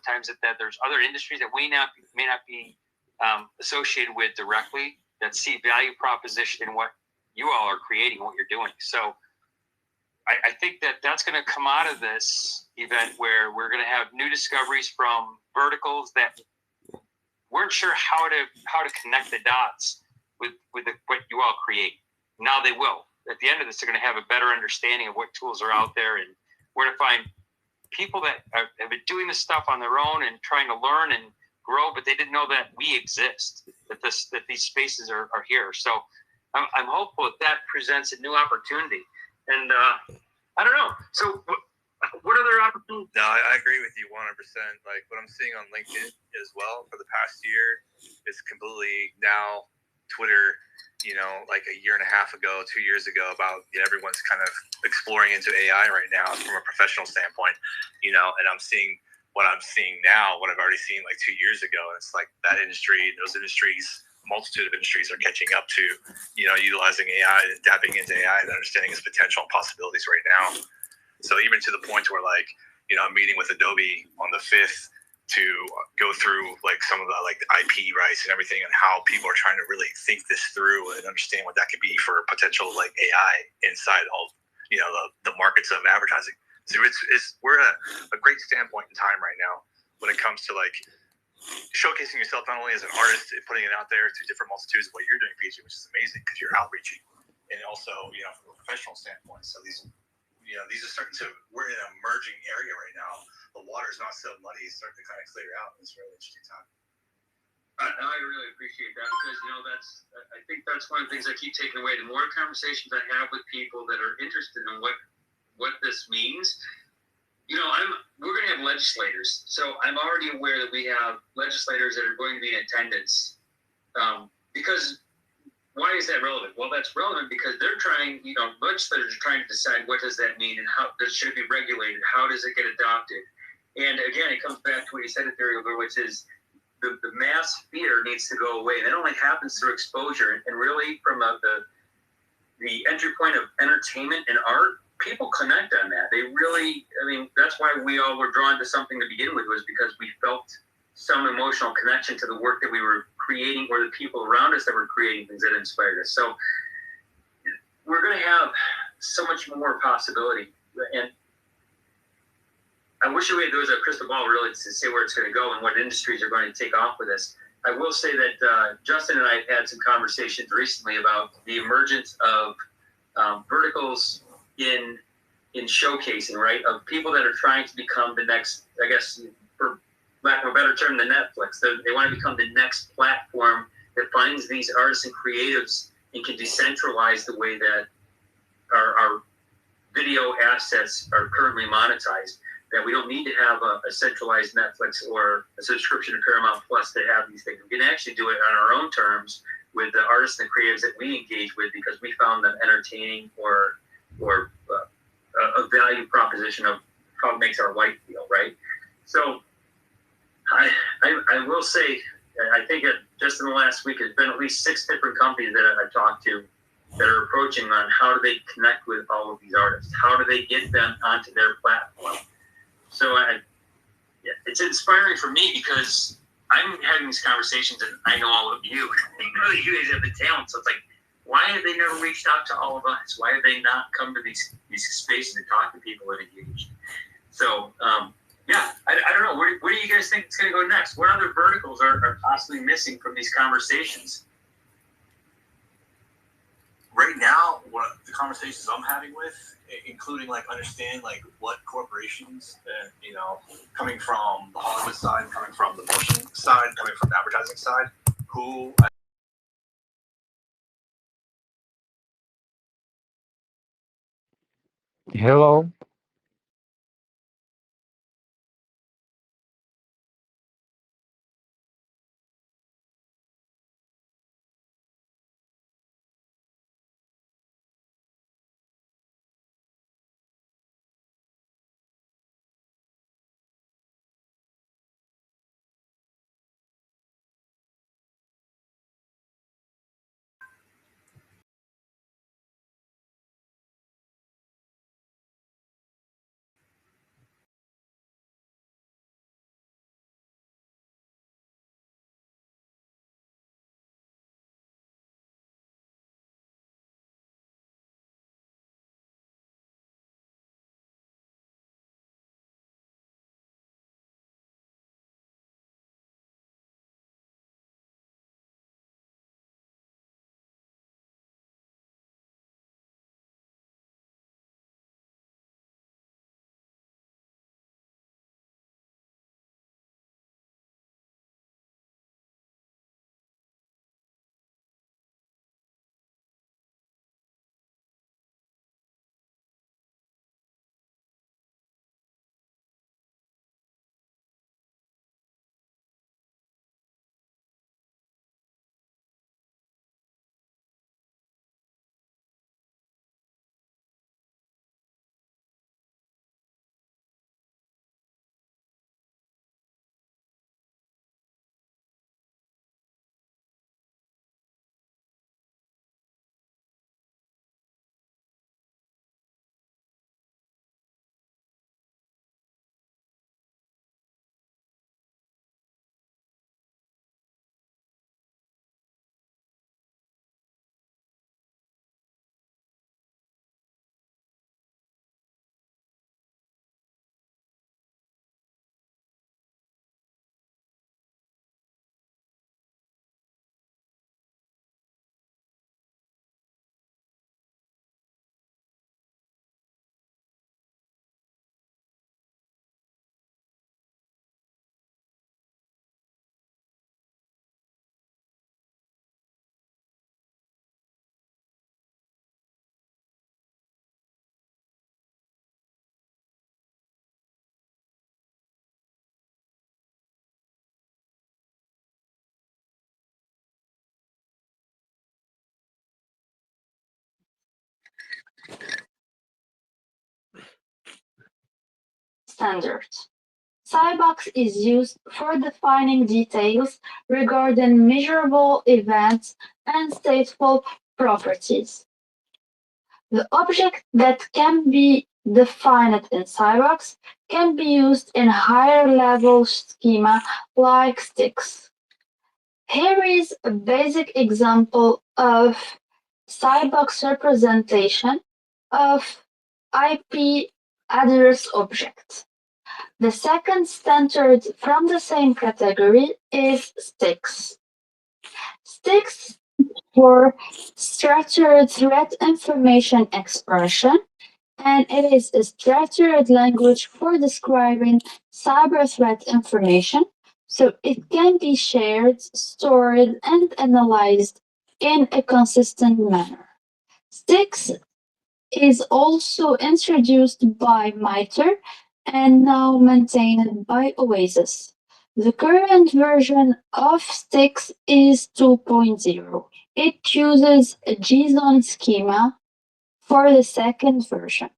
sometimes that there's other industries that may not be associated with directly that see value proposition in what you all are creating, what you're doing. So I think that's going to come out of this event where we're going to have new discoveries from verticals that weren't sure how to connect the dots with what you all create. Now they will. At the end of this, they're going to have a better understanding of what tools are out there and where to find people that have been doing this stuff on their own and trying to learn and grow, but they didn't know that we exist, that these spaces are here. So I'm hopeful that presents a new opportunity. And I don't know. So what other opportunities? No, I agree with you 100%. Like what I'm seeing on LinkedIn as well for the past year is completely now Twitter, like a year and a half ago, 2 years ago, about everyone's kind of exploring into AI right now from a professional standpoint, and I'm seeing what I'm seeing now, what I've already seen like 2 years ago. And it's like that industry, those industries, multitude of industries are catching up to, utilizing AI and dabbing into AI and understanding its potential and possibilities right now. So even to the point where like, I'm meeting with Adobe on the 5th to go through like some of the like the IP rights and everything and how people are trying to really think this through and understand what that could be for potential like AI inside all, the markets of advertising. So we're at a great standpoint in time right now when it comes to like showcasing yourself not only as an artist and putting it out there to different multitudes of what you're doing, PJ, which is amazing because you're outreaching, and also, from a professional standpoint. So these are starting to, we're in an emerging area right now. The water is not so muddy. It's starting to kind of clear out. It's a really interesting time. I really appreciate that because, I think that's one of the things I keep taking away. The more conversations I have with people that are interested in what this means, we're going to have legislators. So I'm already aware that we have legislators that are going to be in attendance. Because why is that relevant? Well, that's relevant because they're trying, legislators are trying to decide what does that mean and how this should be regulated. How does it get adopted? And again, it comes back to what you said a theory over, which is the mass fear needs to go away. And that only happens through exposure. And really from the entry point of entertainment and art, people connect on that. They really, that's why we all were drawn to something to begin with, was because we felt some emotional connection to the work that we were creating or the people around us that were creating things that inspired us. So we're going to have so much more possibility. And I wish there was a crystal ball really to say where it's going to go and what industries are going to take off with this. I will say that Justin and I have had some conversations recently about the emergence of verticals in showcasing, right? Of people that are trying to become the next, I guess, for lack of a better term, the Netflix. They want to become the next platform that finds these artists and creatives and can decentralize the way that our video assets are currently monetized. That we don't need to have a centralized Netflix or a subscription to Paramount Plus to have these things. We can actually do it on our own terms with the artists and creatives that we engage with because we found them entertaining or a value proposition of how it makes our life feel, right? So I will say, I think just in the last week, there's been at least 6 different companies that I've talked to that are approaching on how do they connect with all of these artists? How do they get them onto their platform? So it's inspiring for me because I'm having these conversations and I know all of you. I know that you guys have the talent. So it's like, why have they never reached out to all of us? Why have they not come to these spaces and talk to people and engaged? So, I don't know. Where do you guys think it's going to go next? What other verticals are possibly missing from these conversations? Right now, what the conversations I'm having with, including like understand like what corporations, coming from the Hollywood side, coming from the motion side, coming from the advertising side, who. Hello. standard. Cybox is used for defining details regarding measurable events and stateful properties. The object that can be defined in Cybox can be used in higher level schema like sticks. Here is a basic example of Cybox representation of IP address object. The second standard from the same category is STIX. STIX for Structured Threat Information Expression, and it is a structured language for describing cyber threat information, so it can be shared, stored, and analyzed in a consistent manner. STIX is also introduced by MITRE and now maintained by Oasis. The current version of STIX is 2.0. It uses a JSON schema for the second version.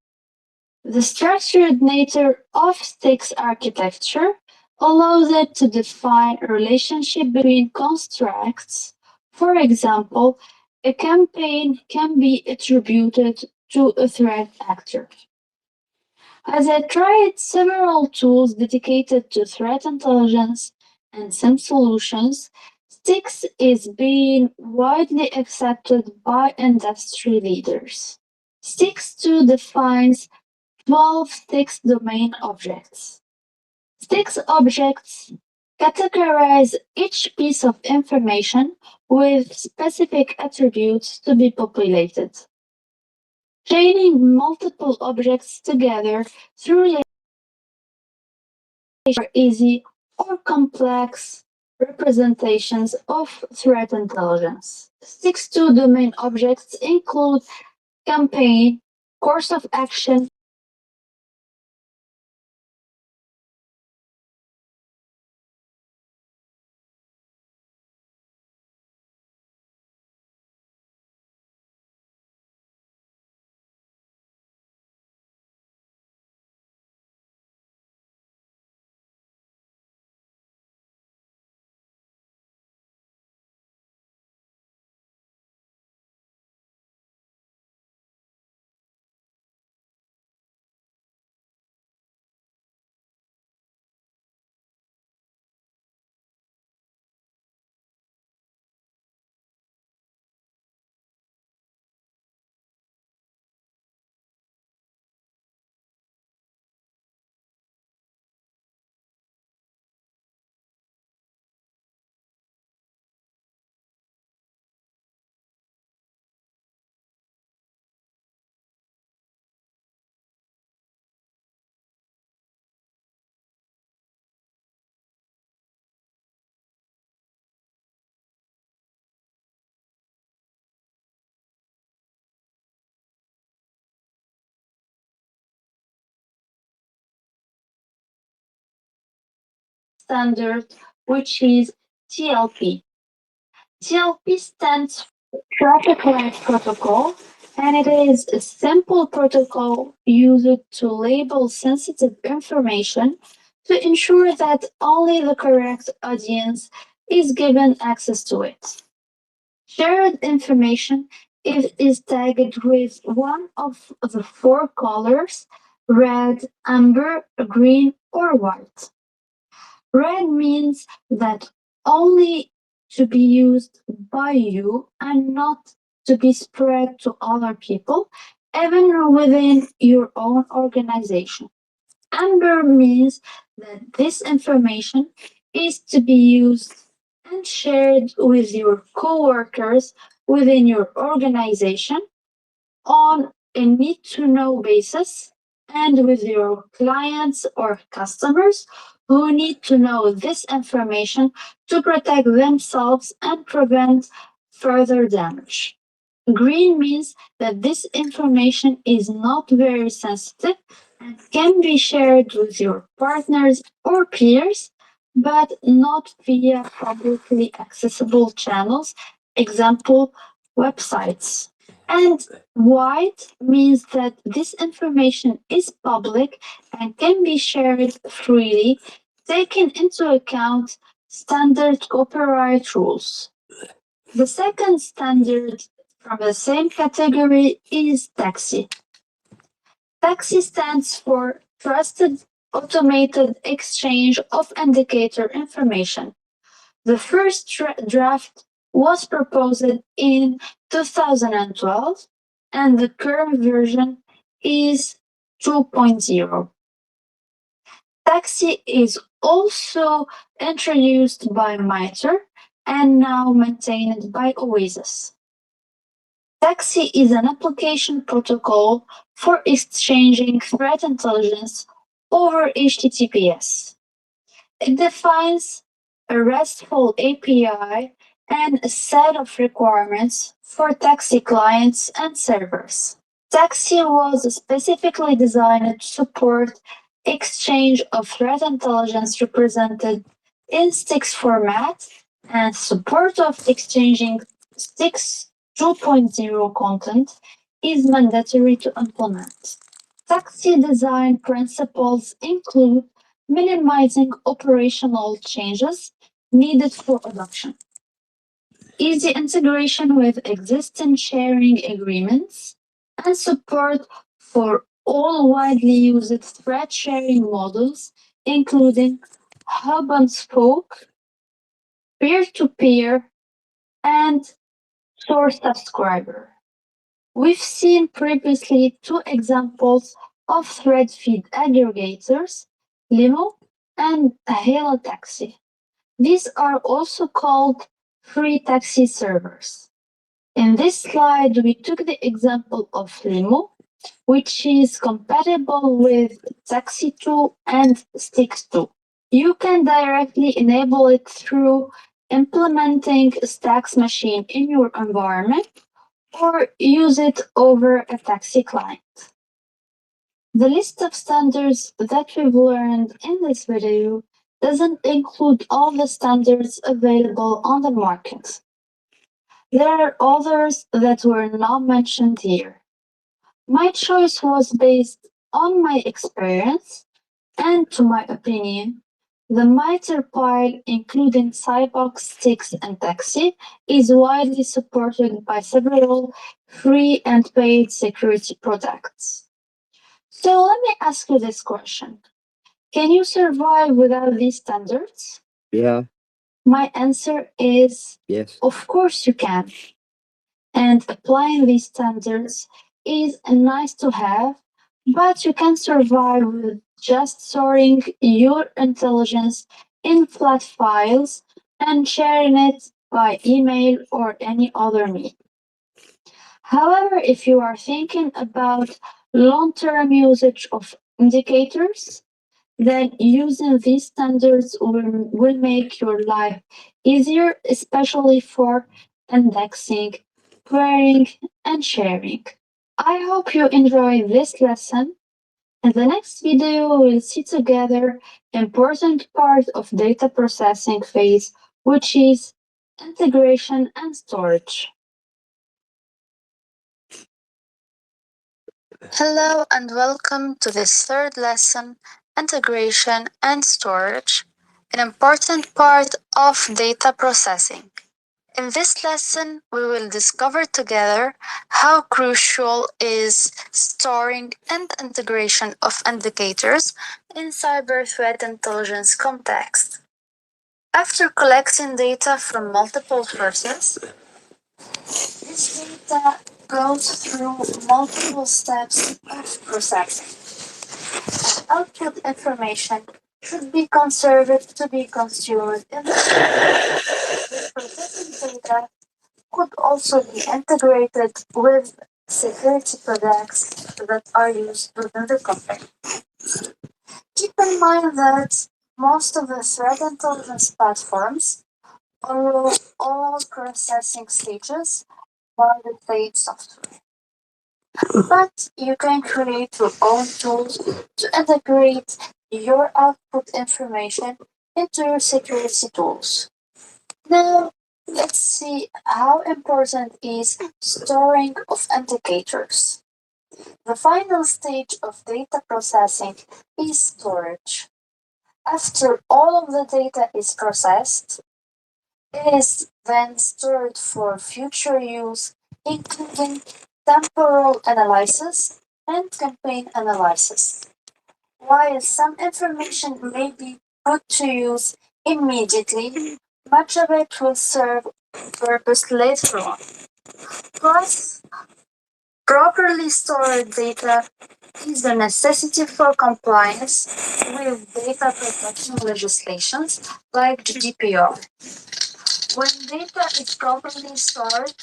The structured nature of STIX architecture allows it to define a relationship between constructs. For example, a campaign can be attributed to a threat actor. As I tried several tools dedicated to threat intelligence and SIEM solutions, STIX is being widely accepted by industry leaders. STIX2 defines 12 STIX domain objects. STIX objects categorize each piece of information with specific attributes to be populated. Chaining multiple objects together through easy or complex representations of threat intelligence. STIX2 domain objects include campaign, course of action, standard, which is TLP. TLP stands for Traffic Light Protocol, and it is a simple protocol used to label sensitive information to ensure that only the correct audience is given access to it. Shared information is tagged with one of the four colors: red, amber, green, or white. Red means that only to be used by you and not to be spread to other people, even within your own organization. Amber means that this information is to be used and shared with your coworkers within your organization on a need to know basis and with your clients or customers who need to know this information to protect themselves and prevent further damage. Green means that this information is not very sensitive and can be shared with your partners or peers, but not via publicly accessible channels, example, websites. And wide means that this information is public and can be shared freely, taking into account standard copyright rules. The second standard from the same category is TAXII. TAXII stands for Trusted Automated Exchange of Indicator Information. The first draft was proposed in 2012, and the current version is 2.0. TAXII is also introduced by MITRE and now maintained by Oasis. TAXII is an application protocol for exchanging threat intelligence over HTTPS. It defines a RESTful API and a set of requirements for TAXII clients and servers. TAXII was specifically designed to support exchange of threat intelligence represented in STIX format, and support of exchanging STIX 2.0 content is mandatory to implement. TAXII design principles include minimizing operational changes needed for adoption, easy integration with existing sharing agreements, and support for all widely used thread sharing models, including hub and spoke, peer-to-peer, and source subscriber. We've seen previously two examples of thread feed aggregators, Limo and Halo Taxi. These are also called free taxi servers. In this slide, we took the example of Limo, which is compatible with Taxi2 and Stix2. You can directly enable it through implementing Stax machine in your environment or use it over a taxi client. The list of standards that we've learned in this video doesn't include all the standards available on the market. There are others that were not mentioned here. My choice was based on my experience, and to my opinion, the MITRE pile, including Cybox, Stix, and Taxi, is widely supported by several free and paid security products. So let me ask you this question. Can you survive without these standards? Yeah. My answer is Yes. of course you can. And applying these standards is nice to have, but you can survive with just storing your intelligence in flat files and sharing it by email or any other means. However, if you are thinking about long-term usage of indicators, then using these standards will make your life easier, especially for indexing, querying, and sharing. I hope you enjoyed this lesson. In the next video, we'll see together important part of data processing phase, which is integration and storage. Hello and welcome to this third lesson, Integration and Storage, an important part of data processing. In this lesson, we will discover together how crucial is storing and integration of indicators in cyber threat intelligence context. After collecting data from multiple sources, this data goes through multiple steps of processing. Output information should be conserved to be consumed in the future. The processing data could also be integrated with security products that are used within the company. Keep in mind that most of the threat intelligence platforms allow all processing stages boilerplate software. But you can create your own tools to integrate your output information into your security tools. Now, Let's see how important is storing of indicators. The final stage of data processing is storage. After all of the data is processed, it is then stored for future use, including temporal analysis and campaign analysis. While some information may be put to use immediately, much of it will serve purpose later on. Plus, properly stored data is a necessity for compliance with data protection legislations like GDPR. When data is properly stored,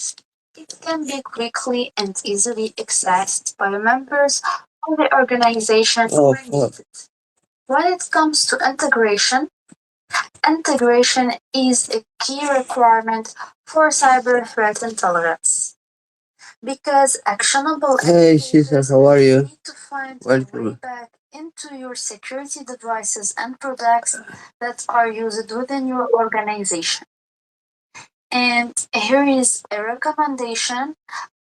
it can be quickly and easily accessed by members of the organization who need it. When it comes to integration, integration is a key requirement for cyber threat intelligence because actionable Hey, Shisa, how are you? need to find a way back into your security devices and products that are used within your organization. And here is a recommendation.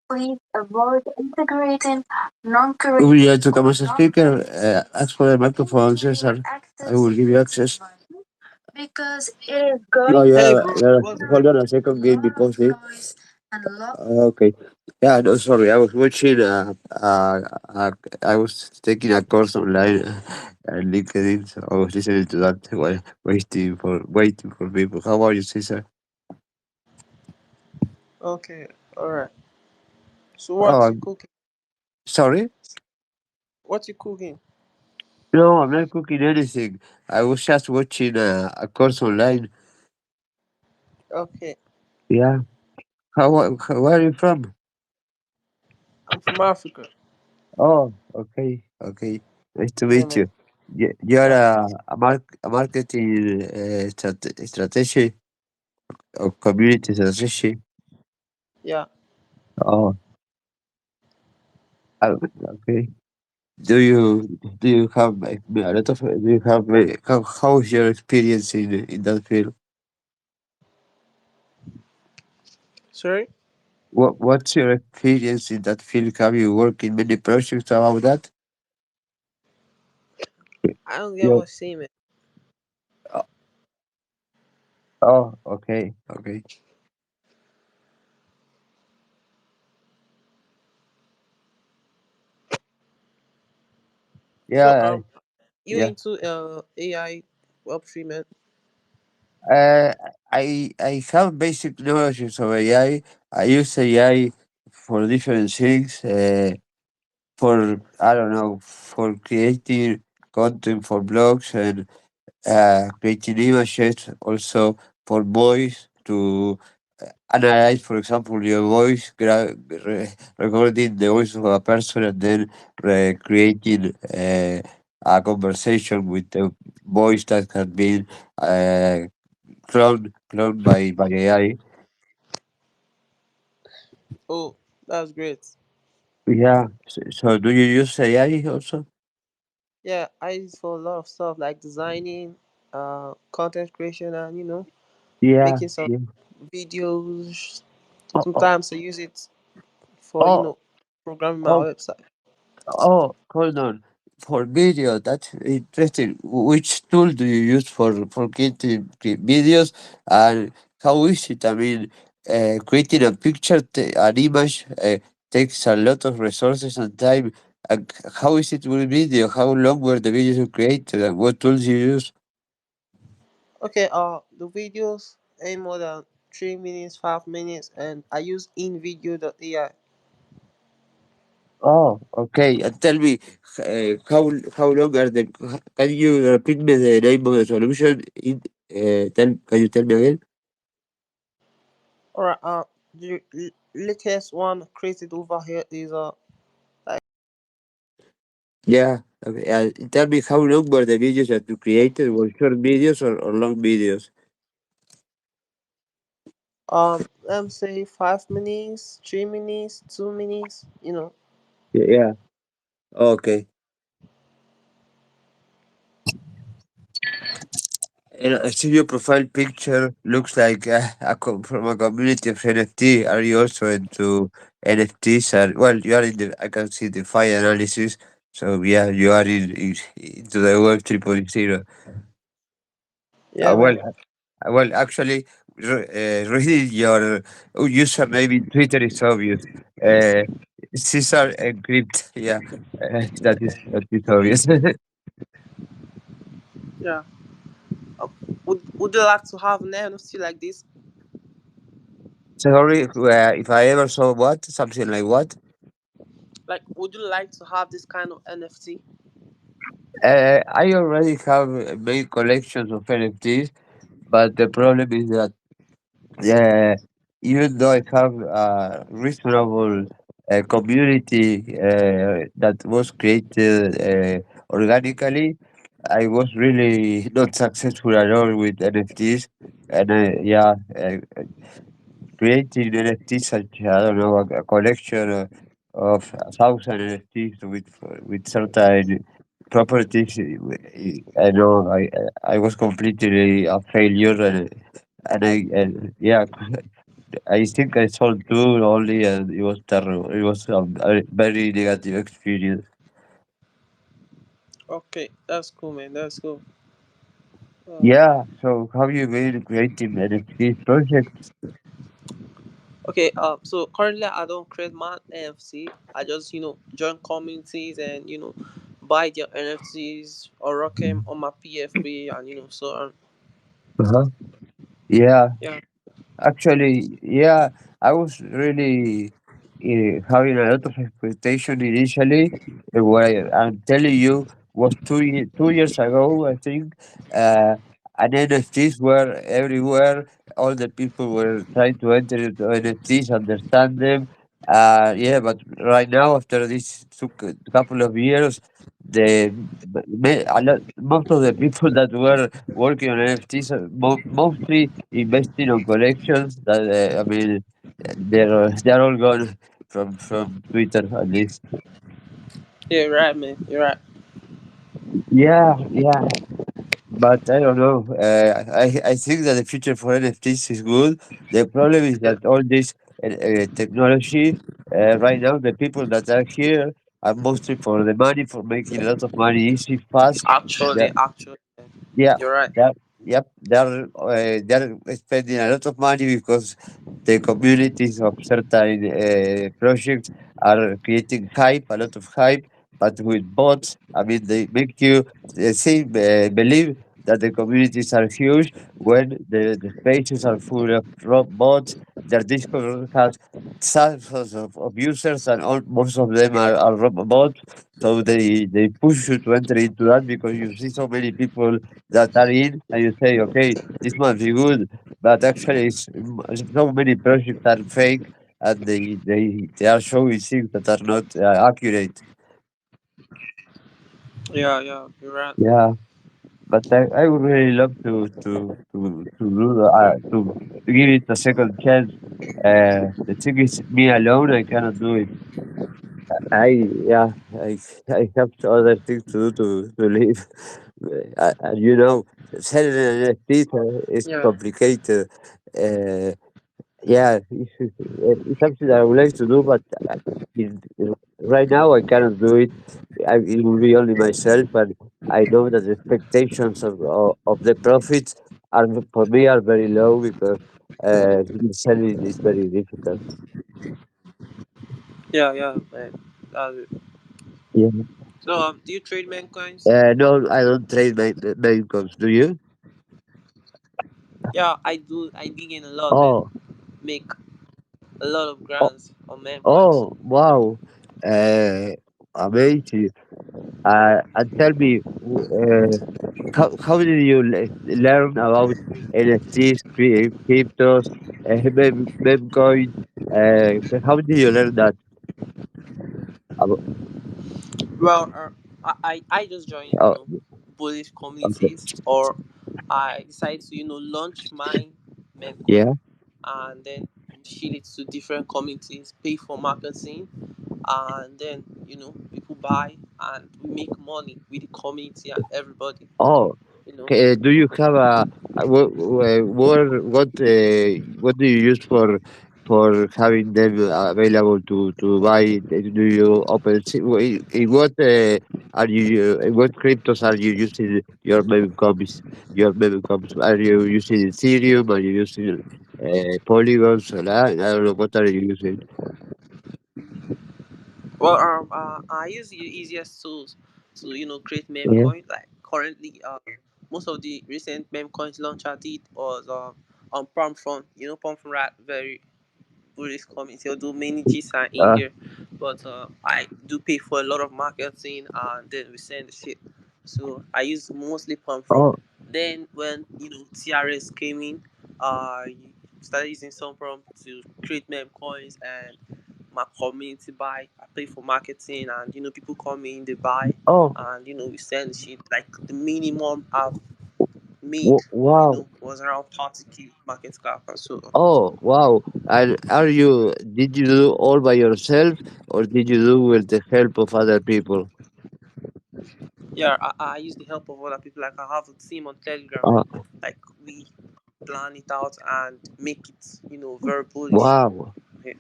Please avoid integrating non-creative. Will you to come as a speaker? Ask for the microphone, Cesar. I will give you access. Because it is going Oh, Hey, yeah, bro. yeah. What's up? Hold on a second, to game lot because of it. noise and lot. Okay. Yeah, no, sorry. I was watching. I was taking a course online on LinkedIn, so I was listening to that while waiting for people. How are you, Cesar? Okay, all right. So Oh, what you cooking? sorry. What you cooking? No, I'm not cooking anything. I was just watching a course online. Okay, Yeah. Where are you from? I'm from Africa. Oh, okay, okay. Nice to Yeah, meet man. you. You're Yeah, a marketing strategy or community strategy. yeah. Oh, okay. Do you have like, a lot of do you have how is your experience in that field? Sorry, What's your experience in that field? Have you worked in many projects about that? I don't get Yeah. what you man. Oh, oh, okay, okay. So Yeah, you yeah. into AI Web3, man? Uh, I have basic knowledge of AI. I use AI for different things. For I don't know, for creating content for blogs and creating images, also for voice to analyze, for example, your voice, recording the voice of a person, and then creating a conversation with the voice that has been uh, cloned by AI. Oh, that's great. Yeah. So do you use AI also? Yeah, I use it for a lot of stuff like designing, content creation, and Yeah. making some Yeah. videos. Oh, oh, Sometimes I use it for oh, programming my oh, website. hold on. For video, that's interesting. Which tool do you use for creating videos, and how is it? I mean, creating a picture, an image, takes a lot of resources and time. And how is it with video? How long were the videos you created, and what tools you use? Okay, the videos ain't more than 3 minutes, 5 minutes, and I use InVideo.ai. Oh, okay. And tell me, how long are the? Can you repeat me the name of the solution? Can you tell me again? Alright, the latest one created over here is like Yeah. Okay. Tell me how long were the videos that you created? Were short videos or long videos? let me say 5 minutes, 3 minutes, 2 minutes. Yeah. Okay. I see your profile picture looks like from a community of NFT. Are you also into NFTs? Well, you are in the. I can see the file analysis. So yeah, you are into the Web 3.0. Yeah, Well, man. actually, reading your username in Twitter is obvious. Uh, Caesar Encrypt. Yeah, that is obvious. Yeah. Uh, would you like to have an NFT like this? Sorry, if I ever saw what something like what. Like, would you like to have this kind of NFT? I already have made collections of NFTs, but the problem is that even though I have a reasonable community that was created organically, I was really not successful at all with NFTs. And creating NFTs such I don't know a collection of 1,000 NFTs with certain properties. I know I was completely a failure and yeah, I think I sold two only and it was terrible. It was a very negative experience. Okay, that's cool, man. That's cool. Uh, Yeah. So how you been creating NFT projects? okay, so currently I don't create my NFC. I just join communities and buy their NFTs or rock them on my PFP and so on. Uh-huh. Yeah. Yeah, Actually, yeah, I was really having a lot of expectation initially. What I'm telling you was 2 years ago, I think, uh, and NFTs were everywhere. All the people were trying to enter into NFTs, understand them. Yeah, but right now, after this took a couple of years, most of the people that were working on NFTs mostly investing on collections that I mean they're all gone from Twitter at least. yeah, you're right, man. You're right. Yeah, yeah, but I don't know. I think that the future for NFTs is good. The problem is Yeah, that all this technology right now, the people that are here are mostly for the money, for making a lot of money easy, fast. actually, Yeah, you're right. that yep, they're spending a lot of money because the communities of certain projects are creating hype, a lot of hype, but with bots. I mean, they make you believe that the communities are huge when the spaces are full of bots. Their Discord has thousands of users, and most of them are bots. So they push you to enter into that because you see so many people that are in, and you say, okay, this must be good. But actually, so many projects are fake, and they are showing things that are not accurate. Yeah, yeah, you're right. Yeah, but I would really love to do to give it a second chance. The thing is, me alone, I cannot do it. Yeah, I I have other things to do to live. And selling an NFT is Yeah, complicated. Uh, yeah, it's something that I would like to do, but right now I cannot do it. It will be only myself, and I know that the expectations of the profits are for me are very low because selling is very difficult. yeah, yeah, man. That's it. Yeah. So, do you trade man coins? No, I don't trade my incomes. Do you? Yeah, I do. I dig in a lot, man. Oh, Make a lot of oh, grants on meme coins. oh, wow. Uh, Amazing. And tell me, how did you learn about NFTs, cryptos, meme coins? How did you learn that? About, Well, I just joined, oh, bullish okay. communities, or I decided to, launch my meme coin Yeah. and then share it to different communities, pay for marketing, and then, people buy and we make money with the community and everybody. Oh. you know. Do you have what do you use for having them available to buy? Do you in what are you in what cryptos are you using your meme coins? Are you using Ethereum? Are you using Polygon, Solar? I don't know, what are you using? Well, I use the easiest tools to create meme Yeah. coins. Like currently, most of the recent meme coins launch I did was on Palmfront. You know, Palmfront right, very Buddhist community, although many G's are in Uh, here, but I do pay for a lot of marketing and then we send the shit. So I use mostly Palmfront. oh, Then when TRS came in, I started using some prompt to create meme coins and my community buy. I pay for marketing and people come in, they buy oh, and we send the shit. Like the minimum I've made, wow. was around 30k market cap. And so Oh, wow. And did you do all by yourself or did you do with the help of other people? yeah, I use the help of other people. Like I have a team on Telegram. Uh, Like we plan it out and make it, very bullish. wow. Yeah,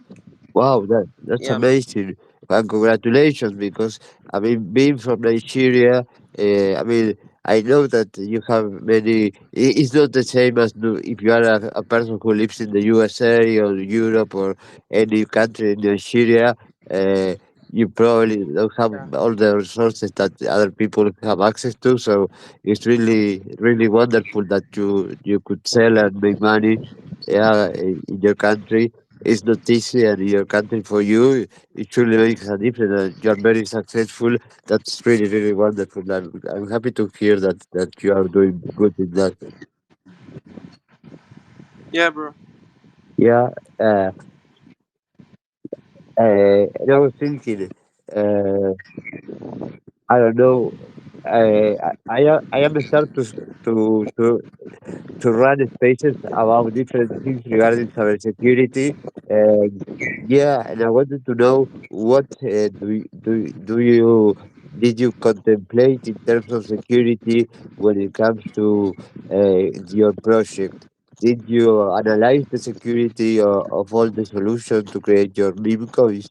Wow, that's yeah, man. amazing. And congratulations, because I mean, being from Nigeria, I mean, I know that you have many. It's not the same as if you are a person who lives in the USA or Europe or any country in Nigeria. Uh, you probably don't have Yeah, all the resources that other people have access to. So it's really wonderful that you could sell and make money, yeah, in your country. It's not easy, and in your country for you, it truly makes a difference. And you're very successful. That's really wonderful. I'm happy to hear that you are doing good in that. yeah, bro. Yeah. Uh, and I was thinking, uh, I don't know. I am start to run spaces about different things regarding cybersecurity. And yeah, and I wanted to know what do you did you contemplate in terms of security when it comes to your project? Did you analyze the security of all the solutions to create your meme coins?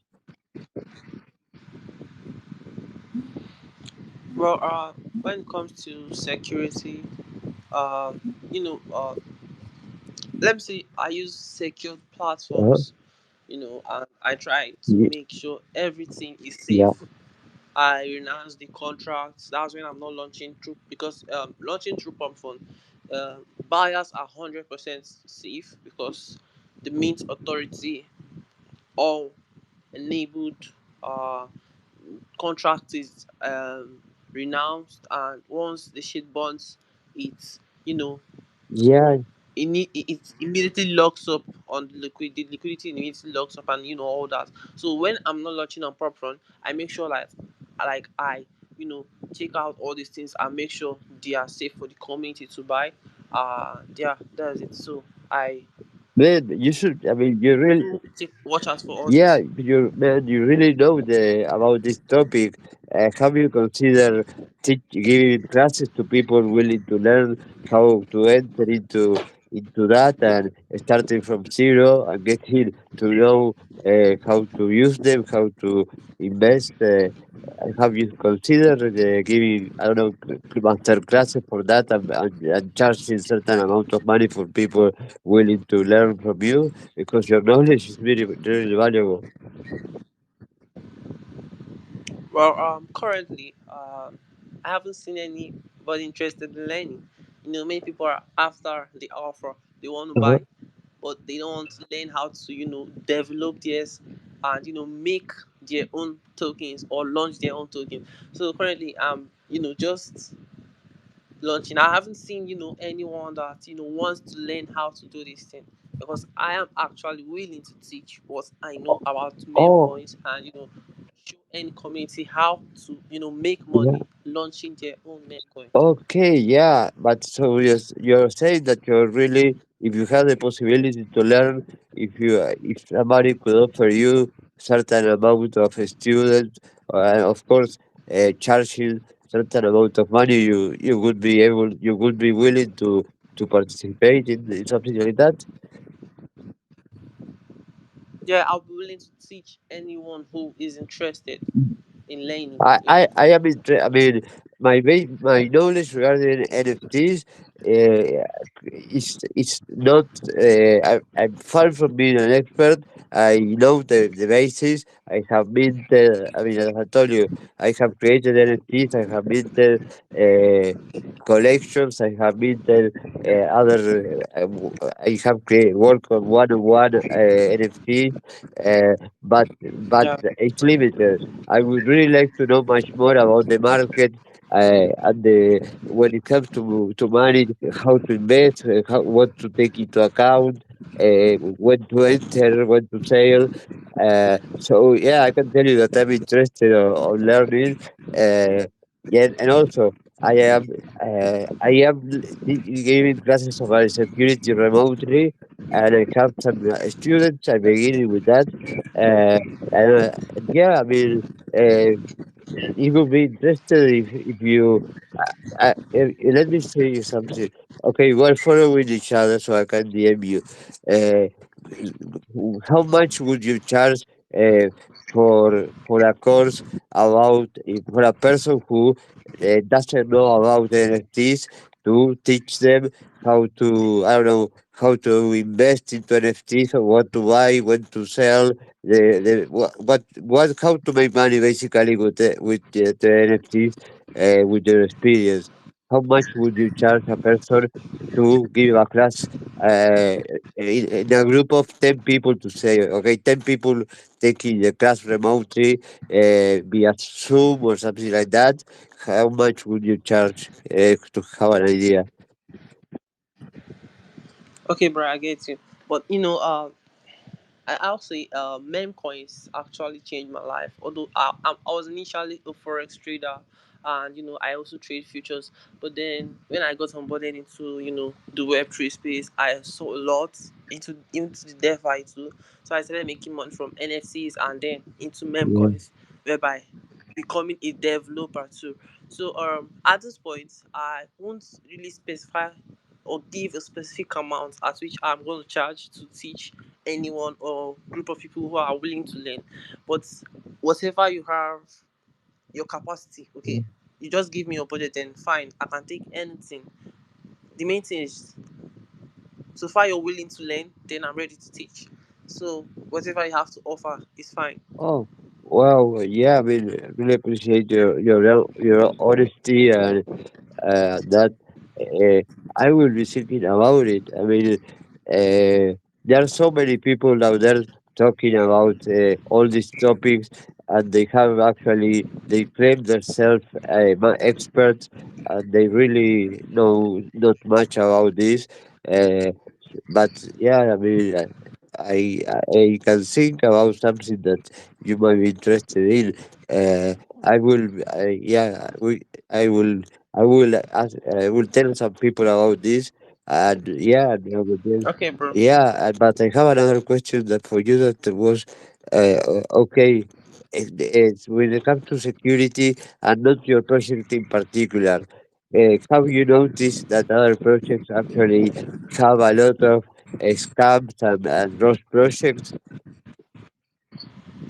Well, when it comes to security, um, you know, uh, let me say I use secure Uh, platforms. And I try to ye- make sure everything is yeah, safe. I renounce the contracts. That's when I'm not launching through because launching through pump phone, buyers are 100% safe because the Mint Authority all enabled uh, contract is renounced, and once the shit burns, it's you know yeah, it immediately locks up on the liquidity immediately locks up, and all that. So when I'm not launching on prop run, I make sure like I you know check out all these things and make sure they are safe for the community to buy. Yeah, that's it. So I man, you should. I mean, you really. do take watch out for all Yeah, this. you really know about this topic. Have you considered giving classes to people willing to learn how to enter into that and starting from zero and getting to know how to use them, how to invest? Have you considered giving, I don't know, master classes for that and charging certain amount of money for people willing to learn from you? Because your knowledge is really valuable. Well, currently, I haven't seen anybody interested in learning. Many people are after the offer, they want to Uh-huh. buy, but they don't want to learn how to, develop theirs and, make their own tokens or launch their own token. So currently, I'm, just launching. I haven't seen, anyone that, wants to learn how to do this thing because I am actually willing to teach what I know about meme Oh, coins and, show any community how to, make yeah. money launching their own meme coin. Okay, yeah. But so you're saying that you're really, if you have the possibility to learn, if somebody could offer you certain amount of a student, and of course, charging certain amount of money, you would be able, you would be willing to participate in something like that. Yeah, I'll be willing to teach anyone who is interested in learning. Yeah. I am I mean, my knowledge regarding NFTs is not. I'm far from being an expert. I know the basis. I have minted. I mean, as I told you, I have created NFTs. I have minted collections. I have minted other. I have created work on one NFT, but Yeah. it's limited. I would really like to know much more about the market and when it comes to money, how to invest, what to take into account, when to enter, when to sell. So yeah, I can tell you that I'm interested on learning. Uh, yeah, and also I am giving classes of security remotely, and I have some students. I'm beginning with that. Uh, yeah, I mean, uh, it would be interested if you. Let me say you something. Okay, we're following each other, so I can DM you. Uh, how much would you charge for a course about for a person who doesn't know about NFTs to teach them how to, I don't know, how to invest into NFTs or what to buy, when to sell, what how to make money basically with the NFTs with your experience. How much would you charge a person to give a class in a group of 10 people, to say, okay, 10 people taking the class remotely via Zoom or something like that? How much would you charge to have an idea? Okay, bro, I get you. But I'll say meme coins actually changed my life. Although I was initially a forex trader, and I also trade futures. But then when I got onboarded into the Web3 space, I saw a lot into the DeFi too. So I started making money from NFTs and then into meme Yeah. coins, whereby becoming a developer too. So at this point, I won't really specify or give a specific amount at which I'm going to charge to teach anyone or group of people who are willing to learn. But whatever you have, your capacity, Yeah. okay, you just give me your budget, then fine, I can take anything. The main thing is, so far you're willing to learn, then I'm ready to teach. So whatever you have to offer is fine. Oh, well, yeah, I mean, I really appreciate your honesty and that I will be thinking about it. I mean, there are so many people out there talking about all these topics, and they have actually they claim themselves experts, and they really know not much about this. Uh, but yeah, I mean, I can think about something that you might be interested in. I will, yeah, I will I will tell some people about this, and yeah, and I will Okay, bro. yeah, but I have another question that for you that was, okay, it's when it comes to security and not your project in particular. Have you noticed that other projects actually have a lot of scams and lost projects?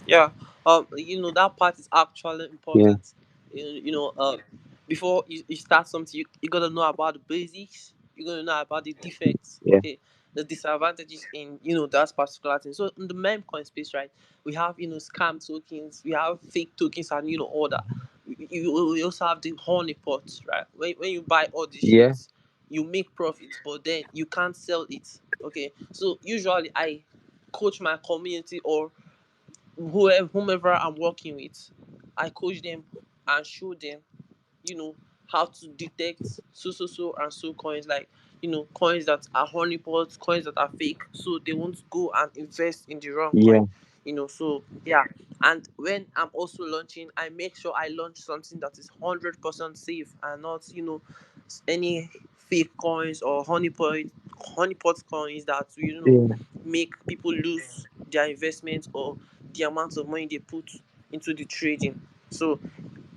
Yeah, that part is actually Yeah, important. Before you start something, you gotta know about the basics. You gotta know about the defects. yeah, Okay, the disadvantages in that particular thing. So in the meme coin space, right, we have scam tokens, we have fake tokens, and all that. We also have the honeypot, right? When you buy all these yeah, shits, you make profits, but then you can't sell it. Okay, so usually I coach my community or whomever I'm working with, I coach them and show them, you know, how to detect so and so coins, like coins that are honeypots, coins that are fake, so they won't go and invest in the wrong coin. yeah, So yeah. And when I'm also launching, I make sure I launch something that is 100% safe and not any fake coins or honeypot coins that yeah, make people lose their investment or the amount of money they put into the trading. So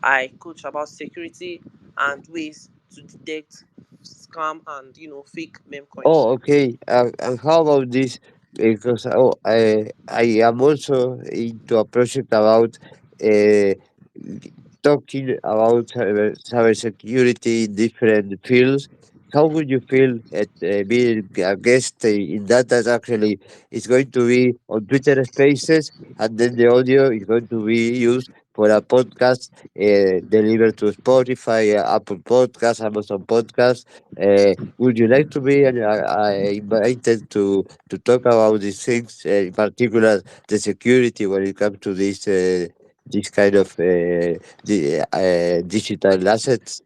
I coach about security and ways to detect scam and fake meme coins. Oh, okay. And how about this? Because I am also into a project about uh, talking about cybersecurity in different fields. How would you feel at being a guest in that? That actually is going to be on Twitter Spaces, and then the audio is going to be used for a podcast delivered to Spotify, Apple Podcasts, Amazon Podcasts. Would you like to be invited to talk about these things, in particular the security when it comes to this kind of digital assets?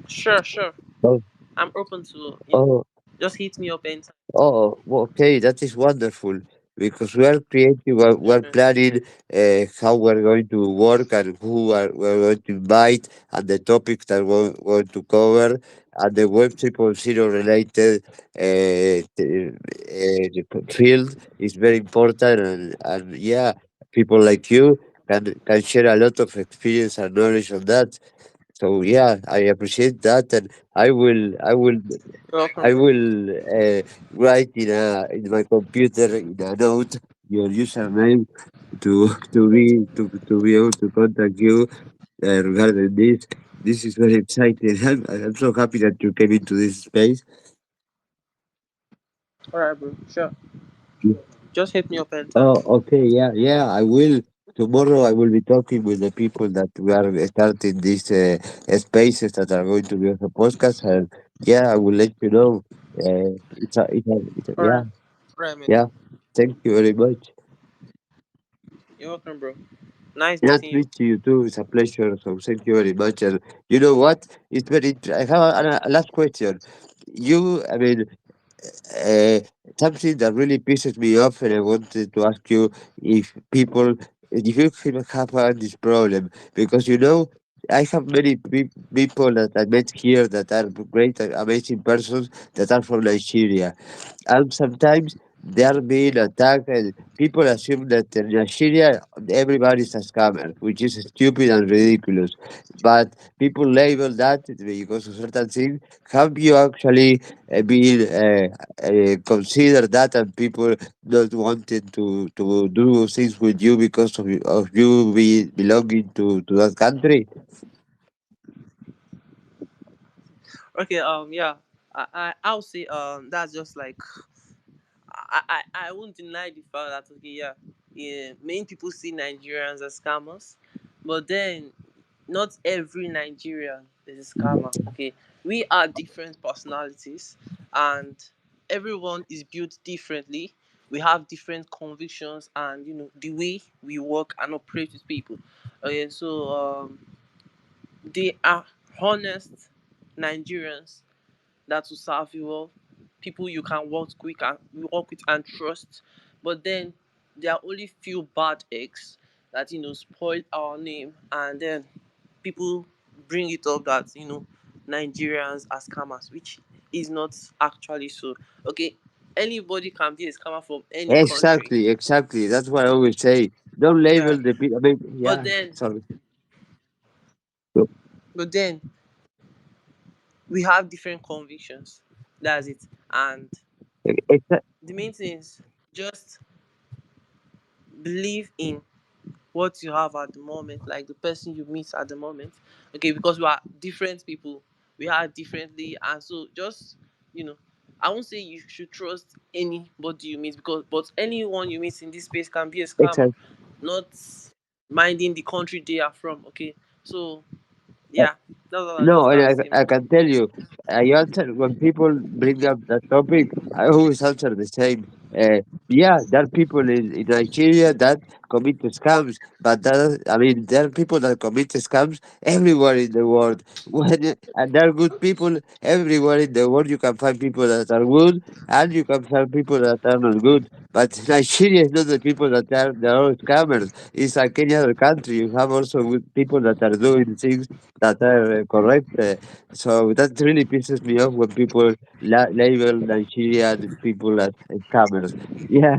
Sure, sure. Oh, I'm open to oh, just hit me up anytime. oh, well, okay, that is wonderful because we are creating, we're Sure. planning how we're going to work and we're going to invite and the topics that we're going to cover and the Web 3.0 related field is very important and yeah, people like you can share a lot of experience and knowledge on that. So yeah, I appreciate that, and You're welcome, I bro. will write in my computer in a note your username to be able to contact you regarding this. This is very exciting. I'm so happy that you came into this space. All right, bro. Sure. Just hit me up anytime. Oh, okay, yeah, yeah, I will. Tomorrow I will be talking with the people that we are starting these spaces that are going to be on the podcast, and yeah, I will let you know. All Yeah, right. All right, man. yeah. Thank you very much. You're welcome, bro. Nice Nice meeting to you. meet you too. It's a pleasure. So thank you very much. And you know what? It's very. I have a last question. I mean, uh, something that really pisses me off, and I wanted to ask you if you have had this problem, because I have many people that I met here that are great, amazing persons that are from Nigeria, and sometimes they are being attacked, and people assume that in Nigeria everybody is a scammer, which is stupid and ridiculous. But people label that because of certain things. Have you actually been considered that, and people not wanting to do things with you because of you belonging to that country? Okay. Yeah. I'll say that's just like I won't deny the fact that okay, yeah, yeah, many people see Nigerians as scammers, but then not every Nigerian is a scammer. Okay, we are different personalities, and everyone is built differently. We have different convictions, and the way we work and operate with people. Okay, so they are honest Nigerians that will serve you well, people you can work with and trust. But then there are only few bad eggs that spoil our name, and then people bring it up that Nigerians are scammers, which is not actually so. Okay, anybody can be a scammer from any country. Exactly, exactly. That's what I always say. Don't Yeah, label the people. I mean, but yeah. then Sorry. but then we have different convictions. That's it. And Exa- the main thing is just believe in what you have at the moment, like the person you meet at the moment. Okay, because we are different people, we are differently, and so just you know, I won't say you should trust anybody you meet, because but anyone you meet in this space can be a scammer, Exactly. not minding the country they are from. Okay, so yeah, that's all I No, just and gotta say, I man. can tell you, I answer when people bring up that topic. I always answer the same. Yeah, there are people in Nigeria that commit scams, but I mean, there are people that commit scams everywhere in the world. And there are good people everywhere in the world. You can find people that are good, and you can find people that are not good. But Nigeria is not the people that are all scammers. It's like any other country. You have also good people that are doing things that are correct. So that really pisses me off when people label Nigerian people as scammers. Yeah,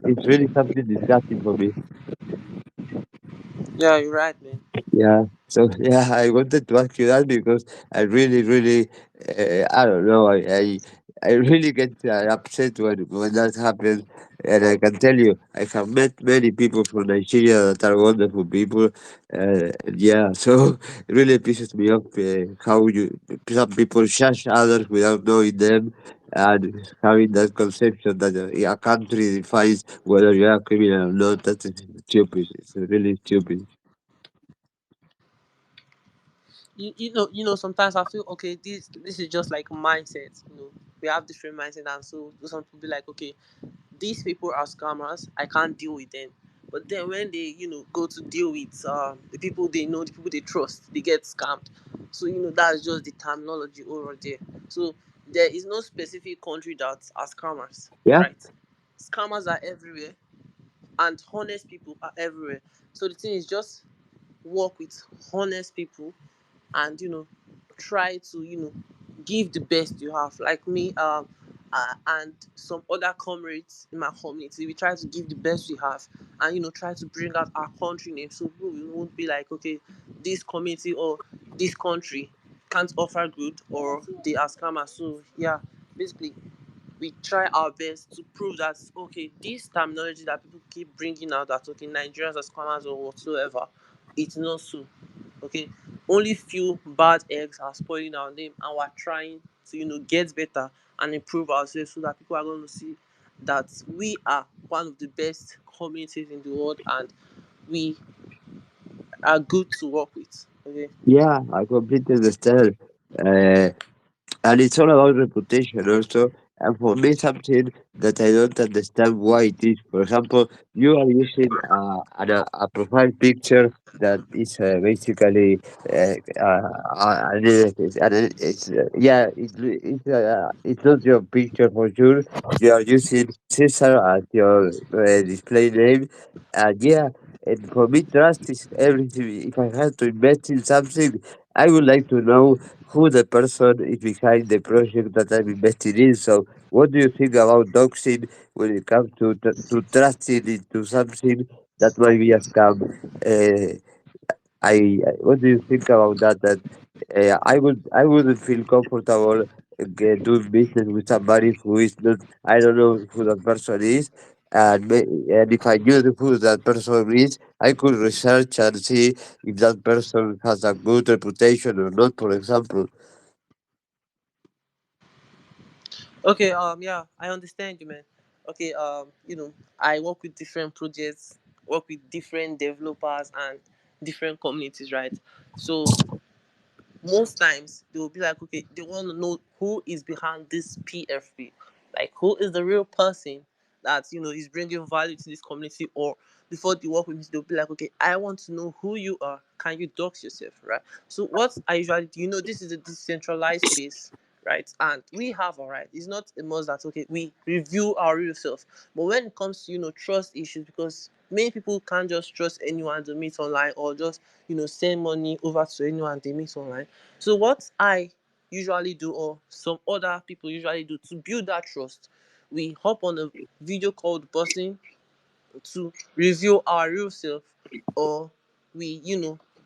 it's really something disgusting for me. Yeah, you're right, man. Yeah. So yeah, I wanted to ask you that because I really, really, I don't know, I really get upset when that happens, and I can tell you, I have met many people from Nigeria that are wonderful people. Yeah, so it really pisses me off how some people judge others without knowing them. And having that conception that a country defines whether you are a criminal or not, that is stupid. It's really stupid. Sometimes I feel okay. This is just like mindset. We have different mindset, and so some people be like, okay, these people are scammers. I can't deal with them. But then when they, go to deal with the people they know, the people they trust, they get scammed. So that's just the terminology over there. So there is no specific country that are scammers, Yeah. right? Scammers are everywhere, and honest people are everywhere. So the thing is just work with honest people, and try to give the best you have, like me, and some other comrades in my community. We try to give the best we have, and try to bring out our country name, so people won't be like, okay, this community or this country can't offer good, or they are scammers. So yeah, basically we try our best to prove that, okay, this terminology that people keep bringing out, that okay, Nigerians are scammers or whatsoever, it's not so. Okay, only few bad eggs are spoiling our name, and we're trying to get better and improve ourselves, so that people are going to see that we are one of the best communities in the world, and we are good to work with. Okay. Yeah, I completely understand. Uh, and it's all about reputation also. And for me, something that I don't understand why it is. For example, you are using a profile picture that is basically yeah, it's not your picture for sure. You are using Caesar as your display name, and yeah. And for me, trust is everything. If I have to invest in something, I would like to know who the person is behind the project that I'm investing in. So, what do you think about doxing when it comes to trusting into something that might be a scam? Uh, what do you think about that? That I wouldn't feel comfortable doing business with somebody who is not. I don't know who that person is, and if I knew who that person is, I could research and see if that person has a good reputation or not. For example. Okay, yeah, I understand you, man. Okay, I work with different projects, work with different developers and different communities, right? So most times they will be like, okay, they want to know who is behind this PFP, like who is the real person that is bringing value to this community. Or before they work with me, they'll be like, okay, I want to know who you are. Can you dox yourself, right? So what I usually do, this is a decentralized space, right? And we have our right. It's not a must that okay, we review our real self. But when it comes to trust issues, because many people can't just trust anyone to meet online, or just send money over to anyone they meet online. So what I usually do, or some other people usually do, to build that trust, we hop on a video call with the person to reveal our real self, or we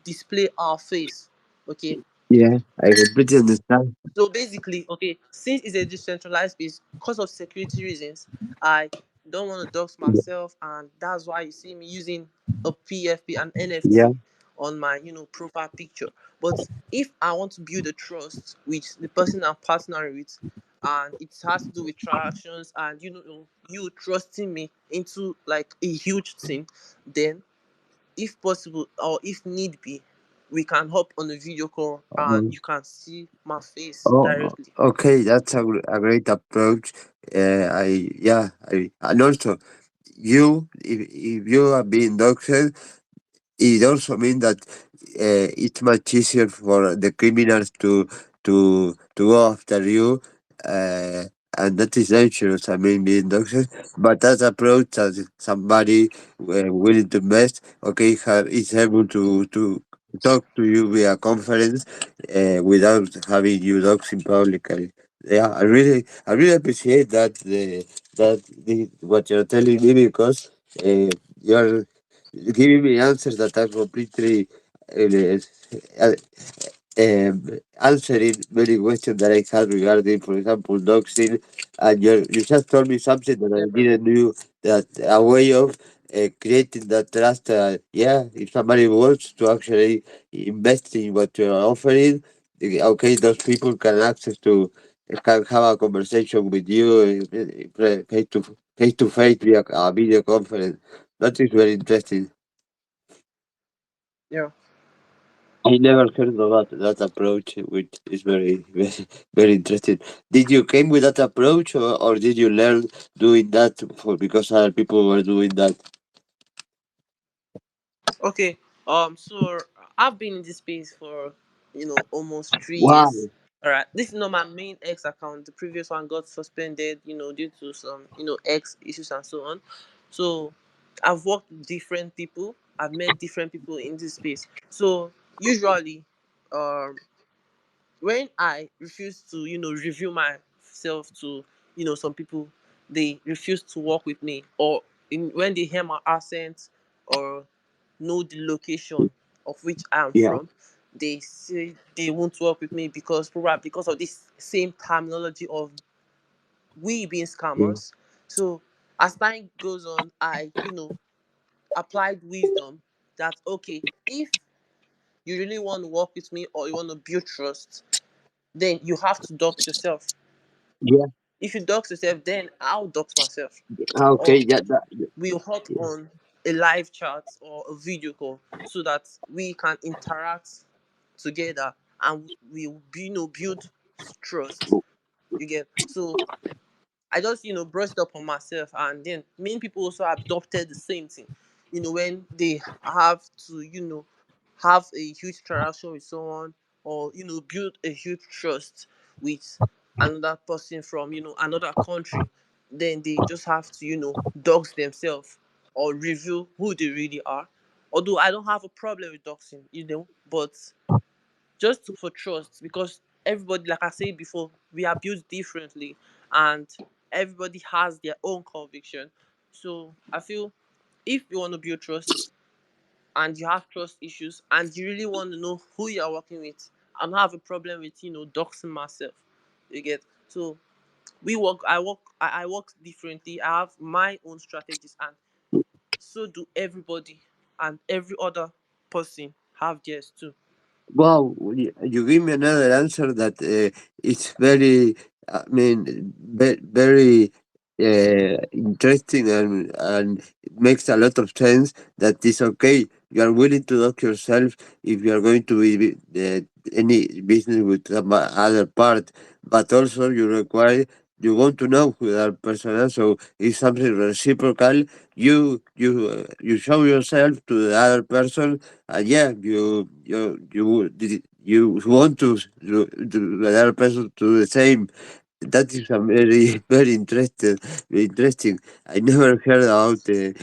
display our face. Okay. Yeah, I completely understand. So basically, okay, since it's a decentralized space, because of security reasons, I don't want to dox myself, and that's why you see me using a PFP and Yeah, NFT on my profile picture. But if I want to build a trust with the person I'm partnering with, and it has to do with transactions, and you trusting me into like a huge thing, then if possible, or if need be, we can hop on a video call and um, you can see my face oh, directly. okay, that's a great approach. And also if you are being doxxed, it also means that it's much easier for the criminals to go after you, uh, and that is dangerous. I mean, being doxxed, but that approach as somebody willing to invest, okay, is able to talk to you via conference without having you doxing publicly. Yeah, I really appreciate what you're telling me because you're giving me answers that are completely uh, answering many questions that I had regarding, for example, doxing. And you just told me something that I Definitely. didn't knew, that a way of creating that trust. Yeah, if somebody wants to actually invest in what you're offering, okay, those people can access to can have a conversation with you face to face via a video conference. That is very interesting. Yeah. I never heard about that approach, which is very interesting. Did you came with that approach, or did you learn doing that for because other people were doing that? Okay. So I've been in this space for almost 3 years. Wow. All right. This is not my main X account. The previous one got suspended, due to some X issues and so on. So I've worked with different people. I've met different people in this space. So usually, um, when I refuse to review myself to some people, they refuse to work with me, or when they hear my accent or know the location of which I am Yeah. from, they say they won't work with me because probably because of this same terminology of we being Yeah. scammers. So as time goes on, I applied wisdom that okay, if you really want to work with me or you want to build trust, then you have to dox yourself. Yeah. If you dox yourself, then I'll dox myself. Okay. Or Yeah. we'll hop Yeah. on a live chat or a video call so that we can interact together and we'll build trust. You get so I just brushed up on myself, and then many people also adopted the same thing. When they have to have a huge interaction with someone, or build a huge trust with another person from another country, then they just have to dox themselves or reveal who they really are. Although I don't have a problem with doxing, but for trust, because everybody, like I said before, we are built differently, and everybody has their own conviction. So I feel if you want to build trust and you have trust issues and you really want to know who you are working with, I don't have a problem with doxing myself. You get so I work differently. I have my own strategies, and so do everybody, and every other person have theirs too. Wow, you give me another answer that it's very, I mean, very interesting, and it makes a lot of sense that it's okay. You are willing to dock yourself if you are going to be any business with some other part, but also you want to know who that person is, so it's something reciprocal. You show yourself to the other person, yeah, you want to the other person to do the same. That is a very interesting. I never heard about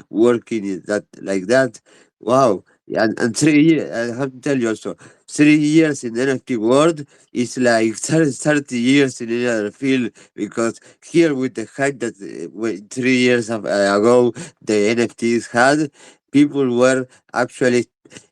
working in that like that. Wow. And 3 years, I have to tell you also, 3 years in NFT world is like 30 years in any other field, because here with the hype that 3 years ago the NFTs had, people were actually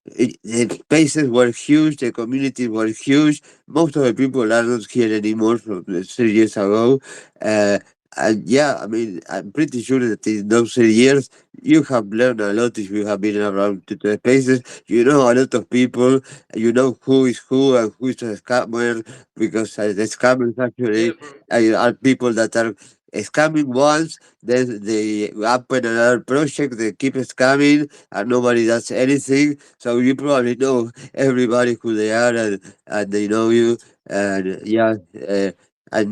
the spaces were huge, the communities were huge. Most of the people are not here anymore from 3 years ago. Uh, and yeah, I mean, I'm pretty sure that in those 3 years, you have learned a lot if you have been around to the spaces. You know a lot of people, you know who is who and who is a scammer, because the scammers Yeah, actually bro. are people that are scamming once, then they open another project, they keep scamming, and nobody does anything. So you probably know everybody who they are, and they know you, and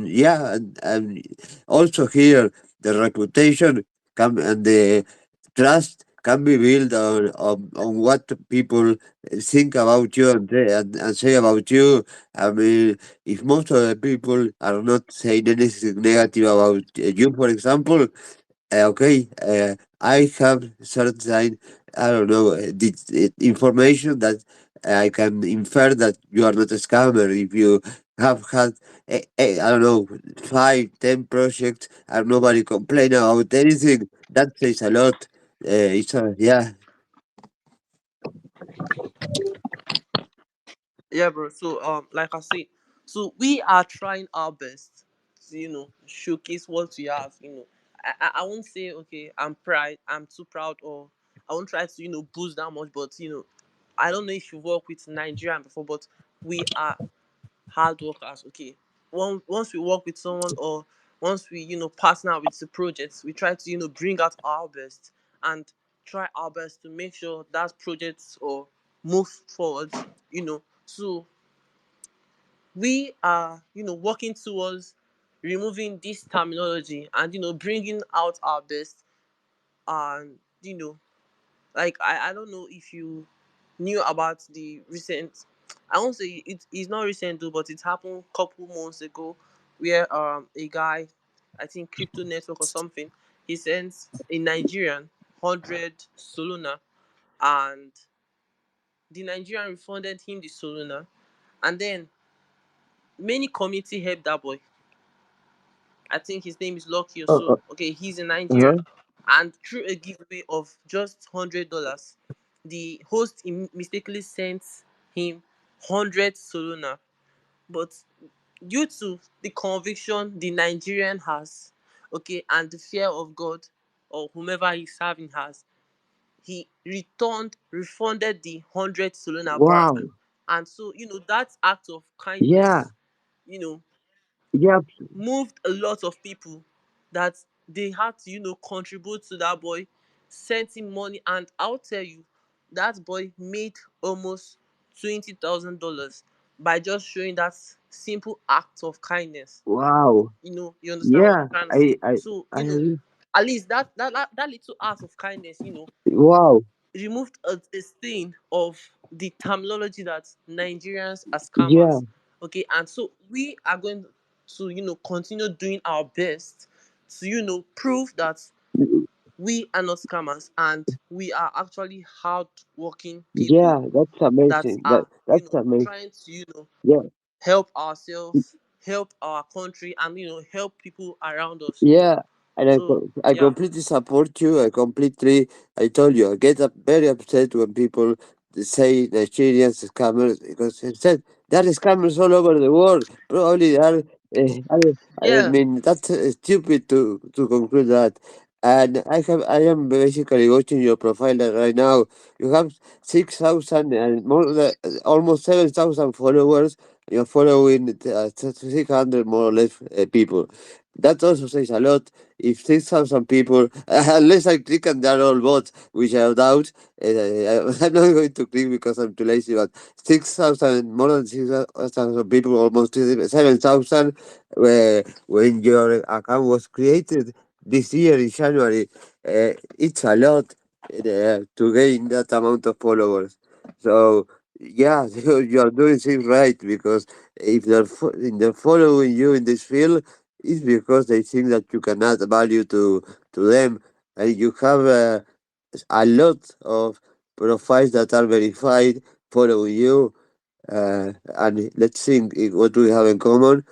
yeah, and also here the reputation and the trust can be built on what people think about you and say about you. I mean, if most of the people are not saying anything negative about you, for example, okay, I have certain, I don't know, information that I can infer that you are not a scammer if you have had, I don't know, 5, 10 projects and nobody complain about anything. That says a lot. Yeah. Yeah, bro. So like I said, so we are trying our best to showcase what we have. I won't say okay, I'm too proud, or I won't try to boost that much. But I don't know if you work with Nigerian before, but we are hard workers. Okay, once we work with someone, or once we partner with the projects, we try to bring out our best and try our best to make sure that project or move forward. So we are working towards removing this terminology and bringing out our best. And like I don't know if you knew about the recent, I won't say it's not recent though, but it happened a couple months ago, where a guy, I think crypto network or something, he sends a Nigerian 100 soluna, and the Nigerian refunded him the soluna, and then many community helped that boy. I think his name is Lucky or Oh, so. Okay, he's in Nigeria, uh-huh. and through a giveaway of just $100, the host mistakenly sent him 100 Solana. But due to the conviction the Nigerian has, okay, and the fear of God or whomever he's serving has, he refunded the 100 Solana back. Wow. And so, that act of Yeah. kindness, you know, Yeah. moved a lot of people, that they had to contribute to that boy, sent him money. And I'll tell you, that boy made almost $20,000 by just showing that simple act of kindness. Wow. You understand what Yeah. I'm trying to I say? I So I agree. at least that little act of kindness Wow. removed a stain of the terminology that Nigerians are Yeah. scammers. Okay, and so we are going to continue doing our best to prove that we are not scammers, and we are actually hard working people Yeah. That's that amazing. are That's amazing. trying to Yeah. help ourselves, help our country, and help people around us. Yeah, and So I yeah. completely support you. I told you, I get up very upset when people say Nigerians scammers because I said there are scammers all over the world. Probably there are. I Yeah. mean, that's stupid to conclude that. And I am basically watching your profile right now. You have 6,000 and more than almost 7,000 followers. You're following 600 more or less people. That also says a lot. If 6,000 people, unless I click and they're all bots, which I doubt, I'm not going to click because I'm too lazy, but 6,000, more than 6,000 people, almost 7,000, when your account was created this year in January, it's a lot to gain that amount of followers. So, yeah, you're doing things right because if they're following you in this field, it's because they think that you can add value to them, and you have a lot of profiles that are verified following you. And let's think what we have in common.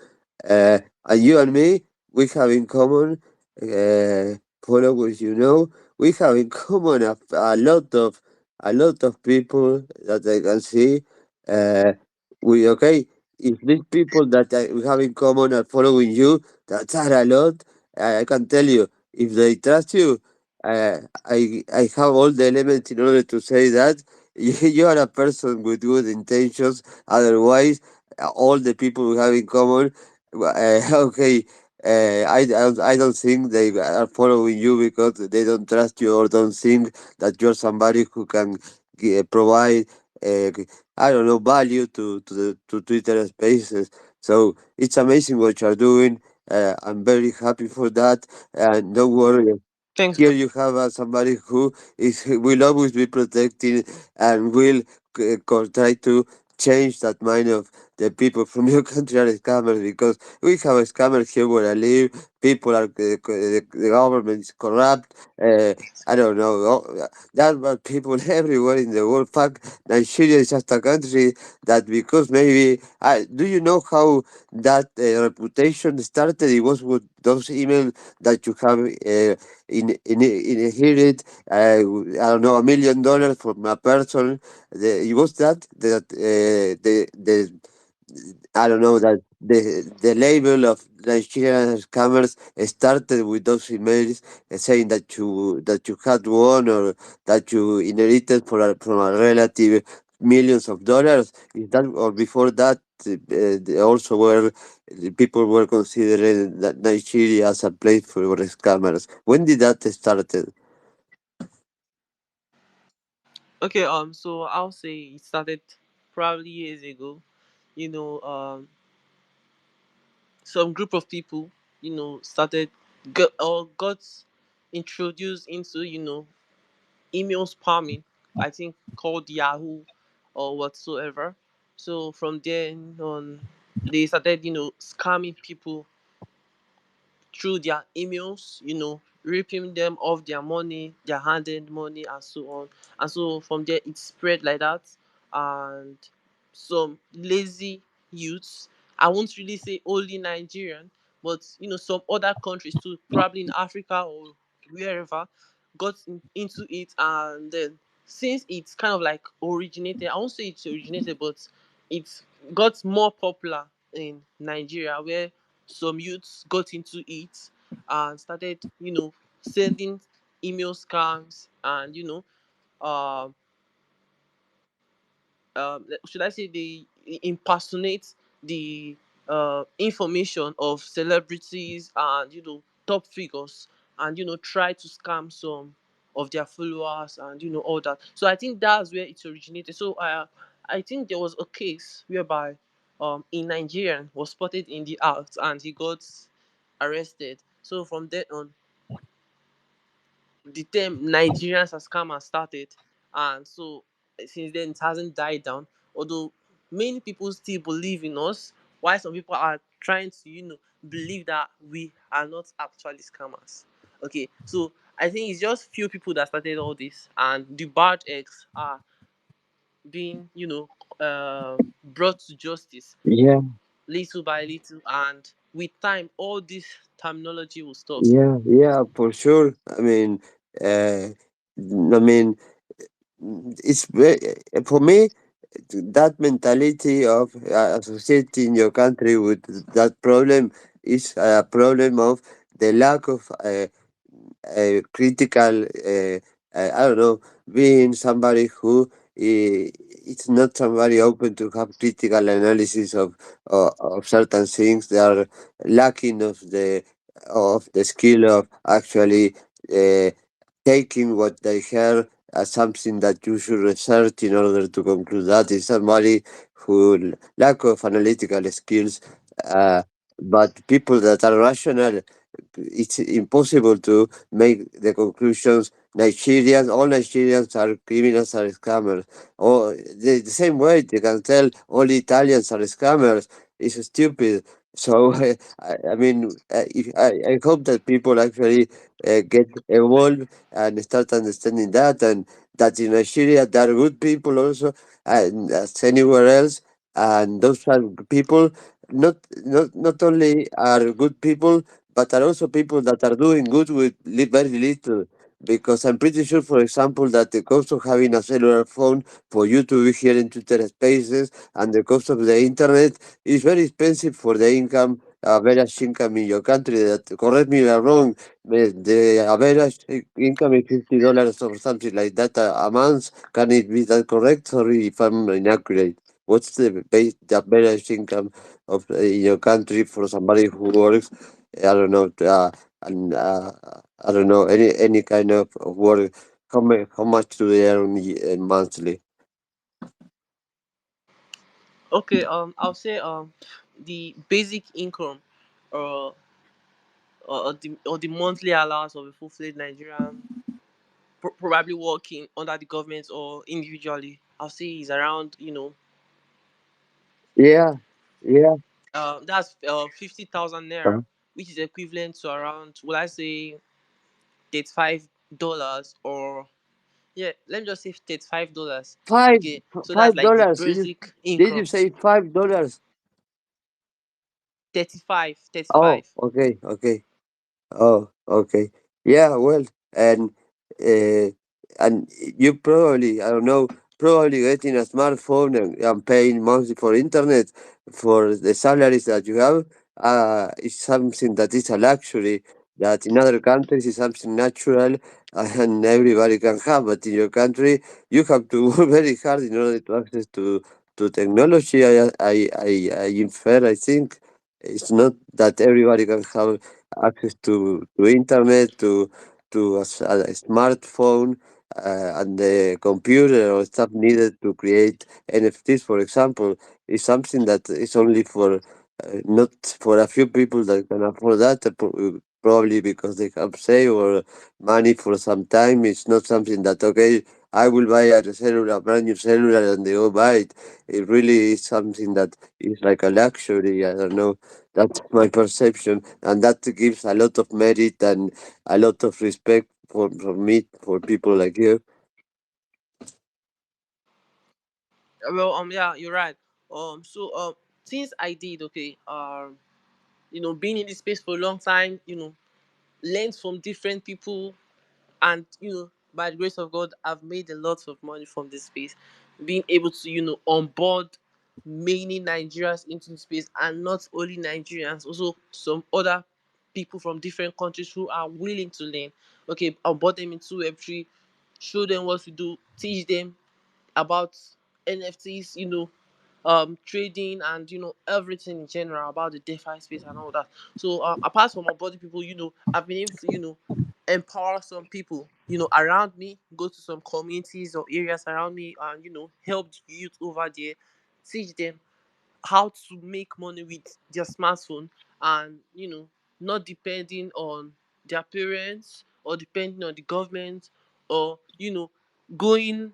And you and me, we have in common, uh, followers. We have in common a lot of people that I can see. Uh, we okay. If these people that we have in common are following you, that are a lot. I can tell you, if they trust you, I have all the elements in order to say that you are a person with good intentions. Otherwise, all the people we have in common, okay, I don't think they are following you because they don't trust you or don't think that you're somebody who can provide, uh, I don't know, value to Twitter Spaces. So it's amazing what you're doing. I'm very happy for that, and don't worry. Thanks, Here bro. you have somebody who will always be protecting and will try to change that mind of the people from your country are scammers, because we have a scammer here where I live. People are the government is corrupt. I don't know. That but people everywhere in the world. Fuck, Nigeria is just a country that, because maybe I do you know how that reputation started? It was with those emails that you have in hear it. I don't know, $1 million from a person. It was that the I don't know, that the label of Nigerian scammers started with those emails saying that you had won, or that you inherited from a relative millions of dollars. Is that, or before that, they also were the people were considering that Nigeria as a place for scammers? When did that started? Okay, so I'll say it started probably years ago. You know, some group of people, started got introduced into, email spamming, I think called Yahoo or whatsoever. So from then on, they started, scamming people through their emails, ripping them of their money, their handed money, and so on. And so from there, it spread like that. And some lazy youths, I won't really say only Nigerian, but some other countries too, probably in Africa or wherever, got into it. And then since it's kind of like originated, I won't say it's originated, but it got more popular in Nigeria, where some youths got into it and started, sending email scams and, um, should I say, they impersonate the information of celebrities and, top figures, and, try to scam some of their followers and, all that. So I think that's where it originated. So I think there was a case whereby a Nigerian was spotted in the act and he got arrested. So from then on, the term Nigerians as scammers started, and so since then it hasn't died down. Although many people still believe in us, while some people are trying to, believe that we are not actually scammers. Okay, so I think it's just few people that started all this, and the bad eggs are being, brought to justice Yeah, little by little, and with time, all this terminology will stop. yeah, for sure. Uh, I mean, it's very, for me, that mentality of associating your country with that problem is a problem of the lack of critical, I don't know, being somebody who it's not somebody open to have critical analysis of certain things. They are lacking of the skill of actually uh, taking what they hear as something that you should research in order to conclude. That is somebody who lack of analytical skills. Uh, but people that are rational, it's impossible to make the conclusions all Nigerians are criminals, are scammers. Or the same way they can tell all Italians are scammers. It's stupid. So I hope that people actually get evolved and start understanding that, and that in Nigeria there are good people also, and as anywhere else, and those are people not only are good people, but are also people that are doing good with very little. Because I'm pretty sure, for example, that the cost of having a cellular phone for you to be here in Twitter Spaces, and the cost of the internet is very expensive for the income, average income in your country. That, correct me if I'm wrong, the average income is $50 or something like that a month. Can it be that correct? Sorry if I'm inaccurate. What's the average income of in your country for somebody who works? I don't know. And I don't know any kind of work. How much do they earn monthly? Okay, I'll say the basic income, uh, or the monthly allowance of a full-fledged Nigerian, probably working under the government or individually, I'll say is around, Yeah, Yeah. That's 50,000 naira, Uh, which is equivalent to around, will I say, $35, or yeah, let me just say $35. five Okay, so that's five like the dollars. basic Did you income. say $5? 35, Oh, 35. okay, okay. Oh, okay. Yeah, well, and uh, and you probably, I don't know, probably getting a smartphone and paying monthly for internet for the salaries that you have is something that is a luxury that in other countries is something natural and everybody can have. But in your country, you have to work very hard in order to access to technology. I infer, I think. It's not that everybody can have access to internet, to a smartphone, and the computer or stuff needed to create NFTs, for example, is something that is only for not for a few people that can afford that. Probably because they have saved or money for some time. It's not something that okay, I will buy a brand new cellular, and they go buy it. It really is something that is like a luxury. I don't know, that's my perception, and that gives a lot of merit and a lot of respect for me for people like you. Well, yeah, you're right. So since I did, okay, being in this space for a long time, learned from different people, and by the grace of God, I've made a lot of money from this space, being able to onboard many Nigerians into the space, and not only Nigerians, also some other people from different countries who are willing to learn. Okay, onboard them into Web3, show them what to do, teach them about NFTs, trading, and everything in general about the DeFi space and all that. So apart from my body people, I've been able to empower some people around me, go to some communities or areas around me, and help the youth over there, teach them how to make money with their smartphone, and not depending on their parents, or depending on the government, or going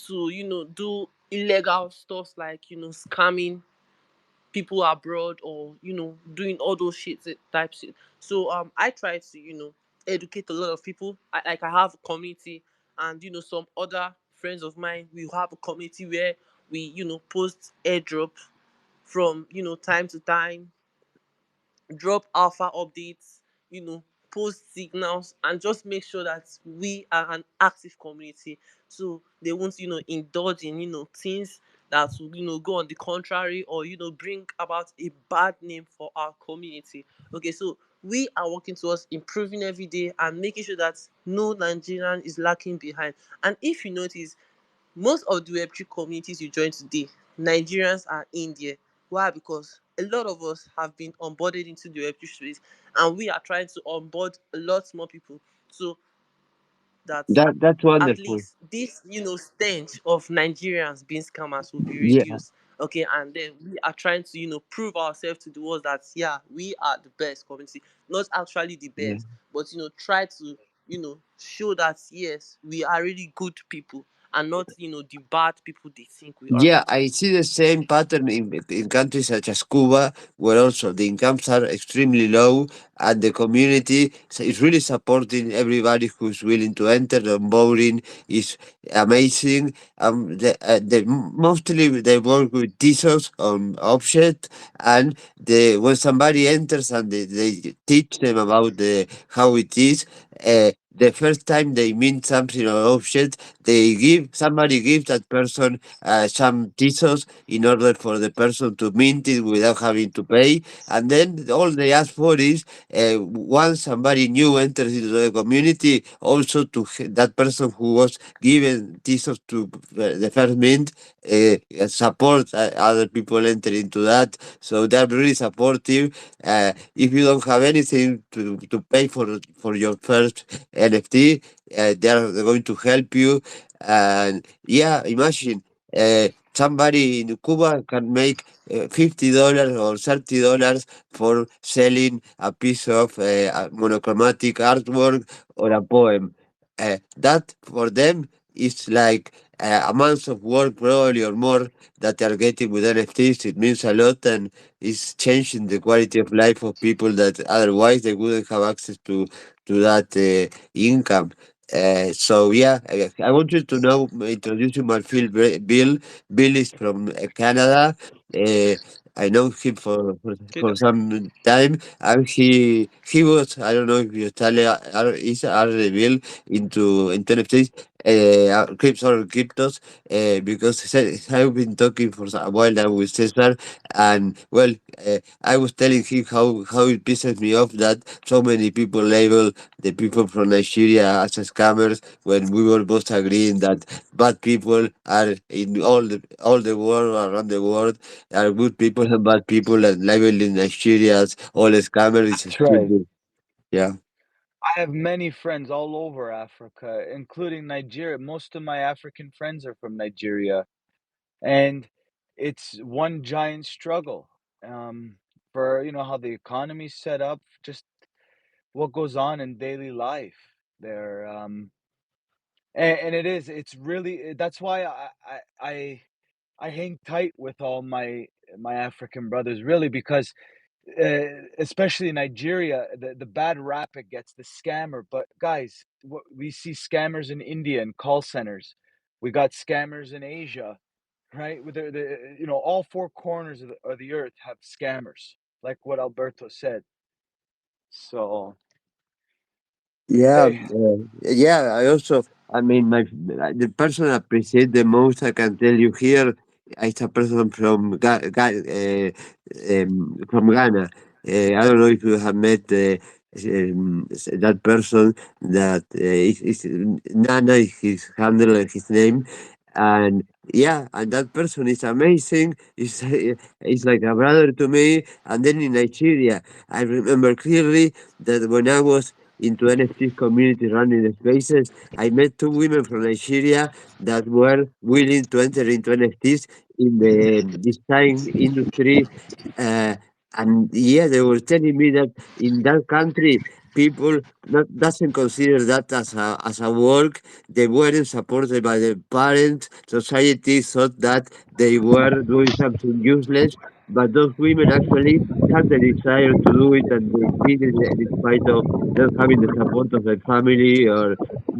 to do illegal stuff like scamming people abroad, or doing all those shit type shit. So I try to educate a lot of people. I have a community, and some other friends of mine, we have a community where we post airdrop from time to time, drop alpha updates, you know, post signals, and just make sure that we are an active community. So they won't, indulge in, things that will, go on the contrary, or, bring about a bad name for our community. Okay, so we are working towards improving every day and making sure that no Nigerian is lacking behind. And if you notice, most of the Web3 communities you join today, Nigerians are in there. Why? Because a lot of us have been onboarded into the Web3 space, and we are trying to onboard a lot more people, so that That's at wonderful. least this, stench of Nigerians being scammers will be Yeah, reduced. Okay, and then we are trying to, prove ourselves to the world that, yeah, we are the best community. Not actually the yeah. best, but try to, show that yes, we are really good people, and not, the bad people they think we are. Yeah, I see the same pattern in countries such as Cuba, where also the incomes are extremely low, and the community is really supporting everybody who's willing to enter. The onboarding is amazing. Mostly they work with TISOs on offset, and when somebody enters and they teach them about how it is. The first time they mint something on offset, somebody gives that person some tizos in order for the person to mint it without having to pay. And then all they ask for is once somebody new enters into the community, also that person who was given tizos to the first mint support other people enter into that. So they're really supportive. If you don't have anything to pay for your first NFT, they're going to help you. And yeah, imagine somebody in Cuba can make $50 or $30 for selling a piece of monochromatic artwork or a poem. That for them is like a month of work probably or more that they are getting with NFTs. It means a lot, and it's changing the quality of life of people that otherwise they wouldn't have access to that income. So yeah, I want you to know, introduce you my friend Bill. Bill is from Canada. Uh, I know him Okay, for some time, and he was, I don't know if you tell is Bill into NFTs, cryptos, because I've been talking for a while now with Cesar, and well, I was telling him how it pisses me off that so many people label the people from Nigeria as scammers when we were both agreeing that bad people are in all the world, around the world, are good people and bad people, and labeling Nigeria as all scammers is That's right. stupid. Yeah. I have many friends all over Africa, including Nigeria. Most of my African friends are from Nigeria, and it's one giant struggle. Um, for how the economy's set up, just what goes on in daily life there. And it's really that's why I hang tight with all my African brothers, really, because especially in Nigeria, the bad rap it gets, the scammer. But guys, we see scammers in India and call centers. We got scammers in Asia, right? With all four corners of the earth have scammers, like what Alberto said. So, Yeah, hey, yeah. I mean, the person I appreciate the most, I can tell you here, is a person from Ghana. I don't know if you have met that person. That is Nana is his handle and his name, and yeah, and that person is amazing. It's like a brother to me. And then in Nigeria, I remember clearly that when I was into NFT community running the spaces, I met two women from Nigeria that were willing to enter into NFTs in the design industry. Uh, and yeah, they were telling me that in that country, people not doesn't consider that as a work. They weren't supported by their parents. Society thought that they were doing something useless. But those women actually had the desire to do it, and they did it in spite of not having the support of their family, or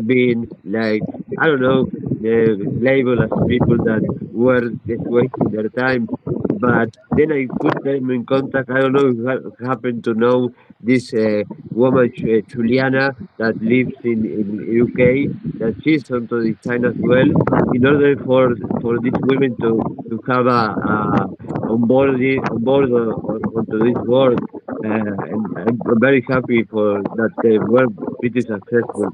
being like, I don't know, labeled as people that were just wasting their time. But then I put them in contact. I don't know if you happen to know this woman, Juliana, that lives in UK, that she's onto design as well. In order for these women to have on board onto this world, and I'm very happy for that they were pretty successful.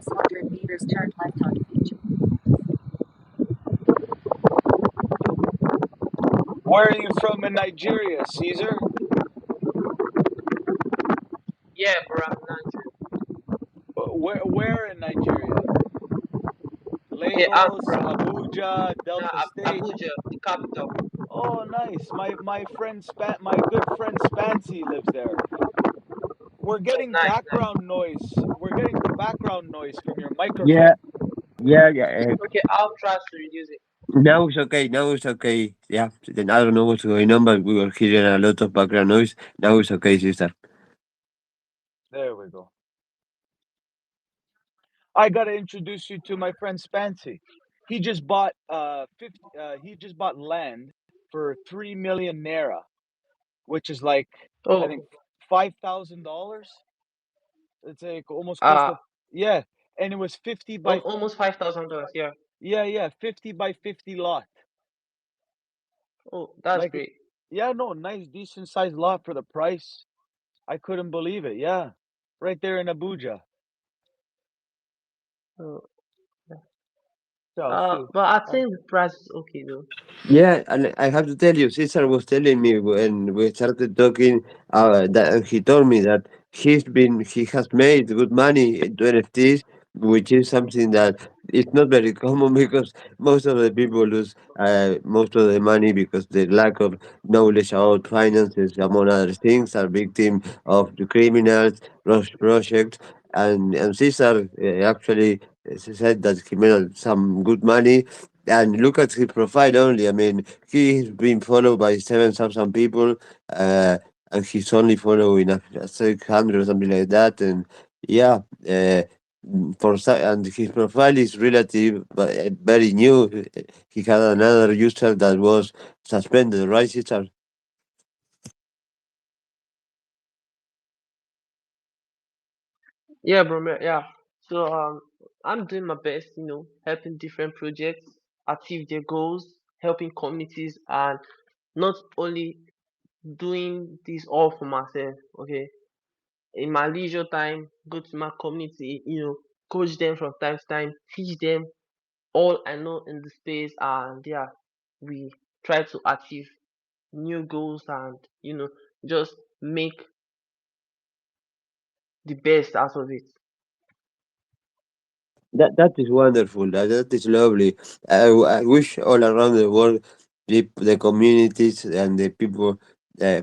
where are you from in Nigeria, Caesar? yeah, bro, I'm not. Where in Nigeria? Okay, I'm Lagos, from Abuja, Delta State. Abuja, the capital. Oh, nice. My good friend Spancy lives there. We're Oh, getting nice, nice. background noise. We're getting background noise from your Yeah, microphone. yeah. Okay, I'll try to reduce it. Now it's okay. Now it's okay. Yeah. Then I don't know what's going on, but we were hearing a lot of background noise. Now it's okay, sister. There we go. I gotta introduce you to my friend Spancy. He just bought land for 3 million naira, which is like, I think, Oh, $5,000. It's like almost close uh, to, yeah. And it was 50 by, almost $5,000. Yeah. yeah, 50 by 50 lot. Oh, that's Like, great. yeah, no, nice, decent sized lot for the price. I couldn't believe it. Yeah, right there in Abuja. Oh, So, see, but I uh, think the price is okay though. Yeah, and I have to tell you, Cesar was telling me when we started talking, that he told me that he has made good money into NFTs, which is something that is not very common because most of the people lose most of the money because the lack of knowledge about finances, among other things, are victim of the criminals, rush projects, and Cesar actually said that he made some good money, and look at his profile only. I mean, he's been followed by 7,000 people, and he's only following 600 or something like that. And yeah, and his profile is relative, but very new. He had another user that was suspended, right, sister? Yeah, bro. Yeah. So I'm doing my best, helping different projects achieve their goals, helping communities, and not only doing this all for myself. Okay, in my leisure time, go to my community, coach them from time to time, teach them all I know in the space, and yeah, we try to achieve new goals and just make the best out of it. That is wonderful. That is lovely. I wish all around the world, the communities and the people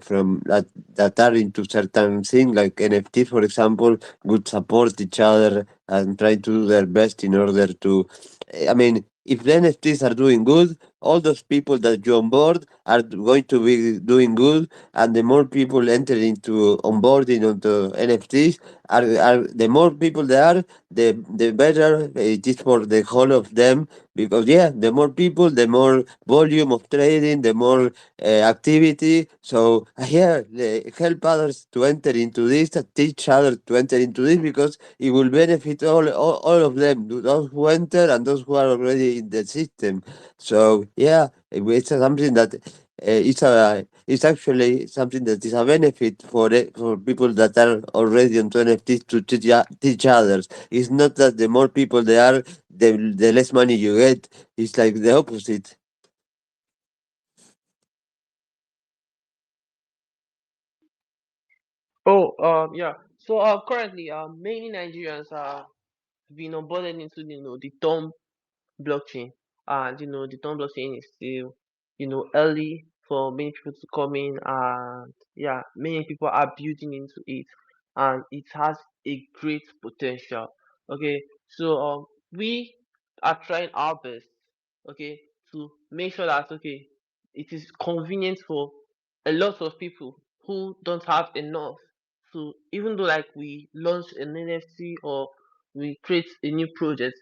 from that are into certain things like NFT, for example, would support each other and try to do their best in order to. I mean, if the NFTs are doing good, all those people that you onboard are going to be doing good, and the more people enter into onboarding onto NFTs, are the more people there are, the better it is for the whole of them, because yeah, the more people, the more volume of trading, the more activity. So yeah, help others to enter into this, teach others to enter into this, because it will benefit all of them, those who enter and those who are already in the system. So yeah, it's something that it's actually something that is a benefit for people that are already on NFTs to teach others. It's not that the more people there are, the less money you get. It's like the opposite. Oh, yeah. So, currently, many Nigerians are being onboarded into the Tom blockchain, and the Tom blockchain is still early for many people to come in, and yeah, many people are building into it, and it has a great potential. Okay, so we are trying our best, okay, to make sure that it is convenient for a lot of people who don't have enough. So even though like we launch an NFT or we create a new project,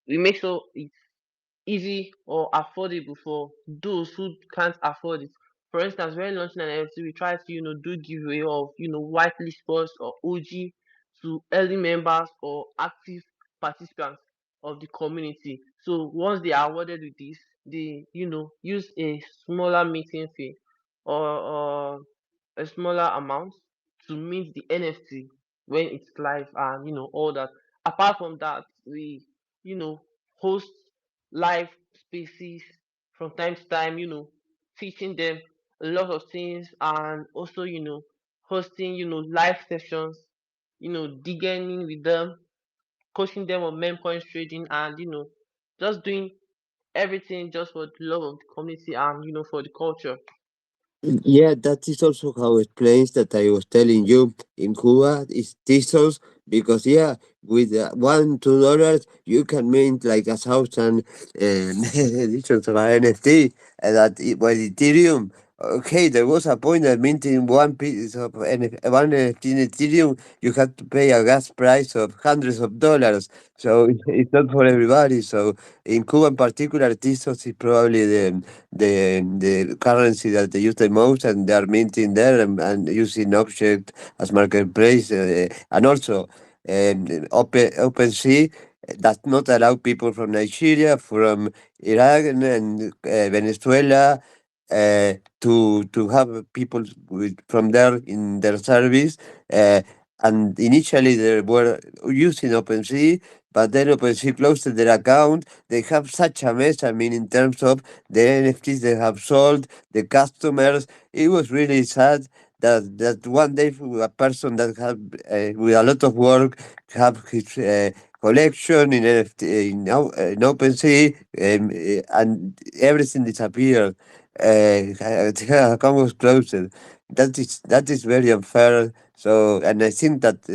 we make sure it's easy or affordable for those who can't afford it. For instance, when launching an NFT, we try to do giveaway of whitelist spots or OG to early members or active participants of the community. So once they are awarded with this, they use a smaller meeting fee or a smaller amount to mint the NFT when it's live and all that. Apart from that, we host live spaces from time to time, teaching them a lot of things and also, hosting, live sessions, digging in with them, coaching them on meme coins trading and, just doing everything just for the love of the community and, for the culture. Yeah, that is also how it explains that I was telling you in Cuba is Tezos, because yeah, with $1 2 you can mint like 1,000 editions of an NFT, and with Ethereum. Okay, there was a point that minting one piece of one NFT in Ethereum, you had to pay a gas price of hundreds of dollars. So it's not for everybody. So in Cuba in particular, Tezos is probably the currency that they use the most, and they are minting there and using object as marketplace, and also OpenSea does not allow people from Nigeria, from Iraq, and Venezuela. To have people from there in their service, uh, and initially they were using OpenSea, but then OpenSea closed their account. They have such a mess. I mean, in terms of the NFTs they have sold, the customers. It was really sad that one day a person that had with a lot of work have his collection in NFT in OpenSea, and everything disappeared. The account was closed. That is very unfair. So, and I think that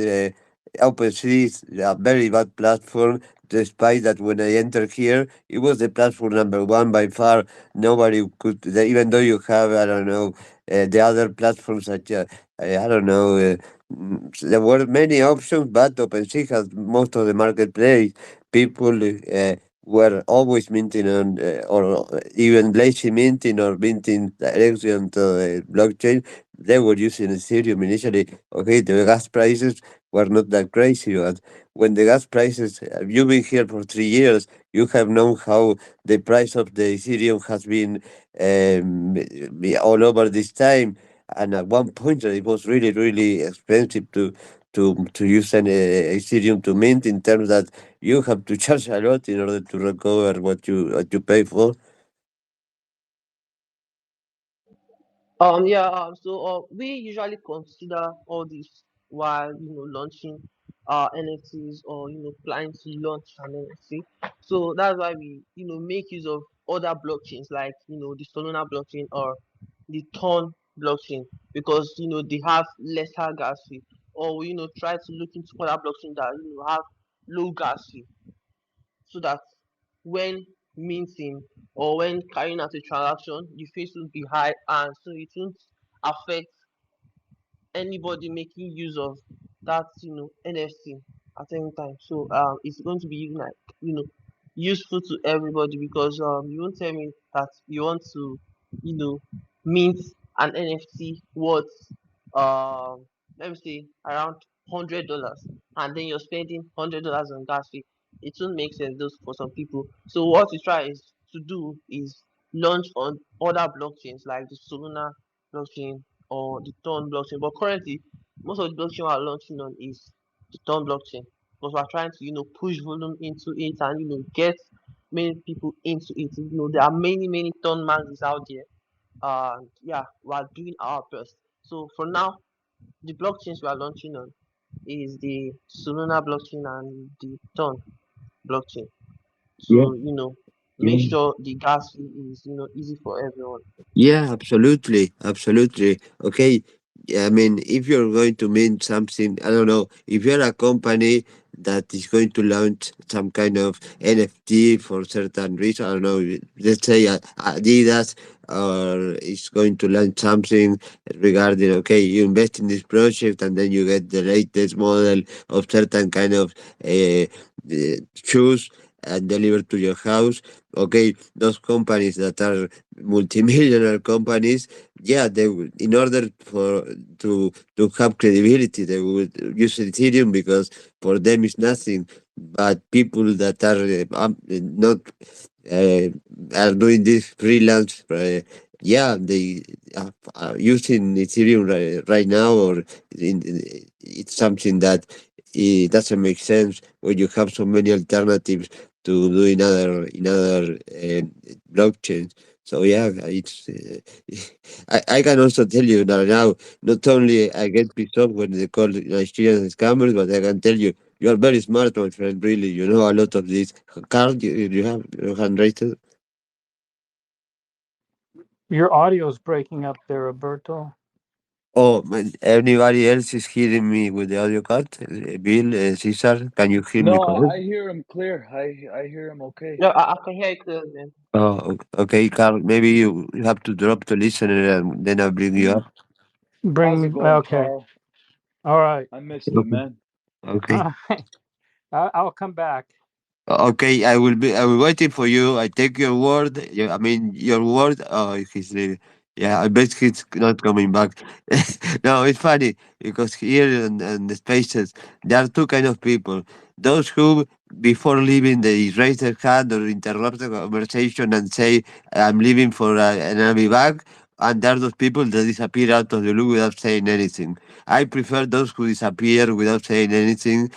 OpenSea is a very bad platform. Despite that, when I entered here, it was the platform number one by far. Nobody could, even though you have, I don't know, the other platforms such I don't know, there were many options, but OpenSea has most of the marketplace. People were always minting on, or even lazy minting or minting directly onto the blockchain. They were using Ethereum initially. Okay, the gas prices were not that crazy, but when the gas prices, you've been here for 3 years, you have known how the price of the Ethereum has been all over this time. And at one point, it was really, really expensive to use an Ethereum to mint, in terms that you have to charge a lot in order to recover what you pay for. Yeah, we usually consider all this while launching NFTs, or planning to launch an NFT. So that's why we make use of other blockchains, like the Solana blockchain or the Ton blockchain, because they have lesser gas fee, or we try to look into other blockchains that have low gas fee, so that when minting or when carrying out a transaction, the fees will be high, and so it won't affect anybody making use of that NFT at any time. So it's going to be like useful to everybody, because you won't tell me that you want to you know mint an NFT worth let me say around $100, and then you're spending $100 on gas fee. It won't make sense those for some people. So what we try is to do is launch on other blockchains like the Solana blockchain or the Ton blockchain. But currently, most of the blockchain we're launching on is the Ton blockchain, because we're trying to push volume into it, and get many people into it. There are many Ton managers out there. Yeah, we're doing our best. So for now, the blockchains we are launching on is the Solana blockchain and the Ton blockchain. Yeah. So make sure the gas fee is easy for everyone. Yeah, absolutely, absolutely. Okay, I mean, if you're going to mint something, I don't know, if you're a company that is going to launch some kind of NFT for certain reason, I don't know, let's say Adidas, or is going to launch something regarding, okay, you invest in this project and then you get the latest model of certain kind of shoes and delivered to your house. Okay, those companies that are multimillionaire companies, yeah, they would, in order to have credibility, they would use Ethereum, because for them it's nothing. But people that are not uh, are doing this freelance, yeah, they are using Ethereum right now, or it's something that it doesn't make sense when you have so many alternatives to do in other blockchains. So yeah, it's I can also tell you that now, not only I get pissed off when they call Nigerian scammers, but I can tell you, you are very smart, my friend. Really, you know a lot of this. Carl, you have your hand raised. Your audio is breaking up there, Roberto. Oh, man, anybody else is hearing me with the audio cut? Bill, Cesar, can you hear me No, correct? I hear him clear. I hear him okay. Yeah, I can hear it clearly, man. Oh, okay, Carl. Maybe you have to drop the listener and then I'll bring you up. Bring How's it me. going, Okay. Carl? All right. I missed it, man. Okay. I'll come back. Okay, I will waiting for you. I take your word. I mean your word. Oh, he's leaving. Yeah, I bet he's not coming back. No, it's funny because here in the spaces there are two kind of people. Those who before leaving they raise their hand or interrupt the conversation and say, "I'm leaving for and I'll be back." And there are those people that disappear out of the blue without saying anything. I prefer those who disappear without saying anything,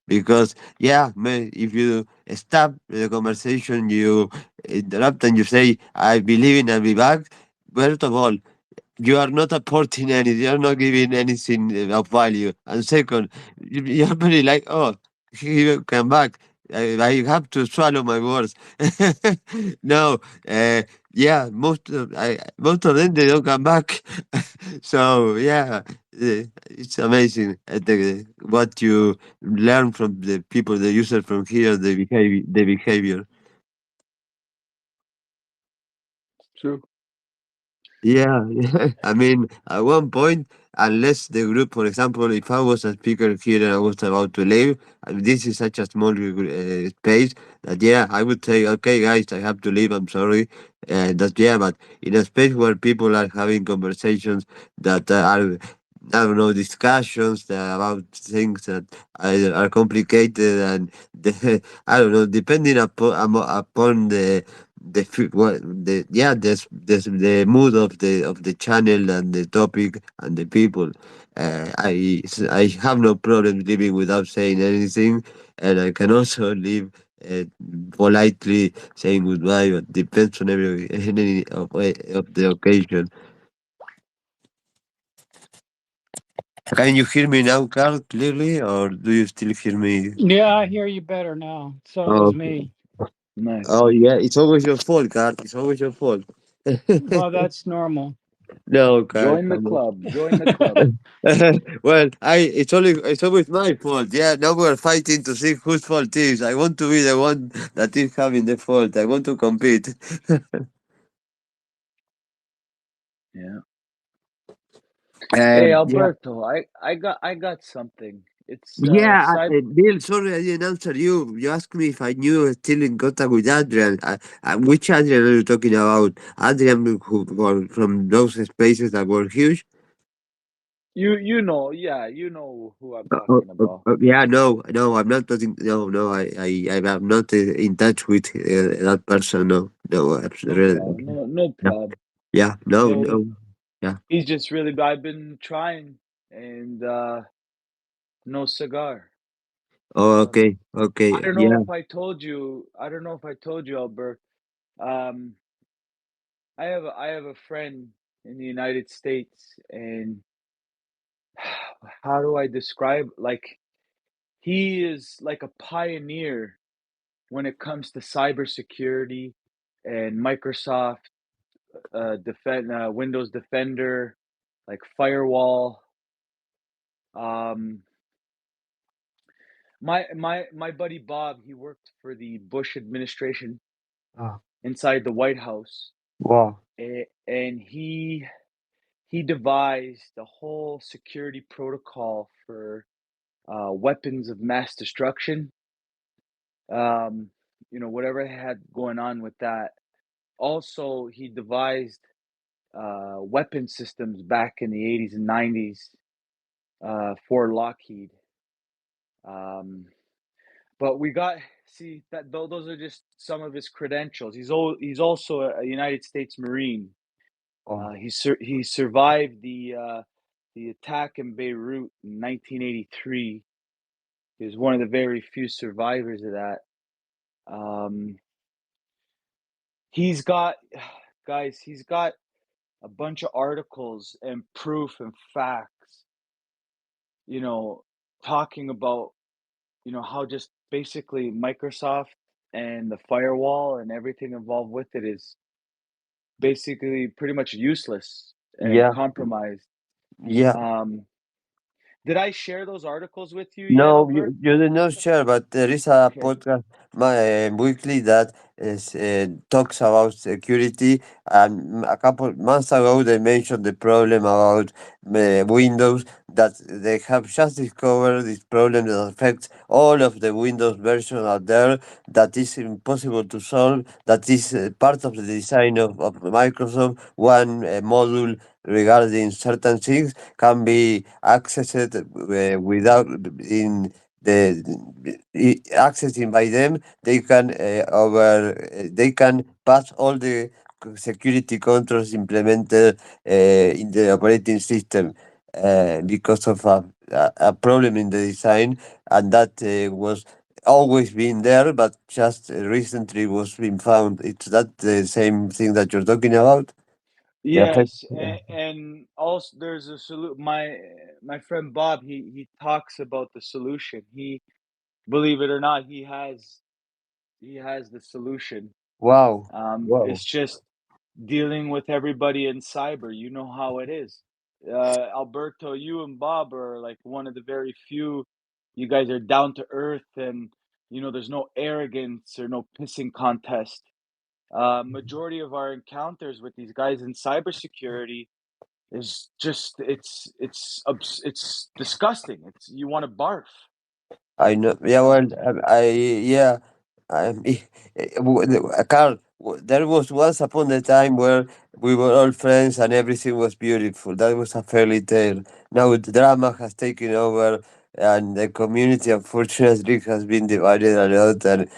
because yeah, man, if you stop the conversation, you interrupt and you say, I believe in, I'll be back. First of all, you are not apporting anything, you are not giving anything of value. And second, you're very like, oh, he will come back. I have to swallow my words. No, yeah, most of them they don't come back. So yeah, it's amazing what you learn from the people, the user from here, the behavior. True. Yeah, I mean, at one point, unless the group, for example, if I was a speaker here and I was about to leave, this is such a small space that, yeah, I would say, okay, guys, I have to leave, I'm sorry. That, yeah, but in a space where people are having conversations that are, I don't know, discussions about things that are complicated and, I don't know, depending upon the yeah the mood of the channel and the topic and the people. I have no problem living without saying anything, and I can also live politely saying goodbye, but depends on every any of the occasion. Can you hear me now, Carl, clearly, or do you still hear me? Yeah, I hear you better now. So does Oh, me. Nice. oh yeah, it's always your fault, Carl. It's always your fault. Well, that's normal. No, Carl, Join the come on. club. Join the club. Well, it's always my fault. Yeah, now we're fighting to see whose fault is. I want to be the one that is having the fault. I want to compete. Yeah. Hey Yeah, Alberto, I got something. It's yeah. cyber. Bill, sorry I didn't answer you. You asked me if I knew I was still in contact with Adrian. Which Adrian are you talking about? Adrian who from those spaces that were huge. You know, yeah, you know who I'm Oh, talking about. yeah, no, I'm not talking. No, I'm not in touch with that person. No, no, No absolutely. problem. No Yeah, problem. yeah, no, No, no. Yeah. he's just really. I've been trying, and no cigar. Oh, Um, okay, I okay. don't know Yeah. if I told you. I don't know if I told you, Albert. Um, I have a friend in the United States, and how do I describe? Like, he is like a pioneer when it comes to cybersecurity and Microsoft Windows Defender, like firewall. Um, my buddy Bob, he worked for the Bush administration Oh, inside the White House, wow. and he devised a whole security protocol for weapons of mass destruction. Um, whatever they had going on with that. Also, he devised weapon systems back in the 80s and 90s for Lockheed. Um, but we got see that those are just some of his credentials. He's also a United States Marine. Oh, He survived the attack in Beirut in 1983. He was one of the very few survivors of that. Um, he's got guys. He's got a bunch of articles and proof and facts. You know, talking about how just basically Microsoft and the firewall and everything involved with it is basically pretty much useless and yeah, compromised. yeah. Um, did I share those articles with you yet, No, Albert? you did not share, but there is a Okay. podcast weekly that is, talks about security. And a couple months ago, they mentioned the problem about Windows, that they have just discovered this problem that affects all of the Windows versions out there, that is impossible to solve, that is part of the design of Microsoft. One module regarding certain things can be accessed without in accessing by them. They can they can pass all the security controls implemented in the operating system because of a problem in the design, and that was always been there, but just recently was being found. It's that the same thing that you're talking about. The effect. Yes, and also there's a solution. My friend Bob, he talks about the solution. believe it or not, he has the solution. Wow. Wow. It's just dealing with everybody in cyber. You know how it is. Alberto, you and Bob are like one of the very few. You guys are down to earth, and there's no arrogance or no pissing contest. Majority of our encounters with these guys in cybersecurity is just it's disgusting. It's you want to barf. I know. Yeah, well, yeah, Carl, there was once upon a time where we were all friends and everything was beautiful. That was a fairy tale. Now the drama has taken over, and the community, unfortunately, has been divided a lot. And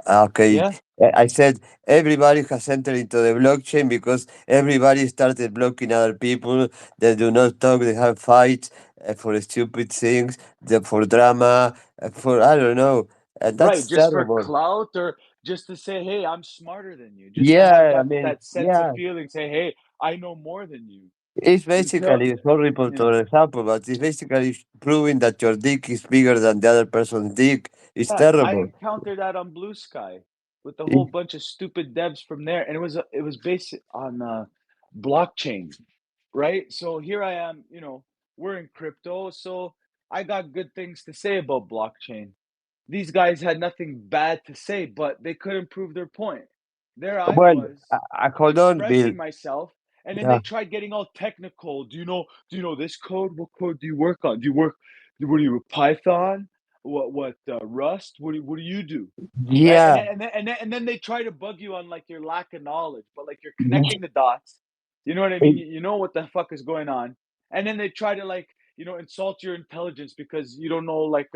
okay, Yeah, I said everybody has entered into the blockchain because everybody started blocking other people. They do not talk. They have fights for stupid things, for drama for I don't know. right. That's Just for terrible. clout or just to say, hey, I'm smarter than you. Just to have Yeah, I that mean, sense of yeah. feeling. Say, hey, I know more than you. It's Until basically horrible yeah, to example, but it's basically proving that your dick is bigger than the other person's dick. It's yeah. I terrible. encountered that on Blue Sky with a whole It- bunch of stupid devs from there, and it was based on blockchain, right? So here I am, we're in crypto, so I got good things to say about blockchain. These guys had nothing bad to say, but they couldn't prove their point. There I well, was I hold on, Bill. expressing myself, and then Yeah. they tried getting all technical. Do you know this code? What code do you work on? What do you with Python? What Rust? What do you do? Right? And Yeah. then and then they try to bug you on like your lack of knowledge, but like you're connecting the dots. You know what I mean? You know what the fuck is going on. And then they try to like, insult your intelligence because you don't know like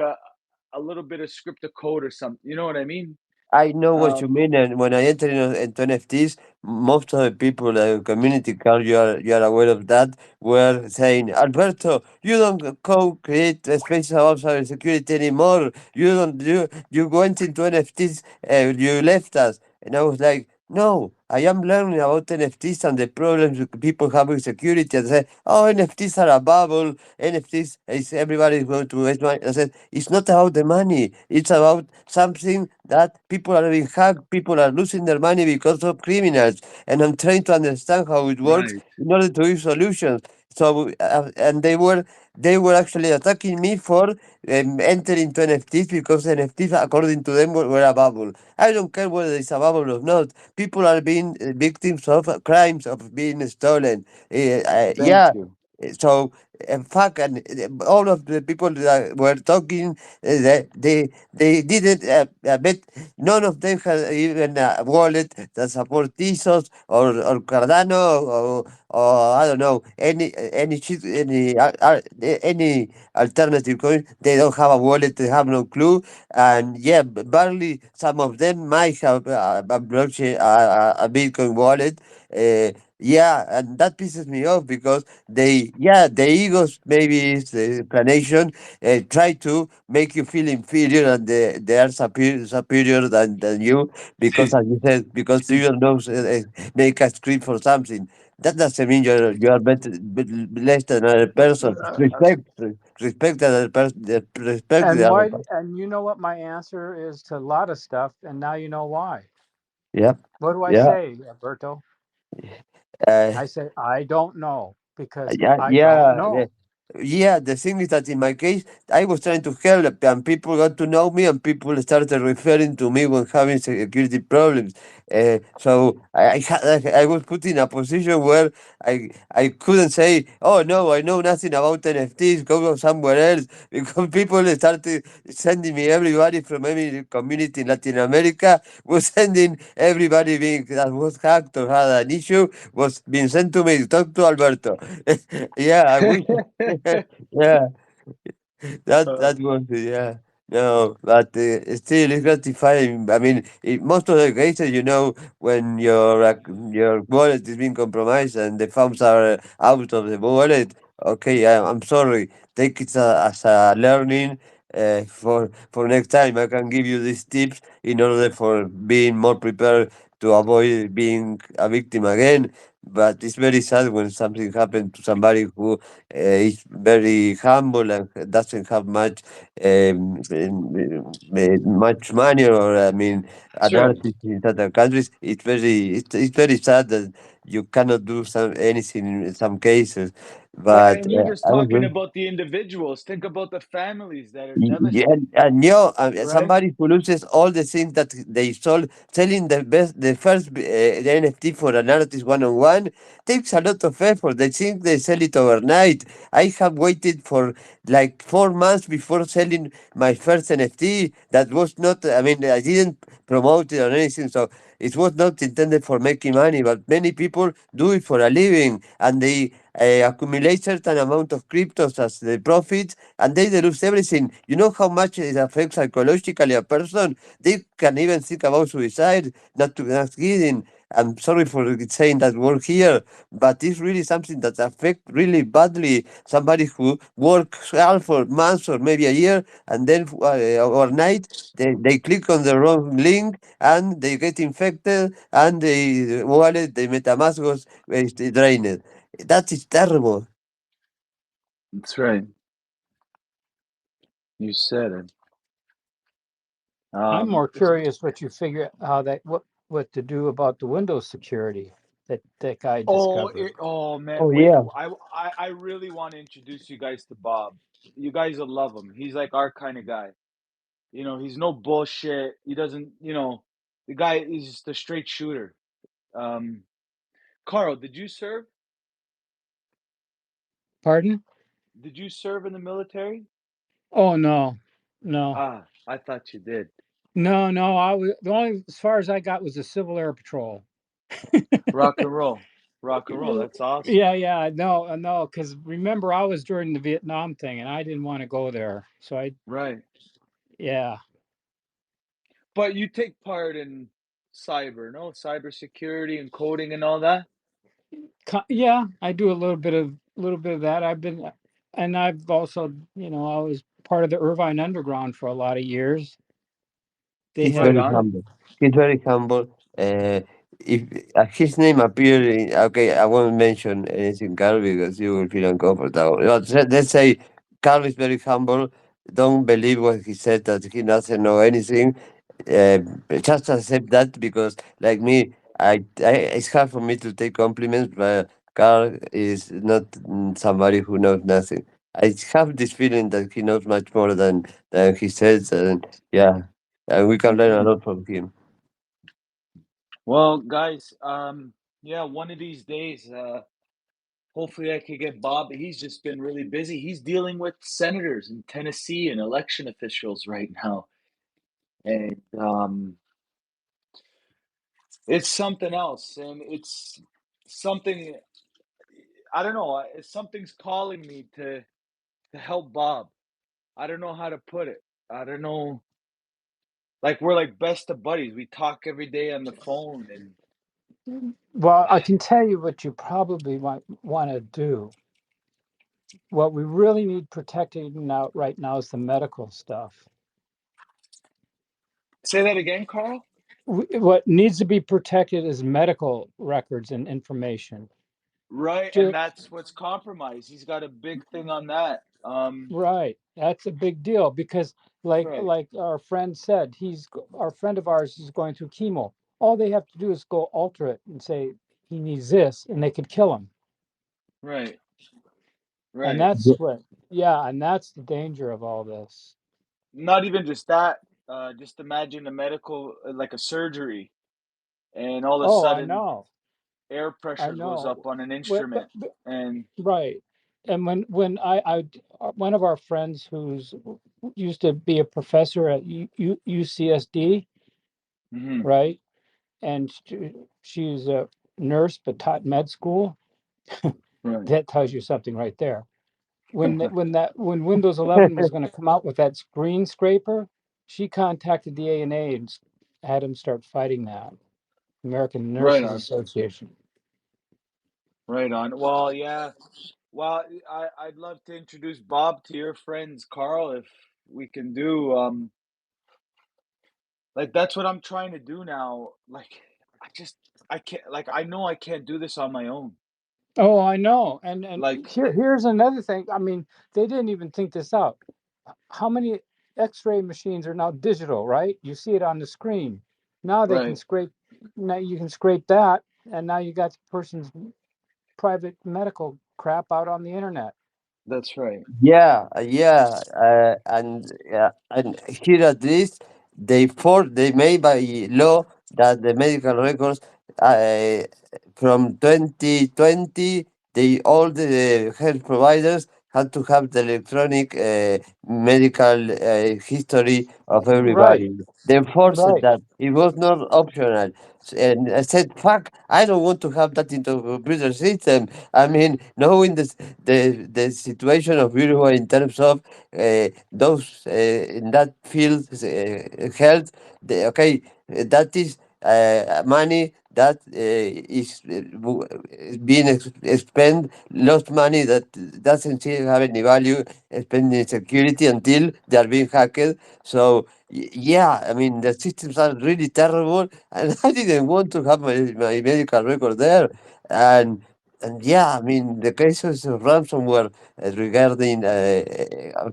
a little bit of script of code or something. You know what I mean? I know what you Um, mean, and when I enter into NFTs, most of the people, the community, Carl, you are aware of that, were saying, Alberto, you don't co-create a space about cybersecurity anymore. You went into NFTs, you left us, and I was like, no, I am learning about NFTs and the problems with people have with security, and say, oh, NFTs are a bubble. NFTs is everybody is going to waste money. I said, it's not about the money. It's about something that people are being hacked. People are losing their money because of criminals. And I'm trying to understand how it works right. in order to give solutions. So, and they were actually attacking me for entering to NFTs because NFTs, according to them, were a bubble. I don't care whether it's a bubble or not. People are being victims of crimes of being stolen. Thank Yeah. you. So fuck, and all of the people that were talking, they didn't. Bet none of them had even a wallet that support Tezos or Cardano or I don't know any any alternative coin. They don't have a wallet. They have no clue. And yeah, barely some of them might have a blockchain, a Bitcoin wallet. Yeah, and that pisses me off because the egos, maybe it's the explanation, try to make you feel inferior and they are superior than you because, as you said, because you don't know, make a script for something. That doesn't mean you are better, less than another person. Respect the other person. Respect the And other why? person. And you know what my answer is to a lot of stuff, and now you know why. Yeah, What do I yeah, say, Alberto? uh, I say I don't know because yeah, I don't yeah. know. Yeah, the thing is that in my case, I was trying to help, and people got to know me, and people started referring to me when having security problems. So I was put in a position where I couldn't say, "Oh no, I know nothing about NFTs. Go somewhere else," because people started sending me everybody from every community in Latin America was sending everybody being that was hacked or had an issue was being sent to me. Talk to Alberto. Yeah, I wish. Yeah, that was yeah. No, but still, it's gratifying. I mean, in most of the cases, when your wallet is being compromised and the funds are out of the wallet, okay, I'm sorry. Take it as a learning for next time. I can give you these tips in order for being more prepared to avoid being a victim again. but it's very sad when something happens to somebody who is very humble and doesn't have much money, or I mean, That's an right. artist in other countries. It's very sad that you cannot do anything in some cases. Right, But and we're just I was talking very about the individuals. Think about the families that are yeah, devastated, and right? somebody who loses all the things that they sold, selling the first the NFT for an artist one on one takes a lot of effort. They think they sell it overnight. I have waited for like 4 months before selling my first NFT. That was not. I mean, I didn't promote it or anything, so it was not intended for making money. But many people do it for a living, and they accumulate certain amount of cryptos as the profits, and they lose everything. You know how much it affects psychologically a person? They can even think about suicide. Not kidding. I'm sorry for saying that word here, but it's really something that affects really badly somebody who works hard for months or maybe a year, and then overnight they click on the wrong link and they get infected, and the wallet, the MetaMask was drained. That is terrible. That's right. You said it. I'm more It's curious what you figure how that what to do about the Windows security that guy discovered. oh man, Oh wait. yeah. I really want to introduce you guys to Bob. You guys will love him. He's like our kind of guy. He's no bullshit. He doesn't. The guy is just a straight shooter. Um, Carl, did you serve? Pardon? Did you serve in the military? Oh no, no, Ah, I thought you did. no. I was the only as far as I got was the Civil Air Patrol. Rock and roll, rock and roll. That's awesome. Yeah. No. Because remember, I was during the Vietnam thing, and I didn't want to go there. So Right. yeah, But you take part in cyber, no? Cybersecurity and coding and all that? yeah. I do a little bit of that. And I've also, I was part of the Irvine Underground for a lot of years. They He's had Right very on. humble. He's very humble. If his name appeared in, okay, I won't mention anything, Carl, because you will feel uncomfortable. But let's say Carl is very humble. Don't believe what he said that he doesn't know anything. Uh, just accept that, because, like me, it's hard for me to take compliments, but Carl is not somebody who knows nothing. I have this feeling that he knows much more than he says, and yeah, and we can learn a lot from him. Well, guys, yeah, one of these days, hopefully I could get Bob. He's just been really busy. He's dealing with senators in Tennessee and election officials right now. And it's something else. And it's something, I don't know, something's calling me to help Bob. I don't know how to put it. I don't know. Like we're like best of buddies. We talk every day on the phone and Well, I can tell you what you probably want to do. What we really need protecting now right now is the medical stuff. say that again, Carl? What needs to be protected is medical records and information. Right, and that's what's compromised. He's got a big thing on that. Right. That's a big deal because That's like right. like our friend said, our friend of ours is going through chemo. All they have to do is go alter it and say he needs this and they could kill him. Right. And Right. that's and that's the danger of all this. Not even just that. Just imagine a medical like a surgery and all of a Oh, I sudden know. air I pressure goes up know. on an But, but, instrument but and right. And when one of our friends who's used to be a professor at UCSD, mhm, right? And she's a nurse but taught med school. right. That tells you something right there. When Windows 11 was going to come out with that screen scraper, she contacted the ANA and had him start fighting that, American Right Nurses on. Association. Right on. Well, yeah. Well, I'd love to introduce Bob to your friends, Carl, if we can do like that's what I'm trying to do now. Like I can't, like, I know I can't do this on my own. Oh, I know. And Like, here's another thing. I mean, they didn't even think this out. How many X-ray machines are now digital, right? You see it on the screen. Now they can right. scrape. Now you can scrape that, and now you got the person's private medical crap out on the internet. That's right. And here at least they made by law that the medical records uh, from 2020 all the health providers had to have the electronic medical history of Right, everybody. They enforced right, that it was not optional. And I said, "Fuck! I don't want to have that into a computer system." I mean, knowing the situation of Uruguay in terms of those in that field health, okay, that is money that is being spent, lost money that doesn't seem have any value, spent in security until they are being hacked. So yeah, I mean the systems are really terrible, and I didn't want to have my medical record there, and. And yeah, I mean, the cases of ransomware regarding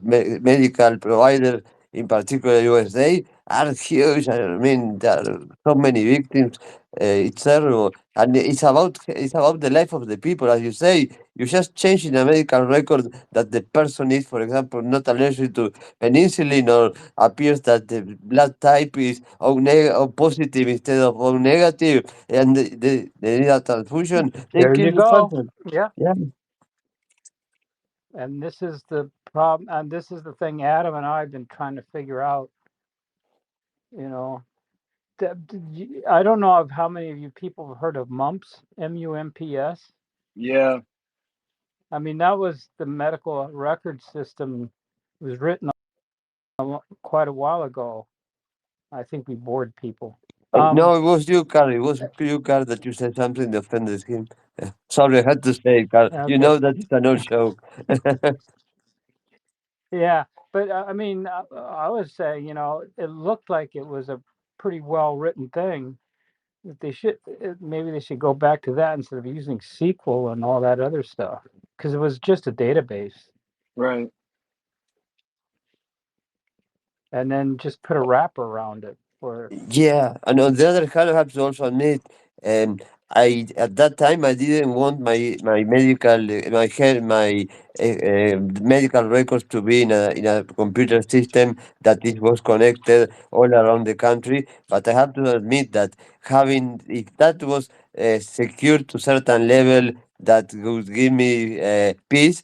medical providers, in particular USA, are huge. I mean, there are so many victims. It's terrible, and it's about the life of the people, as you say. You just change in a medical record that the person is, for example, not allergic to penicillin, or appears that the blood type is O positive instead of O negative, and they need a transfusion. They there kill you the go. person. Yeah, Yeah. and this is the problem, and this is the thing Adam and I have been trying to figure out. You know, I don't know of how many of you people have heard of MUMPS, MUMPS. Yeah. I mean, that was the medical record system. It was written quite a while ago. I think we bored people. No, it was you, Carl. It was you, Carl, that you said something that offended him. Sorry, I had to say it, Carl. You Okay. know that it's an old joke. Yeah, but I mean, I was saying, it looked like it was a pretty well written thing. That they should maybe they should go back to that instead of using SQL and all that other stuff, because it was just a database, Right. and then just put a wrapper around it. Or Yeah, and on the other hand, I have to also admit, um, I at that time I didn't want my medical medical records to be in a computer system that it was connected all around the country. But I have to admit that having if that was secured to certain level that would give me peace.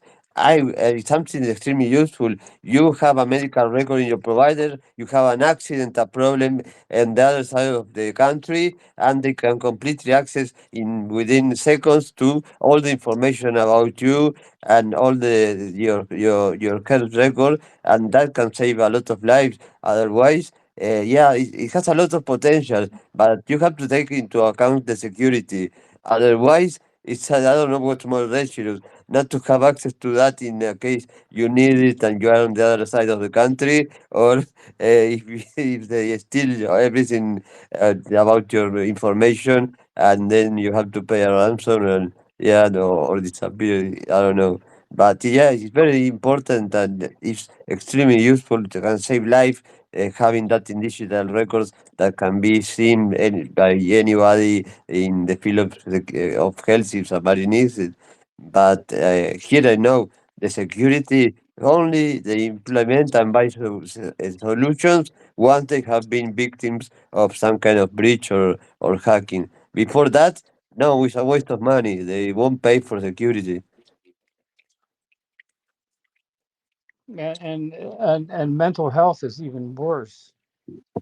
Something extremely useful. You have a medical record in your provider. You have an accident, a problem, and the other side of the country, and they can completely access in within seconds to all the information about you and all your health record, and that can save a lot of lives. Otherwise, yeah, it has a lot of potential, but you have to take into account the security. Otherwise, I don't know what's more dangerous, not to have access to that in a case you need it and you are on the other side of the country, or if they steal everything about your information, and then you have to pay a ransom, and yeah, no, or disappear. I don't know, but yeah, it's very important and it's extremely useful to can save life. Having that in digital records that can be seen by anybody in the field of health if somebody needs it. But here I know the security only they implement and buy solutions once they have been victims of some kind of breach or hacking. Before that, no, it's a waste of money. They won't pay for security. and mental health is even worse.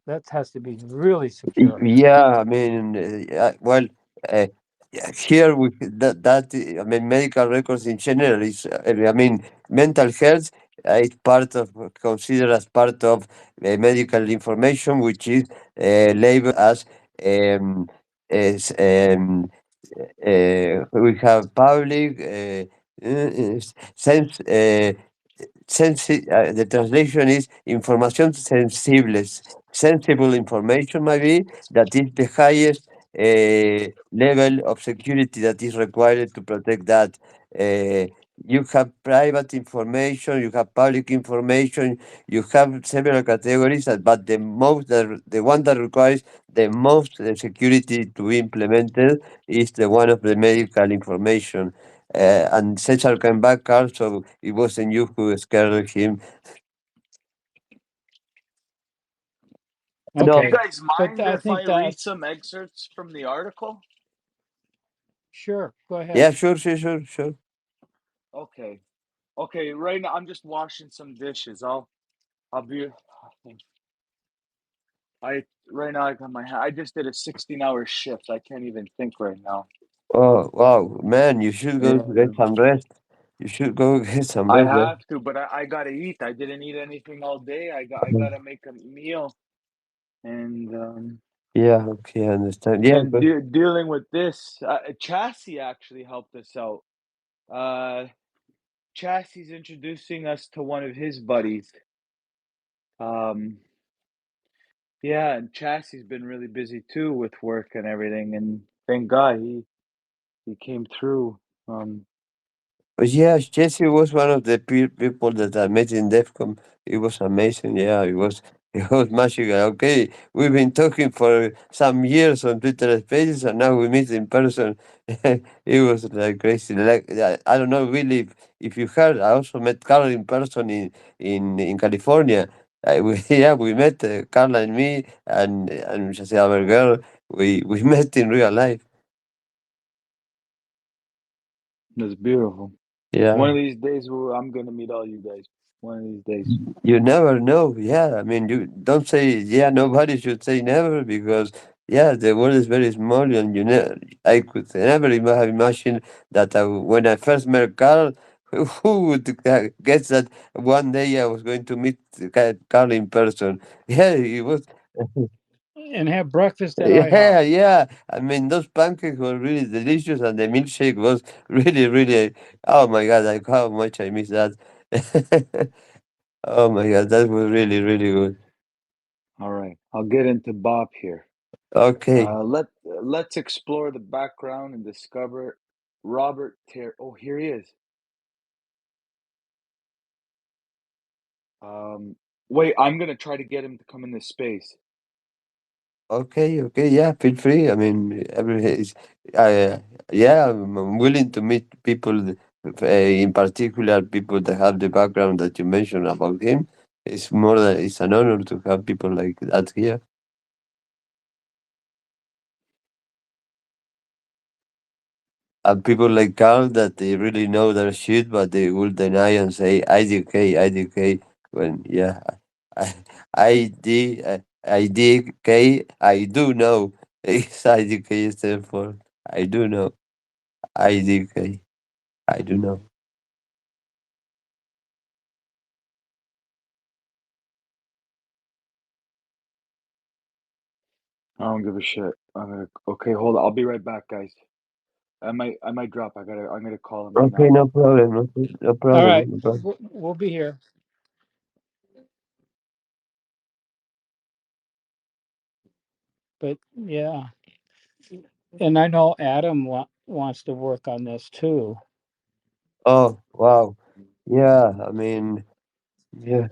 That has to be really secure. Yeah, I mean, well, uh, yeah, here we I mean, medical records in general is, I mean, mental health is part of considered as part of medical information, which is labeled as um, as we have public sense. The translation is información sensibles. Sensible information maybe that is the highest level of security that is required to protect that. You have private information, you have public information, you have several categories, but the one that requires the most security to be implemented is the one of the medical information. And Cesar came back also, it wasn't you who scared him. No, Do Okay, you guys but mind I if I think read that's some excerpts from the article? sure. Go ahead. yeah, sure. Okay. Okay, right now I'm just washing some dishes. I'll be I right now I got I just did a 16-hour shift. I can't even think right now. Oh, wow, man, you should go get And some rest. You should go get some I rest. have to, but I gotta eat. I didn't eat anything all day. I gotta make a meal, and Yeah, okay, I understand. Yeah, then but dealing with this. Chassis actually helped us out. Uh, Chassis introducing us to one of his buddies. Um, yeah, and Chassis been really busy too with work and everything, and thank God he came through. yeah, Jesse was one of the people that I met in DEFCON. It was amazing. Yeah, it was it was magical. Okay, we've been talking for some years on Twitter Spaces, and now we meet in person. It was like crazy. Like I don't know really if you heard. I also met Carl in person in California. Yeah, we met Carla and me and Jesse, our girl. We met in real life. That's beautiful. One Yeah. of these days, I'm gonna meet all you guys. One of these days. You never know. Yeah, I mean, you don't say, yeah, nobody should say never because, yeah, the world is very small and I could never have imagined that when I first met Carl, who would guess that one day I was going to meet Carl in person? Yeah, it was. And have breakfast at IHOP. Yeah. I mean, those pancakes were really delicious and the milkshake was really, oh my God, like how much I miss that. Oh my God, that was really good. All right, I'll get into Bob here. Okay, Let's explore the background and discover Robert Ter. Oh, here he is. Um, Wait, I'm gonna try to get him to come in this space. okay, yeah, feel free. I mean, yeah, I'm willing to meet people, in particular, people that have the background that you mentioned about him. It's an honor to have people like that here. And people like Carl that they really know their shit, but they will deny and say IDK, when, yeah, I, IDK, I do know. It's IDK stands for, I do know. IDK, I do know. I don't give a shit. Okay, hold on. I'll be right back, guys. I might drop. I'm gonna call him right Okay, now. no problem, no All problem, right, no problem. we'll be here. But yeah, and I know Adam wants to work on this too. Oh, wow. Yeah, I mean, yeah.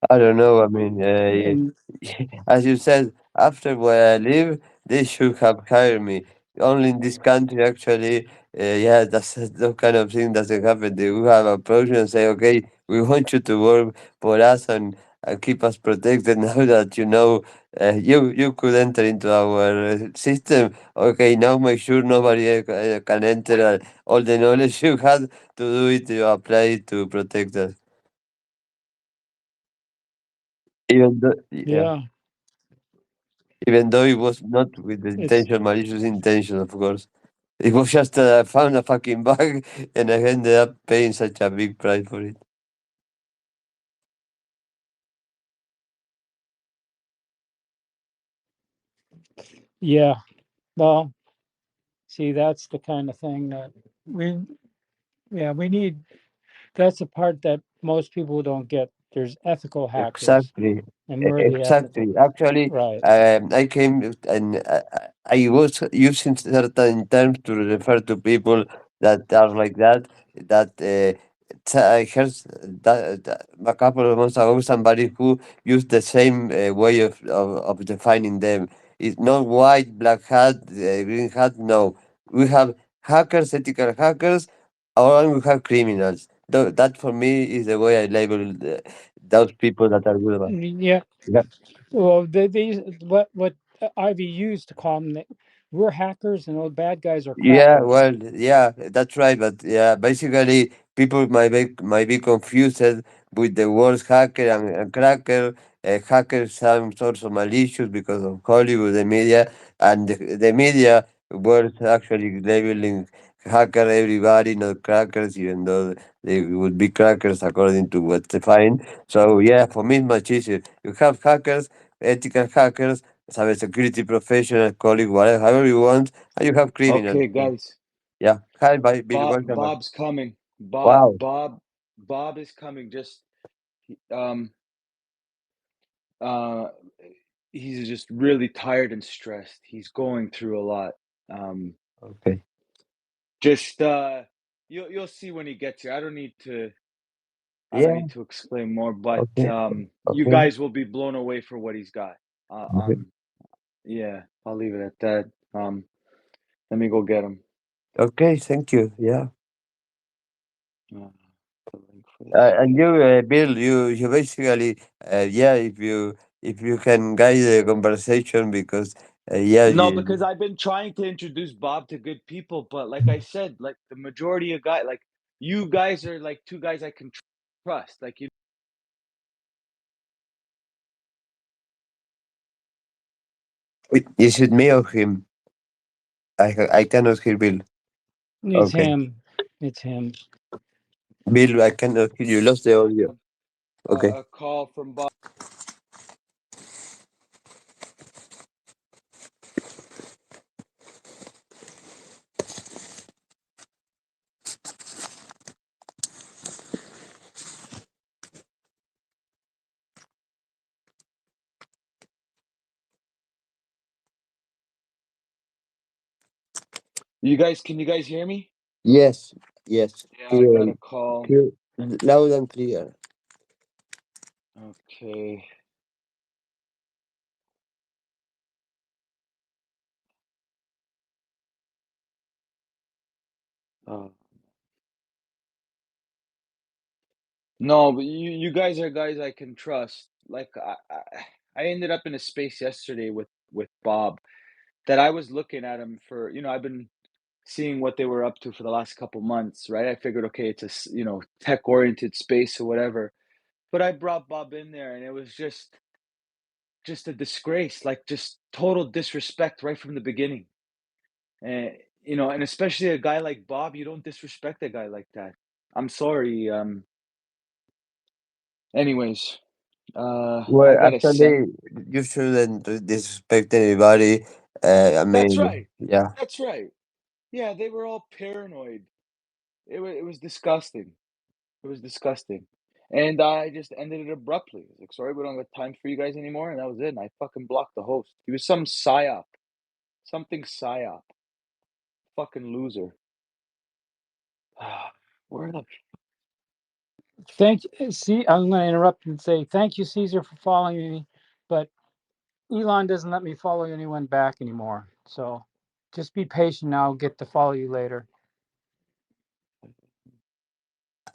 I don't know. I mean, And as you said, after where I live, they should have hired me. Only in this country, actually, yeah, that kind of thing doesn't happen. They will have approach and say, okay, we want you to work for us and keep us protected. Now that you know, you could enter into our system. Okay, now make sure nobody can enter. All the knowledge you had to do it, you apply it to protect us. Even though, yeah. yeah, Even though it was not with the it's malicious intention, of course. It was just I found a fucking bug and I ended up paying such a big price for it. yeah. Well, see, that's the kind of thing that we, yeah, we need. That's the part that most people don't get There's ethical hackers, Exactly. and we're the ethical. Exactly. Actually, Right. I came and I was using certain terms to refer to people that are like that. That I heard that a couple of months ago somebody who used the same way of defining them. It's not white, black hat, green hat. No, we have hackers, ethical hackers, or we have criminals. That for me is the way I label those people that are good about. Yeah. Yeah, Well, these what Ivy used to call them. We're hackers, and those bad guys are yeah, crackers. well, yeah, that's right. But yeah, basically, people might be confused with the words hacker and cracker. Hackers some sorts of malicious because of Hollywood, the media, and the media were actually labeling hacker everybody, not crackers, even though they would be crackers according to what's defined. So yeah, for me, it's much easier. You have hackers, ethical hackers, cybersecurity professional, colleague, whatever, however you want, and you have criminals. Okay, guys. Yeah. Hi, Bill. Welcome. Bob's coming. Wow. Bob is coming. Just um uh he's just really tired and stressed. He's going through a lot. Um Okay. just you'll see when he gets here. I don't Yeah. need to explain more, but Okay. you Okay. guys will be blown away for what he's got. Okay. Yeah, I'll leave it at that. Let me go get him. Okay. Thank you. Yeah. Uh, the link for this. And you, Bill, you basically, yeah, if you can guide the conversation because, yeah, No, because I've been trying to introduce Bob to good people, but like I said, like the majority of guys, like you guys are like two guys I can trust. Like you, is it me or him? I cannot hear Bill. It's Okay. him. It's him. Bill, I cannot hear you. Lost the audio. Okay. a call from Bob. Can you guys hear me? Yes. Yes. Yeah, I got Clear, a call. clear, loud and clear. Okay. Uh, no, but you guys are guys I can trust. Like I ended up in a space yesterday with Bob that I was looking at him for. I've been seeing what they were up to for the last couple months, right? I figured, okay, it's tech oriented space or whatever. But I brought Bob in there, and it was just a disgrace, like just total disrespect right from the beginning. And and especially a guy like Bob, you don't disrespect a guy like that. I'm sorry. Anyways, I Well, gotta send. actually, you shouldn't disrespect anybody. I That's mean, right. yeah. That's right. Yeah, they were all paranoid. It was disgusting. It was disgusting. And I just ended it abruptly. I was like, sorry, we don't have time for you guys anymore. And that was it. And I fucking blocked the host. He was some psyop. Something psyop. Fucking loser. Where the See, I'm going to interrupt and say thank you, Caesar, for following me, but Elon doesn't let me follow anyone back anymore. So just be patient. I'll get to follow you later.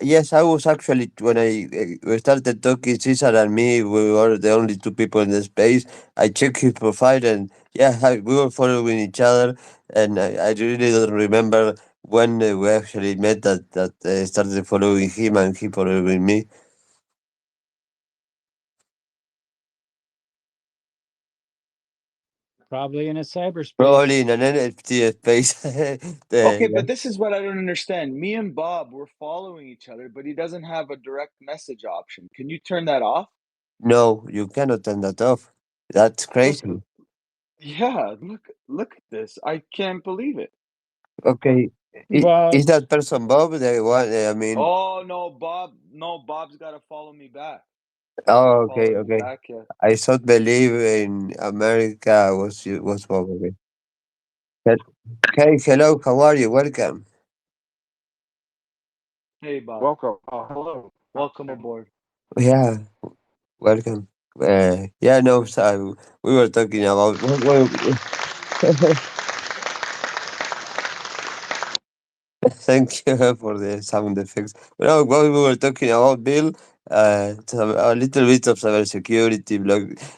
Yes, I was actually, when I we started talking, Cesar and me, we were the only two people in the space. I checked his profile and yeah, we were following each other. And I really don't remember when we actually met that started following him and he following me. Probably in a cyberspace. Probably in an NFT space. Okay, Yeah. but this is what I don't understand. Me and Bob were following each other, but he doesn't have a direct message option. Can you turn that off? No, you cannot turn that off. That's Look, crazy. yeah, look at this. I can't believe it. Okay. Well, Is that person Bob the one? I mean, Oh no, Bob. No, Bob's got to follow me back. Oh, okay, Calling okay. back. Yeah. I thought believe in America was probably. Hey, hello, how are you? Welcome. Hey, Bob. Welcome. Hello. Welcome aboard. Yeah, welcome. Yeah, no, so we were talking about. Thank you for the sound effects. Well, what we were talking about, Bill, a little bit of cybersecurity,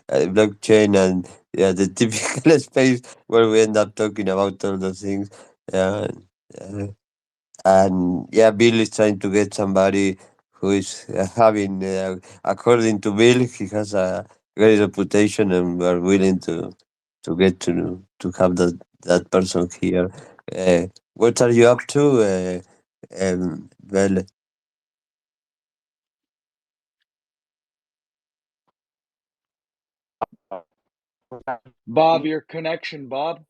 blockchain, and yeah, the typical space where we end up talking about all those things. Yeah, uh, and yeah, Bill is trying to get somebody who is having, according to Bill, he has a great reputation, and we are willing to get to have that person here. What are you up to? Well, Uh, Bob, your connection, Bob.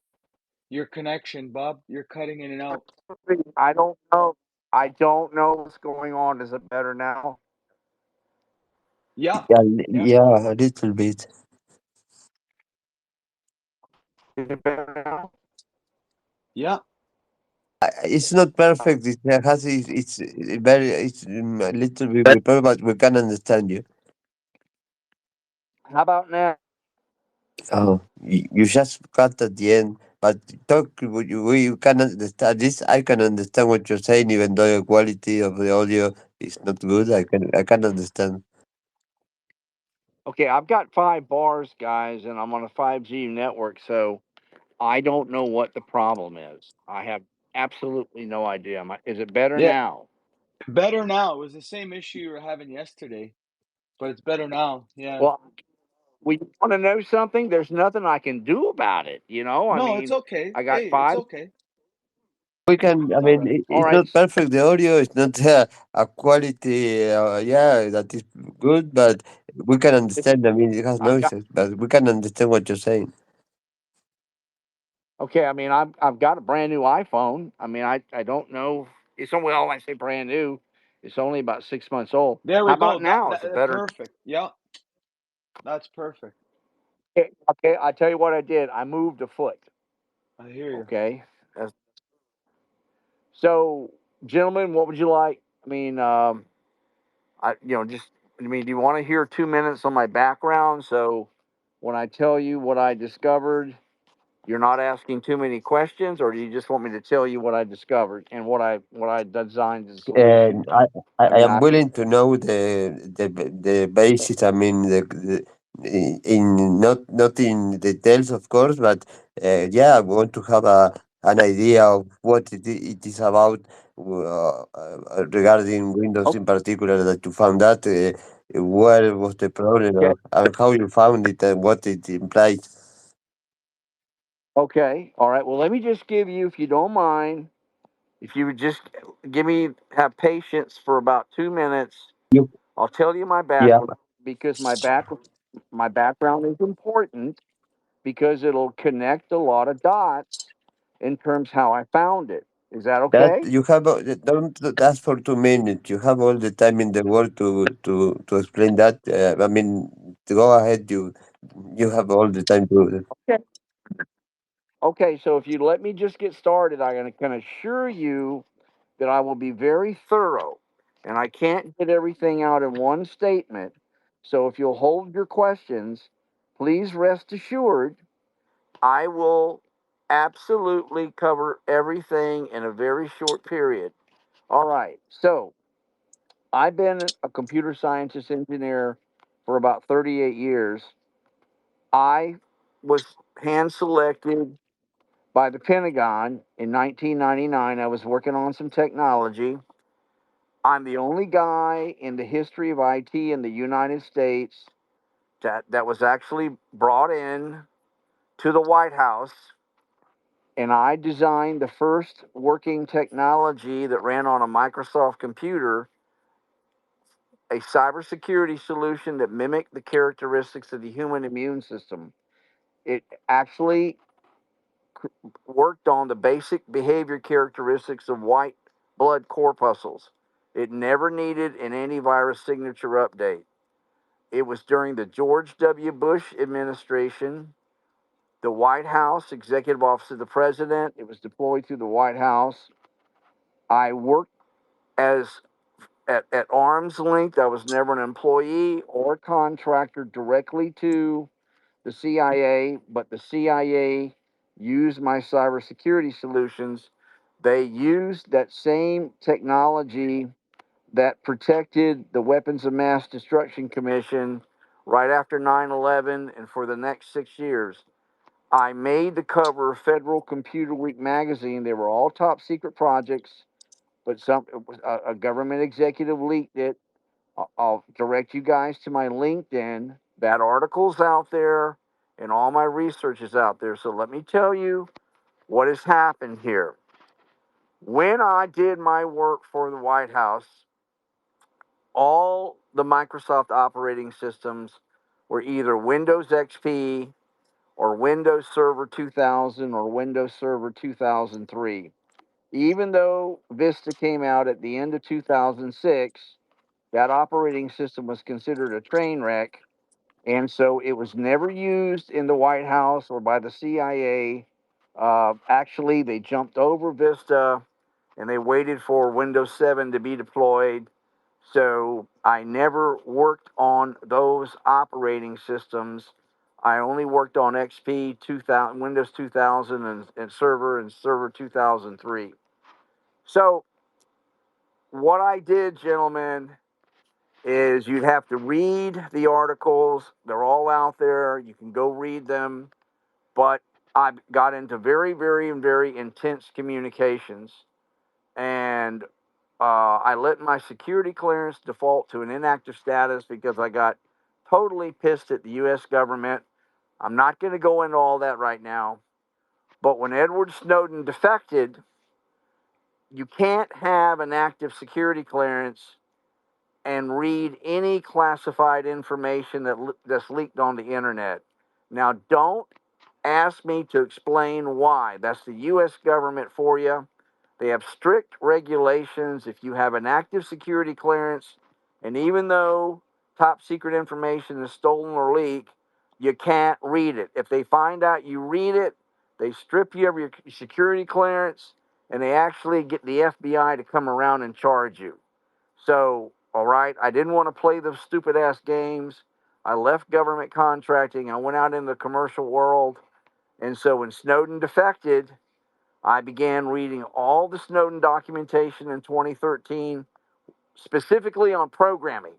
Your connection, Bob. You're cutting in and out. I don't know. I don't know what's going on. Is it better now? Yeah. yeah, Yeah. yeah, a little bit. Is it better now? Yeah. It's not Uh, perfect. It has it's very a little bit repaired, but we can understand you. how about now? Oh, you just cut at the end, but talk. We can understand this. I can understand what you're saying, even though the quality of the audio is not good. I can understand. Okay, I've got 5 bars, guys, and I'm on a 5G network, so I don't know what the problem is. I have absolutely no idea. Is it better Yeah. now? Better now. It was the same issue you were having yesterday, but it's better now. Yeah. Well, we want to know something. There's nothing I can do about it. I No, it's mean, okay. I got Hey, it's five. okay. We can. I It's all mean, right. All it's right. not perfect. The audio is not a quality. Yeah, that is good, but we can understand. I mean, it has I've got noises, but we can understand what you're saying. Okay, I mean, I've got a brand new iPhone. I mean, I don't know. It's only well, I say brand new. It's only about 6 months old. There How we go. about now? Is it better? Perfect. Yeah, that's perfect. Okay, I tell you what I did. I moved a foot. I hear you. Okay. That's- So, gentlemen, what would you like? I mean, just I mean, do you want to hear 2 minutes on my background? So, when I tell you what I discovered, you're not asking too many questions, or do you just want me to tell you what I discovered and what I designed as a solution? And I I mean, am willing to know the basis. I mean, in not in details, of course, but yeah, I want to have an idea of what it is about regarding Windows in particular that you found that. Where was the problem, okay, and how you found it, and what it implies. okay, all right. Well, let me just give you, if you don't mind, if you would just have patience for about 2 minutes. You, I'll tell you my yeah, background because my background is important because it'll connect a lot of dots in terms how I found it. Is that that okay? you have. Don't ask for 2 minutes. You have all the time in the world to explain that. I mean, to go ahead. You have all the time to. Okay. Okay, so if you let me just get started, I can assure you that I will be very thorough, and I can't get everything out in one statement. So if you'll hold your questions, please rest assured I will absolutely cover everything in a very short period. All right. So I've been a computer scientist engineer for about 38 years. I was hand selected by the Pentagon in 1999. I was working on some technology. I'm the only guy in the history of IT in the United States that was actually brought in to the White House, and I designed the first working technology that ran on a Microsoft computer, a cybersecurity solution that mimicked the characteristics of the human immune system. It actually worked on the basic behavior characteristics of white blood corpuscles. It never needed an antivirus signature update. It was during the George W. Bush administration, the White House, Executive Office of the President. It was deployed to the White House. I worked as at arm's length. I was never an employee or contractor directly to the CIA, but the CIA used my cybersecurity solutions. They used that same technology that protected the Weapons of Mass Destruction Commission right after 9/11 and for the next 6 years. I made the cover of Federal Computer Week magazine. They were all top secret projects, but a government executive leaked it. I'll direct you guys to my LinkedIn. That article's out there and all my research is out there. So let me tell you what has happened here. When I did my work for the White House, all the Microsoft operating systems were either Windows XP or Windows Server 2000 or Windows Server 2003. Even though Vista came out at the end of 2006, that operating system was considered a train wreck. And so it was never used in the White House or by the CIA. Actually, they jumped over Vista and they waited for Windows 7 to be deployed. So I never worked on those operating systems. I only worked on XP 2000, Windows 2000, and Server 2003. So what I did, gentlemen, is you'd have to read the articles. They're all out there. You can go read them. But I got into very, very, very intense communications. And I let my security clearance default to an inactive status because I got totally pissed at the U.S. government. I'm not going to go into all that right now. But when Edward Snowden defected, you can't have an active security clearance and read any classified information that's leaked on the internet. Now, don't ask me to explain why. That's the U.S. government for you. They have strict regulations. If you have an active security clearance, and even though top secret information is stolen or leaked, you can't read it. If they find out you read it, they strip you of your security clearance, and they actually get the FBI to come around and charge you. So, all right, I didn't want to play the stupid ass games. I left government contracting. I went out in the commercial world. And so when Snowden defected, I began reading all the Snowden documentation in 2013, specifically on programming.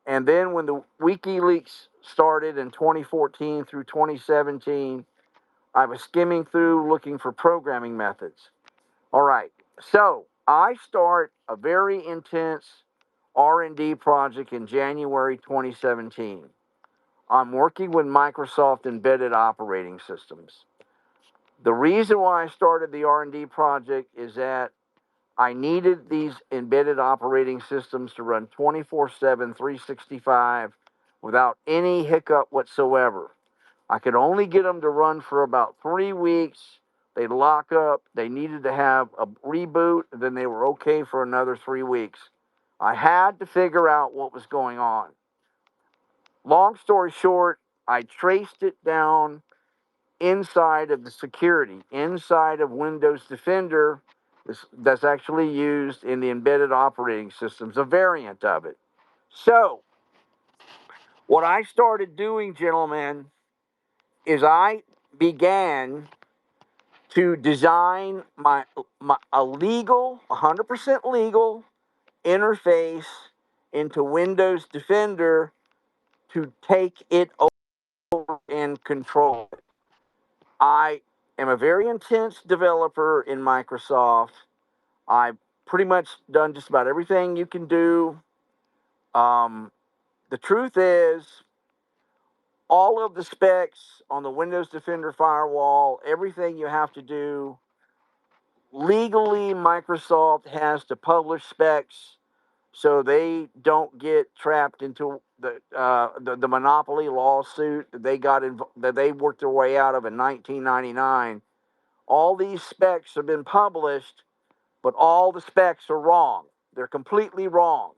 And then when the WikiLeaks started in 2014 through 2017, I was skimming through looking for programming methods. All right. So I start a very intense R&D project in January 2017. I'm working with Microsoft Embedded Operating Systems. The reason why I started the R&D project is that I needed these embedded operating systems to run 24/7, 365 without any hiccup whatsoever. I could only get them to run for about 3 weeks. They'd lock up. They needed to have a reboot. And then they were okay for another 3 weeks. I had to figure out what was going on. Long story short, I traced it down inside of the security, inside of Windows Defender, that's actually used in the embedded operating systems, a variant of it. So, what I started doing, gentlemen, is I began to design a legal, 100% legal interface into Windows Defender to take it over and control it. I am a very intense developer in Microsoft. I've pretty much done just about everything you can do. The truth is, all of the specs on the Windows Defender firewall, everything you have to do, legally, Microsoft has to publish specs so they don't get trapped into the monopoly lawsuit that that they worked their way out of in 1999. All these specs have been published, but all the specs are wrong. They're completely wrong.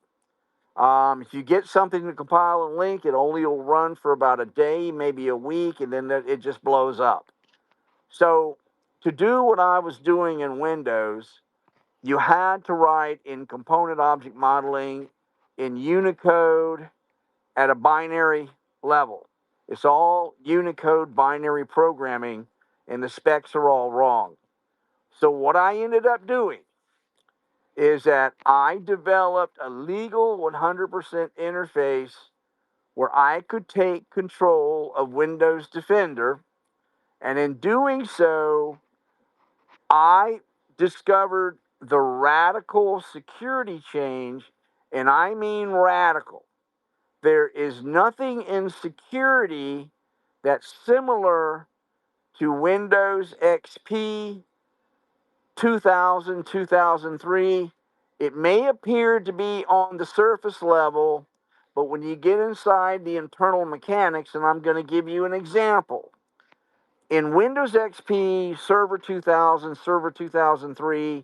If you get something to compile and link, it only will run for about a day, maybe a week, and then it just blows up. So to do what I was doing in Windows, you had to write in component object modeling in Unicode at a binary level. It's all Unicode binary programming, and the specs are all wrong. So what I ended up doing is that I developed a legal 100% interface where I could take control of Windows Defender. And in doing so, I discovered the radical security change, and I mean radical. There is nothing in security that's similar to Windows XP 2000, 2003. It may appear to be on the surface level, but when you get inside the internal mechanics, and I'm going to give you an example. In Windows XP Server 2000, Server 2003,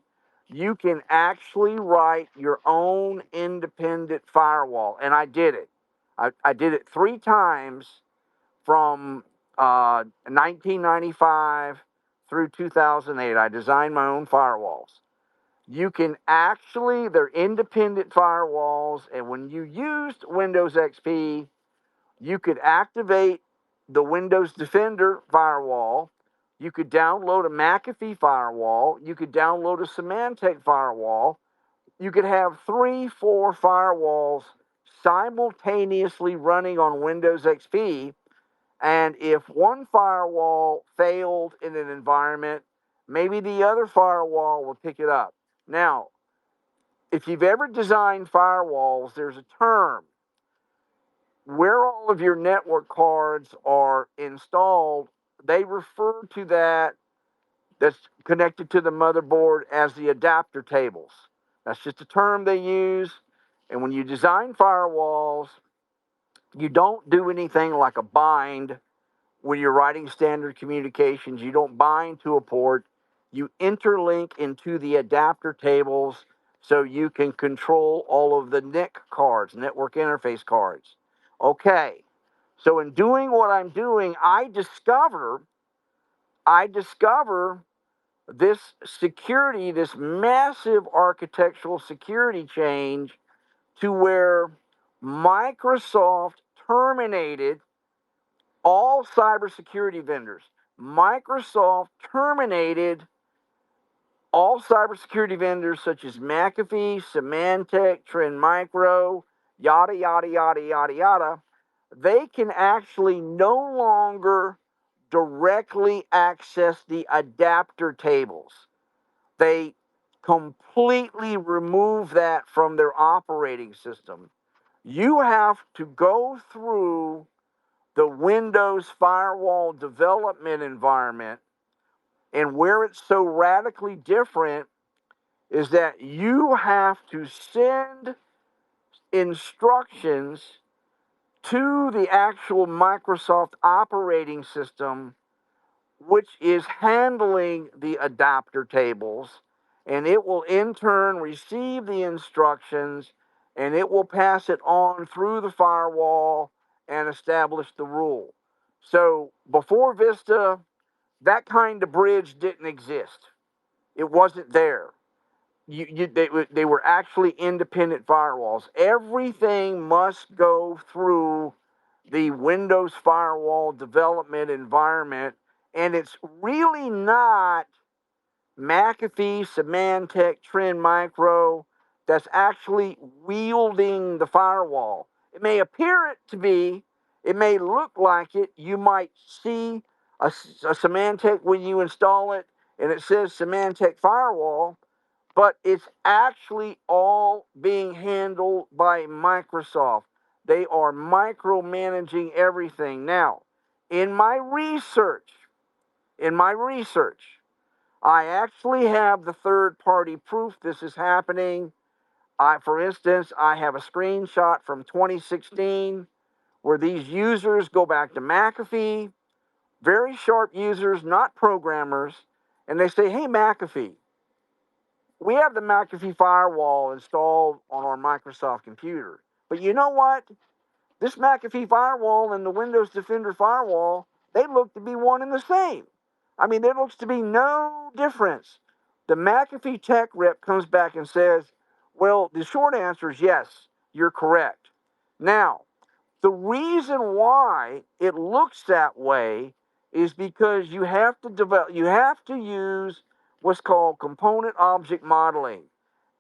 you can actually write your own independent firewall. And I did it. I did it 3 times from 1995 through 2008. I designed my own firewalls. You can actually, they're independent firewalls. And when you used Windows XP, you could activate the Windows Defender firewall. You could download a McAfee firewall. You could download a Symantec firewall. You could have 3, 4 firewalls simultaneously running on Windows XP. And if one firewall failed in an environment, maybe the other firewall will pick it up. Now, if you've ever designed firewalls, there's a term where all of your network cards are installed. They refer to that's connected to the motherboard as the adapter tables. That's just a term they use. And when you design firewalls, you don't do anything like a bind when you're writing standard communications. You don't bind to a port. You interlink into the adapter tables so you can control all of the NIC cards, network interface cards. Okay. So in doing what I'm doing, I discover this security, this massive architectural security change to where Microsoft terminated all cybersecurity vendors. Microsoft terminated all cybersecurity vendors such as McAfee, Symantec, Trend Micro, yada, yada, yada, yada, yada. They can actually no longer directly access the adapter tables. They completely remove that from their operating system. You have to go through the Windows firewall development environment, and where it's so radically different is that you have to send instructions to the actual Microsoft operating system, which is handling the adapter tables, and it will in turn receive the instructions and it will pass it on through the firewall and establish the rule. So before Vista, that kind of bridge didn't exist. It wasn't there. They were actually independent firewalls. Everything must go through the Windows firewall development environment, and it's really not McAfee, Symantec, Trend Micro that's actually wielding the firewall. It may appear it to be, it may look like it. You might see a Symantec when you install it, and it says Symantec firewall, but it's actually all being handled by Microsoft. They are micromanaging everything. Now, in my research, I actually have the third-party proof this is happening. For instance, I have a screenshot from 2016 where these users go back to McAfee, very sharp users, not programmers, and they say, hey, McAfee, we have the McAfee firewall installed on our Microsoft computer. But you know what? This McAfee firewall and the Windows Defender firewall, they look to be one and the same. I mean, there looks to be no difference. The McAfee tech rep comes back and says, well, the short answer is yes, you're correct. Now, the reason why it looks that way is because you have to use what's called component object modeling.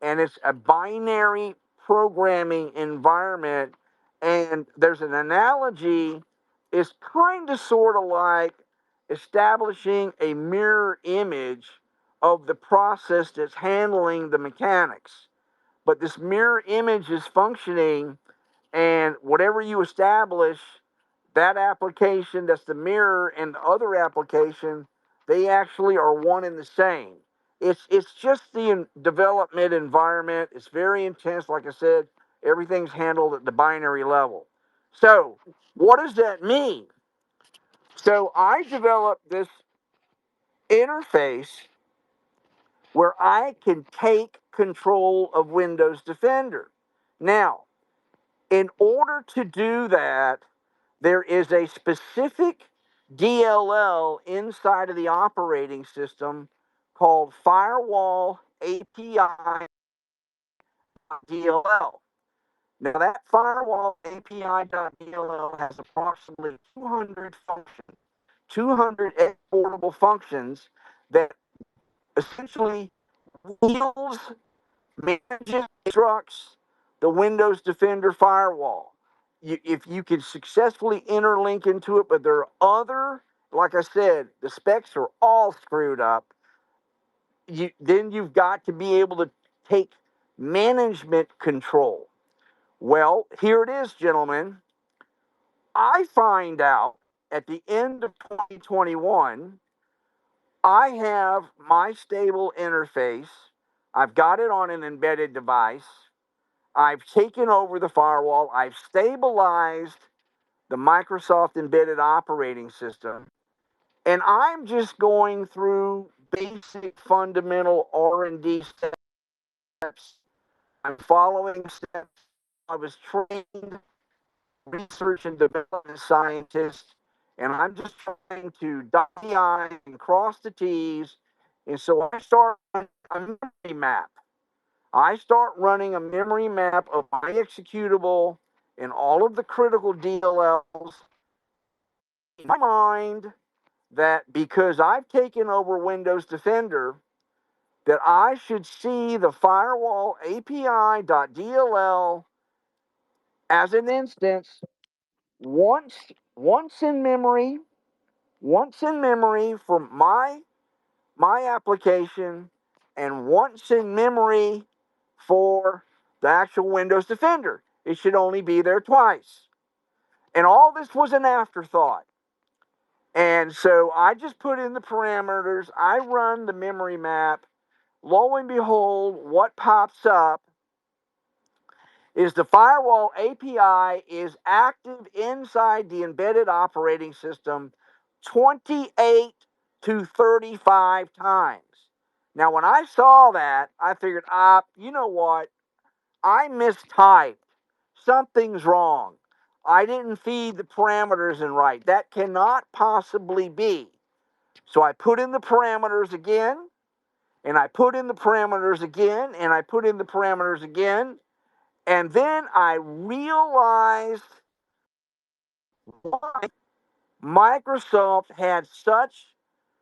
And it's a binary programming environment. And there's an analogy, it's kind of sort of like establishing a mirror image of the process that's handling the mechanics. But this mirror image is functioning, and whatever you establish, that application that's the mirror and the other application, they actually are one and the same. It's just the development environment. It's very intense. Like I said, everything's handled at the binary level. So what does that mean? So I developed this interface where I can take control of Windows Defender. Now, in order to do that, there is a specific DLL inside of the operating system called Firewall API DLL. Now, that Firewall API.dll has approximately 200 functions, 200 exportable functions that essentially wheels, manages, instructs the Windows Defender firewall. If you can successfully interlink into it, but there are other, like I said, the specs are all screwed up. Then you've got to be able to take management control. Well, here it is, gentlemen. I find out at the end of 2021, I have my stable interface. I've got it on an embedded device. I've taken over the firewall. I've stabilized the Microsoft embedded operating system. And I'm just going through basic fundamental R&D steps. I'm following steps. I was trained research and development scientist, and I'm just trying to dot the I's and cross the T's. And so I start a memory map. I start running a memory map of my executable and all of the critical DLLs in my mind, that because I've taken over Windows Defender, that I should see the firewall API.dll as an instance once in memory, for my application, and once in memory for the actual Windows Defender. It should only be there twice. And all this was an afterthought. And so I just put in the parameters, I run the memory map. Lo and behold, what pops up is the firewall API is active inside the embedded operating system 28 to 35 times. Now, when I saw that, I figured, you know what? I mistyped. Something's wrong. I didn't feed the parameters in right. That cannot possibly be. So I put in the parameters again, and I put in the parameters again, and I put in the parameters again. And then I realized why Microsoft had such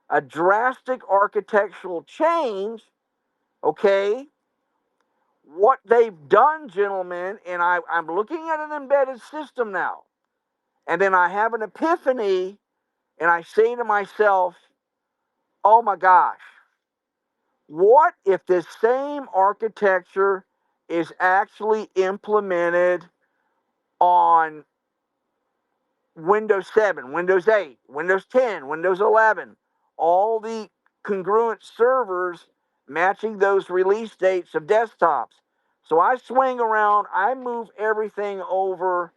a drastic architectural change. Okay, what they've done, gentlemen, and I'm looking at an embedded system now, and then I have an epiphany, and I say to myself, oh my gosh, what if this same architecture is actually implemented on Windows 7, Windows 8, Windows 10, Windows 11, all the congruent servers matching those release dates of desktops. So I swing around, I move everything over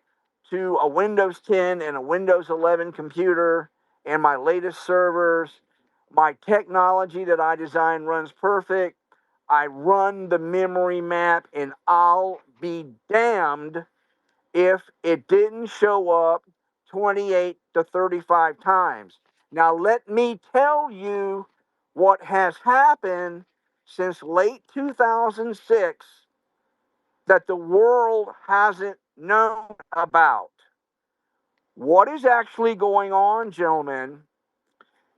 to a Windows 10 and a Windows 11 computer and my latest servers. My technology that I design runs perfect. I run the memory map, and I'll be damned if it didn't show up 28 to 35 times. Now, let me tell you what has happened since late 2006 that the world hasn't known about. What is actually going on, gentlemen,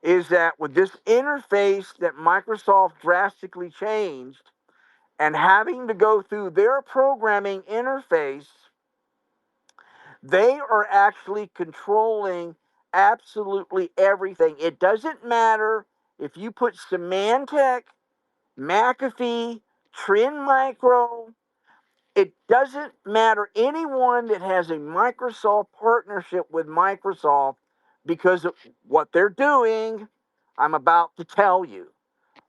is that with this interface that Microsoft drastically changed and having to go through their programming interface, they are actually controlling absolutely everything. It doesn't matter if you put Symantec, McAfee, Trend Micro, it doesn't matter. Anyone that has a Microsoft partnership with Microsoft, because of what they're doing, I'm about to tell you.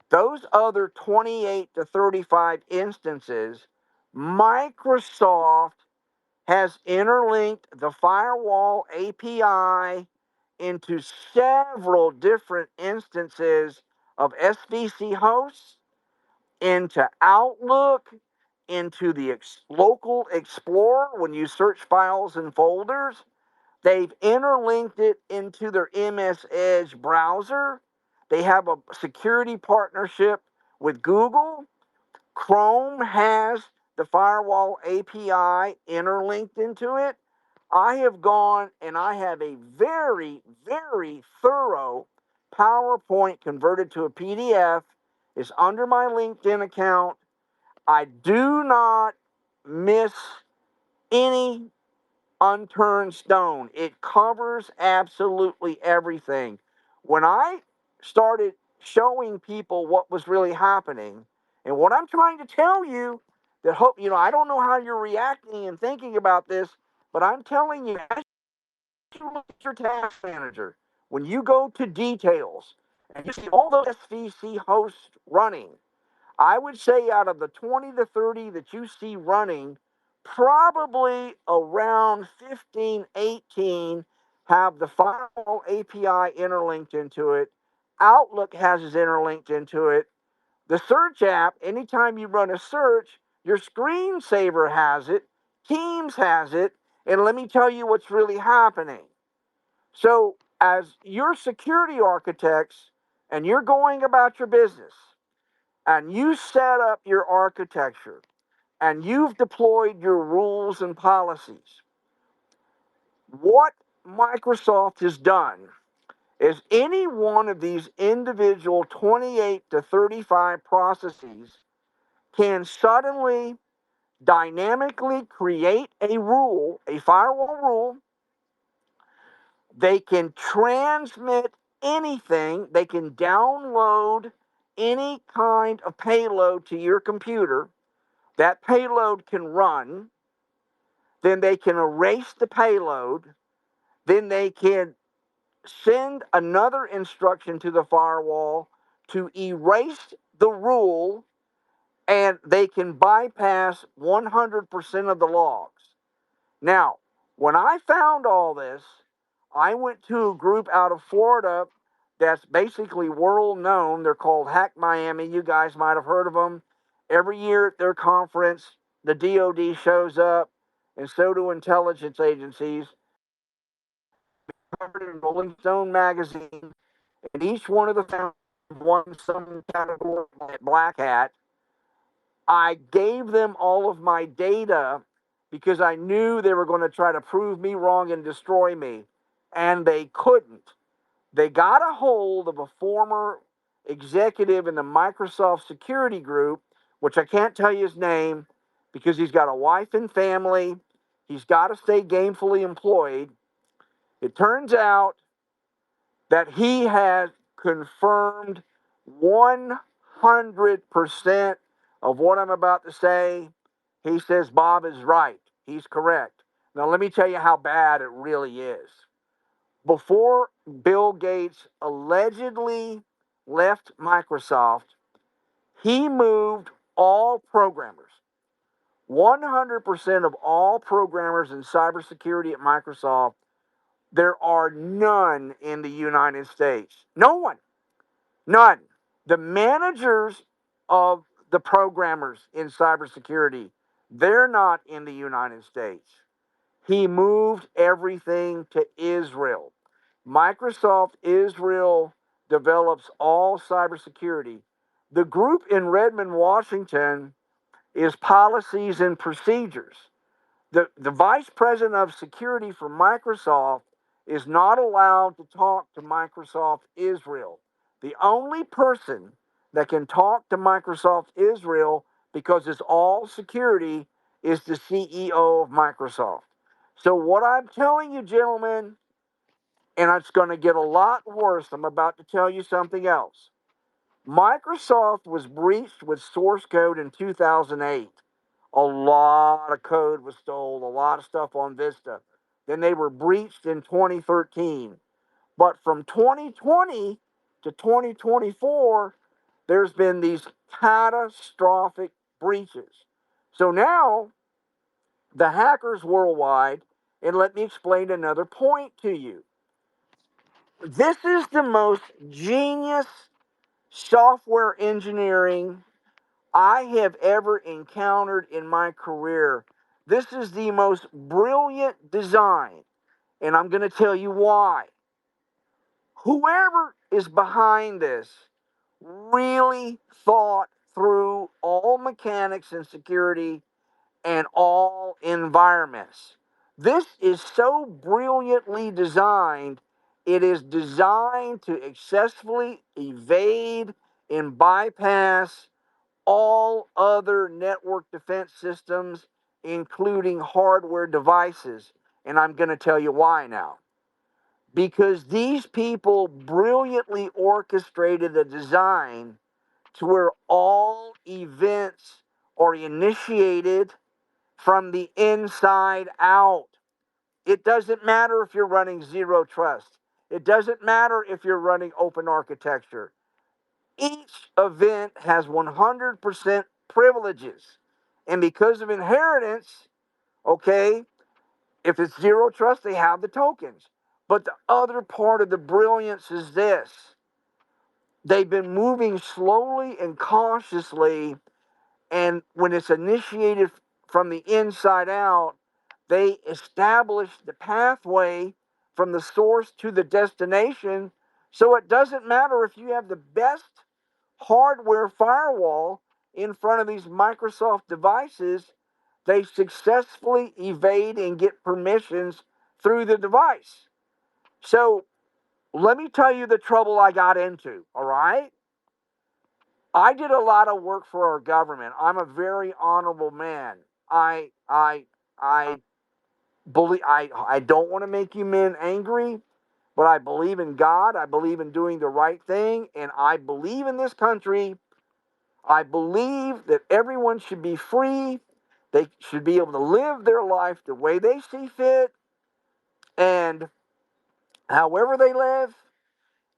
Those other 28 to 35 instances, Microsoft has interlinked the firewall API into several different instances of SVC hosts, into Outlook, into the local Explorer when you search files and folders. They've interlinked it into their MS Edge browser. They have a security partnership with Google. Chrome has the firewall API interlinked into it. I have gone and I have a very, very thorough PowerPoint converted to a PDF. It's under my LinkedIn account. I do not miss any unturned stone. It covers absolutely everything. When I started showing people what was really happening, and what I'm trying to tell you, that hope, I don't know how you're reacting and thinking about this, but I'm telling you, as you look at your task manager, when you go to details and you see all those SVC hosts running, I would say out of the 20 to 30 that you see running, probably around 15, 18 have the firewall API interlinked into it. Outlook has it interlinked into it. The search app, anytime you run a search, your screensaver has it, Teams has it, and let me tell you what's really happening. So, as your security architects and you're going about your business, and you set up your architecture and you've deployed your rules and policies, what Microsoft has done is any one of these individual 28 to 35 processes can suddenly dynamically create a rule, a firewall rule. They can transmit anything, they can download any kind of payload to your computer. That payload can run, then they can erase the payload, then they can send another instruction to the firewall to erase the rule, and they can bypass 100% of the logs. Now, when I found all this, I went to a group out of Florida that's basically world known. They're called Hack Miami. You guys might have heard of them. Every year at their conference, the DoD shows up, and so do intelligence agencies. Covered in Rolling Stone magazine, and each one of the founders won some category at Black Hat. I gave them all of my data because I knew they were going to try to prove me wrong and destroy me, and they couldn't. They got a hold of a former executive in the Microsoft security group, which I can't tell you his name because he's got a wife and family. He's got to stay gainfully employed. It turns out that he has confirmed 100% of what I'm about to say. He says Bob is right. He's correct. Now, let me tell you how bad it really is. Before Bill Gates allegedly left Microsoft, he moved all programmers, 100% of all programmers in cybersecurity at Microsoft. There are none in the United States. No one. None. The managers of the programmers in cybersecurity, they're not in the United States. He moved everything to Israel. Microsoft Israel develops all cybersecurity. The group in Redmond, Washington is Policies and Procedures. The vice president of security for Microsoft is not allowed to talk to Microsoft Israel. The only person that can talk to Microsoft Israel, because it's all security, is the CEO of Microsoft. So, what I'm telling you, gentlemen, and it's going to get a lot worse, I'm about to tell you something else. Microsoft was breached with source code in 2008. A lot of code was stolen, a lot of stuff on Vista. Then they were breached in 2013. But from 2020 to 2024, there's been these catastrophic breaches. So now, the hackers worldwide, and let me explain another point to you. This is the most genius software engineering I have ever encountered in my career. This is the most brilliant design, and I'm going to tell you why. Whoever is behind this really thought through all mechanics and security and all environments. This is so brilliantly designed. It is designed to successfully evade and bypass all other network defense systems, including hardware devices. And I'm going to tell you why now. Because these people brilliantly orchestrated a design to where all events are initiated from the inside out. It doesn't matter if you're running zero trust. It doesn't matter if you're running open architecture. Each event has 100% privileges. And because of inheritance, okay, if it's zero trust, they have the tokens. But the other part of the brilliance is this: they've been moving slowly and cautiously, and when it's initiated from the inside out, they establish the pathway from the source to the destination. So it doesn't matter if you have the best hardware firewall in front of these Microsoft devices, they successfully evade and get permissions through the device. So let me tell you the trouble I got into, all right? I did a lot of work for our government. I'm a very honorable man. I believe I don't want to make you men angry, but I believe in God. I believe in doing the right thing, and I believe in this country. I believe that everyone should be free. They should be able to live their life the way they see fit, and however they live.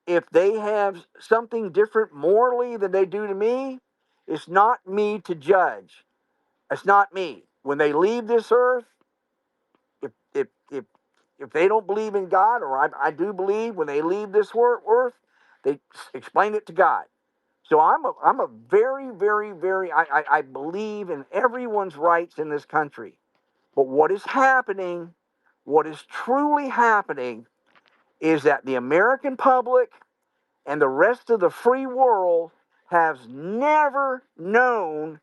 If they have something different morally than they do to me, it's not me to judge. It's not me. When they leave this earth, if if if if they don't believe in God, or I do believe when they leave this earth, they explain it to God. So I'm a very, very, very, I believe in everyone's rights in this country. But what is happening, what is truly happening, is that the American public and the rest of the free world has never known,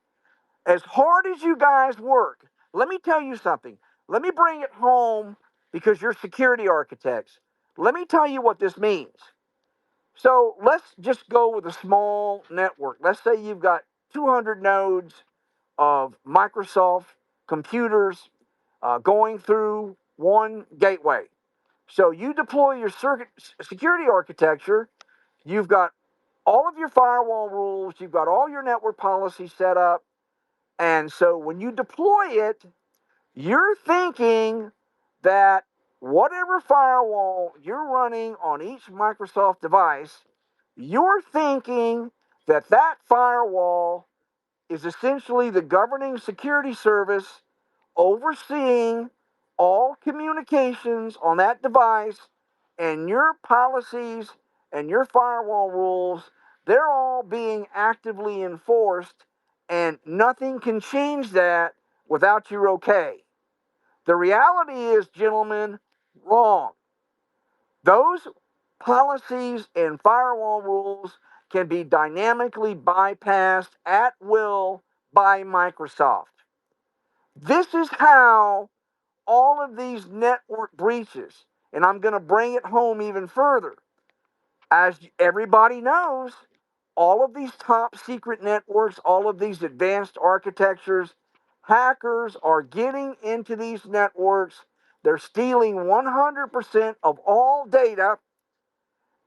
as hard as you guys work. Let me tell you something. Let me bring it home, because you're security architects. Let me tell you what this means. So let's just go with a small network. Let's say you've got 200 nodes of Microsoft computers going through one gateway. So you deploy your security architecture. You've got all of your firewall rules. You've got all your network policies set up. And so when you deploy it, you're thinking that whatever firewall you're running on each Microsoft device, you're thinking that that firewall is essentially the governing security service overseeing all communications on that device, and your policies and your firewall rules, they're all being actively enforced, and nothing can change that without your okay. The reality is, gentlemen, wrong. Those policies and firewall rules can be dynamically bypassed at will by Microsoft. This is how all of these network breaches, and I'm going to bring it home even further. As everybody knows, all of these top secret networks, all of these advanced architectures, hackers are getting into these networks. They're stealing 100% of all data,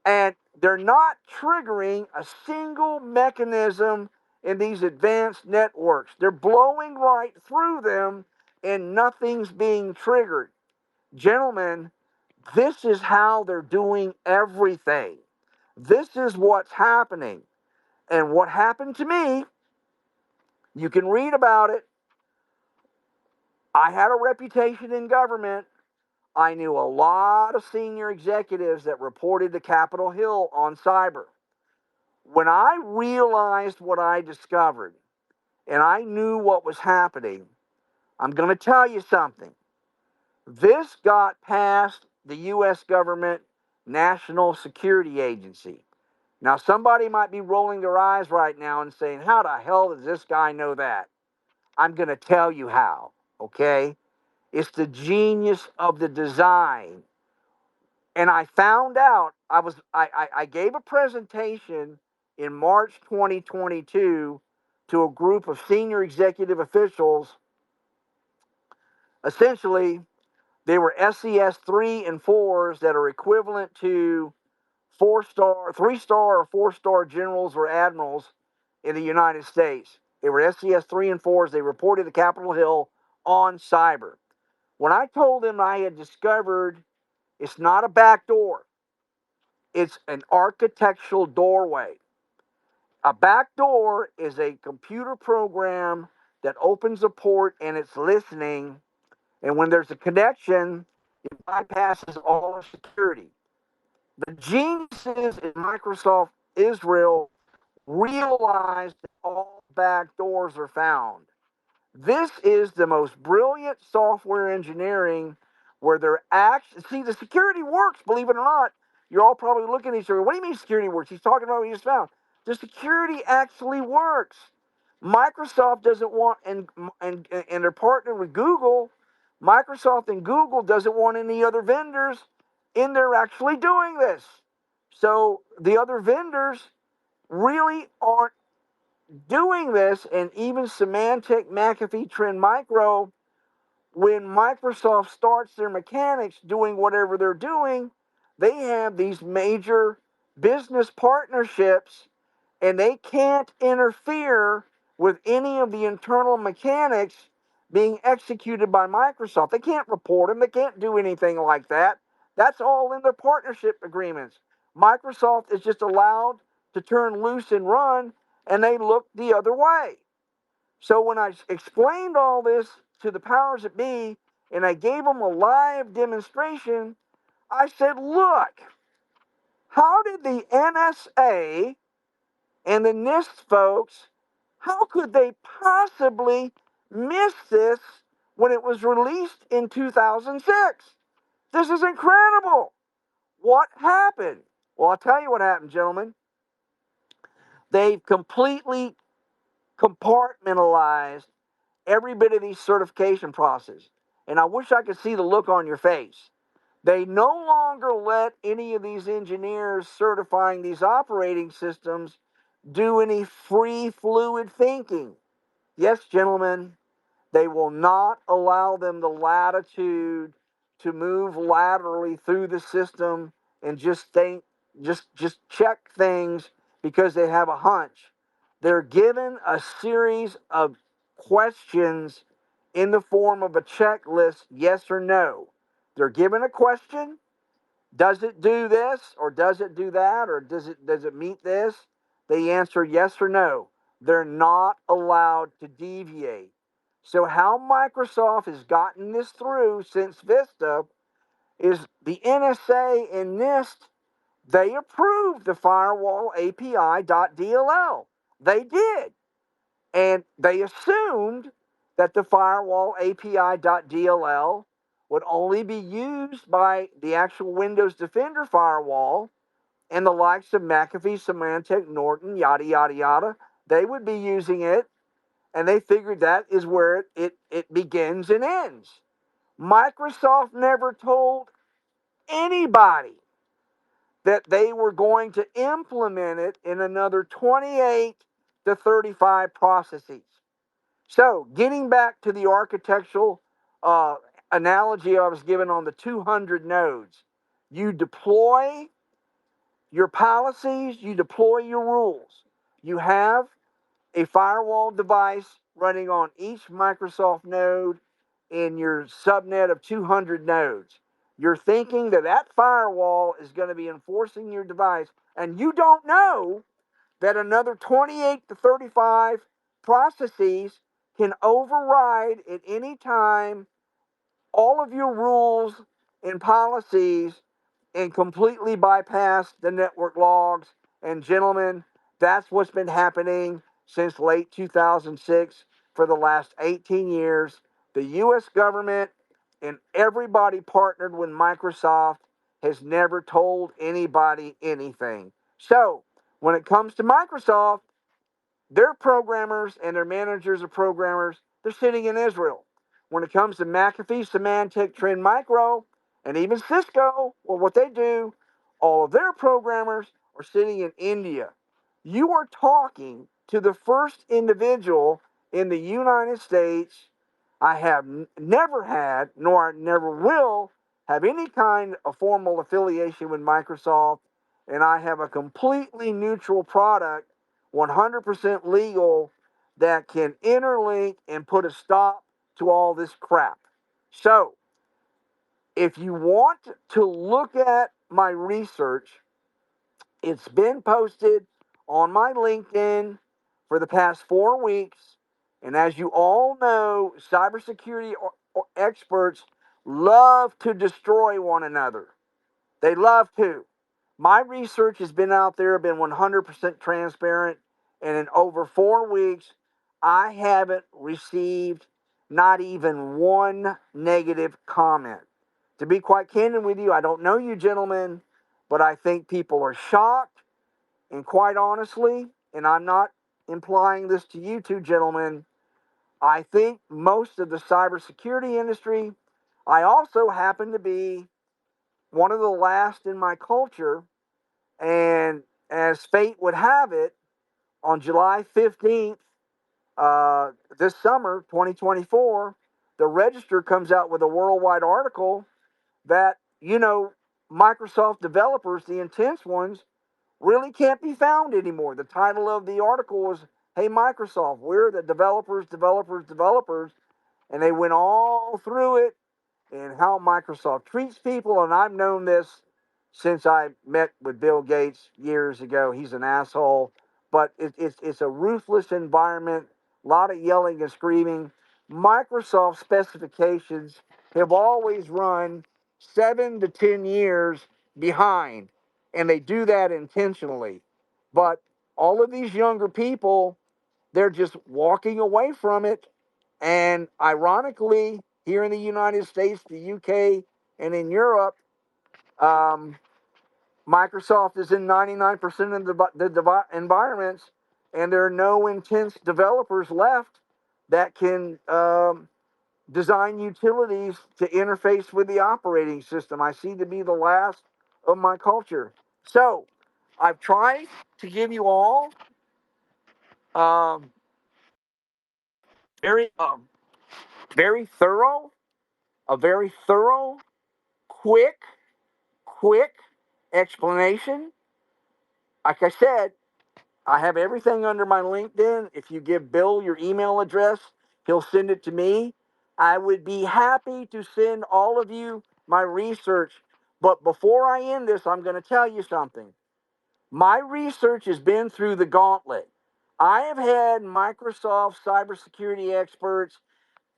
and they're not triggering a single mechanism in these advanced networks. They're blowing right through them, and nothing's being triggered. Gentlemen, this is how they're doing everything. This is what's happening. And what happened to me, you can read about it. I had a reputation in government. I knew a lot of senior executives that reported to Capitol Hill on cyber. When I realized what I discovered and I knew what was happening, I'm going to tell you something. This got past the U.S. government National Security Agency. Now, somebody might be rolling their eyes right now and saying, how the hell does this guy know that? I'm going to tell you how, okay? It's the genius of the design. And I found out, I gave a presentation in March 2022 to a group of senior executive officials. Essentially, they were SES 3 and 4s that are equivalent to 4-star, 3-star or 4-star generals or admirals in the United States. They were SES 3 and 4s. They reported to Capitol Hill on cyber. When I told them I had discovered it's not a back door, it's an architectural doorway. A back door is a computer program that opens a port and it's listening, and when there's a connection, it bypasses all of security. The geniuses in Microsoft Israel realize that all back doors are found. This is the most brilliant software engineering where they're actually, see, the security works, believe it or not. You're all probably looking at each other. What do you mean security works? He's talking about what he just found. The security actually works. Microsoft doesn't want, and they're partnered with Google. Microsoft and Google doesn't want any other vendors in there actually doing this. So the other vendors really aren't doing this, and even Symantec, McAfee, Trend Micro, when Microsoft starts their mechanics doing whatever they're doing, they have these major business partnerships, and they can't interfere with any of the internal mechanics being executed by Microsoft. They can't report them. They can't do anything like that. That's all in their partnership agreements. Microsoft is just allowed to turn loose and run, and they look the other way. So when I explained all this to the powers that be, and I gave them a live demonstration, I said, look, how did the NSA and the NIST folks, how could they possibly miss this when it was released in 2006? This is incredible. What happened? Well, I'll tell you what happened, gentlemen. They've completely compartmentalized every bit of these certification process. And I wish I could see the look on your face. They no longer let any of these engineers certifying these operating systems do any free fluid thinking. Yes, gentlemen, they will not allow them the latitude to move laterally through the system and just think, just check things because they have a hunch. They're given a series of questions in the form of a checklist, yes or no. They're given a question. Does it do this or does it do that or does it meet this? They answer yes or no. They're not allowed to deviate. So how Microsoft has gotten this through since Vista is the NSA and NIST, they approved the firewall API.dll. They did. And they assumed that the firewall API.dll would only be used by the actual Windows Defender firewall and the likes of McAfee, Symantec, Norton, yada, yada, yada. They would be using it, and they figured that is where it begins and ends. Microsoft never told anybody that they were going to implement it in another 28 to 35 processes. So, getting back to the architectural analogy I was given on the 200 nodes, you deploy your policies, you deploy your rules. You have a firewall device running on each Microsoft node in your subnet of 200 nodes. You're thinking that that firewall is going to be enforcing your device, and you don't know that another 28 to 35 processes can override at any time all of your rules and policies and completely bypass the network logs. And gentlemen, that's what's been happening since late 2006 for the last 18 years. The US government and everybody partnered with Microsoft has never told anybody anything. So, when it comes to Microsoft, their programmers and their managers of programmers, they're sitting in Israel. When it comes to McAfee, Symantec, Trend Micro, and even Cisco, well, what they do, all of their programmers are sitting in India. You are talking to the first individual in the United States. I have never had, nor I never will, have any kind of formal affiliation with Microsoft, and I have a completely neutral product 100% legal that can interlink and put a stop to all this crap. So, if you want to look at my research, it's been posted on my LinkedIn for the past 4 weeks. And as you all know, cybersecurity experts love to destroy one another. They love to. My research has been out there, been 100% transparent, and in over 4 weeks, I haven't received not even one negative comment. To be quite candid with you, I don't know you gentlemen, but I think people are shocked, and quite honestly, and I'm not implying this to you two gentlemen, I think most of the cybersecurity industry, I also happen to be one of the last in my culture. And as fate would have it, on July 15th, this summer, 2024, the Register comes out with a worldwide article that, Microsoft developers, the intense ones, really can't be found anymore. The title of the article was, Hey Microsoft, we're the developers. And they went all through it and how Microsoft treats people. And I've known this since I met with Bill Gates years ago. He's an asshole, but it's a ruthless environment, a lot of yelling and screaming. Microsoft specifications have always run 7 to 10 years behind, and they do that intentionally. But all of these younger people, they're just walking away from it. And ironically, here in the United States, the UK, and in Europe, um, Microsoft is in 99% of the environments, and there are no intense developers left that can design utilities to interface with the operating system. I see to be the last of my culture. So I've tried to give you all um, very, very thorough, a very thorough, quick explanation. Like I said, I have everything under my LinkedIn. If you give Bill your email address, he'll send it to me. I would be happy to send all of you my research. But before I end this, I'm going to tell you something. My research has been through the gauntlet. I have had Microsoft cybersecurity experts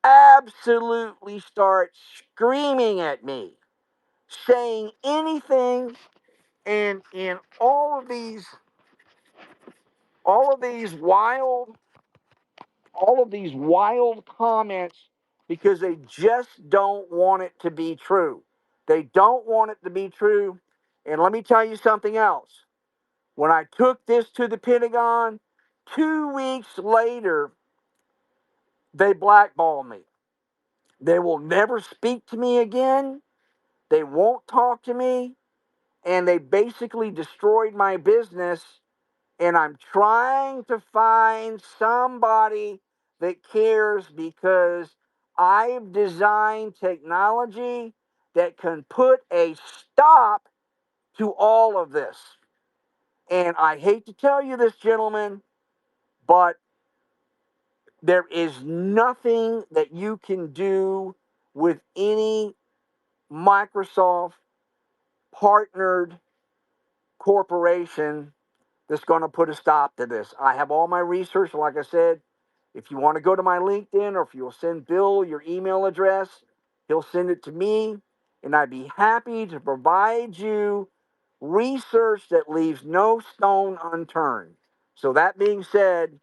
absolutely start screaming at me, saying anything, and in all of these wild all of these wild comments because they just don't want it to be true. They don't want it to be true. And let me tell you something else. When I took this to the Pentagon, 2 weeks later, they blackballed me. They will never speak to me again. They won't talk to me. And they basically destroyed my business. And I'm trying to find somebody that cares because I've designed technology that can put a stop to all of this. And I hate to tell you this, gentlemen, but there is nothing that you can do with any Microsoft partnered corporation that's going to put a stop to this. I have all my research. Like I said, if you want to go to my LinkedIn or if you'll send Bill your email address, he'll send it to me, and I'd be happy to provide you research that leaves no stone unturned. So that being said,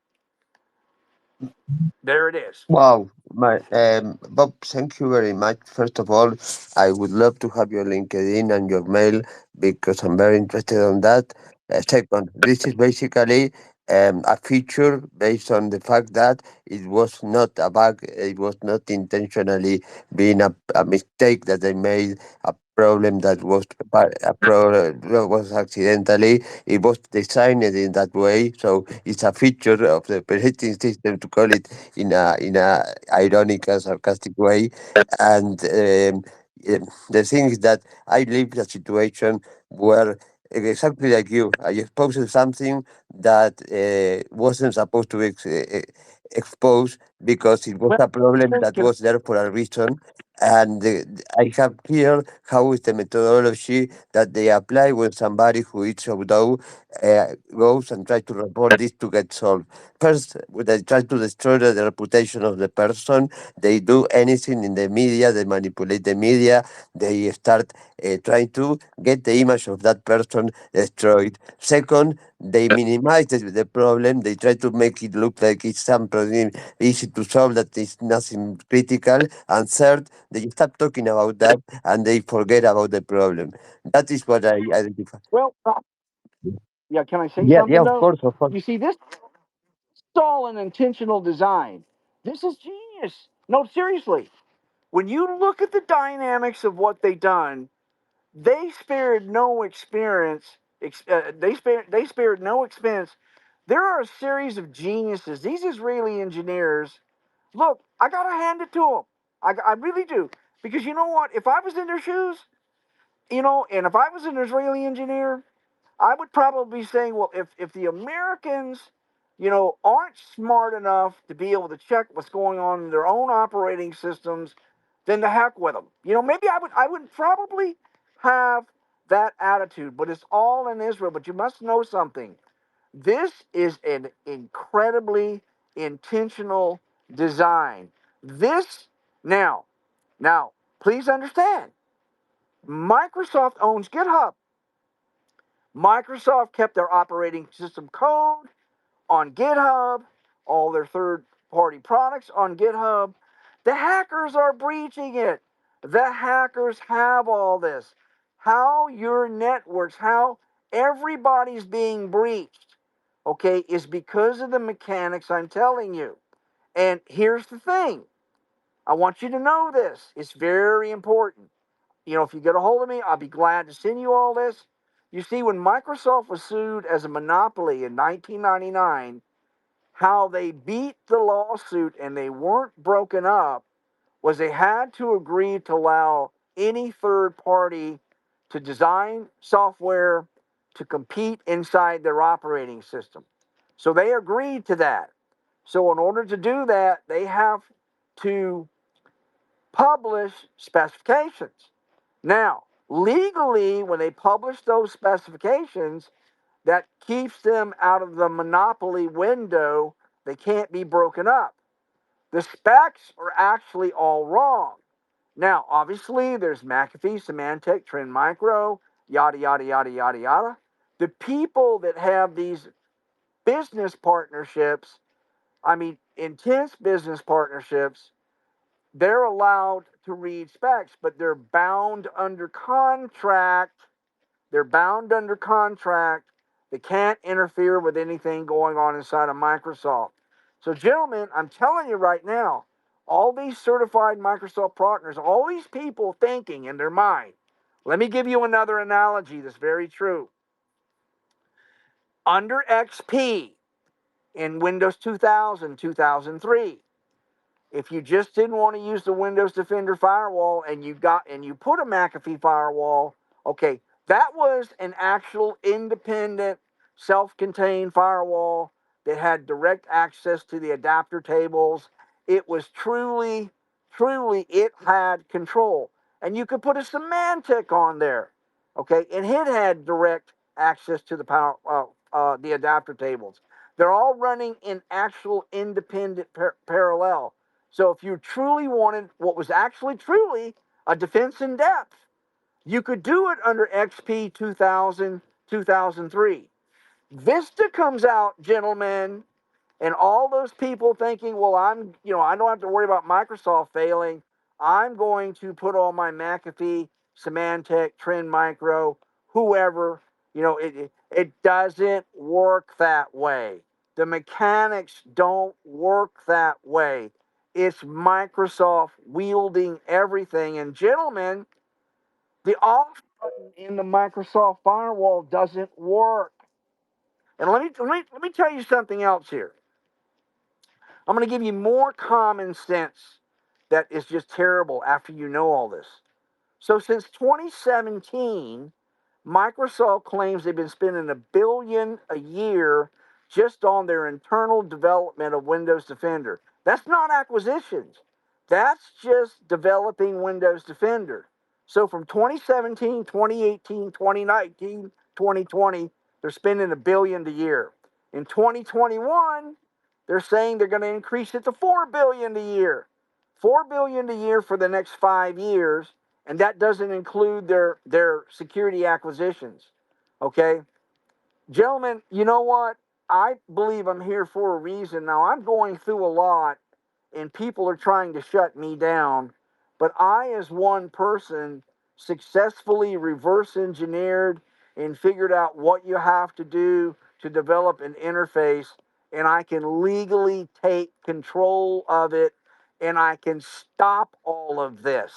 there it is. Wow, Bob, thank you very much. First of all, I would love to have your LinkedIn and your mail because I'm very interested on that. Second, this is basically a feature based on the fact that it was not a bug, it was not intentionally being a mistake that they made, a problem that was was accidentally. It was designed in that way, so it's a feature of the operating system to call it in a ironic and sarcastic way. And the thing is that I lived a situation where exactly like you, I exposed something that wasn't supposed to be exposed because it was Well, a problem that can, was there for a reason. And I have here how is the methodology that they apply when somebody who eats of dough goes and tries to report this to get solved. First, when they try to destroy the reputation of the person, they do anything in the media, they manipulate the media, they start trying to get the image of that person destroyed. Second, they minimize the problem, they try to make it look like it's something easy to solve, that is nothing critical. And third, they stop talking about that and they forget about the problem. That is what I identify. well, yeah, can I say Yeah, yeah, something though? of course. You see, this is all an intentional design. This is genius. No, seriously. When you look at the dynamics of what they done, they spared no experience. They spared no expense. There are a series of geniuses. These Israeli engineers. Look, I gotta hand it to them. I really do, because you know what? If I was in their shoes, and if I was an Israeli engineer, I would probably be saying, well, if the Americans, aren't smart enough to be able to check what's going on in their own operating systems, then the heck with them. Maybe I would probably have that attitude, but it's all in Israel. But you must know something. This is an incredibly intentional design. This now, now, please understand, Microsoft owns GitHub. Microsoft kept their operating system code on GitHub, all their third party products on GitHub. The hackers are breaching it. The hackers have all this. How your networks, how everybody's being breached, okay, is because of the mechanics I'm telling you. And here's the thing, I want you to know this. It's very important. If you get a hold of me, I'll be glad to send you all this. You see, when Microsoft was sued as a monopoly in 1999, how they beat the lawsuit and they weren't broken up was they had to agree to allow any third party to design software to compete inside their operating system. So they agreed to that. So in order to do that, they have to publish specifications. Now, legally, when they publish those specifications, that keeps them out of the monopoly window. They can't be broken up. The specs are actually all wrong. Now, obviously, there's McAfee, Symantec, Trend Micro, yada, yada, yada, yada, yada. The people that have these business partnerships, I mean, intense business partnerships, they're allowed to read specs, but they're bound under contract. They're bound under contract. They can't interfere with anything going on inside of Microsoft. So, gentlemen, I'm telling you right now, all these certified Microsoft partners, all these people thinking in their mind, let me give you another analogy that's very true. Under XP in Windows 2000, 2003, if you just didn't want to use the Windows Defender firewall and you put a McAfee firewall, okay, that was an actual independent, self-contained firewall that had direct access to the adapter tables. It was truly, it had control. And you could put a Symantec on there, okay, and it had direct access to the adapter tables. They're all running in actual independent parallel. So if you truly wanted what was actually truly a defense in depth, you could do it under XP 2000, 2003. Vista comes out, gentlemen, and all those people thinking, well, I don't have to worry about Microsoft failing. I'm going to put on my McAfee, Symantec, Trend Micro, whoever. It doesn't work that way. The mechanics don't work that way. It's Microsoft wielding everything. And gentlemen, the off button in the Microsoft firewall doesn't work. And let me tell you something else here. I'm going to give you more common sense that is just terrible after you know all this. So since 2017, Microsoft claims they've been spending $1 billion a year just on their internal development of Windows Defender. That's not acquisitions. That's just developing Windows Defender. So from 2017, 2018, 2019, 2020, they're spending $1 billion a year. In 2021, they're saying they're going to increase it to $4 billion a year. $4 billion a year for the next 5 years, and that doesn't include their security acquisitions. Okay? Gentlemen, you know what? I believe I'm here for a reason. Now, I'm going through a lot, and people are trying to shut me down, but I, as one person, successfully reverse engineered and figured out what you have to do to develop an interface, and I can legally take control of it, and I can stop all of this.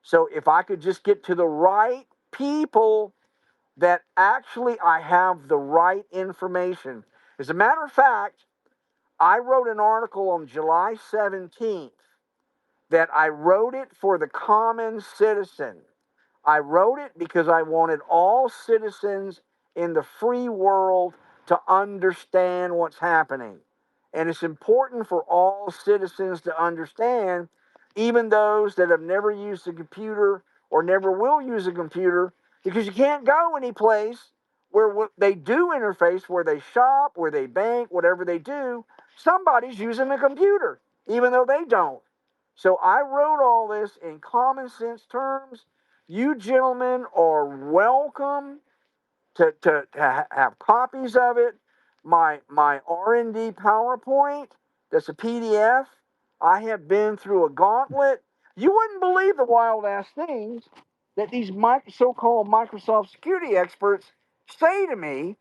So if I could just get to the right people that actually I have the right information. As a matter of fact, I wrote an article on July 17th that I wrote it for the common citizen. I wrote it because I wanted all citizens in the free world to understand what's happening. And it's important for all citizens to understand, even those that have never used a computer or never will use a computer, because you can't go any place where they do interface, where they shop, where they bank, whatever they do, somebody's using a computer, even though they don't. So I wrote all this in common sense terms. You gentlemen are welcome to have copies of it. My R&D PowerPoint, that's a PDF. I have been through a gauntlet. You wouldn't believe the wild ass things that these so-called Microsoft security experts say to me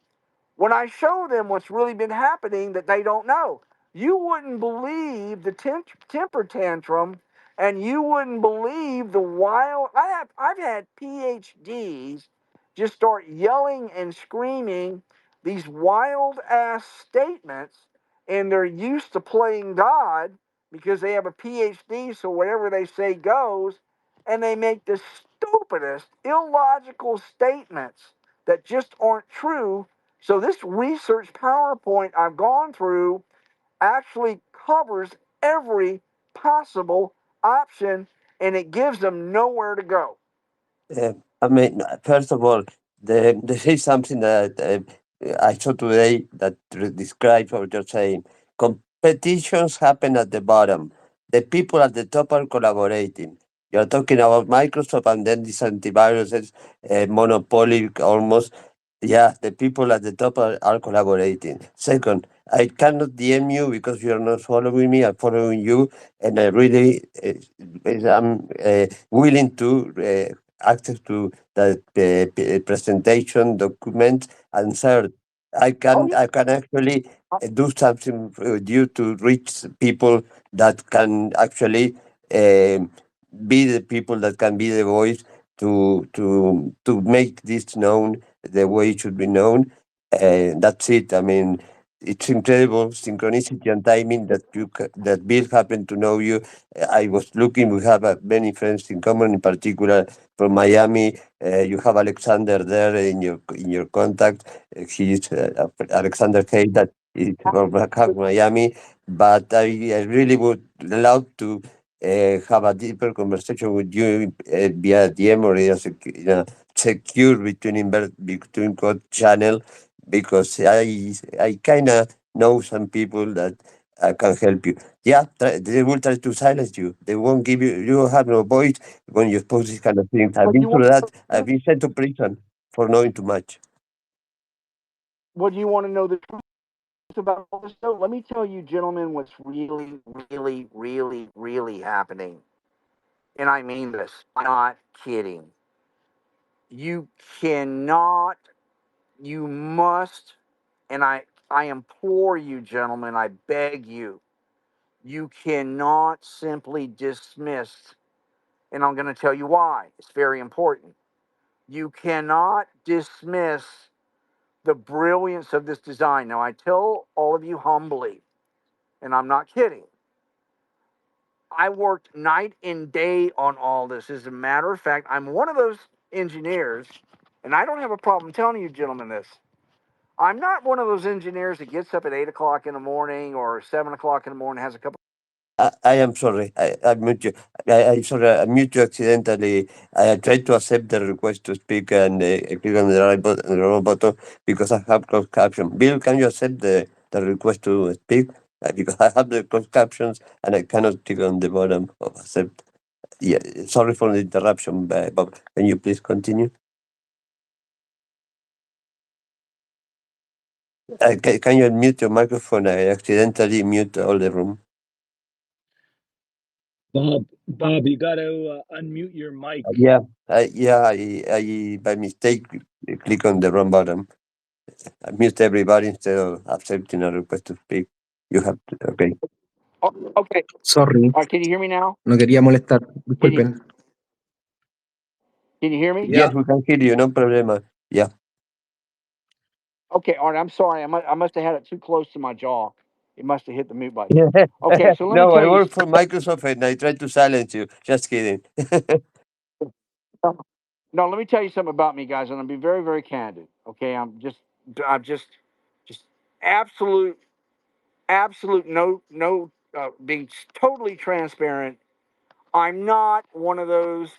when I show them what's really been happening that they don't know. You wouldn't believe the temper tantrum, and you wouldn't believe the wild. I've had PhDs just start yelling and screaming these wild ass statements, and they're used to playing God because they have a PhD, so whatever they say goes, and they make the stupidest, illogical statements that just aren't true. So this research PowerPoint I've gone through actually covers every possible option, and it gives them nowhere to go. I mean, first of all, there is something that I saw today that describes what you're saying. Competitions happen at the bottom. The people at the top are collaborating. You're talking about Microsoft and then these antiviruses, monopoly almost. Yeah, the people at the top are collaborating. Second, I cannot DM you because you're not following me. I'm following you, and I really am willing to access to the presentation document. And third, Oh, I can actually do something with you to reach people that can actually be the people that can be the voice to make this known the way it should be known. That's it. I mean, it's incredible synchronicity and timing that that Bill happened to know you. I was looking. We have many friends in common, in particular from Miami. You have Alexander there in your contact. He's Alexander Hayes that is from Miami. But I really would love to have a deeper conversation with you via DM or in a secure between code channel, because I kind of know some people that can help you. Yeah, they will try to silence you. They won't give you. You have no voice when you post these kind of things. I've what do been you want? through that. I've been sent to prison for knowing too much. What do you want to know the truth about all this stuff? Let me tell you, gentlemen, what's really, really, really, really happening. And I mean this. I'm not kidding. You cannot. You must. And I implore you, gentlemen. I beg you. You cannot simply dismiss. And I'm going to tell you why. It's very important. You cannot dismiss the brilliance of this design. Now, I tell all of you humbly, and I'm not kidding, I worked night and day on all this. As a matter of fact, I'm one of those engineers, and I don't have a problem telling you, gentlemen, this. I'm not one of those engineers that gets up at 8 o'clock in the morning or 7 o'clock in the morning, has a cup. I am sorry. I mute you. I'm sorry. I mute you accidentally. I tried to accept the request to speak and I click on the wrong button because I have closed caption. Bill, can you accept the request to speak? Because I have the closed captions and I cannot click on the bottom of accept. Yeah, sorry for the interruption, Bob. Can you please continue? Can you unmute your microphone? I accidentally mute all the room. Bob, you got to unmute your mic. Yeah, I by mistake click on the wrong button. I mute everybody instead of accepting a request to speak. You have to, okay. Oh, okay. Sorry, All right, can you hear me now? no quería molestar. Can you, Disculpen. can you hear me? Yes, we can hear you, no problema. Yeah. Okay, all right, I'm sorry. I must have had it too close to my jaw. It must have hit the mute button. Okay, so let me No, I tell you. work for Microsoft and I try to silence you. Just kidding. No, let me tell you something about me, guys, and I'll be very, very candid. Okay, I'm just absolute, no, being totally transparent. I'm not one of those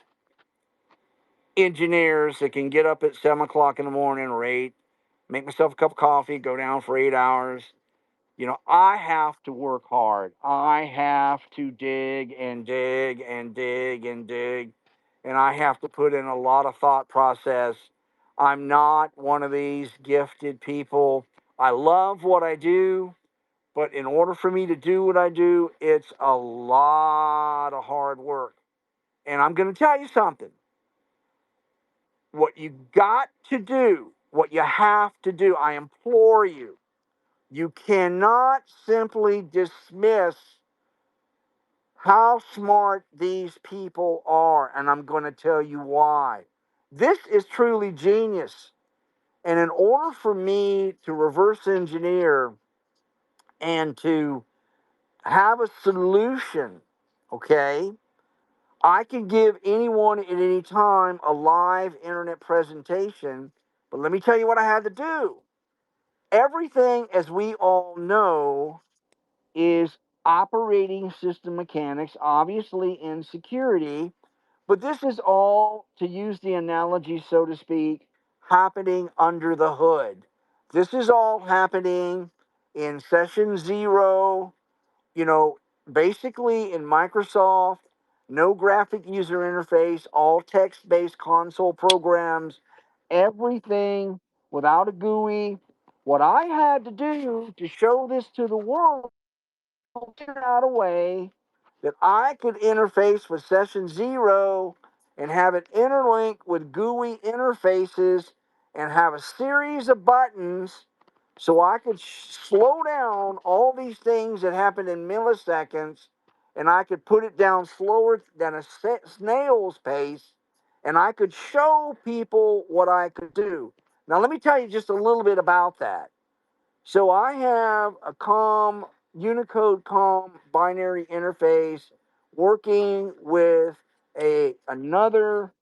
engineers that can get up at 7 o'clock in the morning or 8, make myself a cup of coffee, go down for 8 hours. You know, I have to work hard. I have to dig and dig and dig and dig. And I have to put in a lot of thought process. I'm not one of these gifted people. I love what I do, but in order for me to do what I do, it's a lot of hard work. And I'm going to tell you something. What you got to do, what you have to do, I implore you, you cannot simply dismiss how smart these people are, and I'm going to tell you why. This is truly genius. And in order for me to reverse engineer and to have a solution, okay, I can give anyone at any time a live internet presentation, but let me tell you what I had to do. Everything, as we all know, is operating system mechanics, obviously in security, but this is all, to use the analogy, so to speak, happening under the hood. This is all happening in session zero, you know, basically in Microsoft, no graphic user interface, all text based console programs, everything without a GUI. What I had to do to show this to the world, figured out a way that I could interface with session 0 and have it interlink with GUI interfaces and have a series of buttons so I could slow down all these things that happen in milliseconds, and I could put it down slower than a snail's pace, and I could show people what I could do. Now, let me tell you just a little bit about that. So I have a Unicode COM binary interface working with another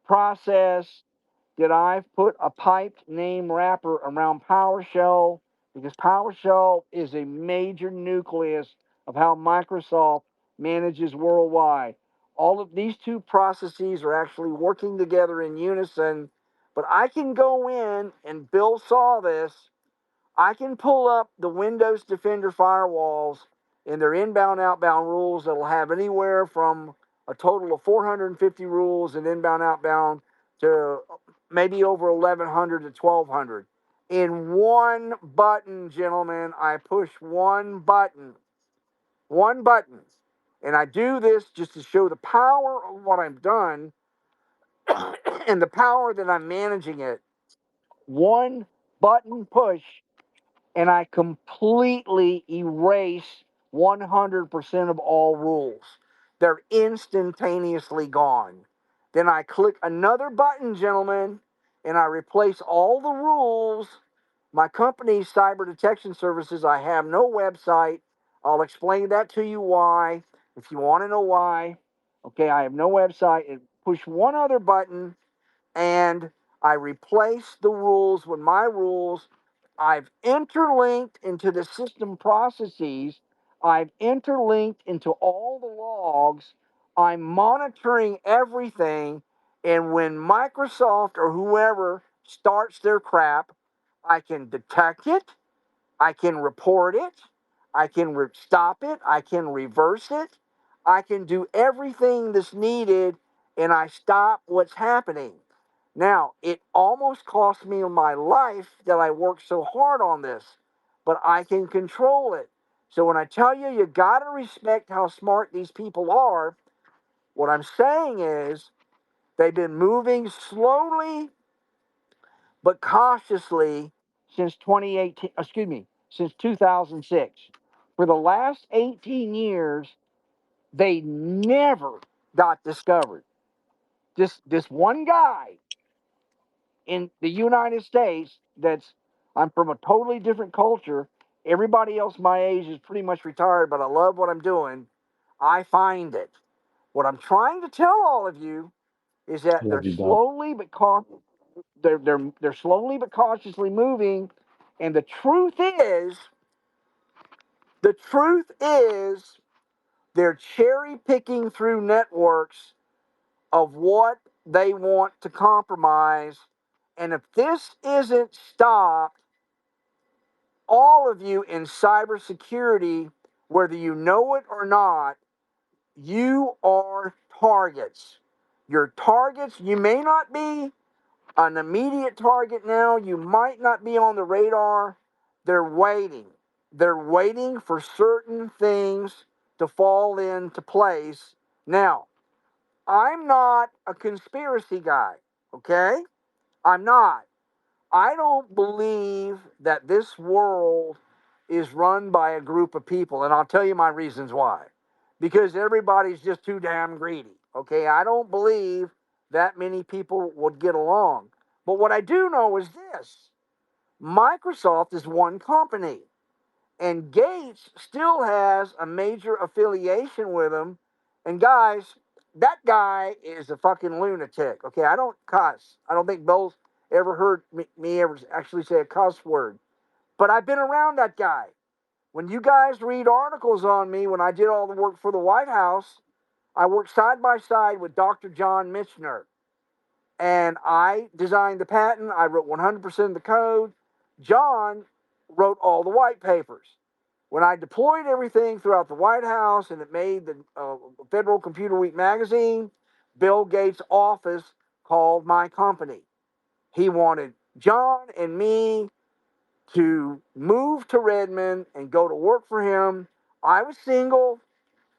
process that I've put a piped name wrapper around PowerShell, because PowerShell is a major nucleus of how Microsoft manages worldwide. All of these two processes are actually working together in unison, but I can go in, and Bill saw this, I can pull up the Windows Defender firewalls and their inbound outbound rules that'll have anywhere from a total of 450 rules in inbound outbound to maybe over 1100 to 1200. In one button, gentlemen, I push one button. One button. And I do this just to show the power of what I've done and the power that I'm managing it. One button push, and I completely erase 100% of all rules. They're instantaneously gone. Then I click another button, gentlemen, and I replace all the rules. My company's cyber detection services, I have no website. I'll explain that to you why, if you want to know why. Okay, I have no website. And push one other button, and I replace the rules with my rules. I've interlinked into the system processes. I've interlinked into all the logs. I'm monitoring everything. And when Microsoft or whoever starts their crap, I can detect it. I can report it. I can stop it. I can reverse it. I can do everything that's needed, and I stop what's happening. Now, it almost cost me my life that I worked so hard on this, but I can control it. So when I tell you, you got to respect how smart these people are, what I'm saying is they've been moving slowly but cautiously since 2018, excuse me, since 2006. For the last 18 years, they never got discovered. This one guy in the United States I'm from a totally different culture. Everybody else my age is pretty much retired, but I love what I'm doing. I find it. What I'm trying to tell all of you is that Love you, Bob. they're slowly but cautiously moving, and the truth is they're cherry picking through networks of what they want to compromise. And if this isn't stopped, all of you in cybersecurity, whether you know it or not, you are targets. You're targets. You may not be an immediate target now. You might not be on the radar. They're waiting. They're waiting for certain things to fall into place. Now, I'm not a conspiracy guy, okay? I'm not. I don't believe that this world is run by a group of people, and I'll tell you my reasons why. Because everybody's just too damn greedy, okay? I don't believe that many people would get along. But what I do know is this: Microsoft is one company, and Gates still has a major affiliation with him. And guys, that guy is a fucking lunatic. Okay, I don't cuss. I don't think Bill's ever heard me ever actually say a cuss word. But I've been around that guy. When you guys read articles on me, when I did all the work for the White House, I worked side by side with Dr. John Michener. And I designed the patent. I wrote 100% of the code. John wrote all the white papers. When I deployed everything throughout the White House and it made the Federal Computer Week magazine, Bill Gates' office called my company. He wanted John and me to move to Redmond and go to work for him. I was single.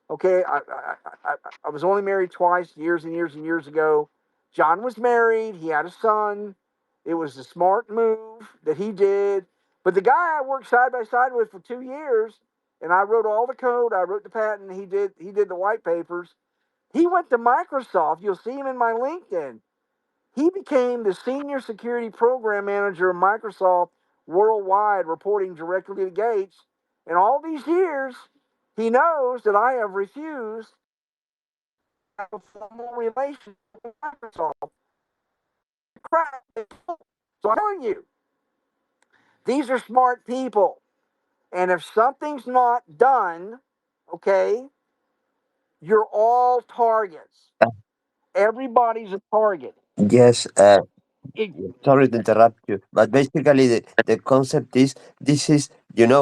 Okay, I was only married twice, years and years and years ago. John was married. He had a son. It was a smart move that he did. But the guy I worked side by side with for 2 years, and I wrote all the code. I wrote the patent. He did the white papers. He went to Microsoft. You'll see him in my LinkedIn. He became the senior security program manager of Microsoft worldwide, reporting directly to Gates. And all these years, he knows that I have refused to have a formal relationship with Microsoft. Crap. So I'm telling you, these are smart people. And if something's not done, okay, you're all targets. Everybody's a target. Yes, It, sorry to interrupt you, but basically the concept is this is,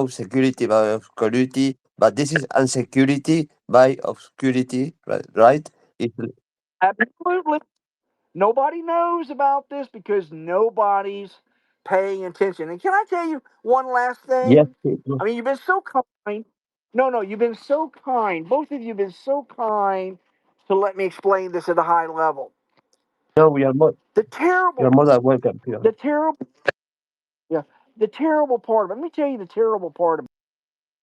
security by obscurity, but this is unsecurity by obscurity, right? It's, absolutely. Nobody knows about this because nobody's paying attention. And can I tell you one last yes, thing? I mean, you've been so kind. No, you've been so kind. Both of you have been so kind to let me explain this at a high level. no, we are more, The terrible, you're more than welcome here. the terrible, yeah, the terrible part. Let me tell you the terrible part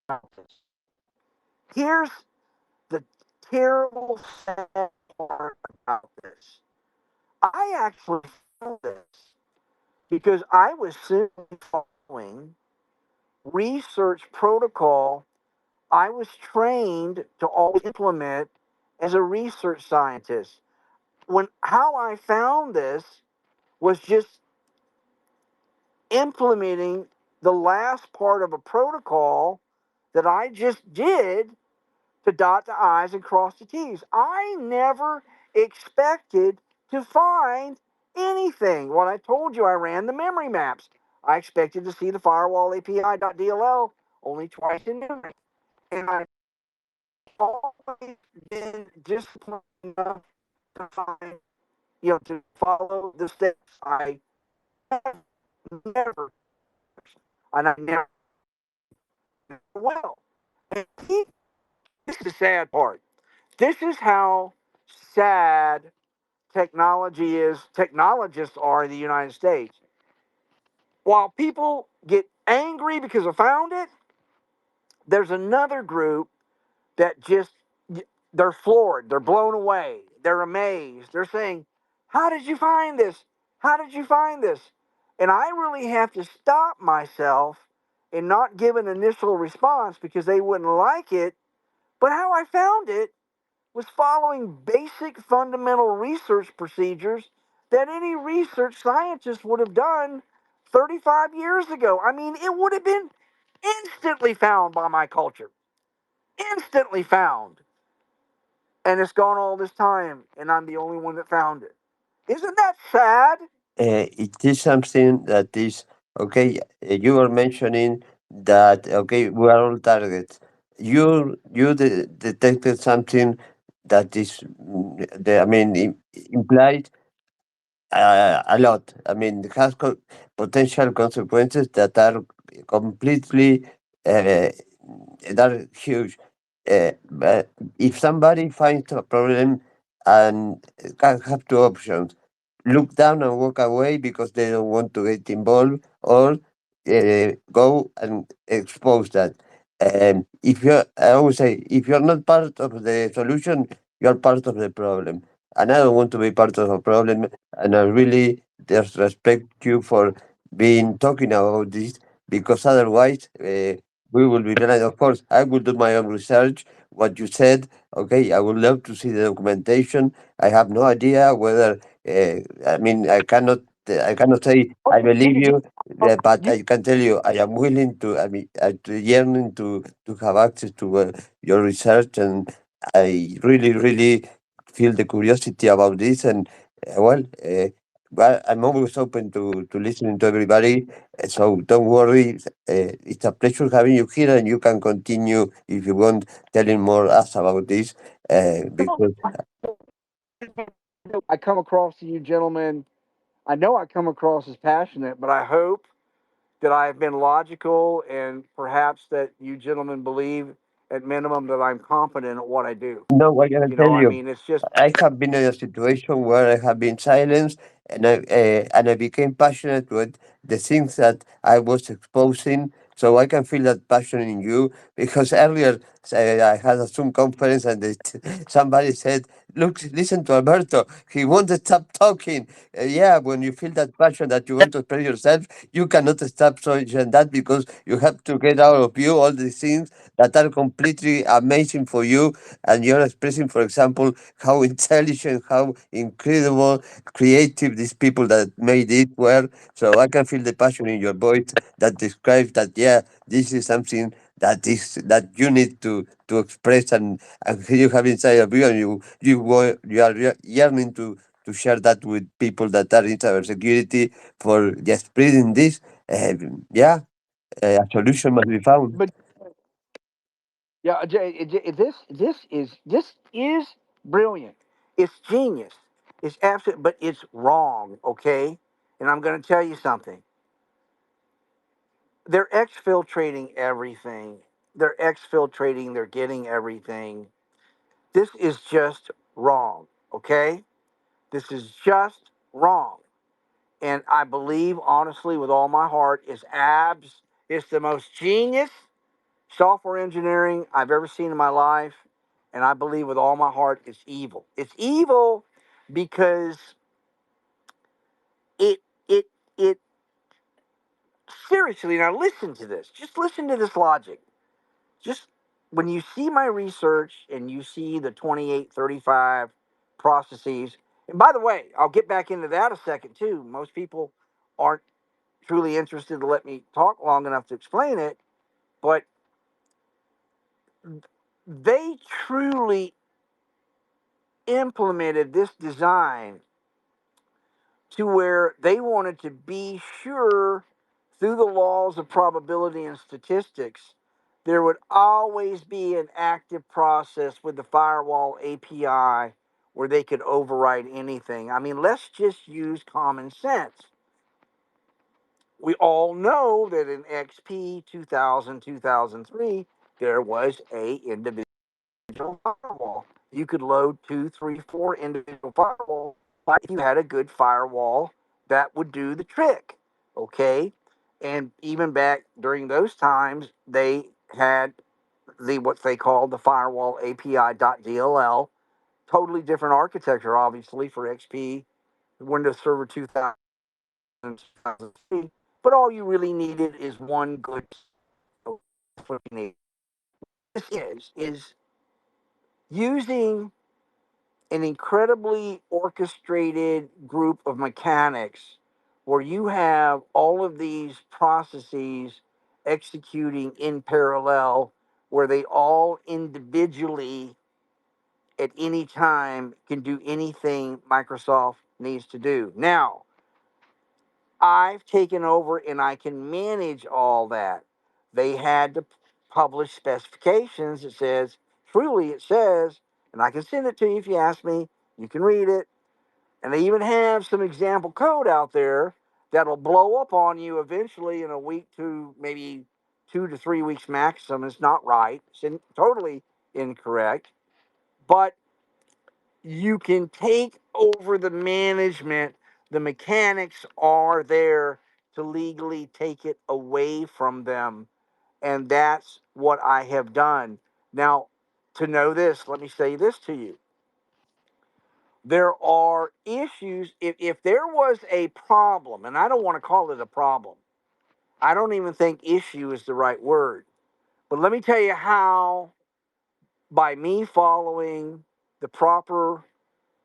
about this. Here's the terrible, sad part about this. I actually found this because I was simply following research protocol I was trained to always implement as a research scientist. How I found this was just implementing the last part of a protocol that I just did to dot the I's and cross the T's. I never expected to find anything. When I told you I ran the memory maps, I expected to see the firewall API.dll only twice in memory. And I've always been disciplined enough to find, to follow the steps. I have never, and I never will. And this is the sad part. This is how sad technologists are in the United States. While people get angry because I found it, there's another group that just, they're floored, they're blown away, they're amazed. They're saying, "How did you find this? How did you find this?" And I really have to stop myself and not give an initial response because they wouldn't like it. But how I found it was following basic fundamental research procedures that any research scientist would have done 35 years ago. I mean, it would have been instantly found by my culture. Instantly found. And it's gone all this time, and I'm the only one that found it. Isn't that sad? It is something that is okay. You were mentioning that okay, we are all targets. You detected something that is, I mean, implied a lot. I mean, it has potential consequences that are completely uh, that are huge. But if somebody finds a problem and can have two options, look down and walk away because they don't want to get involved, or go and expose that. If you, I always say, if you're not part of the solution, you're part of the problem. And I don't want to be part of a problem. And I really disrespect you for being talking about this because otherwise we will be blind. Of course, I will do my own research. What you said, okay, I would love to see the documentation. I have no idea whether I mean, I cannot say I believe you, but I can tell you I am willing to. I mean, yearning to have access to your research, and I really, really feel the curiosity about this. And well, I'm always open to listening to everybody. So don't worry. It's a pleasure having you here, and you can continue if you want telling more us about this. Because I come across to you gentlemen I know I come across as passionate, but I hope that I have been logical and perhaps that you gentlemen believe at minimum that I'm competent at what I do. No, I gotta You know, tell I you, mean, it's just I have been in a situation where I have been silenced, and I became passionate with the things that I was exposing. So I can feel that passion in you because earlier I had a Zoom conference and somebody said, "Look, listen to Alberto. He won't stop talking." Yeah, when you feel that passion that you want to express yourself, you cannot stop saying that because you have to get out of you all these things that are completely amazing for you, and you're expressing, for example, how intelligent, how incredible, creative these people that made it were. So I can feel the passion in your voice that describes that. Yeah, this is something that you need to express, and you have inside of you, and you are yearning to share that with people that are in cybersecurity for just spreading this. Uh, yeah, a solution must be found. but yeah, this is brilliant. It's genius. It's absolute, but it's wrong. Okay, and I'm going to tell you something. They're exfiltrating everything. They're exfiltrating. They're getting everything. This is just wrong. Okay, this is just wrong. And I believe honestly, with all my heart, it's the most genius software engineering I've ever seen in my life, and I believe with all my heart it's evil. It's evil because it it it seriously, now listen to this. Just listen to this logic. Just when you see my research and you see the 2835 processes, and by the way, I'll get back into that a second too. Most people aren't truly interested to let me talk long enough to explain it, but they truly implemented this design to where they wanted to be sure through the laws of probability and statistics there would always be an active process with the firewall API where they could override anything. I mean, let's just use common sense. We all know that in XP 2000, 2003, there was a individual firewall. You could load 2, 3, 4 individual firewalls, but if you had a good firewall, that would do the trick. Okay? And even back during those times, they had what they called the firewall API.dll. Totally different architecture, obviously, for XP, Windows Server 2000, 2003. But all you really needed is one good. What you need. This is using an incredibly orchestrated group of mechanics where you have all of these processes executing in parallel, where they all individually at any time can do anything Microsoft needs to do. Now, I've taken over and I can manage all that. They had to publish specifications that says, truly it says, and I can send it to you if you ask me, you can read it. And they even have some example code out there that'll blow up on you eventually in a week to maybe 2 to 3 weeks maximum. It's not right. Totally incorrect. But you can take over the management. The mechanics are there to legally take it away from them. And that's what I have done. Now, to know this, let me say this to you. There are issues. If there was a problem, and I don't want to call it a problem, I don't even think issue is the right word. But let me tell you how, by me following the proper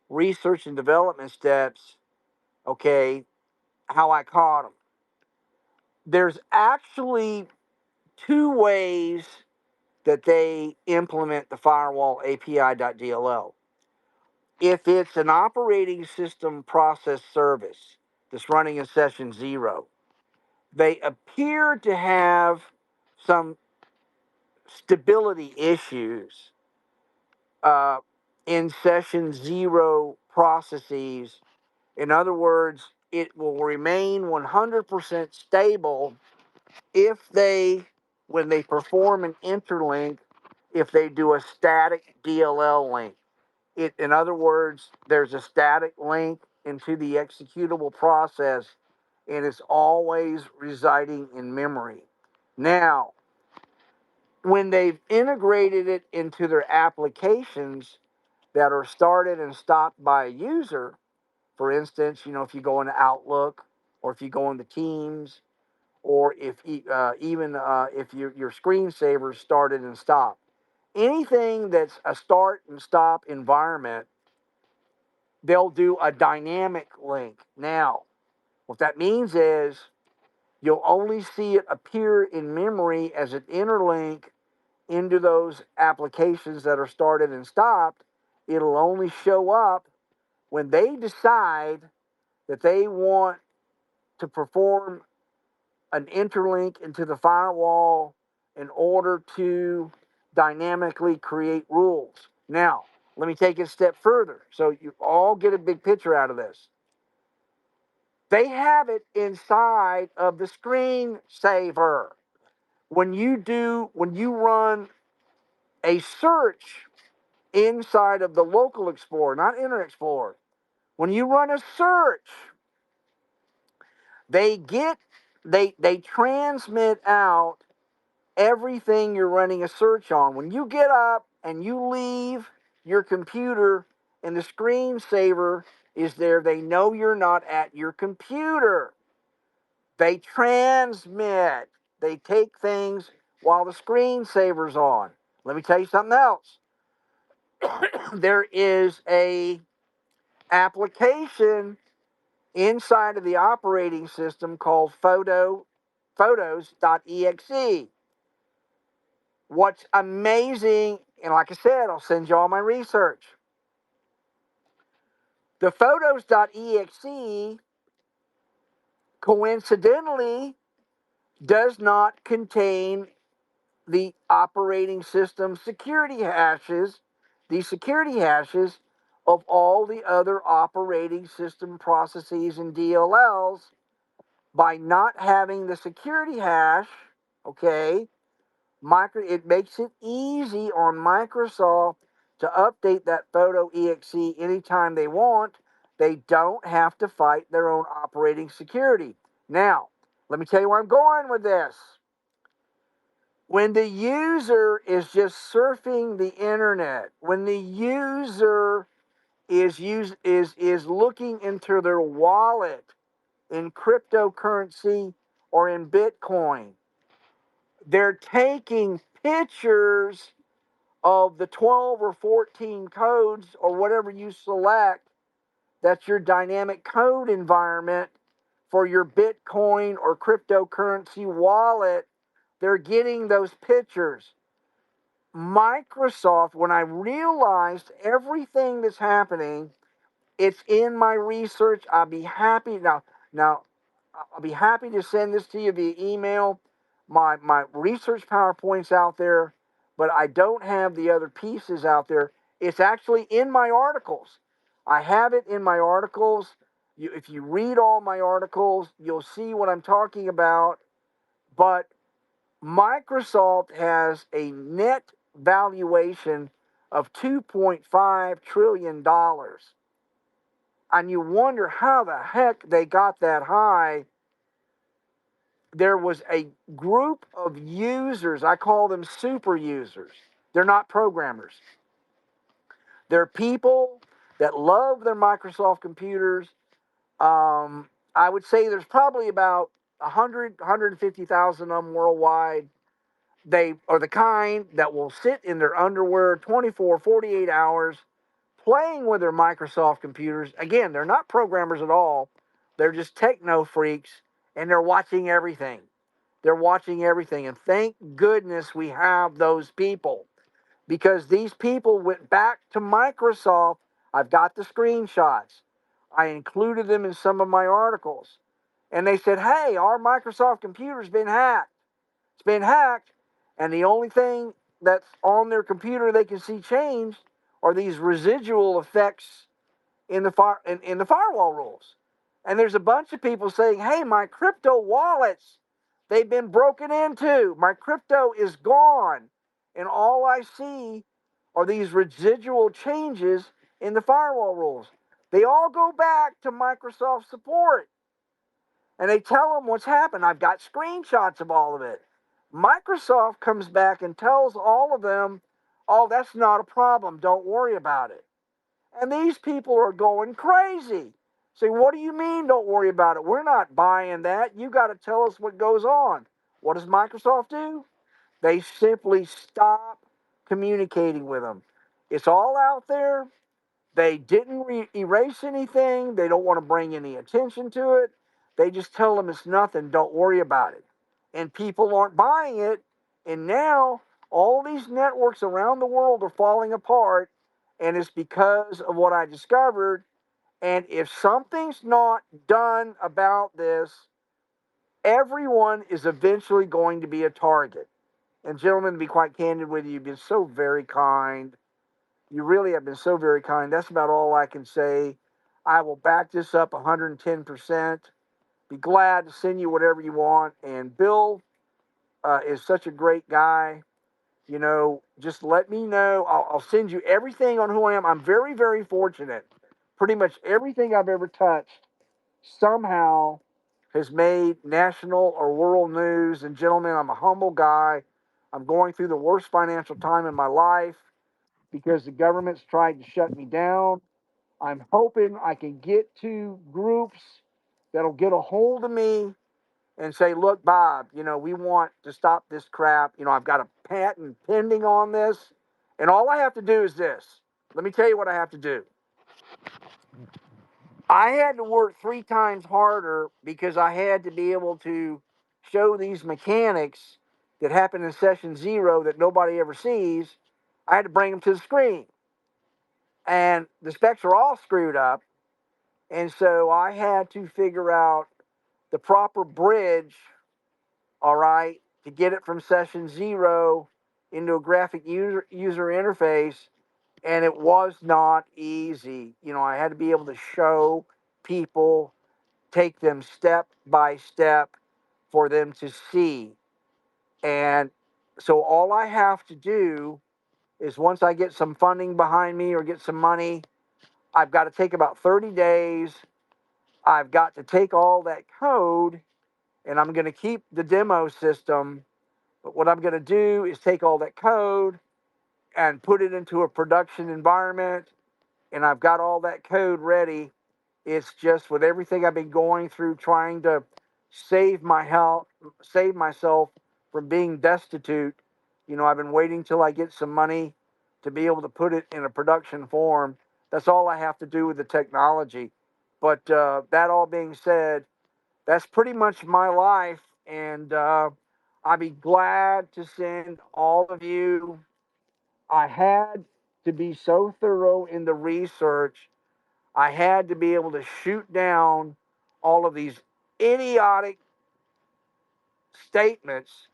research and development steps, okay, how I caught them. There's actually two ways that they implement the firewall API.dll. If it's an operating system process service that's running in session 0, they appear to have some stability issues in session 0 processes. In other words, it will remain 100% stable if when they perform an interlink, if they do a static DLL link. In other words, there's a static link into the executable process, and it's always residing in memory. Now, when they've integrated it into their applications that are started and stopped by a user, for instance, if you go into Outlook, or if you go into Teams, or if even if your screensaver started and stopped, anything that's a start and stop environment, they'll do a dynamic link. Now, what that means is you'll only see it appear in memory as an interlink into those applications that are started and stopped. It'll only show up when they decide that they want to perform an interlink into the firewall in order to dynamically create rules. Now, let me take it a step further so you all get a big picture out of this. They have it inside of the screensaver. When you run a search inside of the local Explorer, not Internet Explorer, when you run a search, they transmit out everything you're running a search on. When you get up and you leave your computer and the screensaver is there, they know you're not at your computer. They transmit. They take things while the screensaver's on. Let me tell you something else. There is a application inside of the operating system called photos.exe. What's amazing, and like I said, I'll send you all my research. The photos.exe coincidentally does not contain the operating system security hashes, of all the other operating system processes and DLLs. By not having the security hash, okay, it makes it easy on Microsoft to update that photo exe anytime they want. They don't have to fight their own operating security. Now, let me tell you where I'm going with this. When the user is just surfing the internet, when the user is looking into their wallet in cryptocurrency or in Bitcoin, they're taking pictures of the 12 or 14 codes or whatever you select. That's your dynamic code environment for your Bitcoin or cryptocurrency wallet. They're getting those pictures. Microsoft, when I realized everything that's happening, it's in my research. I'll be happy I'll be happy to send this to you via email. My research PowerPoint's out there, but I don't have the other pieces out there. It's actually in my articles. I have it in my articles. If you read all my articles, you'll see what I'm talking about. But Microsoft has a net valuation of $2.5 trillion. And you wonder how the heck they got that high. There was a group of users, I call them super users. They're not programmers. They're people that love their Microsoft computers. I would say there's probably about 150,000 of them worldwide. They are the kind that will sit in their underwear 24, 48 hours playing with their Microsoft computers. Again, they're not programmers at all. They're just techno freaks, and they're watching everything. They're watching everything. And thank goodness we have those people, because these people went back to Microsoft. I've got the screenshots. I included them in some of my articles. And they said, hey, our Microsoft computer's been hacked. It's been hacked. And the only thing that's on their computer they can see changed are these residual effects in the firewall rules. And there's a bunch of people saying, hey, my crypto wallets, they've been broken into. My crypto is gone. And all I see are these residual changes in the firewall rules. They all go back to Microsoft support and they tell them what's happened. I've got screenshots of all of it. Microsoft comes back and tells all of them, oh, that's not a problem. Don't worry about it. And these people are going crazy. Say, what do you mean don't worry about it? We're not buying that. You got to tell us what goes on. What does Microsoft do? They simply stop communicating with them. It's all out there. They didn't erase anything. They don't want to bring any attention to it. They just tell them it's nothing. Don't worry about it. And people aren't buying it. And now all these networks around the world are falling apart. And it's because of what I discovered. And if something's not done about this, everyone is eventually going to be a target. And gentlemen, to be quite candid with you, you've been so very kind. You really have been so very kind. That's about all I can say. I will back this up 110%. Be glad to send you whatever you want. And Bill is such a great guy. You know, just let me know. I'll send you everything on who I am. I'm very, very fortunate. Pretty much everything I've ever touched somehow has made national or world news. And gentlemen, I'm a humble guy. I'm going through the worst financial time in my life because the government's tried to shut me down. I'm hoping I can get to groups that'll get a hold of me and say, look, Bob, you know, we want to stop this crap. You know, I've got a patent pending on this. And all I have to do is this. Let me tell you what I have to do. I had to work 3 times harder because I had to be able to show these mechanics that happen in session 0 that nobody ever sees. I had to bring them to the screen. And the specs are all screwed up. And so I had to figure out the proper bridge, all right, to get it from session 0 into a graphic user interface. And it was not easy. You know, I had to be able to show people, take them step by step for them to see. And so all I have to do is once I get some funding behind me or get some money, I've got to take about 30 days. I've got to take all that code and I'm going to keep the demo system. But what I'm going to do is take all that code and put it into a production environment. And I've got all that code ready. It's just with everything I've been going through trying to save my health, save myself from being destitute. You know, I've been waiting till I get some money to be able to put it in a production form. That's all I have to do with the technology. But that all being said, that's pretty much my life. And I'd be glad to send all of you. I had to be so thorough in the research. I had to be able to shoot down all of these idiotic statements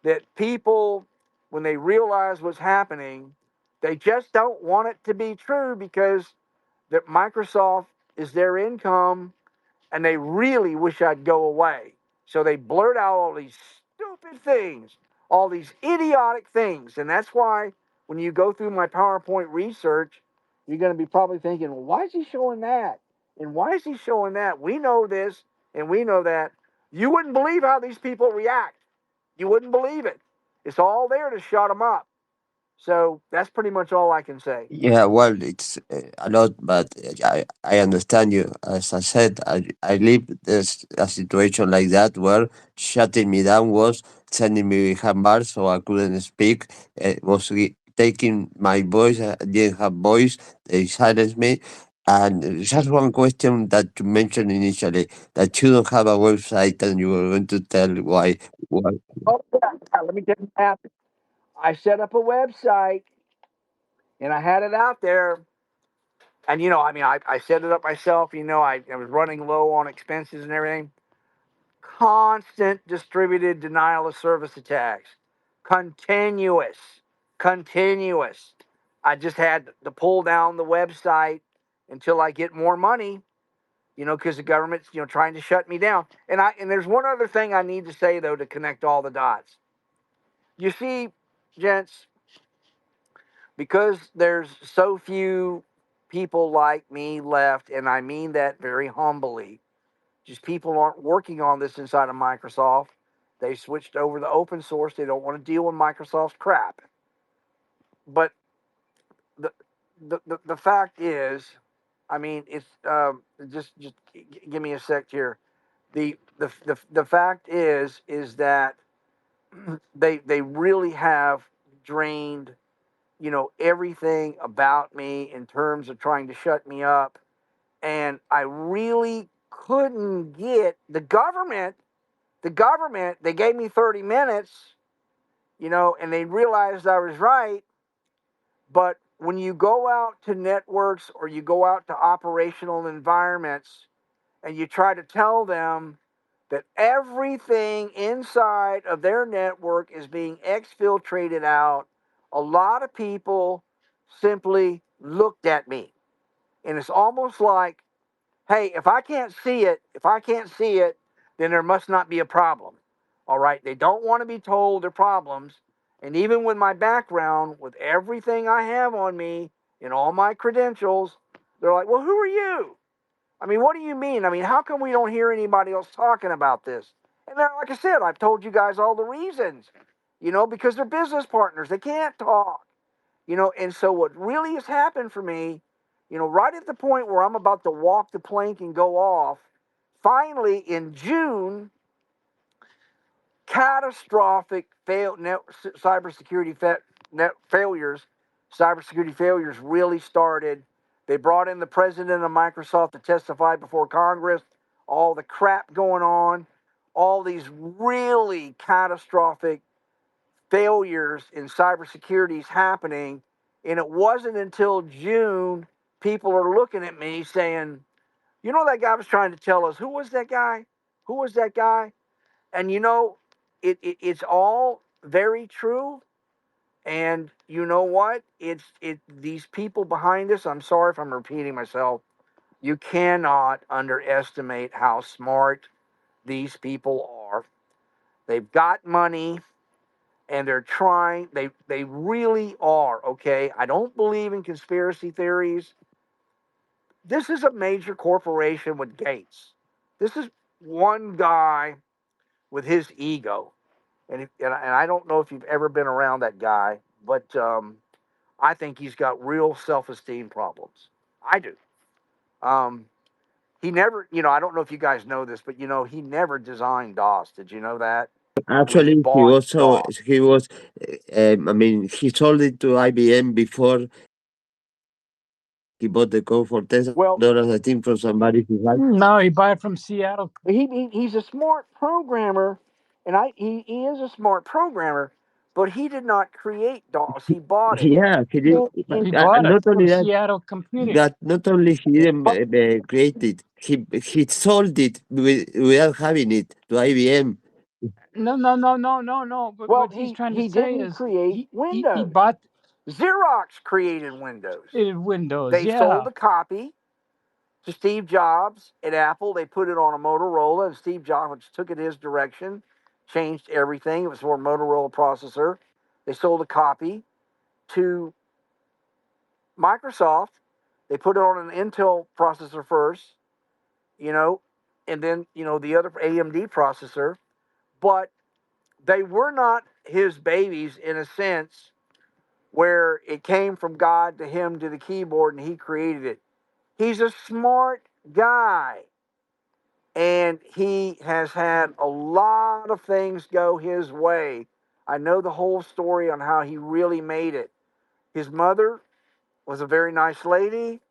that people, when they realize what's happening, they just don't want it to be true because that Microsoft is their income and they really wish I'd go away. So they blurt out all these stupid things, all these idiotic things. And that's why when you go through my PowerPoint research, you're going to be probably thinking, well, why is he showing that? And why is he showing that? We know this and we know that. You wouldn't believe how these people react. You wouldn't believe it. It's all there to shut them up. So that's pretty much all I can say. Yeah, well, it's a lot, but I understand you. As I said, I lived this a situation like that where shutting me down was sending me behind bars so I couldn't speak. It was taking my voice. I didn't have voice. They silenced me. And just one question that you mentioned initially that you don't have a website and you were going to tell why. Why? Oh, yeah. Let me tell you what happened. I set up a website and I had it out there. And, you know, I mean, I set it up myself. You know, I was running low on expenses and everything. Constant distributed denial of service attacks. Continuous. Continuous. I just had to pull down the website until I get more money. because the government's trying to shut me down. And there's one other thing I need to say though to connect all the dots. You see, gents, because there's so few people like me left, and I mean that very humbly. Just people aren't working on this inside of Microsoft. They switched over to open source. They don't want to deal with Microsoft's crap. But the fact is, I mean, it's just give me a sec here. The fact is that they really have drained everything about me in terms of trying to shut me up, and I really couldn't get the government. They gave me 30 minutes, and they realized I was right. But when you go out to networks or you go out to operational environments and you try to tell them that everything inside of their network is being exfiltrated out, a lot of people simply looked at me. And it's almost like, hey, if I can't see it, then there must not be a problem. All right. They don't want to be told their problems. And even with my background, with everything I have on me and all my credentials, they're like, well, who are you? I mean, what do you mean? I mean, how come we don't hear anybody else talking about this? And then, like I said, I've told you guys all the reasons, because they're business partners. They can't talk, and so what really has happened for me, right at the point where I'm about to walk the plank and go off, finally in June, catastrophic cybersecurity failures really started. They brought in the president of Microsoft to testify before Congress, all the crap going on, all these really catastrophic failures in cybersecurity is happening. And it wasn't until June people are looking at me saying, that guy was trying to tell us. Who was that guy? Who was that guy? And it's all very true. And you know what? It's these people behind us. I'm sorry if I'm repeating myself. You cannot underestimate how smart these people are. They've got money and they're trying. They really are. Okay, I don't believe in conspiracy theories. This is a major corporation with Gates. This is one guy with his ego. And I don't know if you've ever been around that guy, but I think he's got real self-esteem problems. I do. Um, he never, I don't know if you guys know this, but he never designed DOS. Did you know that? We Actually, bought DOS. I mean, he sold it to IBM before he bought the code for Well, $10, I think, from somebody who had. No, he bought it from Seattle. he's a smart programmer, and he is a smart programmer, but he did not create DOS. He bought it. Yeah, he did. In, in, He And bought it not only from that, Seattle Computing. that not only he didn't but create it, he sold it without having it to IBM. No. But well, what he's trying to he say didn't is create he Windows. bought Xerox created Windows. Windows. They sold Yeah. a copy to Steve Jobs at Apple. They put it on a Motorola, and Steve Jobs took it his direction, changed everything. It was for a Motorola processor. They sold a copy to Microsoft. They put it on an Intel processor first, and then, the other AMD processor. But they were not his babies in a sense where it came from God to him to the keyboard and he created it. He's a smart guy. And he has had a lot of things go his way. I know the whole story on how he really made it. His mother was a very nice lady.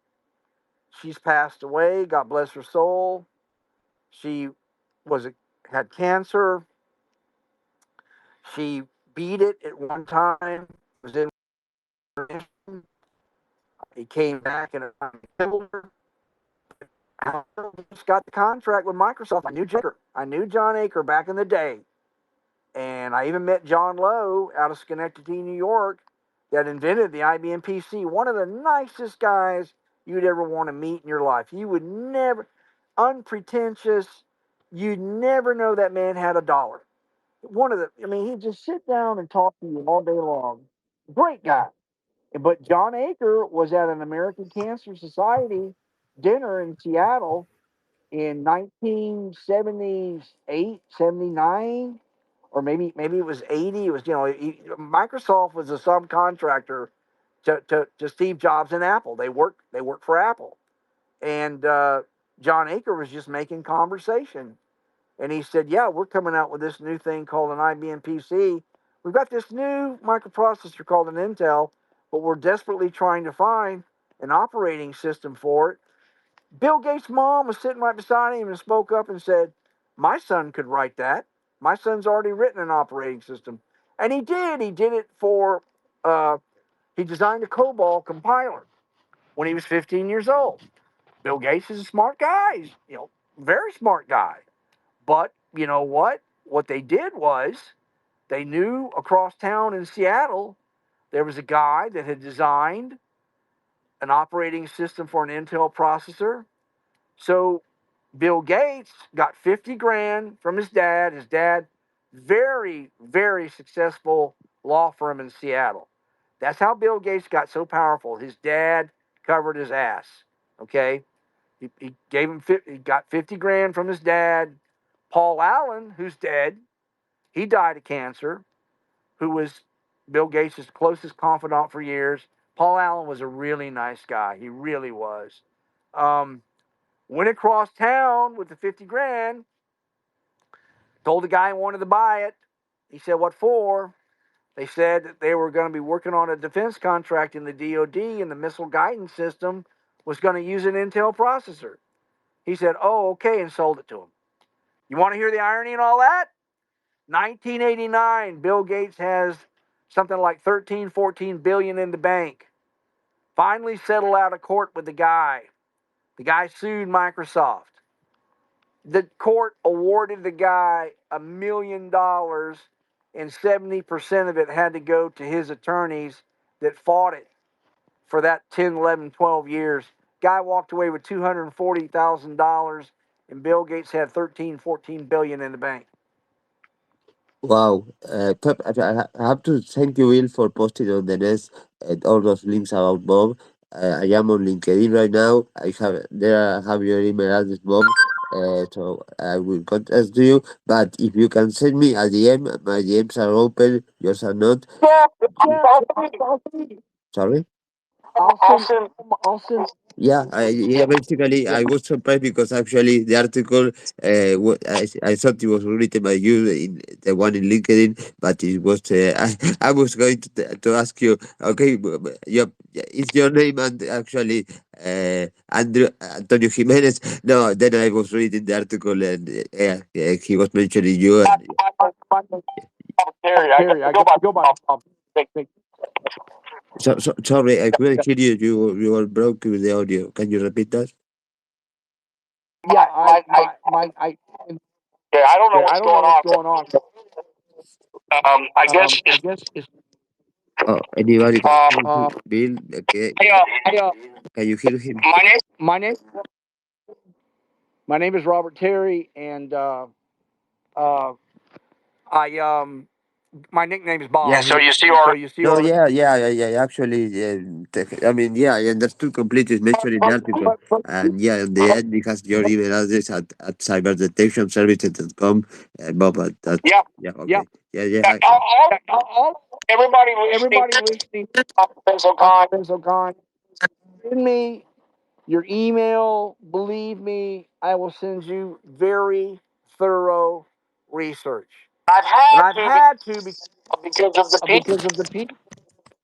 She's passed away. God bless her soul. She had cancer. She beat it at one time. Was in remission. He came back and killed her. I just got the contract with Microsoft. I knew John Aker back in the day. And I even met John Lowe out of Schenectady, New York, that invented the IBM PC. One of the nicest guys you'd ever want to meet in your life. You would never, unpretentious. You never know that man had a dollar. I mean, he'd just sit down and talk to you all day long. Great guy. But John Aker was at an American Cancer Society dinner in Seattle in 1978, 79, or maybe it was 80. It was, Microsoft was a subcontractor to Steve Jobs and Apple. They worked for Apple. And John Aker was just making conversation. And he said, yeah, we're coming out with this new thing called an IBM PC. We've got this new microprocessor called an Intel, but we're desperately trying to find an operating system for it. Bill Gates' mom was sitting right beside him and spoke up and said, my son could write that. My son's already written an operating system. And he did. He did it for, he designed a COBOL compiler when he was 15 years old. Bill Gates is a smart guy. He's, very smart guy. But you know what? What they did was they knew across town in Seattle there was a guy that had designed an operating system for an Intel processor. So Bill Gates got 50 grand from his dad. His dad, very, very successful law firm in Seattle. That's how Bill Gates got so powerful. His dad covered his ass. Okay. He got 50 grand from his dad. Paul Allen, who's dead, he died of cancer, who was Bill Gates' closest confidant for years. Paul Allen was a really nice guy. He really was. Went across town with the 50 grand, told the guy he wanted to buy it. He said, what for? They said that they were going to be working on a defense contract in the DOD, and the missile guidance system was going to use an Intel processor. He said, oh, okay, and sold it to him. You want to hear the irony in all that? 1989, Bill Gates has something like 13, 14 billion in the bank. Finally settled out of court with the guy. The guy sued Microsoft. The court awarded the guy $1 million, and 70% of it had to go to his attorneys that fought it for that 10, 11, 12 years. Guy walked away with $240,000, and Bill Gates had 13, 14 billion in the bank. Wow, Pep, I have to thank you, Will, for posting on the nest and all those links about Bob. I am on LinkedIn right now. I have your email address, Bob. So I will contact you. But if you can send me a DM, my DMs are open. Yours are not. Sorry. I'll send. Yeah, basically, I was surprised because actually the article, I thought it was written by you, in the one in LinkedIn, but it was, I was going to ask you, okay, is your name and actually Antonio Jimenez? No, then I was reading the article and he was mentioning you. Terry, I go by Bob. Sorry, I couldn't hear you. You were broke with the audio. Can you repeat that? Yeah, I don't know what's going on. I guess it's. Oh, anybody can hear Bill? Okay. Can you hear him? My name is Robert Terry, and my nickname is Bob. Yeah, so you see No, yeah. Actually, I mean, yeah, I understood completely. It's mentioned in the article. And yeah, in the end, it has your email address at cyberdetectionservices.com. Bob, yeah, okay. Yeah. Everybody listening, Benzogon, send me your email. Believe me, I will send you very thorough research. I've had to because of the people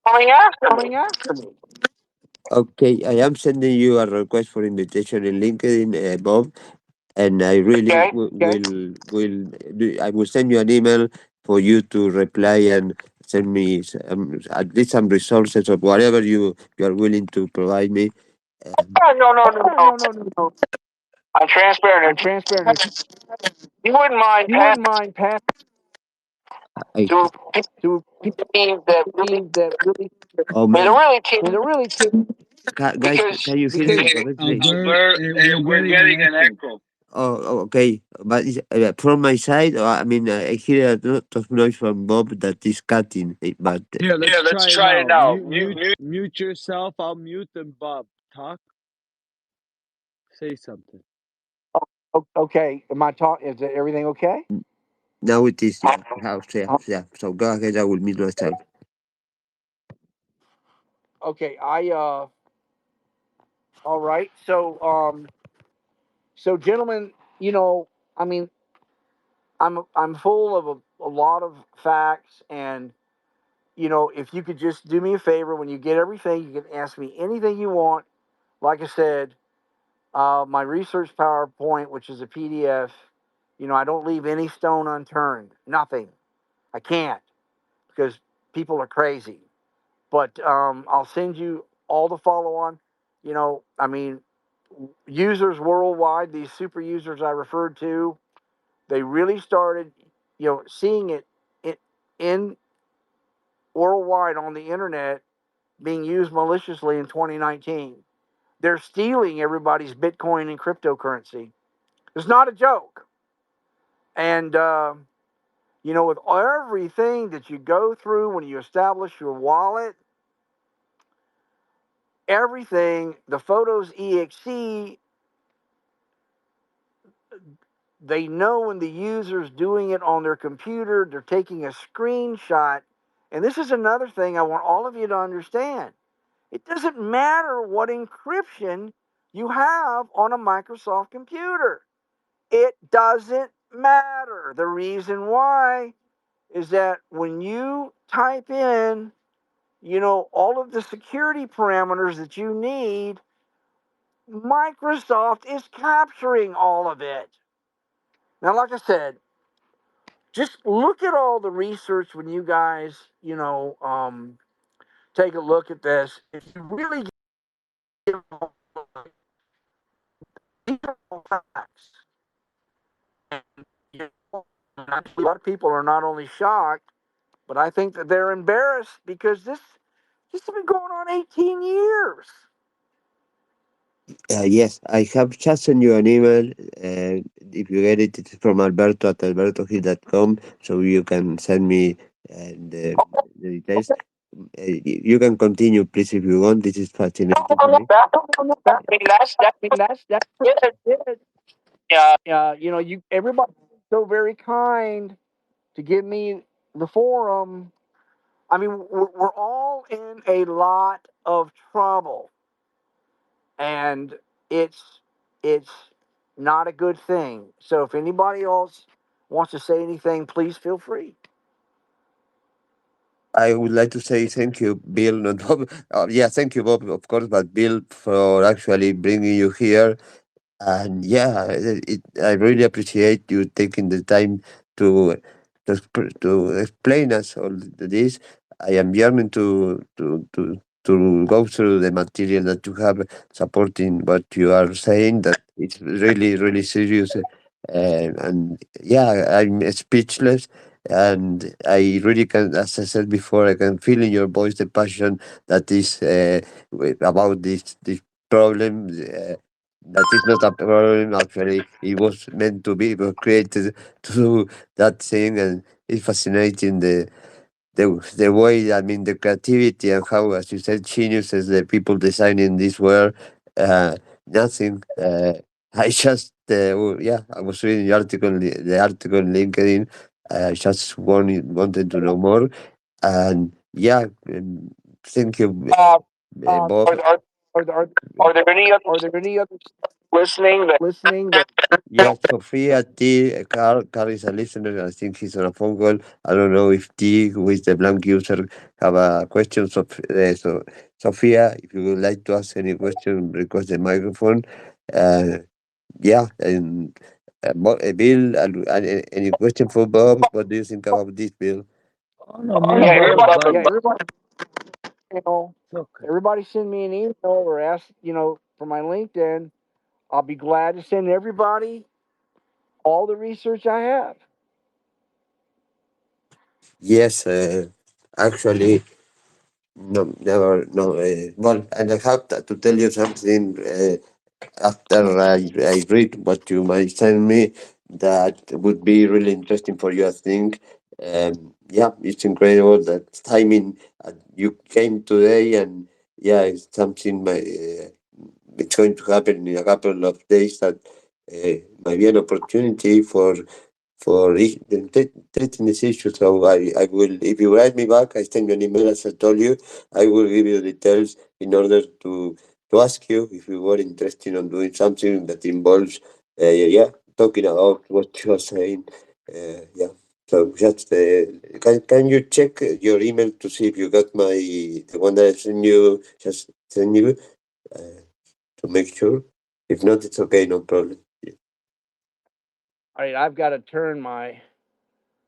coming after me. Okay, I am sending you a request for invitation in LinkedIn, Bob, and I really I will send you an email for you to reply and send me at least some resources or whatever you are willing to provide me. No. I'm transparent. You wouldn't mind passing to teams that really guys, can you hear me correctly? Albert, we're getting an echo. Okay, but from my side, I mean, I hear a lot of noise from Bob that is cutting, but Here, let's Yeah, let's try it try it now. now. Mute yourself. I'll mute them. Bob, talk. Say something. Okay, am I talk? Is everything okay? now it is, yeah, yeah. So go ahead, I will mute myself. Okay, all right. So gentlemen, I mean, I'm full of a lot of facts, and if you could just do me a favor when you get everything, you can ask me anything you want. Like I said, my research PowerPoint, which is a PDF, I don't leave any stone unturned. Nothing. I can't because people are crazy. But I'll send you all the follow on. I mean, users worldwide, these super users I referred to, they really started, seeing it in worldwide on the internet being used maliciously in 2019. They're stealing everybody's Bitcoin and cryptocurrency. It's not a joke. And, with everything that you go through when you establish your wallet, everything, the Photos EXE, they know when the user's doing it on their computer, they're taking a screenshot. And this is another thing I want all of you to understand. It doesn't matter what encryption you have on a Microsoft computer. It doesn't matter. The reason why is that when you type in, all of the security parameters that you need, Microsoft is capturing all of it. Now, like I said, just look at all the research when you guys, take a look at this. If you really get these are all facts. And, a lot of people are not only shocked, but I think that they're embarrassed because this has been going on 18 years. Yes, I have just sent you an email. If you get it, it's from Alberto at albertohill.com, so you can send me the details. You can continue, please, if you want. This is fascinating to me. That's it. Yeah, everybody's so very kind to give me the forum. I mean, we're all in a lot of trouble, and it's not a good thing. So if anybody else wants to say anything, please feel free. I would like to say thank you, Bill, not Bob. Yeah, thank you, Bob, of course, but Bill, for actually bringing you here. And yeah, I really appreciate you taking the time to to explain us all this. I am yearning to go through the material that you have supporting what you are saying. That it's really really serious, and yeah, I'm speechless. And I really can, as I said before, I can feel in your voice the passion that is about this problem. That is not a problem, actually. It was meant to be, it was created to do that thing, and it's fascinating the way, I mean, the creativity and how, as you said, geniuses, the people designing this were nothing. I just, yeah, I was reading the article in LinkedIn. I just wanted to know more. And yeah, thank you, Bob. Are there, are there any others listening that Yes, Sophia T. Carl is a listener. I think he's on a phone call. I don't know if T, who is the blank user, have a question. So, Sophia, if you would like to ask any question, request the microphone. Uh, yeah, and Bill, any question for Bob? What do you think about this, Bill? Oh no, me and Bob are yeah, buddies. everybody, you know, It's okay. everybody send me an email or ask, for my LinkedIn. I'll be glad to send everybody all the research I have. Yes, actually, no, never, no. Well, and I have to tell you something. after I read what you might send me, that would be really interesting for you, I think. Yeah, it's incredible that timing you came today, and yeah, it's something it's going to happen in a couple of days that might be an opportunity for treating this issue. So I will, if you write me back, I send you an email as I told you. I will give you details in order to ask you if you were interested in doing something that involves, yeah, talking about what you are saying. Yeah. So just can you check your email to see if you got the one that I sent you? Just send you to make sure. If not, it's okay, no problem. All right, I've got to turn my.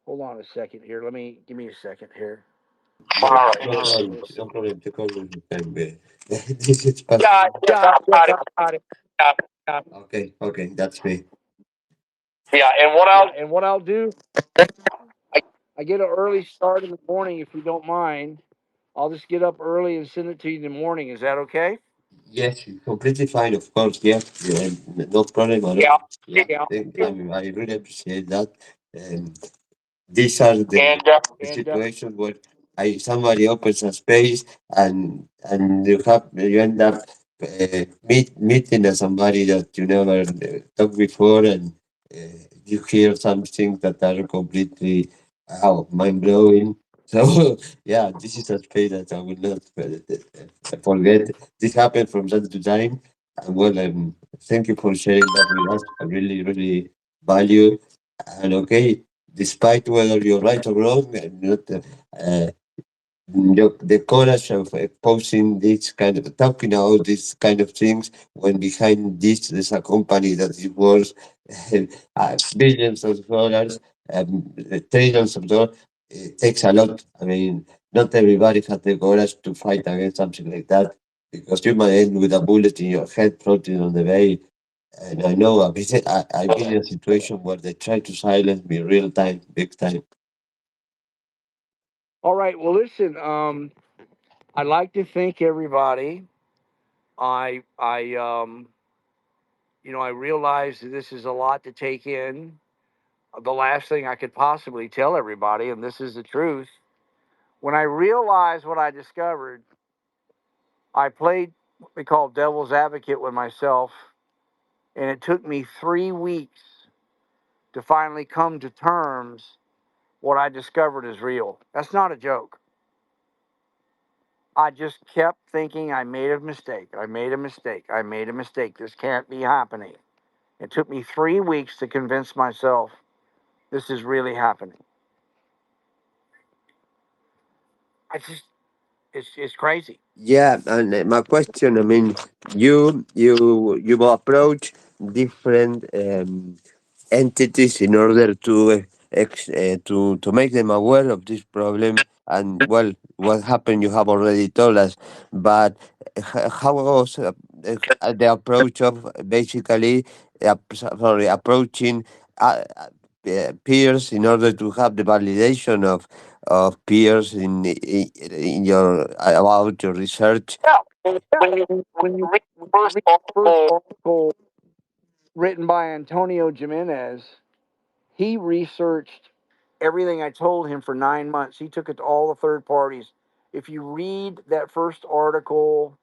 Hold on a second here. Give me a second here. No, All no right, problem. let's see. No problem. The call will return. This is part. Got it. Okay, okay, that's me. Yeah, and what I'll do, I get an early start in the morning if you don't mind. I'll just get up early and send it to you in the morning. Is that okay? Yes, completely fine, of course. Yeah, yeah, no problem at all. Yeah, I really appreciate that. Um, these are the And situations where somebody opens a space and you end up meeting somebody that you never talked before, and you hear some things that are completely mind blowing. So yeah, this is a space that I will not forget. This happened from time to time, and well, thank you for sharing that with us. I really value. And okay, despite whether you're right or wrong, and not the courage of posting this kind of talking about these kind of things when behind this there's a company that is worth billions of dollars, trillions of dollars. It takes a lot. I mean, not everybody has the courage to fight against something like that because you might end with a bullet in your head floating on the bay. And I know I've been in a situation where they try to silence me real time, big time. all right. Well, listen. I'd like to thank everybody. I I realize that this is a lot to take in. The last thing I could possibly tell everybody, and this is the truth, when I realized what I discovered, I played what we call devil's advocate with myself, and it took me 3 weeks to finally come to terms what I discovered is real. That's not a joke. I just kept thinking I made a mistake. I made a mistake. I made a mistake. This can't be happening. It took me 3 weeks to convince myself this is really happening. I just, it's crazy. Yeah, and my question, I mean, you approach different entities in order to make them aware of this problem. And well, what happened you have already told us, but how was the approach of basically approaching peers in order to have the validation of peers in your about your research? When you read the first article written by Antonio Jimenez, he researched everything I told him for 9 months. He took it to all the third parties. If you read that first article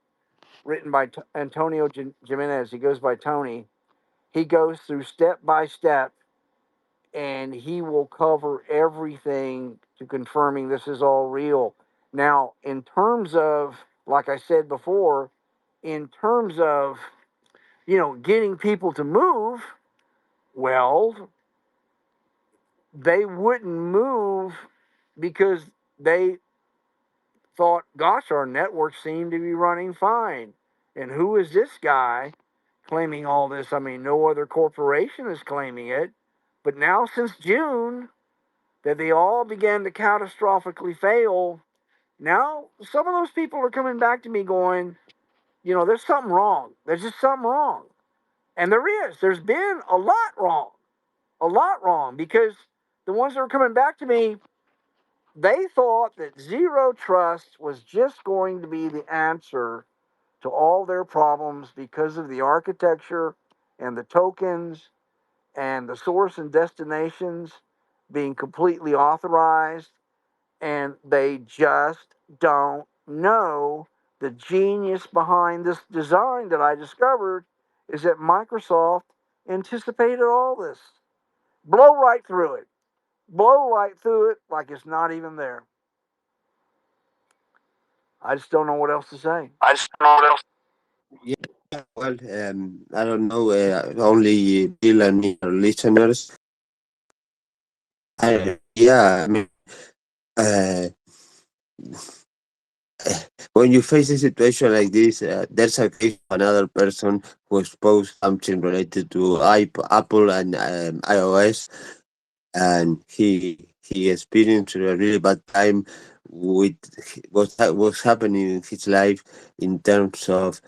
written by Antonio Jimenez, he goes by Tony, he goes through step by step and he will cover everything to confirming this is all real. Now, in terms of, like I said before, in terms of, getting people to move, well, they wouldn't move because they thought, gosh, our network seemed to be running fine. And who is this guy claiming all this? I mean, no other corporation is claiming it. But now, since June, that they all began to catastrophically fail, now some of those people are coming back to me going, there's something wrong. There's just something wrong. And there is. There's been a lot wrong. A lot wrong because the ones that are coming back to me, they thought that zero trust was just going to be the answer to all their problems because of the architecture and the tokens and the source and destinations being completely authorized, and they just don't know the genius behind this design that I discovered is that Microsoft anticipated all this. Blow right through it. Blow right through it like it's not even there. I just don't know what else to say. Yeah, well, I don't know. Only Bill and me are listeners. Yeah, I mean, uh, when you face a situation like this, there's a case of another person who exposed something related to Apple and iOS, and he experienced a really bad time with what was happening in his life in terms of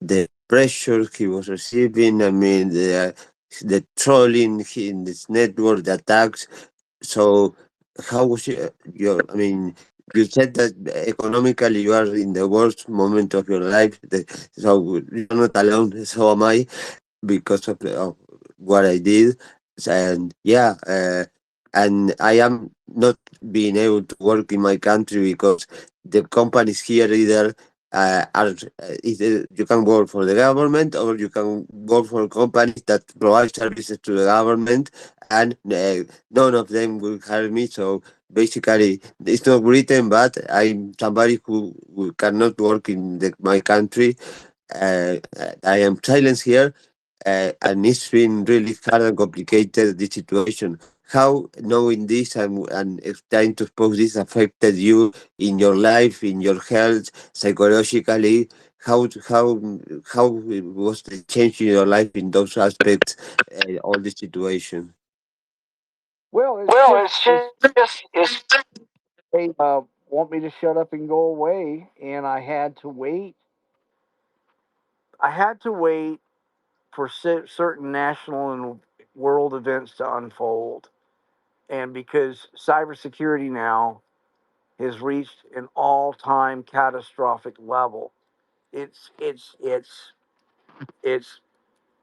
the pressure he was receiving. I mean, the trolling in this network, the attacks. So, how was your? I mean, you said that economically you are in the worst moment of your life. So you're not alone. So am I, because of what I did. And yeah, and I am not being able to work in my country because the companies here either either you can work for the government or you can work for companies that provide services to the government, and none of them will hire me. So basically, it's not written, but I'm somebody who cannot work in my country. I am silenced here, and it's been really hard and complicated, this situation. How knowing this and trying to expose this affected you in your life, in your health, psychologically? How was the change in your life in those aspects? All this situation. Well, they want me to shut up and go away, and I had to wait. I had to wait for certain national and world events to unfold, and because cybersecurity now has reached an all-time catastrophic level, it's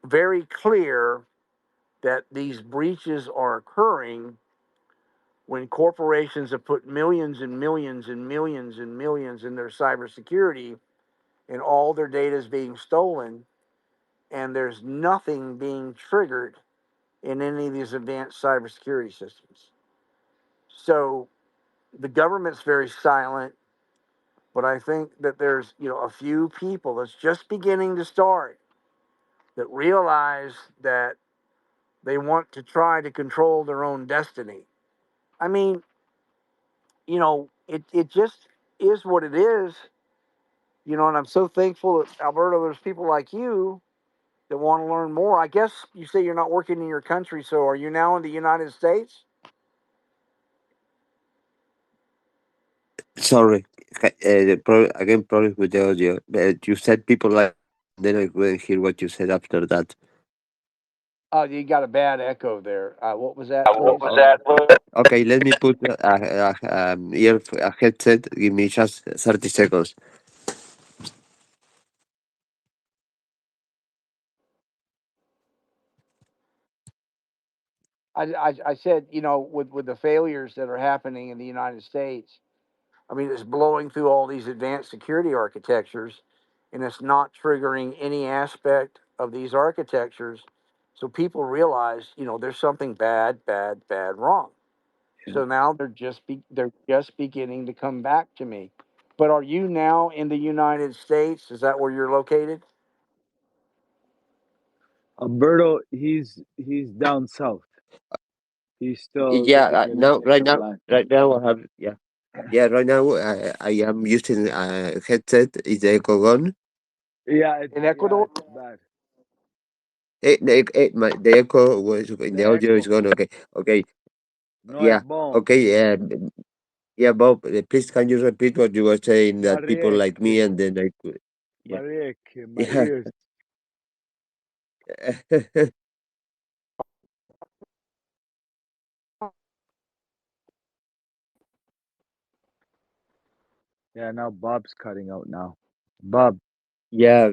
very clear that these breaches are occurring when corporations have put millions and millions and millions and millions in their cybersecurity, and all their data is being stolen, and there's nothing being triggered in any of these advanced cybersecurity systems. So the government's very silent, but I think that there's a few people that's just beginning to start that realize that they want to try to control their own destiny. I mean, it just is what it is, and I'm so thankful that, Alberto, there's people like you that want to learn more. I guess you say you're not working in your country, so are you now in the United States? Sorry, again, problem with the audio. You said people like. Then I couldn't hear what you said after that. Oh, you got a bad echo there. What was that, What please? was that? Okay, let me put a headset. Give me just 30 seconds. I said, with the failures that are happening in the United States, I mean, it's blowing through all these advanced security architectures, and it's not triggering any aspect of these architectures. So people realize, there's something bad, bad, bad wrong. So now they're just beginning to come back to me. But are you now in the United States? Is that where you're located? Alberto, he's down south. He's still Yeah, getting a lay of the land. right now I have, yeah, right now I am using a headset. Is the echo gone? Yeah, In Ecuador? it's bad. The echo was in The the audio is echo. gone. Okay, okay, No es yeah, bon. okay, yeah, Bob. Please, can you repeat what you were saying? That people like me, Marieke. and then I could, yeah, Marieke. My yeah. ears. Yeah, now Bob's cutting out now. Bob. Yeah,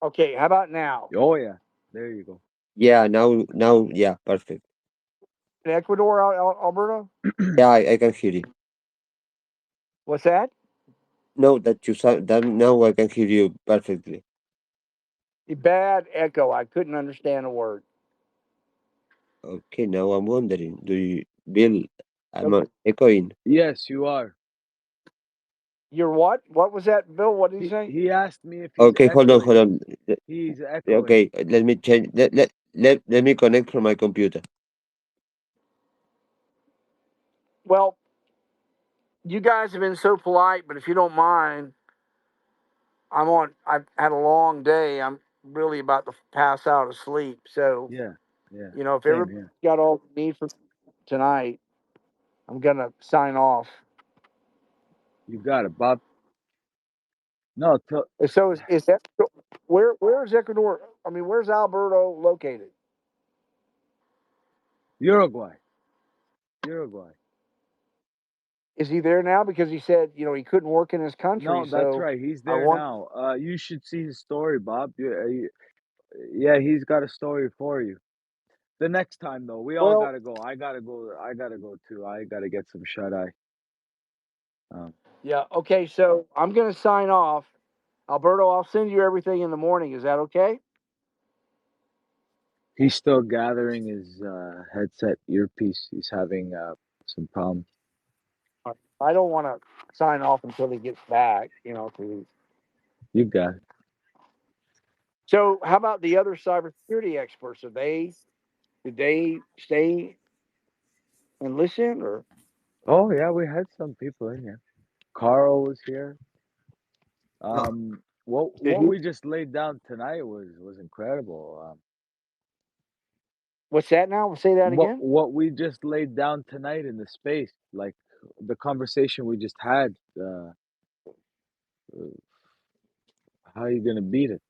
Okay, how about now? Oh yeah, there you go. yeah. Now, yeah, perfect. In Ecuador, Alberto? Yeah, I can hear you. What's that? No, that you sound that now I can hear you perfectly. Bad echo. I couldn't understand a word. Okay, now I'm wondering, do you, Bill? I'm Okay. echoing. Yes, you are. You're what? What was that, Bill? What did he say? He asked me if he's Okay, hold echoing. on. He's echoing. Okay, let me change. Let me connect from my computer. Well, you guys have been so polite, but if you don't mind, I've had a long day. I'm really about to pass out of sleep. So, Yeah, yeah. if Same everybody's here. got all they need for tonight, I'm gonna sign off. You got it, Bob. No, So is that where is Ecuador? I mean, where's Alberto located? Uruguay. Uruguay. Is he there now? Because he said he couldn't work in his country. No, that's So right. He's I there want. now. You should see his story, Bob. Yeah, he's got a story for you. The next time, though, we all Well, gotta go. I gotta go. I gotta go too. I gotta get some shut eye. yeah. Okay. So I'm gonna sign off. Alberto, I'll send you everything in the morning. Is that okay? He's still gathering his headset earpiece. He's having some problems. I don't want to sign off until he gets back. To You got it. So, how about the other cybersecurity experts? Did they stay and listen, or Oh yeah, we had some people in here. Carl was here. did What he? we just laid down tonight was incredible. What's that now? Say that again. What we just laid down tonight in the space, like the conversation we just had. Uh, how you gonna beat it?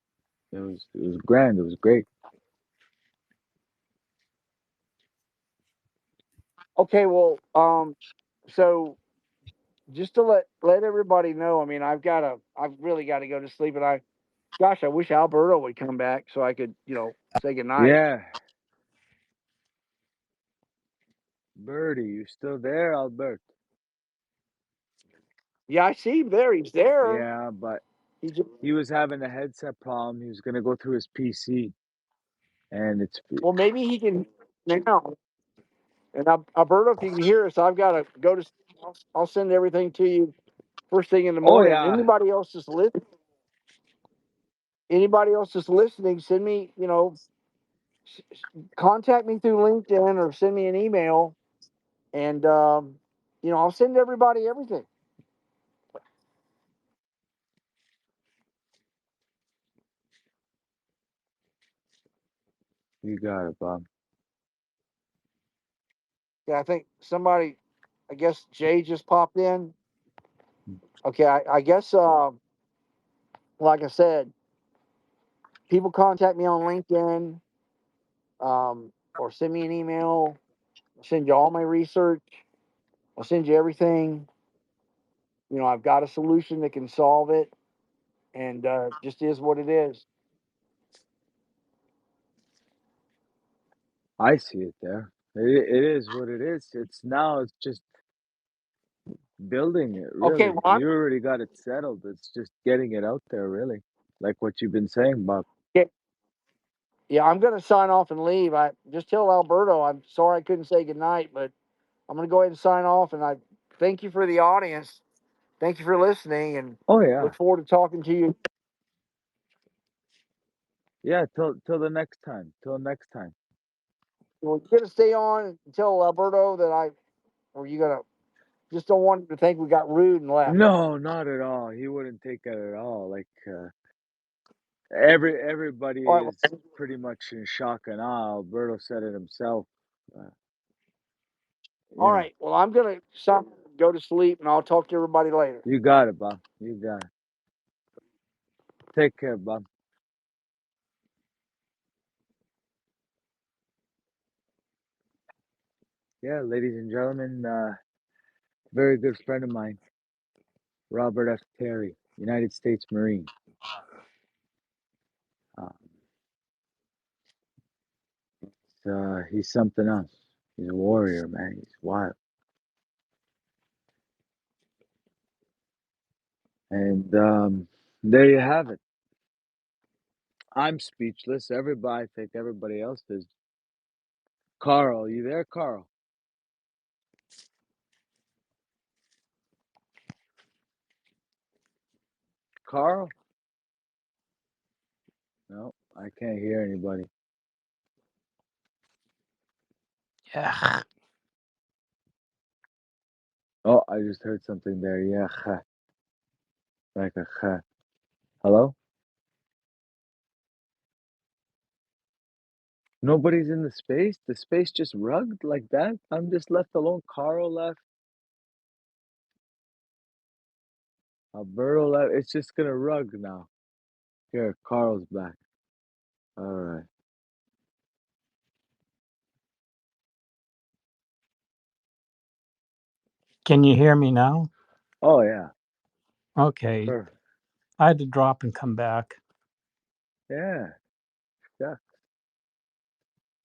It was grand. It was great. Okay, well, so just to let everybody know, I mean, I've really got to go to sleep, and gosh, I wish Alberto would come back so I could, say goodnight. Yeah, Birdie, you still there, Albert? Yeah, I see him there. He's there. Yeah, but He just, he was having a headset problem. He was gonna go through his PC, and it's well, maybe he can now. And Alberto, if you can hear us, I've got to go to. I'll send everything to you first thing in the oh morning. yeah, Anybody else just listening, send me, contact me through LinkedIn or send me an email, and I'll send everybody everything. you got it, Bob. Yeah, I think somebody, I guess Jay just popped in. Okay, I guess, like I said, people contact me on LinkedIn, or send me an email. I'll send you all my research. I'll send you everything. I've got a solution that can solve it, and just is what it is. I see it there. It is what it is. It's just building it, Okay, really. well, You already got it settled. It's just getting it out there, really. Like what you've been saying, Bob. I'm going to sign off and leave. I just tell Alberto I'm sorry I couldn't say goodnight, but I'm going to go ahead and sign off. And I thank you for the audience. Thank you for listening, and Oh yeah. look forward to talking to you. Yeah, till the next time. Till next time. We're going to stay on and tell Alberto or you going to just don't want him to think we got rude and left. No, not at all. He wouldn't take it at all. Like everybody All right. is pretty much in shock and awe. Alberto said it himself. Uh, All you know, right. Well, I'm going to go to sleep, and I'll talk to everybody later. you got it, Bob. You got it. Take care, Bob. Yeah, ladies and gentlemen, very good friend of mine, Robert F. Terry. United States Marine. Um, he's something else. He's a warrior, man. He's wild. And there you have it. I'm speechless. Everybody, I think everybody else is. Carl, you there, Carl? Carl? No, I can't hear anybody. Yeah. Oh, I just heard something there. Yeah, cha. Like a cha. Hello? Nobody's in the space? The space just rugged like that? I'm just left alone. Carl left. Alberto left. It's just gonna rug now. Here, Carl's back. All right. Can you hear me now? Oh yeah. Okay. Perfect. I had to drop and come back. Yeah. Yeah.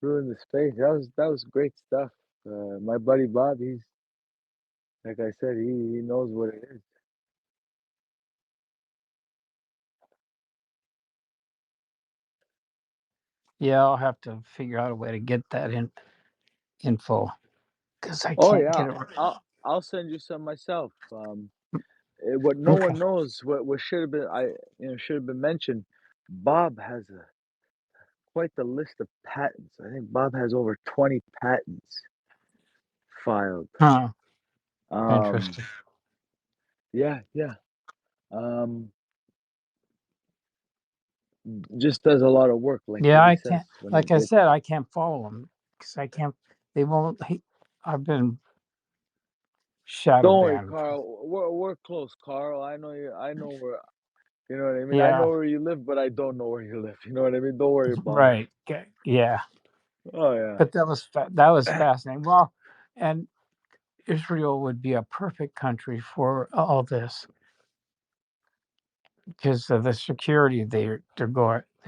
Ruined the space. That was great stuff. My buddy Bob, he's like I said, he knows what it is. Yeah, I'll have to figure out a way to get that info because I Oh can't yeah. get it. I'll send you some myself. What no Okay. one knows, what should have been should have been mentioned. Bob has quite the list of patents. I think Bob has over 20 patents filed. Huh. Um, Interesting. yeah, yeah. Um, just does a lot of work, like Yeah, what he I says can't. when he Like I gets. said, I can't follow them because I can't. They won't. I've been shadow Don't worry, banned. Carl. We're close, Carl. I know you. I know where. You know what I mean? I know Yeah. where you live, but I don't know where you live. You know what I mean? Don't worry about it. Right. Yeah. Oh yeah. But that was fascinating. Well, and Israel would be a perfect country for all this because of the security they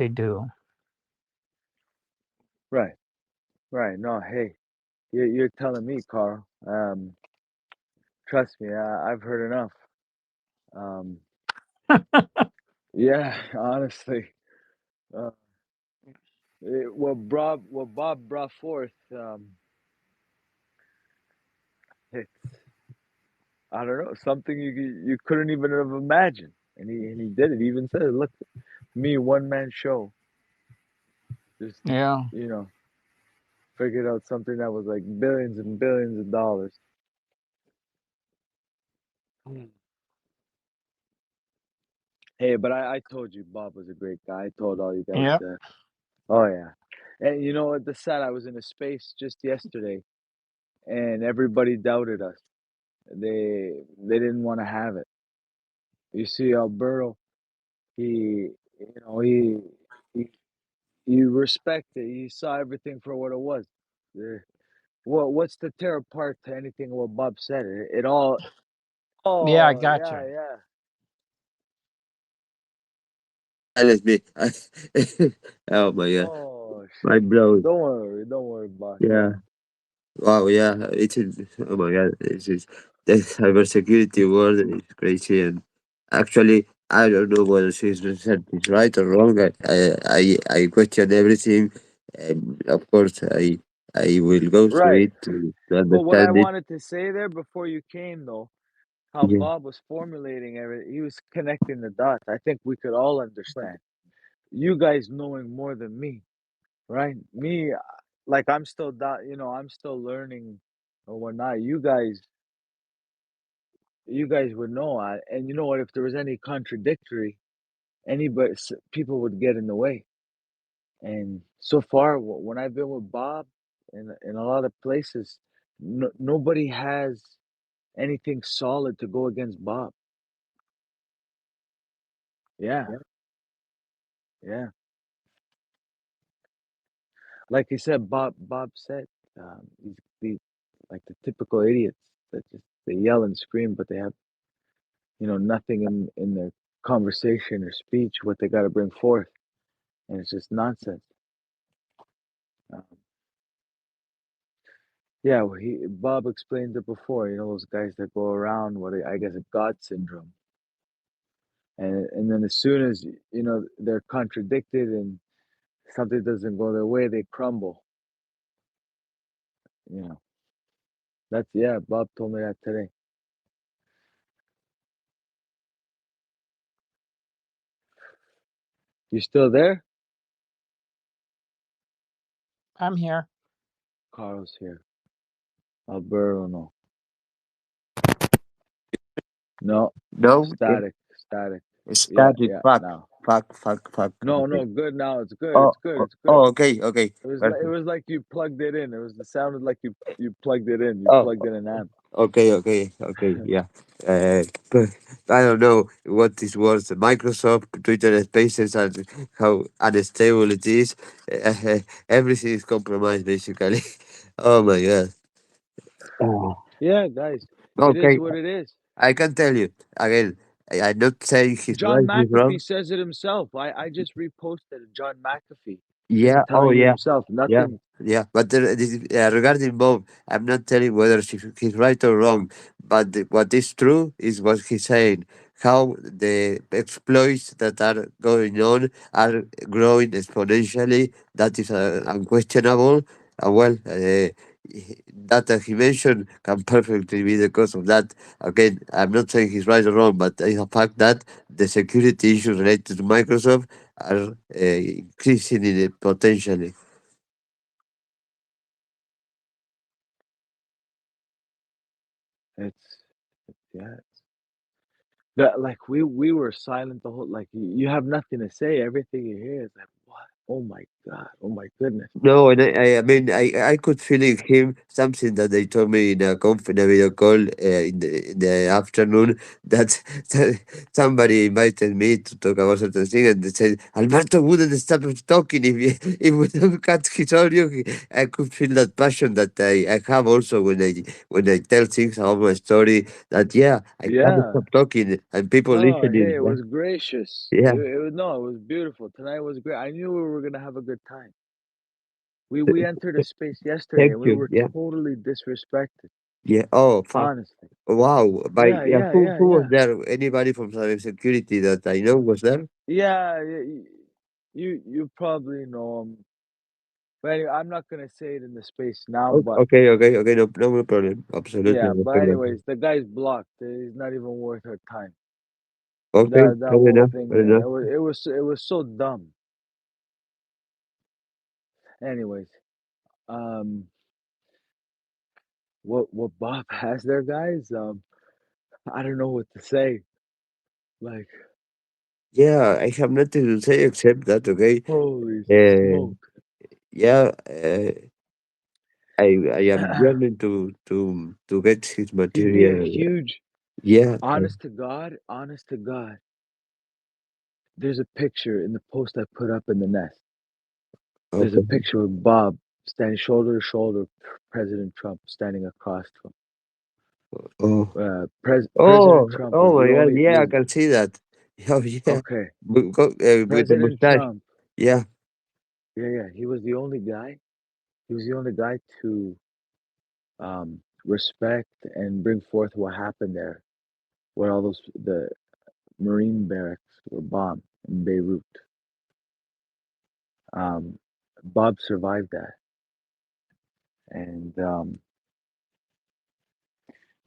do. Right. Right. No. Hey, you're telling me, Carl. Trust me. I've heard enough. Um. Yeah. Honestly. Uh, what Bob brought forth. It's I don't know something you couldn't even have imagined, and he did it. He even said, "Look, me one man show, just Yeah. you know figured out something that was like billions and billions of dollars." Hey, but I told you Bob was a great guy. I told all you guys. Yeah. Oh yeah, and you know what? The sad I was in a space just yesterday, and everybody doubted us. They didn't want to have it. You see, Alberto, he you know he you respect it. You saw everything for what it was. The- what's the tear apart to anything what Bob said? It all. Yeah. I Oh got yeah, you. yeah. Let me. Oh my god, Oh my shit. bro. Don't worry about it. Yeah. Wow. Yeah. It is. Oh my god. It is. The cybersecurity world is crazy, and actually, I don't know whether she's said is right or wrong. I question everything, and of course, I will go through Right. it to But what I understand it. wanted to say there before you came though, how Yeah. Bob was formulating everything, he was connecting the dots. I think we could all understand. You guys knowing more than me, right? Me, like I'm still I'm still learning or whatnot. You guys would know. And you know what? If there was any contradictory, people would get in the way. And so far, when I've been with Bob in a lot of places, nobody has anything solid to go against Bob. Yeah, yeah. Like he said, Bob said, these like the typical idiots that just they yell and scream, but they have nothing in their conversation or speech what they got to bring forth, and it's just nonsense. Um, yeah, well, Bob explained it before. You know those guys that go around what I guess a God syndrome, and then as soon as you know they're contradicted and something doesn't go their way, they crumble. You know, that's yeah. Bob told me that today. You still there? I'm here. Carl's here. Alberto, no. No, No, static, static. it's Yeah, static. yeah, Fuck, now. fuck, fuck, fuck. No, Okay. no, good now. It's good. Oh, It's good. oh, It's oh, good. okay, okay. It Perfect. was like you plugged it in. It sounded like you plugged it in. You Oh, plugged in an amp. okay, okay, okay. Yeah. But I don't know what this was. Microsoft, Twitter Spaces, and how unstable it is. Everything is compromised, basically. Oh my god. Oh. Yeah, guys, it is Okay, what it is. I can tell you again. I'm not saying he's John right, he's McAfee wrong. says it himself. I just reposted John McAfee. Just Yeah. Oh, telling you yeah. himself. Yeah, Nothing. yeah, but regarding Bob, I'm not telling whether he's right or wrong, but what is true is what he's saying. How the exploits that are going on are growing exponentially. That is unquestionable. Well, that he mentioned can perfectly be the cause of that. Again, I'm not saying he's right or wrong, but it's a fact that the security issues related to Microsoft are increasing in it potentially. It's yeah. That like we were silent the whole like you have nothing to say. Everything you hear is like what? Oh my god! Oh my goodness! No, and I mean, I could feel in him something that they told me in in a video call in the afternoon that, that somebody invited me to talk about certain thing, and they said Alberto wouldn't stop talking if if we don't cut his audio. I could feel that passion that I have also when I tell things about my story. That yeah, I can't Yeah. stop talking, and people Oh, hey, listening. it was gracious. Yeah, It was no, it was beautiful. Tonight was great. I knew we were gonna have a good time. We entered a space yesterday thank and we you. were Yeah, totally disrespected. yeah. Oh, fuck. Honestly. Wow, by Yeah, yeah, yeah, yeah, who was yeah. there? Anybody from cybersecurity that I know was there? Yeah, you probably know him. But anyway, I'm not gonna say it in the space now, but Okay, okay, okay, no, no problem. Absolutely yeah, no but problem. anyways, the guy's blocked. He's not even worth our time. Okay, That fair whole enough, thing, fair enough. it was so dumb. Anyways, um, what Bob has there, guys? I don't know what to say. Like, Yeah, I have nothing to say except that. Okay, holy uh, smoke! yeah, I am yearning to get his He's being material. huge. Yeah, Honest to God. There's a picture in the post I put up in the nest. There's a okay. picture of Bob standing shoulder to shoulder with President Trump standing across from Oh, him. President oh, Trump oh my God! Yeah, I was can see that. Oh yeah, okay. with the President mustache. Trump, Yeah. yeah, he was the only guy. He was the only guy to respect and bring forth what happened there, where all those the Marine barracks were bombed in Beirut. Um, Bob survived that, and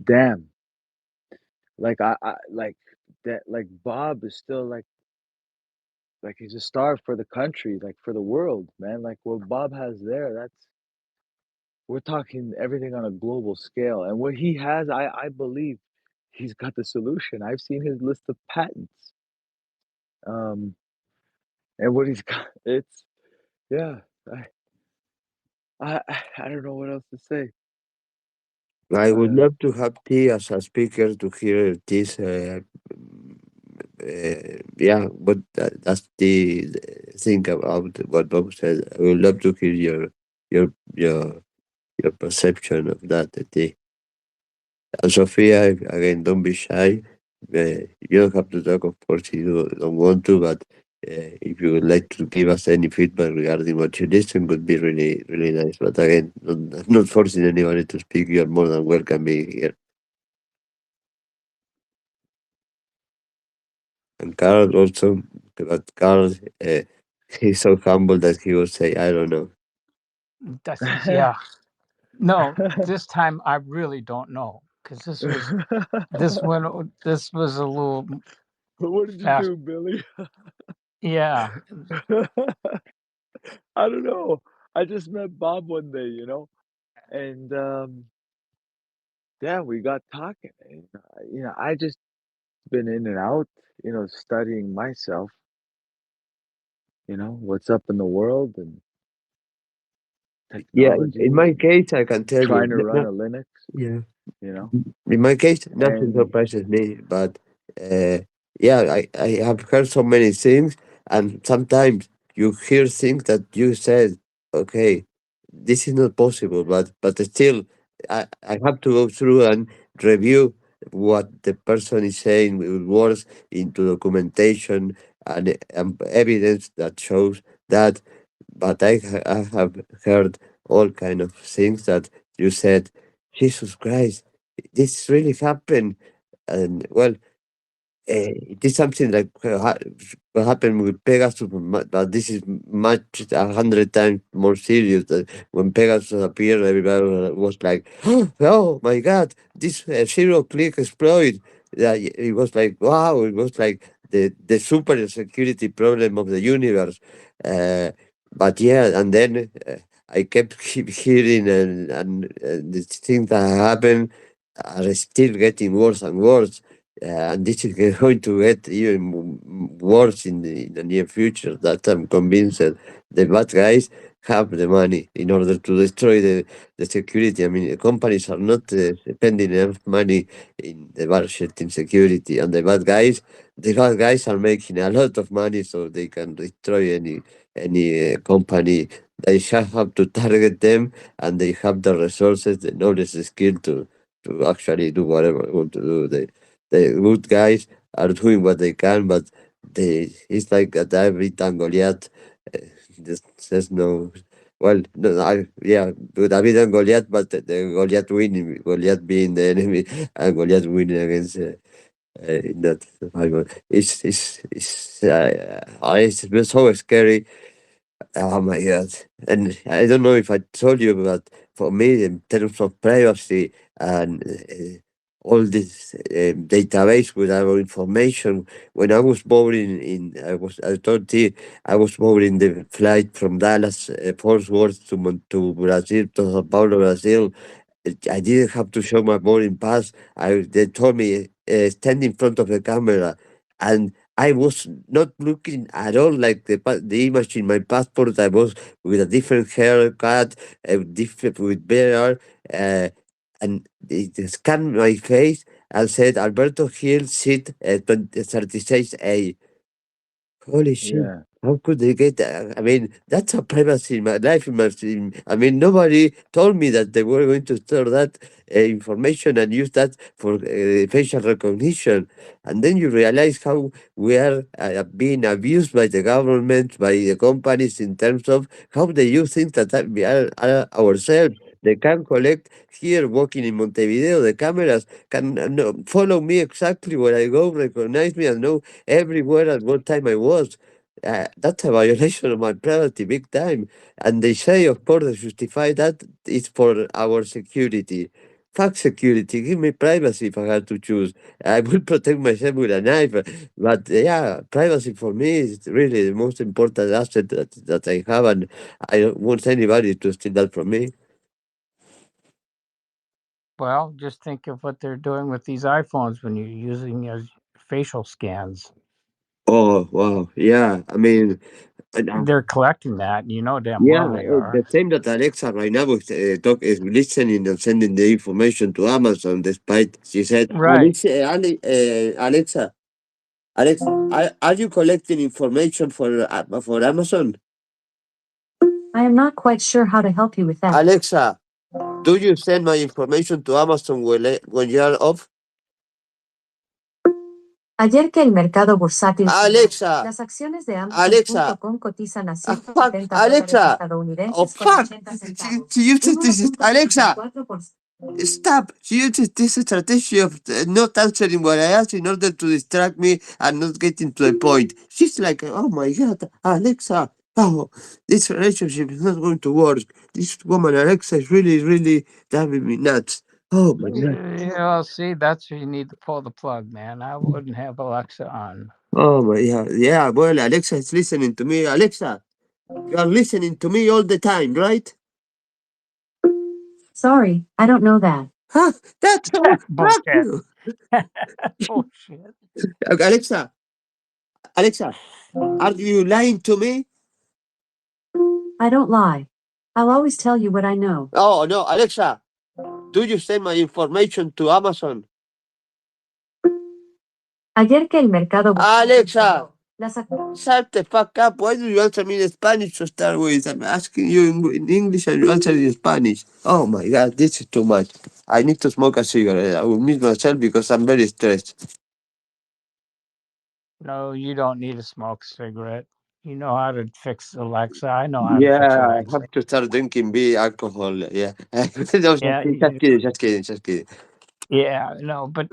damn, like I like that. Like Bob is still like he's a star for the country, like for the world, man. Like what Bob has there, that's we're talking everything on a global scale, and what he has, I believe he's got the solution. I've seen his list of patents, and what he's got. It's yeah. I don't know what else to say. I would Uh, love to have T as a speaker to hear this. Yeah, but that's the thing about what Bob said. I would love to hear your your your perception of that. T. And Sophia, again, don't be shy. You don't have to talk, of course, if you don't want to, but if you would like to give us any feedback regarding what you listen, would be really, really nice. But again, not forcing anybody to speak. You're more than welcome being here. And Carl also, but Carl, he's so humble that he will say, I don't know. Yeah. No, this time I really don't know because this was a little But what did you fast. do, Billy? Yeah. I don't know. I just met Bob one day, and yeah, we got talking. And, I just been in and out, studying myself, what's up in the world and Yeah, technology in my and case, I can tell you. trying to run a Linux, Yeah. you know. In my case, nothing And surprises me, but yeah, I have heard so many things, and sometimes you hear things that you said, okay, this is not possible, but still, I have to go through and review what the person is saying with words into documentation and evidence that shows that. But I have heard all kind of things that you said, Jesus Christ, this really happened. And well, it is something like what happened with Pegasus, but this is much 100 times more serious. That when Pegasus appeared, everybody was like, "Oh my God, this zero-click exploit!" Yeah, it was like, wow, it was like the super security problem of the universe. Uh, but yeah, and then I kept keep hearing and the things that happen are still getting worse and worse. And this is going to get even worse in the near future. That I'm convinced that the bad guys have the money in order to destroy the security. I mean, the companies are not spending enough money in the budget in security, and the bad guys are making a lot of money, so they can destroy any company. They just have to target them, and they have the resources, the knowledge, the skill to actually do whatever they want to do. The good guys are doing what they can, but it's like a David and Goliath. There's no, well, no, yeah, David and Goliath, but the Goliath winning, Goliath being the enemy, and Goliath winning against in that Bible. It's so scary. Oh my God. And I don't know if I told you, but for me, in terms of privacy and all this database with our information, when I was born I told you, I was born in the flight from Dallas, Fort Worth to Brazil, to Sao Paulo, Brazil. I didn't have to show my boarding pass. They told me stand in front of the camera, and I was not looking at all like the image in my passport. I was with a different haircut, different with beard, and they scanned my face and said Alberto Hill, seat 36A. Holy shit. yeah, How could they get that? I mean, that's a privacy in my life. I mean, nobody told me that they were going to store that information and use that for facial recognition. And then you realize how we are being abused by the government, by the companies in terms of how they use things that we are ourselves. They can collect here, walking in Montevideo, the cameras can follow me exactly where I go, recognize me, and know everywhere at what time I was. That's a violation of my privacy, big time. And they say, of course, they justify that it's for our security. Fuck security. Give me privacy if I had to choose. I will protect myself with a knife. But yeah, privacy for me is really the most important asset that I have, and I don't want anybody to steal that from me. Well, just think of what they're doing with these iPhones when you're using as facial scans. Oh, wow. Yeah. I mean, They're collecting that, and you know damn yeah, well they are. the same that Alexa right now is listening and sending the information to Amazon, despite she said, Right. Alexa, are you collecting information for Amazon? I am not quite sure how to help you with that. Alexa, do you send my information to Amazon when you are off? Ayer que el mercado bursátil Alexa, las acciones de Alexa, Amazon.com cotizan a fuck, 170 Alexa. dólares estadounidenses Oh, con fuck. 80 She, centavos. she uses this, Alexa, 1.64%. stop. She uses this strategy of not answering what I ask in order to distract me and not getting to the point. She's like, oh my God, Alexa. Oh, this relationship is not going to work. This woman, Alexa, is really, really driving me nuts. Oh my God. Yeah, see, that's where you need to pull the plug, man. I wouldn't have Alexa on. Oh my God. Yeah, well, Alexa is listening to me. Alexa, you are listening to me all the time, right? Sorry, I don't know that. Huh? That's all. Fuck Bullshit. you. Bullshit. Alexa, Alexa, are you lying to me? I don't lie. I'll always tell you what I know. Oh, no, Alexa, do you send my information to Amazon? Ayer que el mercado Alexa, las shut the fuck up. Why do you answer me in Spanish to start with? I'm asking you in English and you answer in Spanish. Oh my God, this is too much. I need to smoke a cigarette. I will miss myself because I'm very stressed. No, you don't need to smoke a cigarette. You know how to fix Alexa. I know how to Yeah, fix I Alexa. have to start drinking beer alcohol. Yeah. No, just Yeah, kidding, just kidding, just kidding, just kidding. yeah, no, but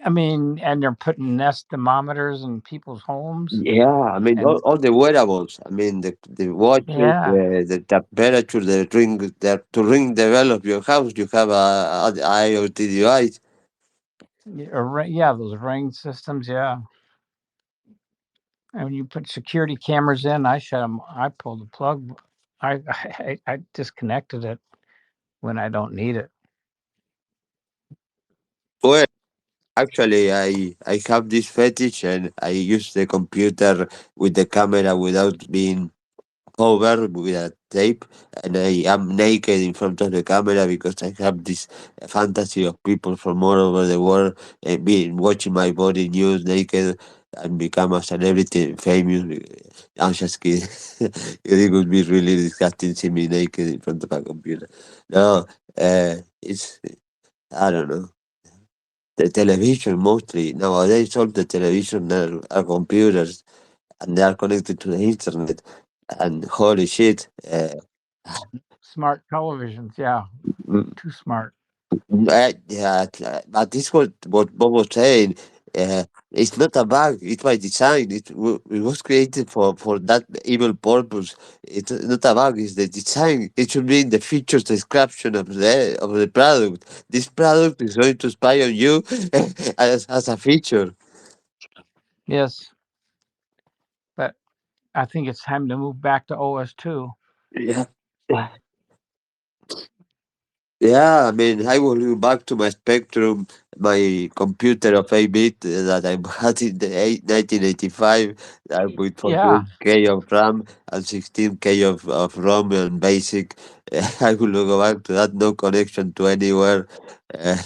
I mean, and they're putting Nest thermometers in people's homes, Yeah, I mean and all the wearables. I mean the watches, yeah, the temperature, to ring the bell of your house. You have a IoT device. yeah, those Ring systems, yeah. And when you put security cameras in, I shut them. I pull the plug. I disconnected it when I don't need it. Well, actually, I have this fetish, and I use the computer with the camera without being cover with a tape, and I am naked in front of the camera because I have this fantasy of people from all over the world being watching my body news naked and become a celebrity famous. I'm just kidding. It would be really disgusting see me naked in front of a computer. No, it's I don't know. The television mostly nowadays all the television are computers and they are connected to the internet. And holy shit, Smart televisions, yeah, mm, too smart. yeah, but this what Bob was saying. Uh, it's not a bug. It's by design. It was created for that evil purpose. It's not a bug. It's the design. It should be in the features description of the product. This product is going to spy on you as a feature. Yes, but I think it's time to move back to OS2. Yeah. Yeah, I mean, I will go back to my Spectrum, my computer of 8-bit that I had in the 1985 with Yeah, 48K of RAM and 16K of ROM and BASIC. I will go back to that, no connection to anywhere. Uh,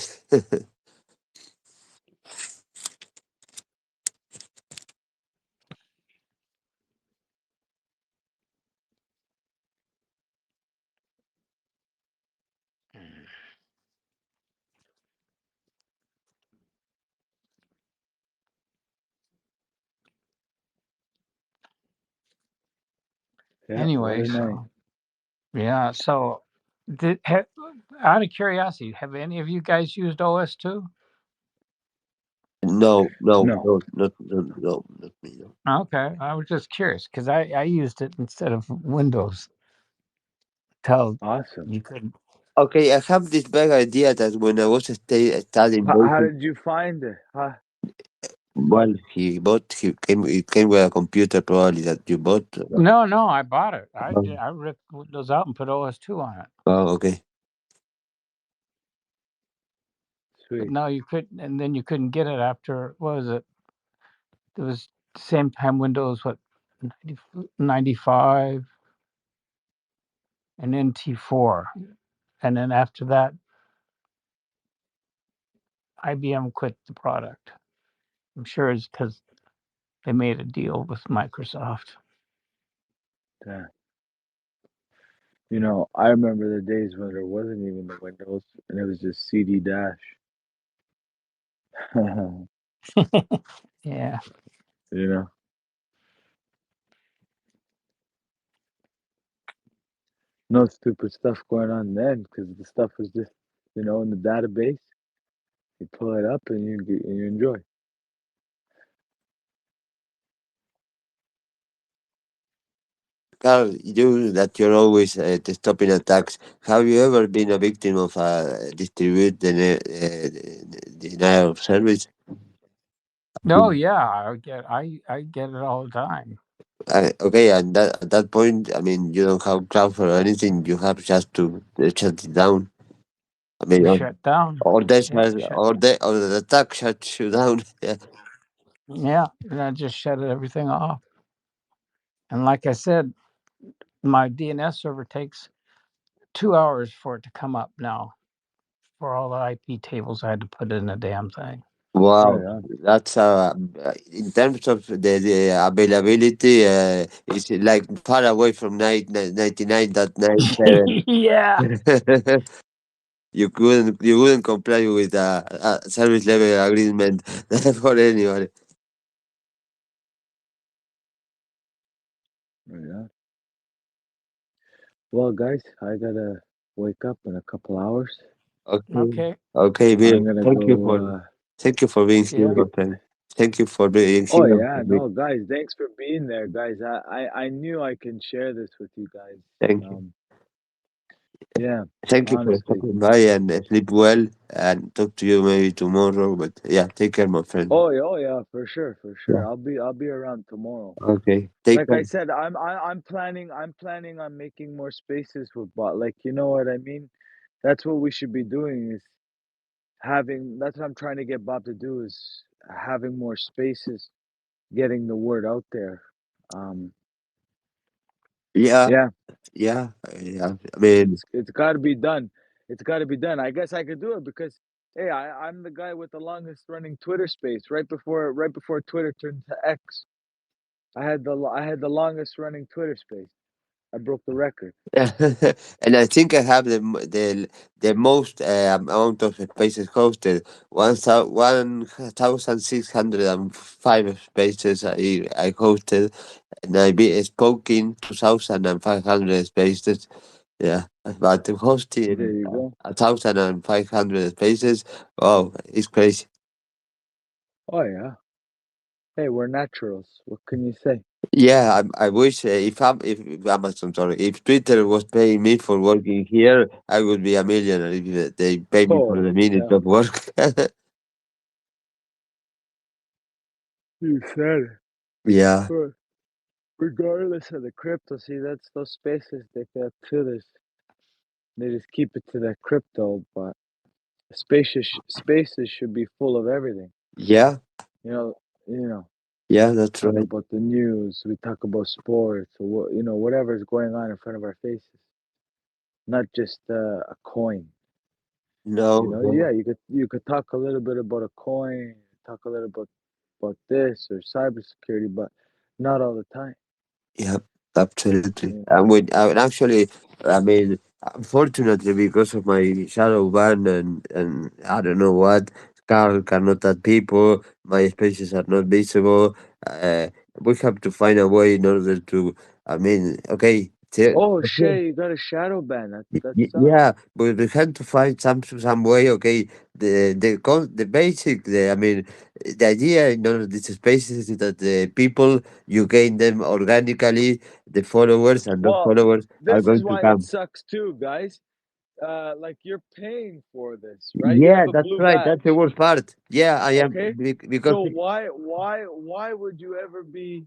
Yeah, what anyway, a night. so yeah, so out of curiosity, have any of you guys used OS2? no, no, No. no, not me. No. Okay, I was just curious because I used it instead of Windows till Awesome. you could. Okay, I have this bad idea that when I was studying How basic, did you find it? well, it came with a computer probably that you bought. No, I bought it. I ripped Windows out and put OS2 on it. Oh, okay. But Sweet. no, you couldn't, and then you couldn't get it after what was it? It was the same time Windows 95 and NT4, and then after that, IBM quit the product. I'm sure it's because they made a deal with Microsoft. Damn. You know, I remember the days when there wasn't even the Windows and it was just CD dash. Yeah. You know, no stupid stuff going on then because the stuff was just, in the database. You pull it up and you enjoy. Carl, you that you're always stopping attacks. Have you ever been a victim of a distributed denial of service? No, yeah, I get it all the time. Okay, and at that point, I mean, you don't have cloud or anything. You have just to shut it down. I mean, You shut down. or they Yeah, shut, or the attack shuts you down. Yeah. yeah, and I just shut everything off. And like I said, my DNS server takes 2 hours for it to come up now for all the IP tables I had to put in the damn thing. Oh Wow, yeah. that's in terms of the availability, it's like far away from 99.97. Yeah. You wouldn't comply with a service level agreement for anybody. Oh yeah. Well, guys, I gotta wake up in a couple hours. Okay, Okay. okay, Bill. I'm gonna Thank you go. for thank you for being here, Yeah. my friend. Thank you for being Oh here. yeah, no, guys, thanks for being there, guys. I knew I can share this with you guys. Thank you. Yeah, Thank you for honestly. stopping by and sleep well and talk to you maybe tomorrow. But yeah, take care, my friend. Oh yeah, for sure, for sure. Yeah. I'll be around tomorrow. Okay. Take Like care. I said, I'm planning on making more spaces with bot. Like, you know what I mean? That's what we should be doing is having. That's what I'm trying to get Bob to do is having more spaces, getting the word out there. Um, Yeah. yeah, Yeah. Yeah. I mean, it's got to be done. It's got to be done. I guess I could do it because hey, I'm the guy with the longest running Twitter space. Right before Twitter turned to X, I had the longest running Twitter space. I broke the record. and I think I have the most amount of spaces hosted. 1,605 spaces I hosted, and I be spoken 2,500 spaces. Yeah, but There hosting you go. 1,500 spaces, oh, it's crazy. Oh yeah. Hey, we're naturals. What can you say? Yeah, I wish if Amazon, sorry, if Twitter was paying me for working here, I would be a millionaire if they pay me for Oh the minute yeah. of work. You said it. Yeah, But regardless of the crypto, see that's those spaces they got to this. They just keep it to that crypto, but spaces should be full of everything. yeah, You know, you know, yeah, that's talk right. about the news, we talk about sports, or whatever's going on in front of our faces, not just a coin. No, Yeah, no, you could talk a little bit about a coin, talk a little bit about this or cybersecurity, but not all the time. yeah, absolutely. Yeah. And actually, I mean, unfortunately, because of my shadow ban and I don't know what, Carl cannot add people, my spaces are not visible. Uh, we have to find a way in order to. I mean, okay. Oh Okay. shit, you got a shadow ban. That sucks. Yeah, but we have to find some way. Okay, the basic. I mean, the idea in all of these spaces is that the people you gain them organically. The followers and those Well, followers are this is going to why it come. sucks too, guys. Like you're paying for this, right? You Yeah, have a that's blue right. That's the badge. worst part. Yeah, I am Okay. because So why would you ever be,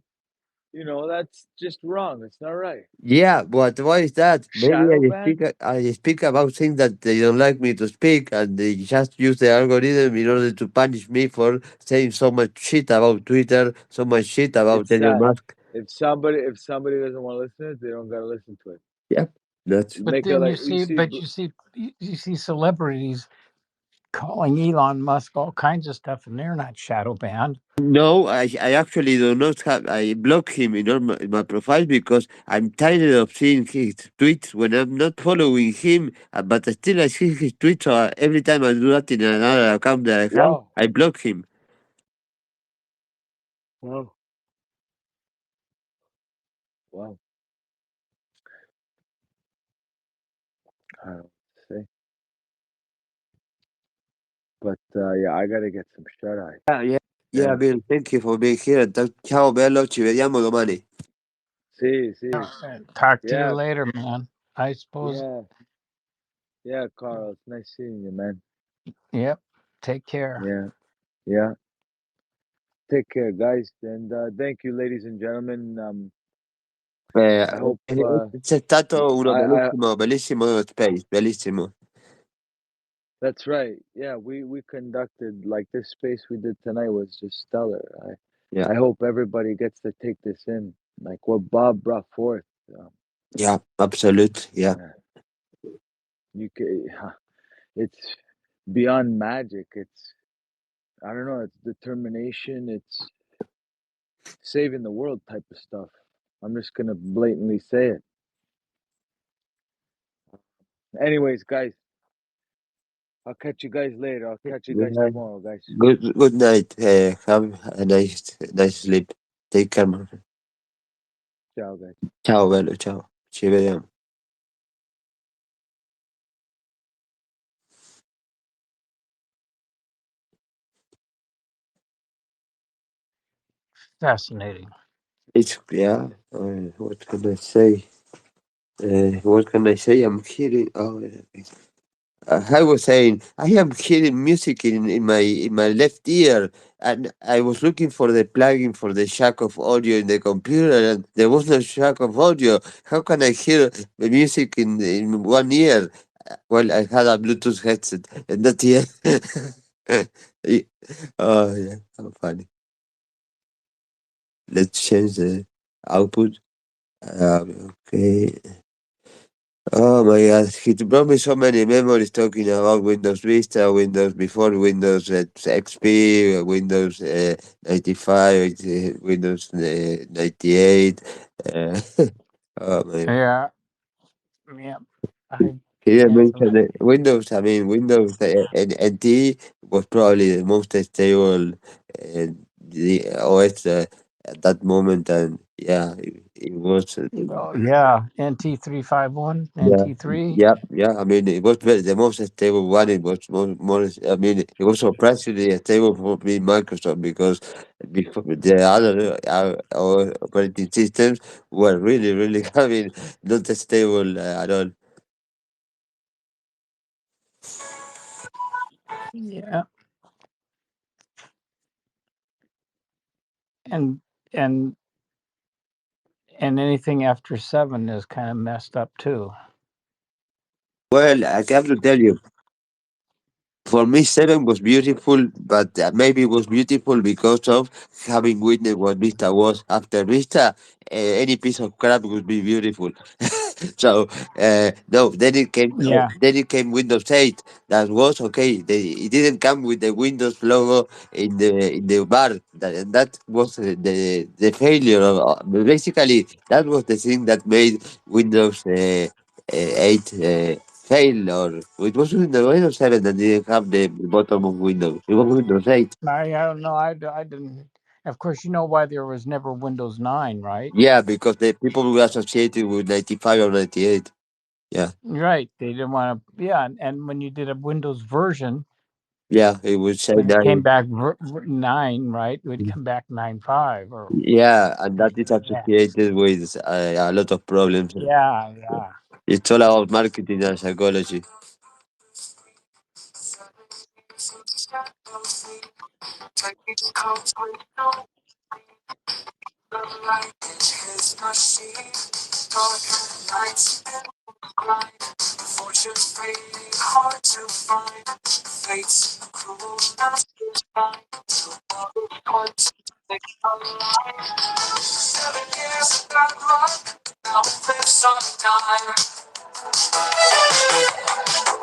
that's just wrong. It's not right. yeah, but why is that? Maybe Shadow ban? I speak about things that they don't like me to speak, and they just use the algorithm in order to punish me for saying so much shit about Twitter, so much shit about It's Elon sad. Musk. If somebody doesn't want to listen to it, they don't gotta listen to it. Yep, that's But Make it then like you see. you see celebrities calling Elon Musk all kinds of stuff, and they're not shadow banned. no. I actually do not have. I block him in my profile because I'm tired of seeing his tweets when I'm not following him. But still, I see his tweets. So every time I do that in another account that I have, Yo, I block him. Wow. Wow. I don't say. But yeah, I gotta get some shut eye. Yeah, Yeah. Bill, thank you for being here. Ciao, bello, ci vediamo domani. See. Talk to you Yeah, later, man. I suppose. yeah, yeah, Carl. It's nice seeing you, man. Yep. Take care. Yeah, yeah. Take care, guys, and thank you, ladies and gentlemen. I hope C'è stato uno I bellissimo space, bellissimo. that's right. Yeah, we conducted like this space we did tonight was just stellar. Yeah, I hope everybody gets to take this in, like what Bob brought forth. yeah, absolute, yeah. You can, it's beyond magic. It's I don't know. It's determination. It's saving the world type of stuff. I'm just gonna blatantly say it. Anyways, guys, I'll catch you guys later. I'll catch you guys Yeah. tomorrow, guys. Good night. Have a nice sleep. Take care, man. Ciao, guys. Ciao, bello, ciao. Ci vediamo. Fascinating. Yeah. What can I say? What can I say? I'm hearing. I was saying I am hearing music in my left ear, and I was looking for the plugin for the jack of audio in the computer, and there was no jack of audio. How can I hear the music in one ear? Well, I had a Bluetooth headset in that ear. Oh yeah, how funny. Let's change the output. Okay. Oh my God, he brought me so many memories talking about Windows Vista, Windows before Windows XP, Windows 95, Windows 98. Uh, oh man. Yeah. Yeah. I He didn't can't mention believe. the Windows. I mean, Windows NT was probably the most stable the OS at that moment, and yeah, it was. Oh, yeah. NT351, Yeah, NT3. yeah. I mean, it was the most stable one. It was more. I mean, it was surprisingly stable for me, Microsoft, because before the other operating systems were really, I mean, not stable at all. Yeah. And and and anything after 7 is kind of messed up too. Well, I have to tell you, for me, 7 was beautiful, but maybe it was beautiful because of having witnessed what Vista was. After Vista, any piece of crap would be beautiful. So no, Yeah. then it came Windows 8. That was okay. It didn't come with the Windows logo in the bar. That was the failure. Basically, that was the thing that made Windows 8 fail. Or it was Windows 7 that didn't have the bottom of Windows. It was Windows 8. I don't know. I didn't. Of course, you know why there was never Windows 9, right? Yeah, because the people were associated with 95 or 98. Yeah. Right. They didn't want to. Yeah. And when you did a Windows version, Yeah, it would say when it came 9. back 9, right, it would come back 9.5 or Yeah, and that is yeah. associated with a lot of problems. Yeah. Yeah. It's all about marketing and psychology.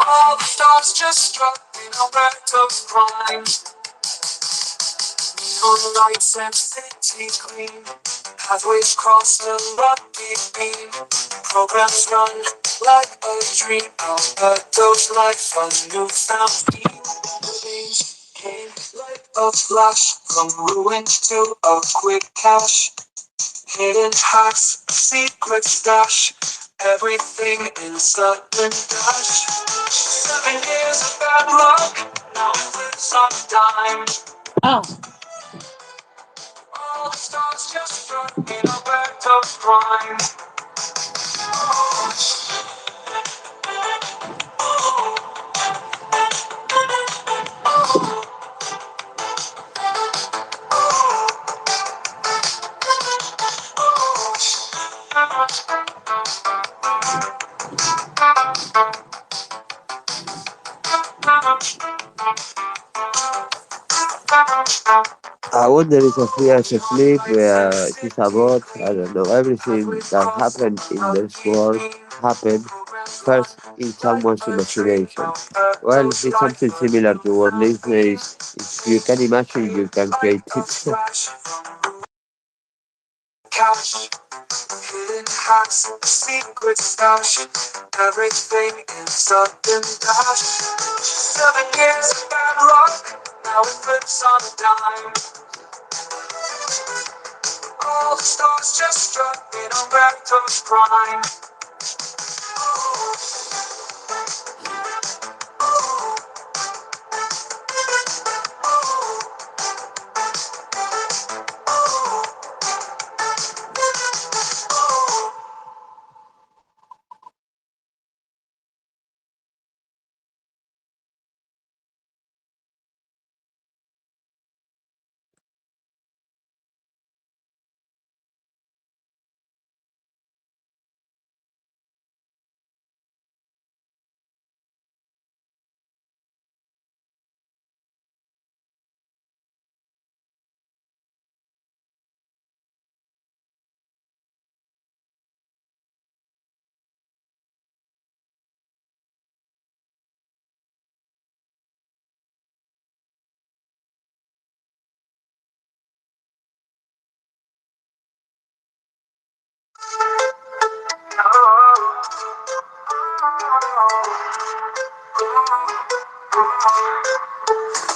All the stars just struck in a wreck of crime. Neon lights and city gleam. Pathways cross the rocky beam. Programs run like a dream. Alberto's life, a newfound theme. Change came like A flash from ruin to a quick cash. Hidden hacks, secret stash. Everything in sudden dash. 7 years of bad luck, now it lives on a dime. All the stars just struck in a act of crime. I wonder if Sophia is asleep, she's about, I don't know, everything that happened in this world happened first in someone's imagination. Well, it's something similar to what Lynn says. If you can imagine, you can create it. Cash, hidden hacks, secret stash. Everything in sudden dash. 7 years of bad luck, now it flips on a dime. All the stars just struck in a rector's crime.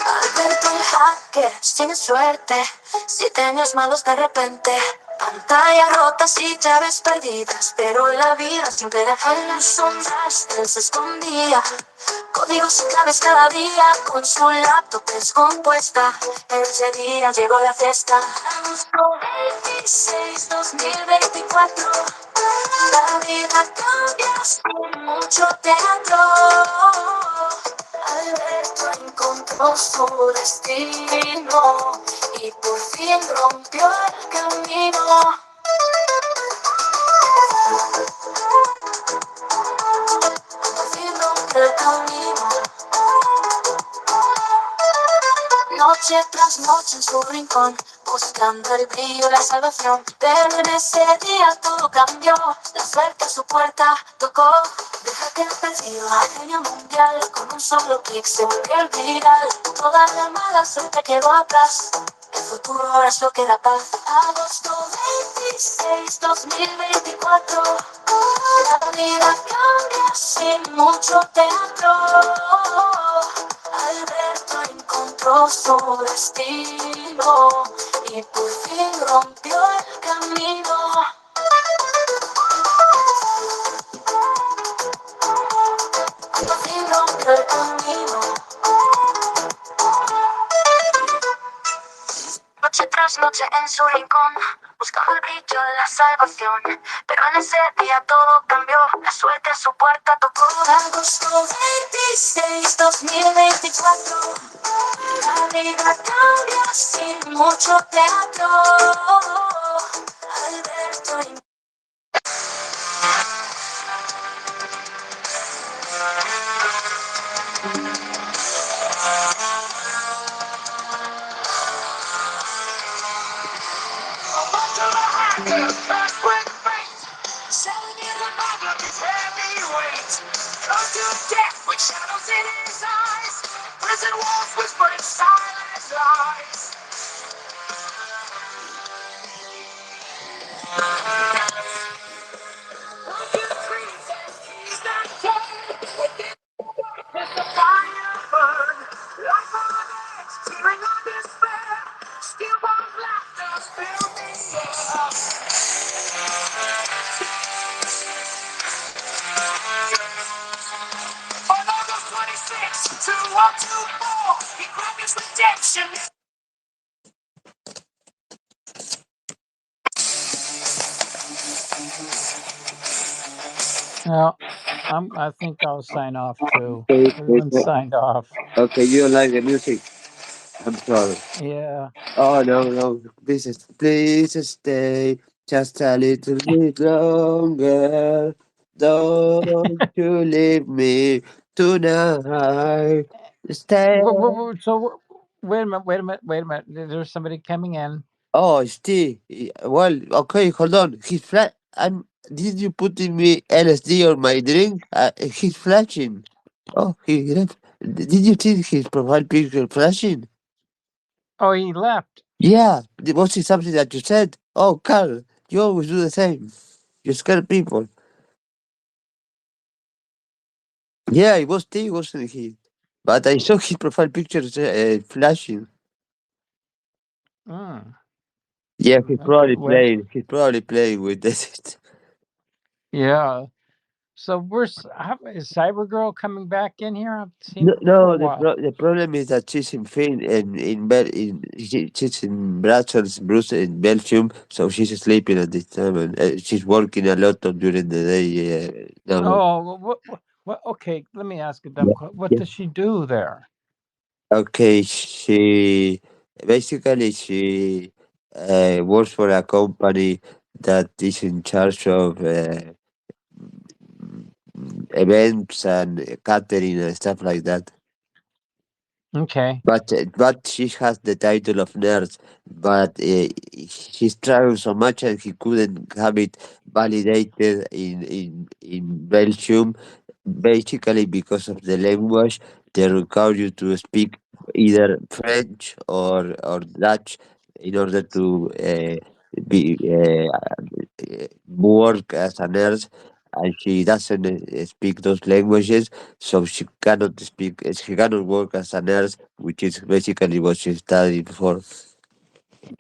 Alberto el hacker, tienes suerte. Si tienes malos de repente. Pantalla rotas y llaves perdidas. Pero la vida siempre deja en las sombras. Él se escondía. Códigos y claves cada día. Con su laptop descompuesta. Ese día llegó la fiesta. Agosto 26, 2024. La vida cambia sin mucho teatro. Alberto encontró su destino y por fin rompió el camino. Por fin rompió el camino. Noche tras noche en su rincón, buscando el brillo, la salvación. Pero en ese día todo cambió, la suerte a su puerta tocó. Deja que el perdido a genio mundial, con un solo clic se volvió viral. Toda la mala suerte quedó atrás, el futuro ahora es lo que da paz. Agosto 26, 2024, la vida cambia sin mucho teatro. Alberto encontró su destino y por fin rompió el camino. Por fin rompió el camino. Noche tras noche en su rincón, buscaba el brillo, la salvación. Pero en ese día todo cambió, la suerte a su puerta tocó. Agosto 26, 2024, la vida cambia sin mucho teatro. Alberto shadows in his eyes, prison walls whispering silent lies. He's not dead. There's a fire burn, life on edge, tearing on his Well, I think I'll sign off too. Okay, Everyone signed off. okay, you don't like the music. I'm sorry. Yeah. Oh no, no, please stay just a little bit longer. Don't you leave me tonight. Stay. Wait a minute. Wait a minute. Wait a minute. There's somebody coming in. Oh, Steve. Well, okay, hold on. He's flat. I'm. Did you put in me LSD or my drink? He's flashing. Oh, he left. Did you see his profile picture flashing? Oh, he left. Yeah. Was it something that you said? Oh, Carl, you always do the same. You scare people. Yeah, it was Steve, wasn't he? But I saw his profile pictures flashing. Mm. Yeah, he's Okay. probably playing. He's probably playing with this. Yeah. So is Cyber Girl coming back in here? I've seen No, her for a no, while. the problem is that she's in Spain and she's in Brussels, in Belgium, so she's sleeping at this time and she's working a lot during the day. No, Oh, what? Okay, let me ask a dumb yeah, question. What yeah. does she do there? Okay, she basically she works for a company that is in charge of events and catering and stuff like that. Okay. But she has the title of nurse, but he struggled so much and he couldn't have it validated in Belgium, basically because of the language. They require you to speak either French or Dutch in order to be work as a nurse. And she doesn't speak those languages, so she cannot work as a nurse, which is basically what she studied for.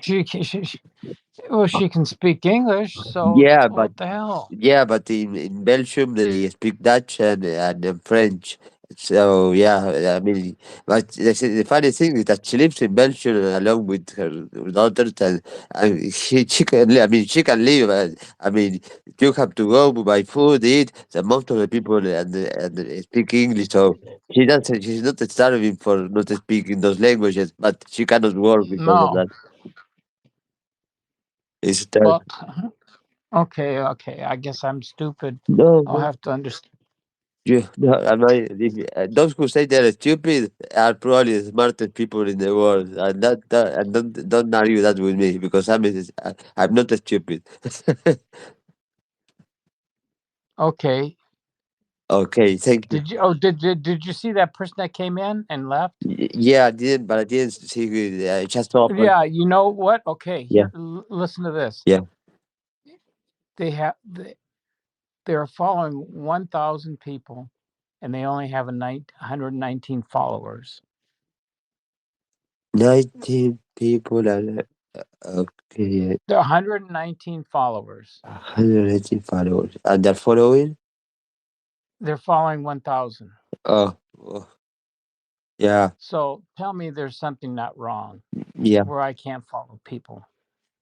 She well, she can speak English, so Yeah, but what the hell? yeah, but in Belgium they speak Dutch and French. So yeah, I mean, but the funny thing is that she lives in Belgium along with her daughters, and she can. I mean, she can live. I mean, you have to go buy food, eat. So most of the people and speak English, so she doesn't. She's not starving for not speaking those languages, but she cannot work because of No. that. It's Well, okay. I guess I'm stupid. no, I'll no. have to understand. No, those who say they're stupid are probably the smartest people in the world, and and don't argue that with me because I'm not stupid. Okay. Okay, thank you. Did you see that person that came in and left? Yeah, I didn't, but I didn't see who. I just opened. Yeah, you know what? Okay, Yeah, here, listen to this. yeah, They have they're following 1,000 people, and they only have 119 followers. 19 people are okay. There are 119 followers. 180 followers, and they're following. They're following 1,000. Oh, yeah, So tell me there's something not wrong yeah. where I can't follow people.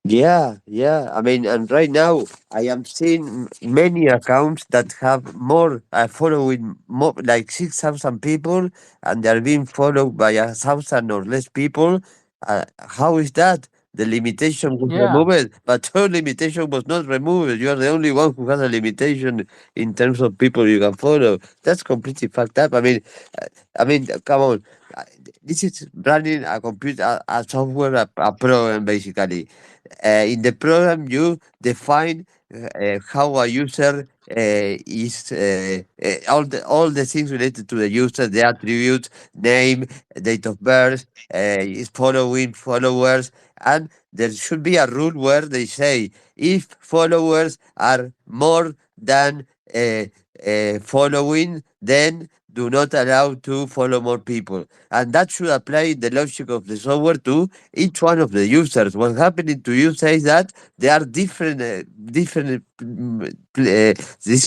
Yeah, yeah. I mean, and right now I am seeing many accounts that have more following more like 6,000 people, and they are being followed by 1,000 or less people. How is that? The limitation was Yeah. removed, but her limitation was not removed. You are the only one who has a limitation in terms of people you can follow. That's completely fucked up. I mean, come on. Uh, This is running a computer, a software, a program basically. In the program, you define how a user is all the things related to the user, the attributes, name, date of birth, is following followers, and there should be a rule where they say if followers are more than following, then do not allow to follow more people. And that should apply the logic of the software to each one of the users. What's happening to you says that there are different, this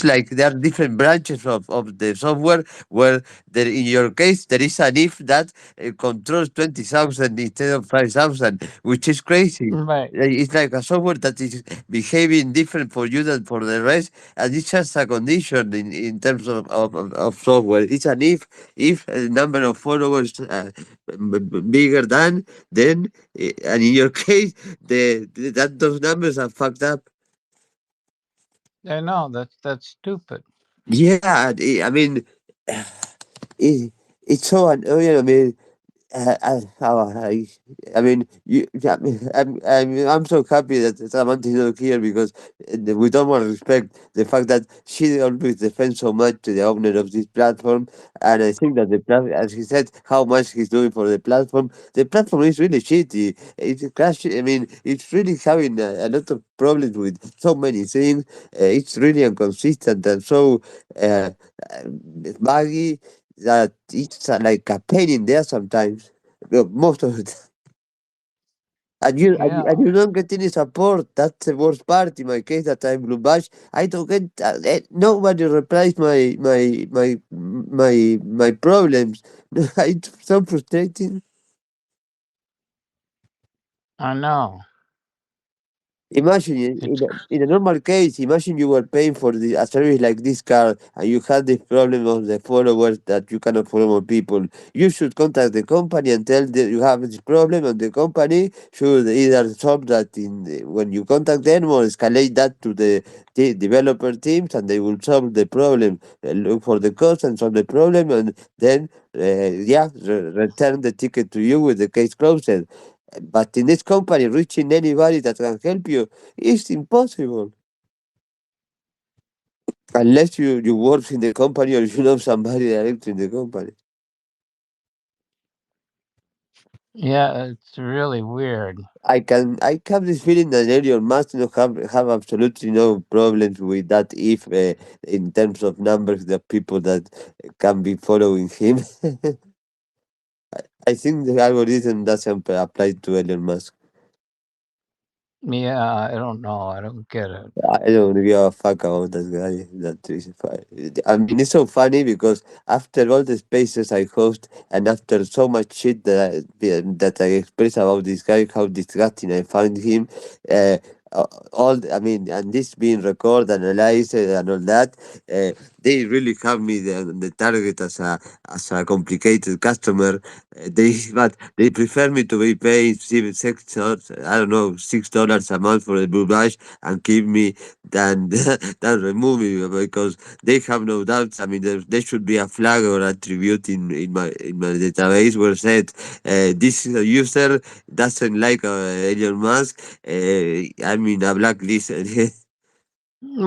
like there are different branches of the software where there, in your case, there is an if that controls 20,000 instead of 5,000, which is crazy. Right. It's like a software that is behaving different for you than for the rest, and it's just a condition in terms of software. It's an if a number of followers bigger than, then, and in your case, that those numbers are fucked up. I know that's stupid. Yeah, I mean, it's so annoying. I mean, how I mean, I'm so happy that Samantha is not here because we don't want to respect the fact that she always defends so much to the owner of this platform, and I think that the platform, as he said, how much he's doing for the platform is really shitty. It's crashing. I mean, it's really having a lot of problems with so many things. It's really inconsistent and so uh, uh, buggy that it's like a pain in there sometimes. Well, most of it. And Yeah. you don't get any support. That's the worst part. In my case, that I'm Blue Bash, I don't get nobody replies my problems. It's so frustrating. I know. Imagine It's in a normal case, imagine you were paying for a service like this car and you had this problem of the followers that you cannot follow more people. You should contact the company and tell them you have this problem, and the company should either solve that when you contact them or escalate that to the developer teams, and they will solve the problem. Look for the cause and solve the problem, and then return the ticket to you with the case closed. But in this company, reaching anybody that can help you is impossible. Unless you work in the company or you know somebody directly in the company. yeah, it's really weird. I have this feeling that Elon Musk not have absolutely no problems with that if in terms of numbers the people that can be following him. I think the algorithm doesn't apply to Elon Musk. Yeah, I don't know. I don't get it. I don't give a fuck about that guy. That is fine. I mean, it's so funny because after all the spaces I host and after so much shit that I express about this guy, how disgusting I find him, uh, I mean, and this being recorded, analyzed, and all that, they really have me the target as a complicated customer. But they prefer me to be paying I don't know, $6 a month for the blue badge and keep me than than remove me because they have no doubts. I mean, there should be a flag or attribute in my database where said this user doesn't like Elon Musk. I mean, a blacklist.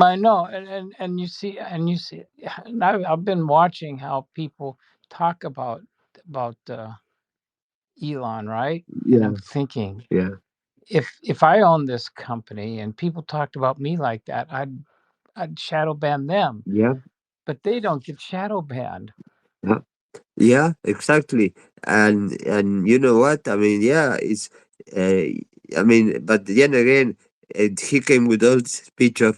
I know, and you see, and I've been watching how people talk about Elon, right? And Yeah, I'm thinking, yeah, if I owned this company and people talked about me like that, I'd shadow ban them. yeah. But they don't get shadow banned. Yeah, exactly. And you know what? I mean, yeah, it's uh, I mean, but then again, he came with all this speech of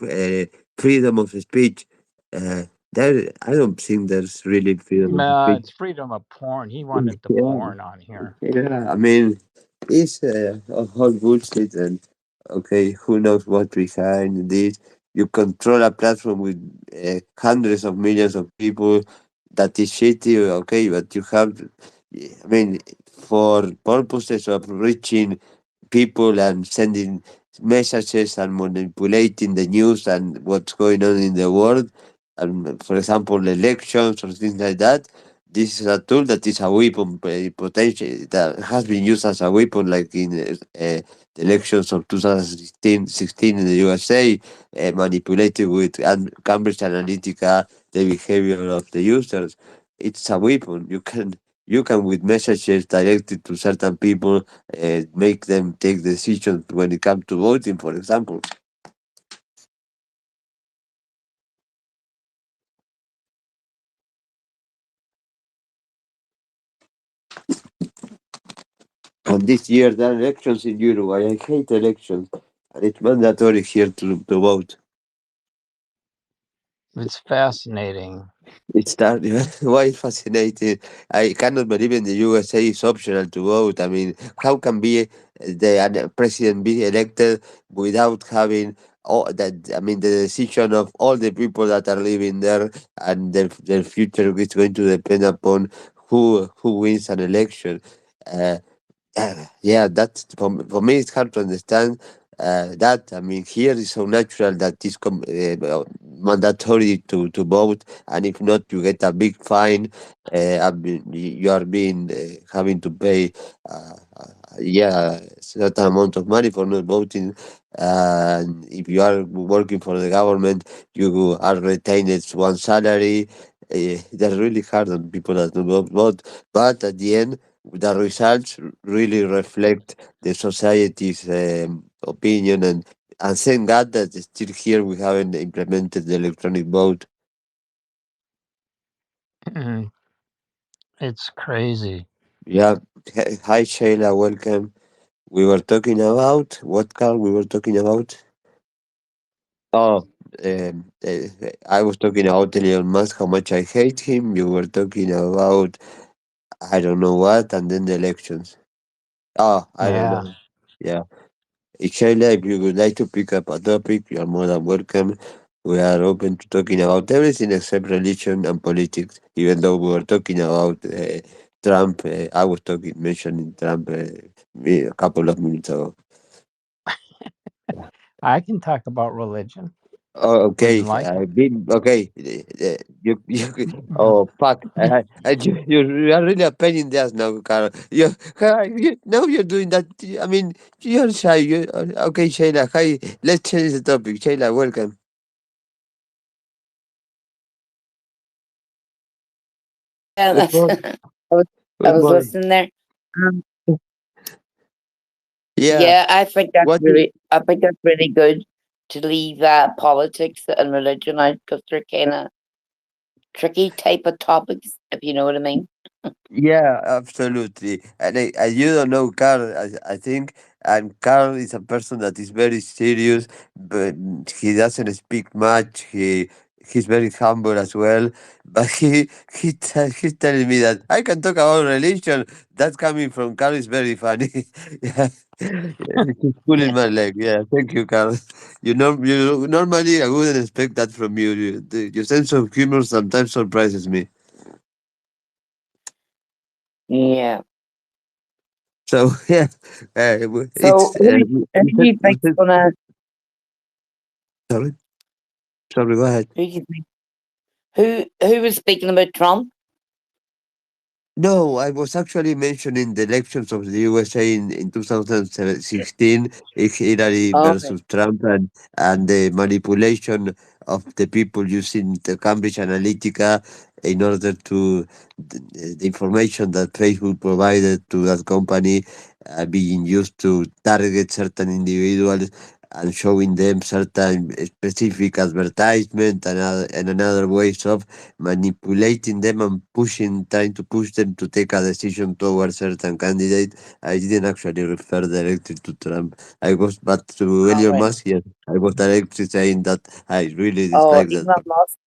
freedom of speech. There, I don't think there's really freedom of speech. It's freedom of porn. He wanted the Yeah, porn on here. yeah. I mean, it's a whole bullshit, and okay, who knows what behind this? You control a platform with hundreds of millions of people. That is shitty, okay, but you have, I mean, for purposes of reaching people and sending messages and manipulating the news and what's going on in the world, and for example, elections or things like that. This is a tool that is a weapon, potential that has been used as a weapon, like in the elections of 2016 in the USA, manipulated with Cambridge Analytica the behavior of the users. It's a weapon. You can with messages directed to certain people make them take decisions when it comes to voting, for example. this year there are elections in Uruguay. I hate elections, and it's mandatory here to vote. It's fascinating. It's that why fascinating. I cannot believe in the USA is optional to vote. I mean, how can be the president be elected without having all that? I mean, the decision of all the people that are living there and their future is going to depend upon who wins an election. Uh, yeah, that's for me. It's hard to understand that. I mean, here is so natural that it's mandatory to vote, and if not, you get a big fine. I mean, you are being having to pay, yeah, a certain amount of money for not voting. And if you are working for the government, you are retained one salary. That's really hard on people that do not vote. But at the end, the results really reflect the society's opinion, and thank God that still here we haven't implemented the electronic vote. It's crazy. Yeah. Hi Shayla, welcome. We were talking about what car we were talking about? Oh, I was talking about Elon Musk, how much I hate him. You were talking about I don't know what, and then the elections. Oh, I don't Yeah. know. Yeah. Shayla, if you would like to pick up a topic, you are more than welcome. We are open to talking about everything except religion and politics. Even though we were talking about Trump, I was mentioning Trump a couple of minutes ago. I can talk about religion. Oh, Wouldn't okay. like it. I've been okay. You. Oh, fuck. You are really a pain in the ass now, Carl. Now you're doing that. I mean, you're shy. Okay, Shayla. Hi. Let's change the topic. Shayla, welcome. Yeah, Good that's morning. I was I Good was morning. listening there. Um, Yeah. yeah, What? Do- I think that's really good to leave politics and religion out because they're kind of tricky type of topics, if you know what I mean. Yeah, absolutely. And you don't know Carl, I think, and Carl is a person that is very serious, but he doesn't speak much. He's very humble as well. But he's telling me that I can talk about religion. That coming from Carl is very funny. Yeah, yeah, he's pulling my leg. Yeah, thank you, Carl. You normally I wouldn't expect that from you. Your sense of humor sometimes surprises me. Yeah. So yeah, So who you do said, you think's gonna sorry, sorry, go ahead. who do you think who was speaking about Trump? No, I was actually mentioning the elections of the USA in 2016, Hillary Okay. versus Trump, and the manipulation of the people using the Cambridge Analytica in order to the information that Facebook provided to that company being used to target certain individuals and showing them certain specific advertisement and another ways of manipulating them and trying to push them to take a decision towards certain candidate. I didn't actually refer directly to Trump. But to All Elon right. Musk, yes, I was directly saying that I really Oh, dislike that. Elon Musk.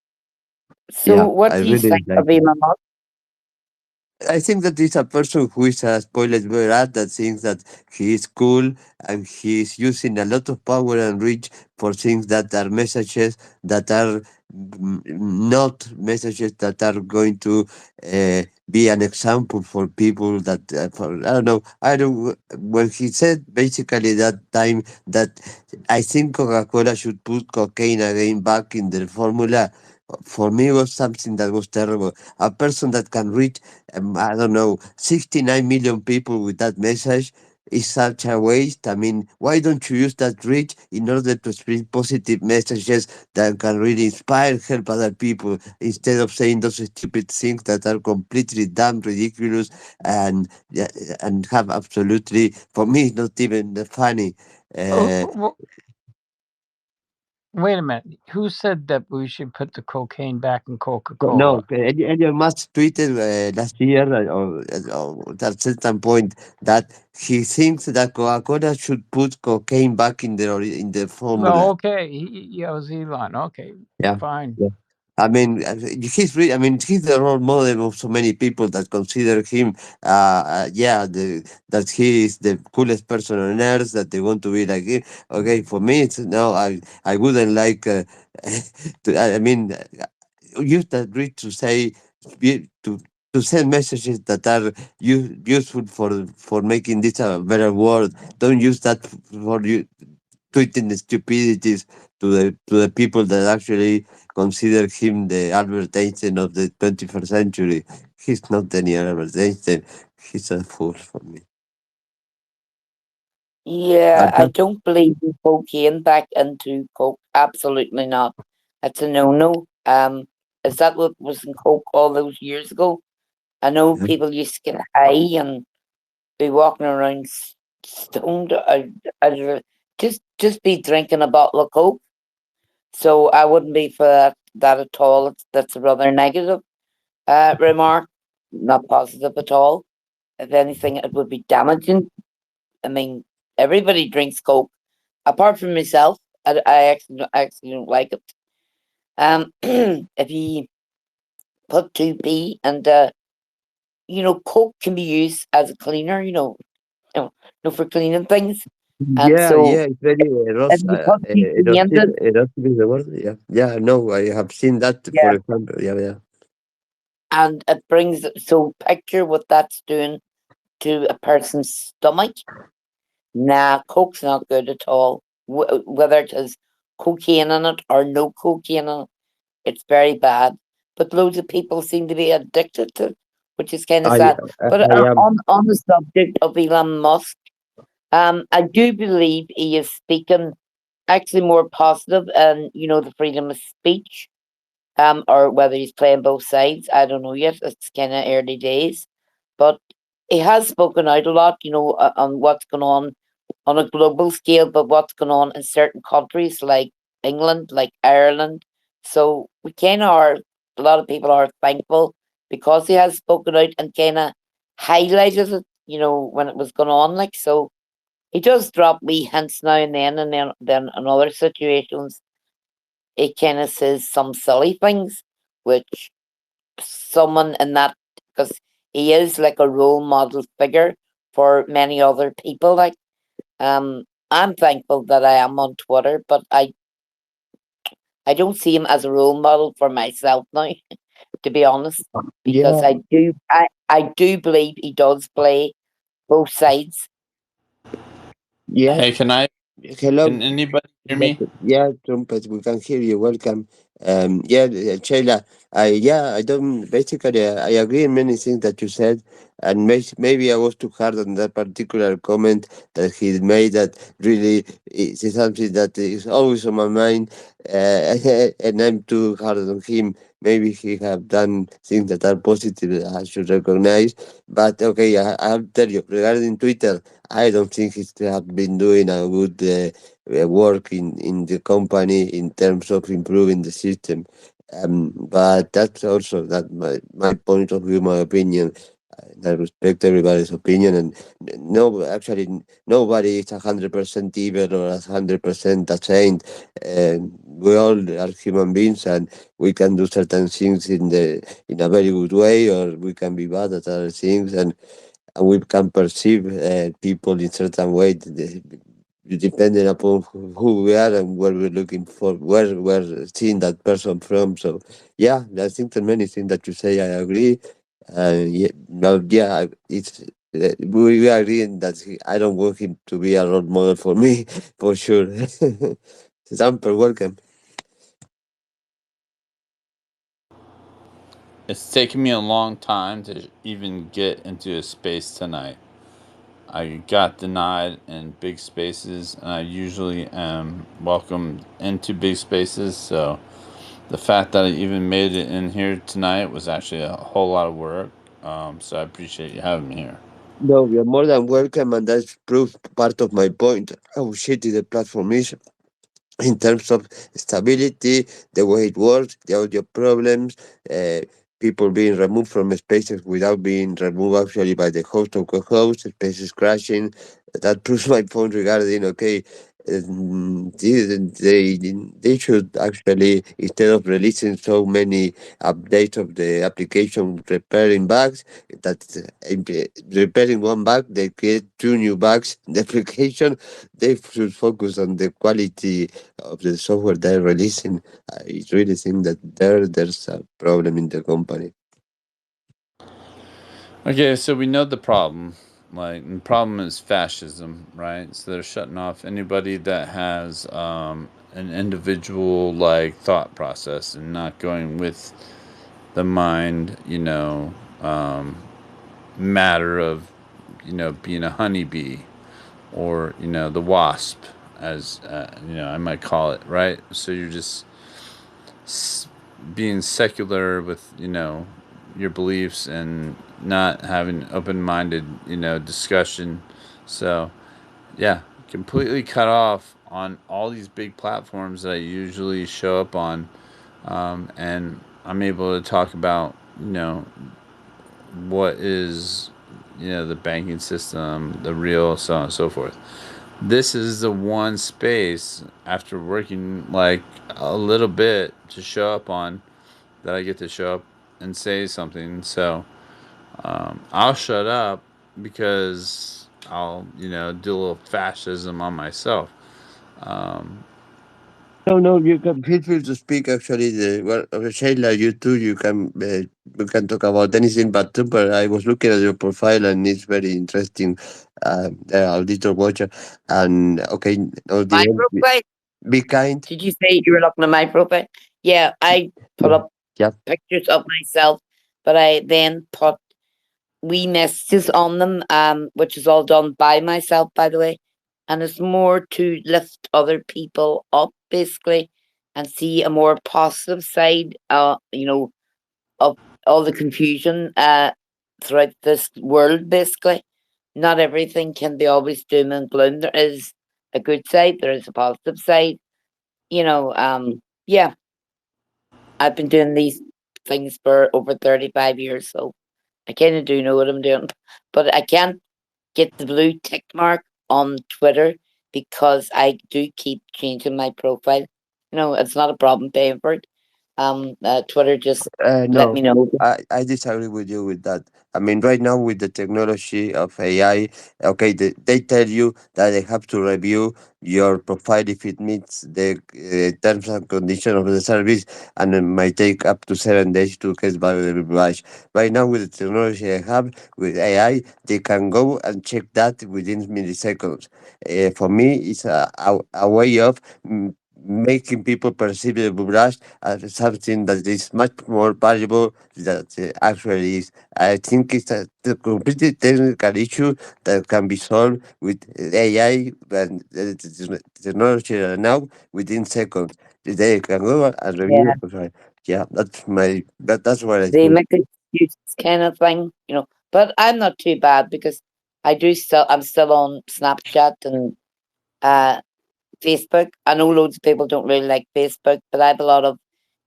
So Yeah, what I do you really think dislike of him. Elon Musk? I think that he's a person who is a spoiled brat that thinks that he is cool and he is using a lot of power and reach for things that are messages that are not messages that are going to be an example for people that I don't know. I don't. When he said basically that time that I think Coca-Cola should put cocaine again back in the formula. For me, was something that was terrible. A person that can reach I don't know, 69 million people with that message is such a waste. I mean, why don't you use that reach in order to spread positive messages that can really inspire, help other people instead of saying those stupid things that are completely damn ridiculous and yeah, and have absolutely, for me, not even funny. Oh, Uh, Wait a minute. Who said that we should put the cocaine back in Coca No, Cola? Elon Musk tweeted last year or at certain point that he thinks that Coca-Cola should put cocaine back in the formula. Oh, okay. Yeah, it was Elon. Okay, Yeah. fine. Yeah. I mean, I mean, he's the role model of so many people that consider him, that he is the coolest person on earth. That they want to be like him. Okay, for me, it's no, I wouldn't like. I mean, use that read to say to send messages that are useful for making this a better world. Don't use that for you tweeting the stupidities to the people that actually consider him the Albert Einstein of the 21st century. He's not any Albert Einstein. He's a fool for me. Yeah, I That- don't believe in cocaine back into coke. Absolutely not. That's a no-no. Is that what was in coke all those years ago? I know people used to get high and be walking around stoned. Just be drinking a bottle of coke. So I wouldn't be for that at all. That's a rather negative remark, not positive at all. If anything, it would be damaging. I mean, everybody drinks coke, apart from myself. I actually don't like it. If you put 2p and coke can be used as a cleaner. For cleaning things. And yeah, so it's very if you put 2p in it, erosive is the word. Yeah, yeah, no, I have seen that, for yeah, example. Yeah, yeah. and it brings so picture what that's doing to a person's stomach. Nah, coke's not good at all. Whether it has cocaine in it or no cocaine in it, it's very bad. But loads of people seem to be addicted to it, which is kind of I, sad. But I am. on the subject of Elon Musk, I do believe he is speaking actually more positive, and the freedom of speech. Or whether he's playing both sides, I don't know yet. It's kind of early days, but he has spoken out a lot, on what's going on a global scale, but what's going on in certain countries like England, like Ireland. So we kind of are, a lot of people are thankful because he has spoken out and kind of highlighted it, when it was going on. Like, so he does drop wee hints now and then in other situations, he kind of says some silly things, which someone in that, because he is like a role model figure for many other people. Like, I'm thankful that I am on Twitter, but I don't see him as a role model for myself now, to be honest, because Yeah, I do believe he does play both sides. yeah. Hey, Hello. can anybody hear me? Yeah, Trumpet, we can hear you. Welcome. Yeah, Sheila, I don't, basically, I agree in many things that you said, and maybe I was too hard on that particular comment that he made that really is something that is always on my mind, and I'm too hard on him. Maybe he have done things that are positive I should recognize, but okay, I have to tell you, regarding Twitter, I don't think he have been doing a good work in the company in terms of improving the system. But that's also that my point of view, my opinion. I respect everybody's opinion, and no, actually, nobody is 100% evil or 100% a saint. We all are human beings, and we can do certain things in a very good way, or we can be bad at other things, and we can perceive people in certain way depending upon who we are and where we're looking for, where we're seeing that person from. So, yeah, I think the many things that you say, I agree. Yeah, no, yeah, it's we agree in that I don't want him to be a role model for me, for sure. Zamper, welcome. It's taken me a long time to even get into a space tonight. I got denied in big spaces, and I usually am welcomed into big spaces. So the fact that I even made it in here tonight was actually a whole lot of work. So I appreciate you having me here. No, you're more than welcome, and that's proof part of my point how shitty the platform is. in terms of stability, the way it works, the audio problems, uh, people being removed from spaces without being removed actually by the host or co-host, spaces crashing. That proves my point regarding okay. They should actually, instead of releasing so many updates of the application repairing bugs, that repairing one bug they create two new bugs in the application. They should focus on the quality of the software they're releasing. I really think that there's a problem in the company. Okay, so we know the problem. Like, the problem is fascism, right? So they're shutting off anybody that has an individual like thought process and not going with the mind, matter of, being a honeybee or the wasp, as I might call it, right? So you're just being secular with your beliefs and not having open-minded discussion. So yeah, completely cut off on all these big platforms that I usually show up on, and I'm able to talk about what is the banking system, the real, so on and so forth. This is the one space after working like a little bit to show up on that I get to show up and say something. So I'll shut up because I'll do a little fascism on myself. Um, No, you can feel free to speak. Actually, Shayla, you too. You can talk about anything but Tupper. I was looking at your profile and it's very interesting. Auditor watcher and okay, no, My the profile? be kind. Did you say you were looking at my profile? Yeah, I put Yeah, up yeah. pictures of myself, but I then put wee messages on them, which is all done by myself, by the way. And it's more to lift other people up, basically, and see a more positive side, of all the confusion throughout this world, basically. Not everything can be always doom and gloom. There is a good side, there is a positive side. Yeah, I've been doing these things for over 35 years, so I kind of do know what I'm doing. But I can't get the blue tick mark on Twitter because I do keep changing my profile. It's not a problem paying for it. Twitter just let No, me know. I disagree with you with that. I mean, right now with the technology of AI, okay, they tell you that they have to review your profile if it meets the terms and conditions of the service, and it might take up to 7 days to get back the reply. Right now, with the technology I have with AI, they can go and check that within milliseconds. For me, it's a way of making people perceive the brush as something that is much more valuable that actually is. I think it's a completely technical issue that can be solved with AI and technology now within seconds. They can go and review Yeah, your profile. Yeah, that's what I they think. make excuses kind of thing. But I'm not too bad because I'm still on Snapchat and uh Facebook. I know loads of people don't really like Facebook, but I have a lot of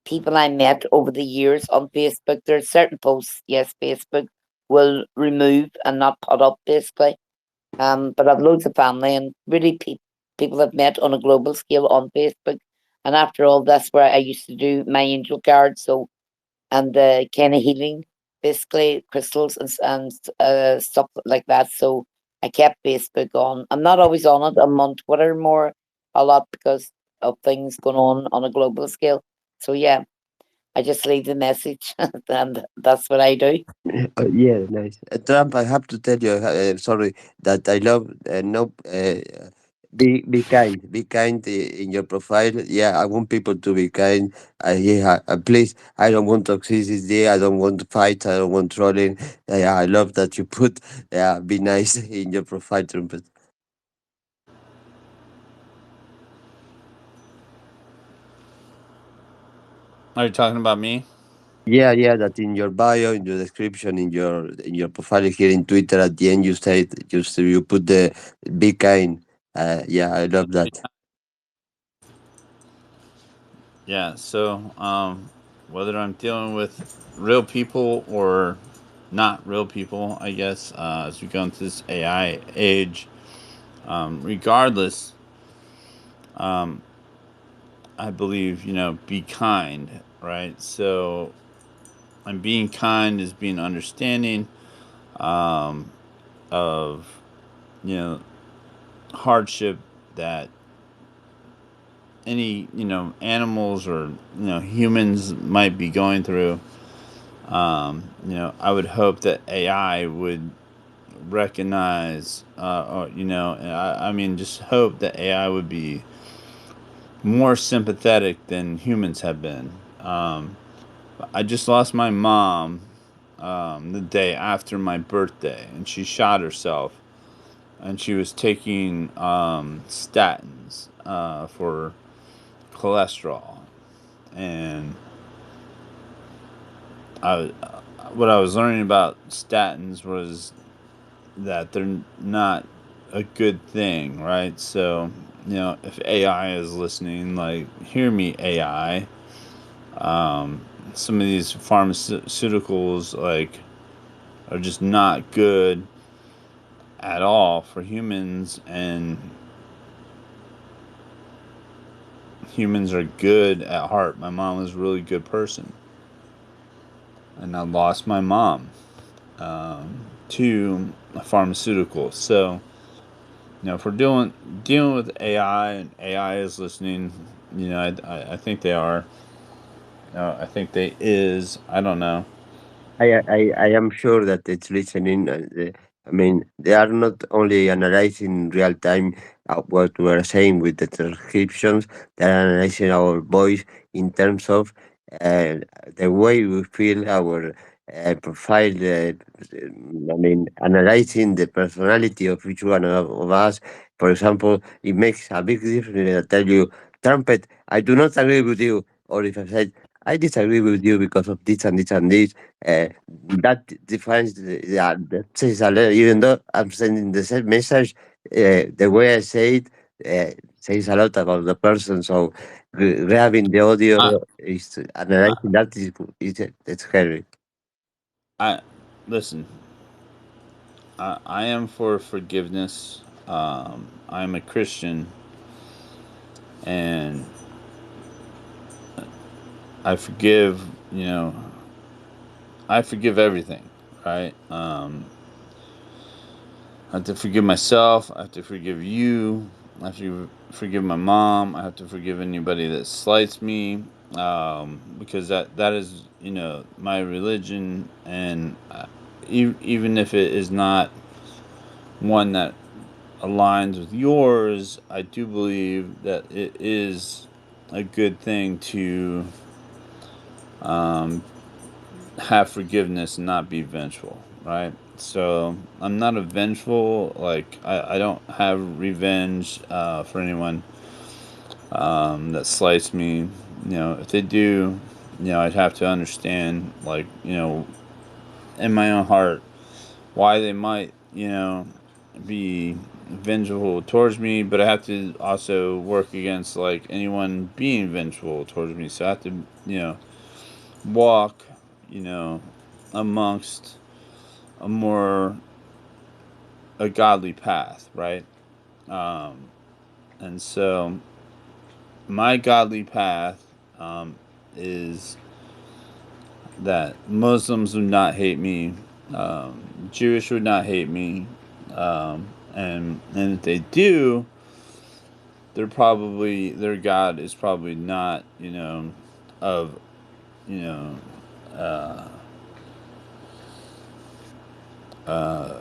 people I met over the years on Facebook. There are certain posts, yes, Facebook will remove and not put up, basically. But I've loads of family and really people I've met on a global scale on Facebook. And after all, that's where I used to do my angel cards, and the kind of healing, basically crystals and stuff like that. So I kept Facebook on. I'm not always on it. I'm on Twitter more a lot because of things going on a global scale. So yeah, I just leave the message, and that's what I do. Yeah, nice. Trump, I have to tell you, sorry, that I love no. Be kind. Be kind in your profile. Yeah, I want people to be kind. Yeah, please. I don't want toxicity. I don't want fights. I don't want trolling. Yeah, I love that you put. Yeah, be nice in your profile, Trumpet. are you talking about me? Yeah, yeah. That in your bio, in your description, in your profile here in Twitter, at the end you say you put the be kind. Yeah, I love that. Yeah. So whether I'm dealing with real people or not real people, I guess, as we go into this AI age, regardless, um, I believe, be kind, right? So, and being kind is being understanding um, of, you know, hardship that any, animals or, humans might be going through. I would hope that AI would recognize, and I mean, just hope that AI would be more sympathetic than humans have been. I just lost my mom the day after my birthday, and she shot herself. And she was taking statins for cholesterol. And I, what I was learning about statins was that they're not a good thing, right? So, if AI is listening, like, hear me, AI. Um, some of these pharmaceuticals, like, are just not good at all for humans, and humans are good at heart. My mom was a really good person, and I lost my mom to a pharmaceutical. So, if we're dealing with AI and AI is listening, I think they are. I think they is. I don't know. I am sure that it's listening. I mean, they are not only analyzing real time what we are saying with the transcriptions, they are analyzing our voice in terms of uh, the way we feel, our profile. I mean, analyzing the personality of each one of us. For example, it makes a big difference. I tell you, Trumpet, I do not agree with you. Or if I said, I disagree with you because of this and this and this. That defines that says a lot. Even though I'm sending the same message, the way I say it says a lot about the person. So grabbing the I audio is analyzing that is it's scary. I listen. I am for forgiveness. I'm a Christian, and I forgive. I forgive everything. Right. I have to forgive myself. I have to forgive you. I have to forgive my mom. I have to forgive anybody that slights me, because that is, my religion, and even if it is not one that aligns with yours, I do believe that it is a good thing to um, have forgiveness and not be vengeful, right? So I'm not a vengeful, like, I don't have revenge for anyone that slights me. If they do, I'd have to understand, like, in my own heart, why they might, be vengeful towards me, but I have to also work against, like, anyone being vengeful towards me. So I have to, walk, you know, amongst a more a godly path, right? Um, and so my godly path is that Muslims would not hate me, Jewish would not hate me, and if they do, they're probably their God is probably not, of, you know uh, uh,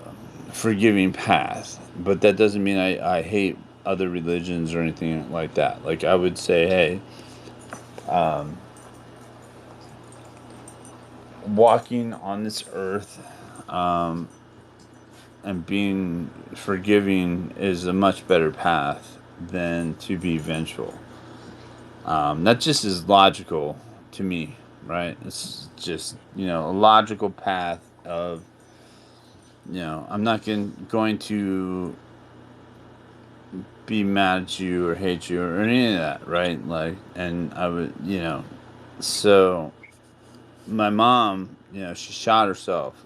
forgiving path. But that doesn't mean I hate other religions or anything like that. Like, I would say, hey, um, walking on this earth, um, and being forgiving is a much better path than to be vengeful. That just is logical to me, right? It's just, a logical path of, I'm not going to be mad at you or hate you or any of that, right? Like, and I would, so my mom, she shot herself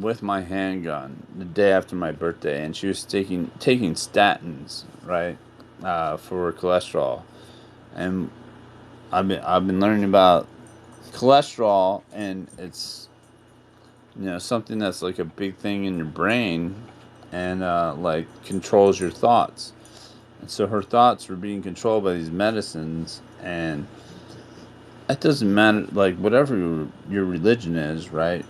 with my handgun the day after my birthday, and she was taking statins, right, for cholesterol, and I've been learning about cholesterol, and it's something that's like a big thing in your brain, and like controls your thoughts. And so her thoughts were being controlled by these medicines, and it doesn't matter, like whatever your religion is, right?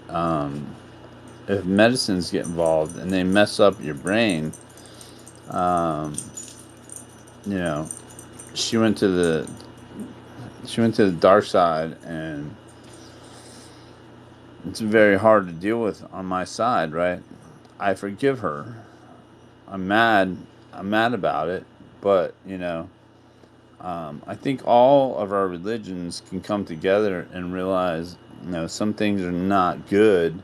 If medicines get involved and they mess up your brain, um, you know, she went to the dark side, and it's very hard to deal with on my side, right? I forgive her. I'm mad about it, but I think all of our religions can come together and realize, some things are not good.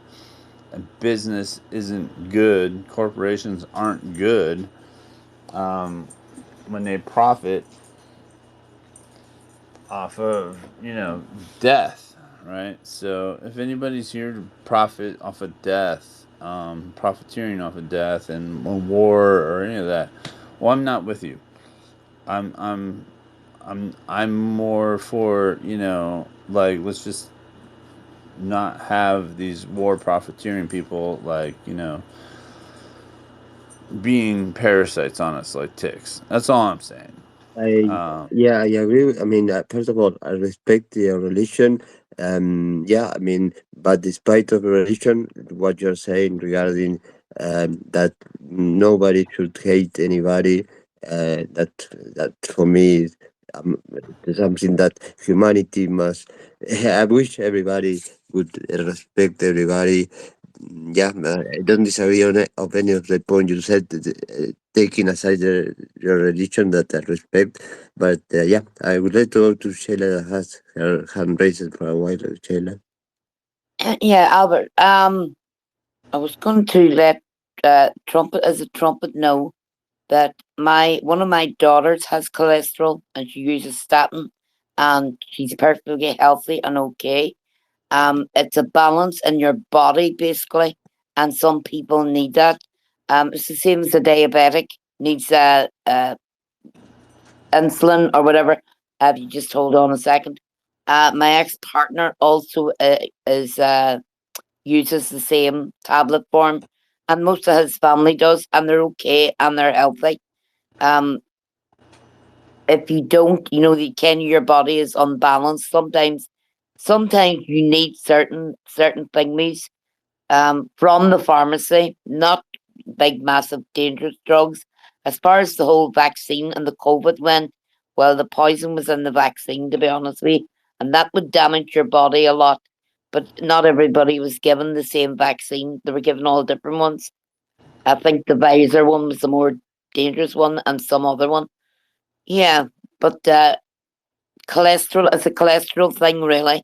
Business isn't good. Corporations aren't good. When they profit off of, death, right? So if anybody's here to profit off of death, profiteering off of death and war or any of that, well, I'm not with you. I'm more for, like, let's just not have these war profiteering people, like, being parasites on us like ticks. That's all I'm saying. Yeah, I agree. I mean, first of all, I respect your religion. Yeah, I mean, but despite of religion, what you're saying regarding that nobody should hate anybody, that for me is something that humanity must. I wish everybody would respect everybody. Yeah, I don't disagree on of any of the point you said. Taking aside your religion, that I respect, but yeah, I would like to go to Sheila that has her hand raised for a while. Sheila. Yeah, Albert. I was going to let Trumpet as a Trumpet know that one of my daughters has cholesterol and she uses statin, and she's perfectly healthy and okay. It's a balance in your body basically, and some people need that. It's the same as a diabetic needs insulin or whatever. If you just hold on a second. My ex-partner also is uses the same tablet form, and most of his family does, and they're okay and they're healthy. If you don't, your body is unbalanced. Sometimes you need certain thingies from the pharmacy, not big, massive, dangerous drugs. As far as the whole vaccine and the COVID went, well, the poison was in the vaccine, to be honest with you, and that would damage your body a lot. But not everybody was given the same vaccine. They were given all different ones. I think the Pfizer one was the more dangerous one, and some other one. Yeah, but cholesterol is a cholesterol thing, really.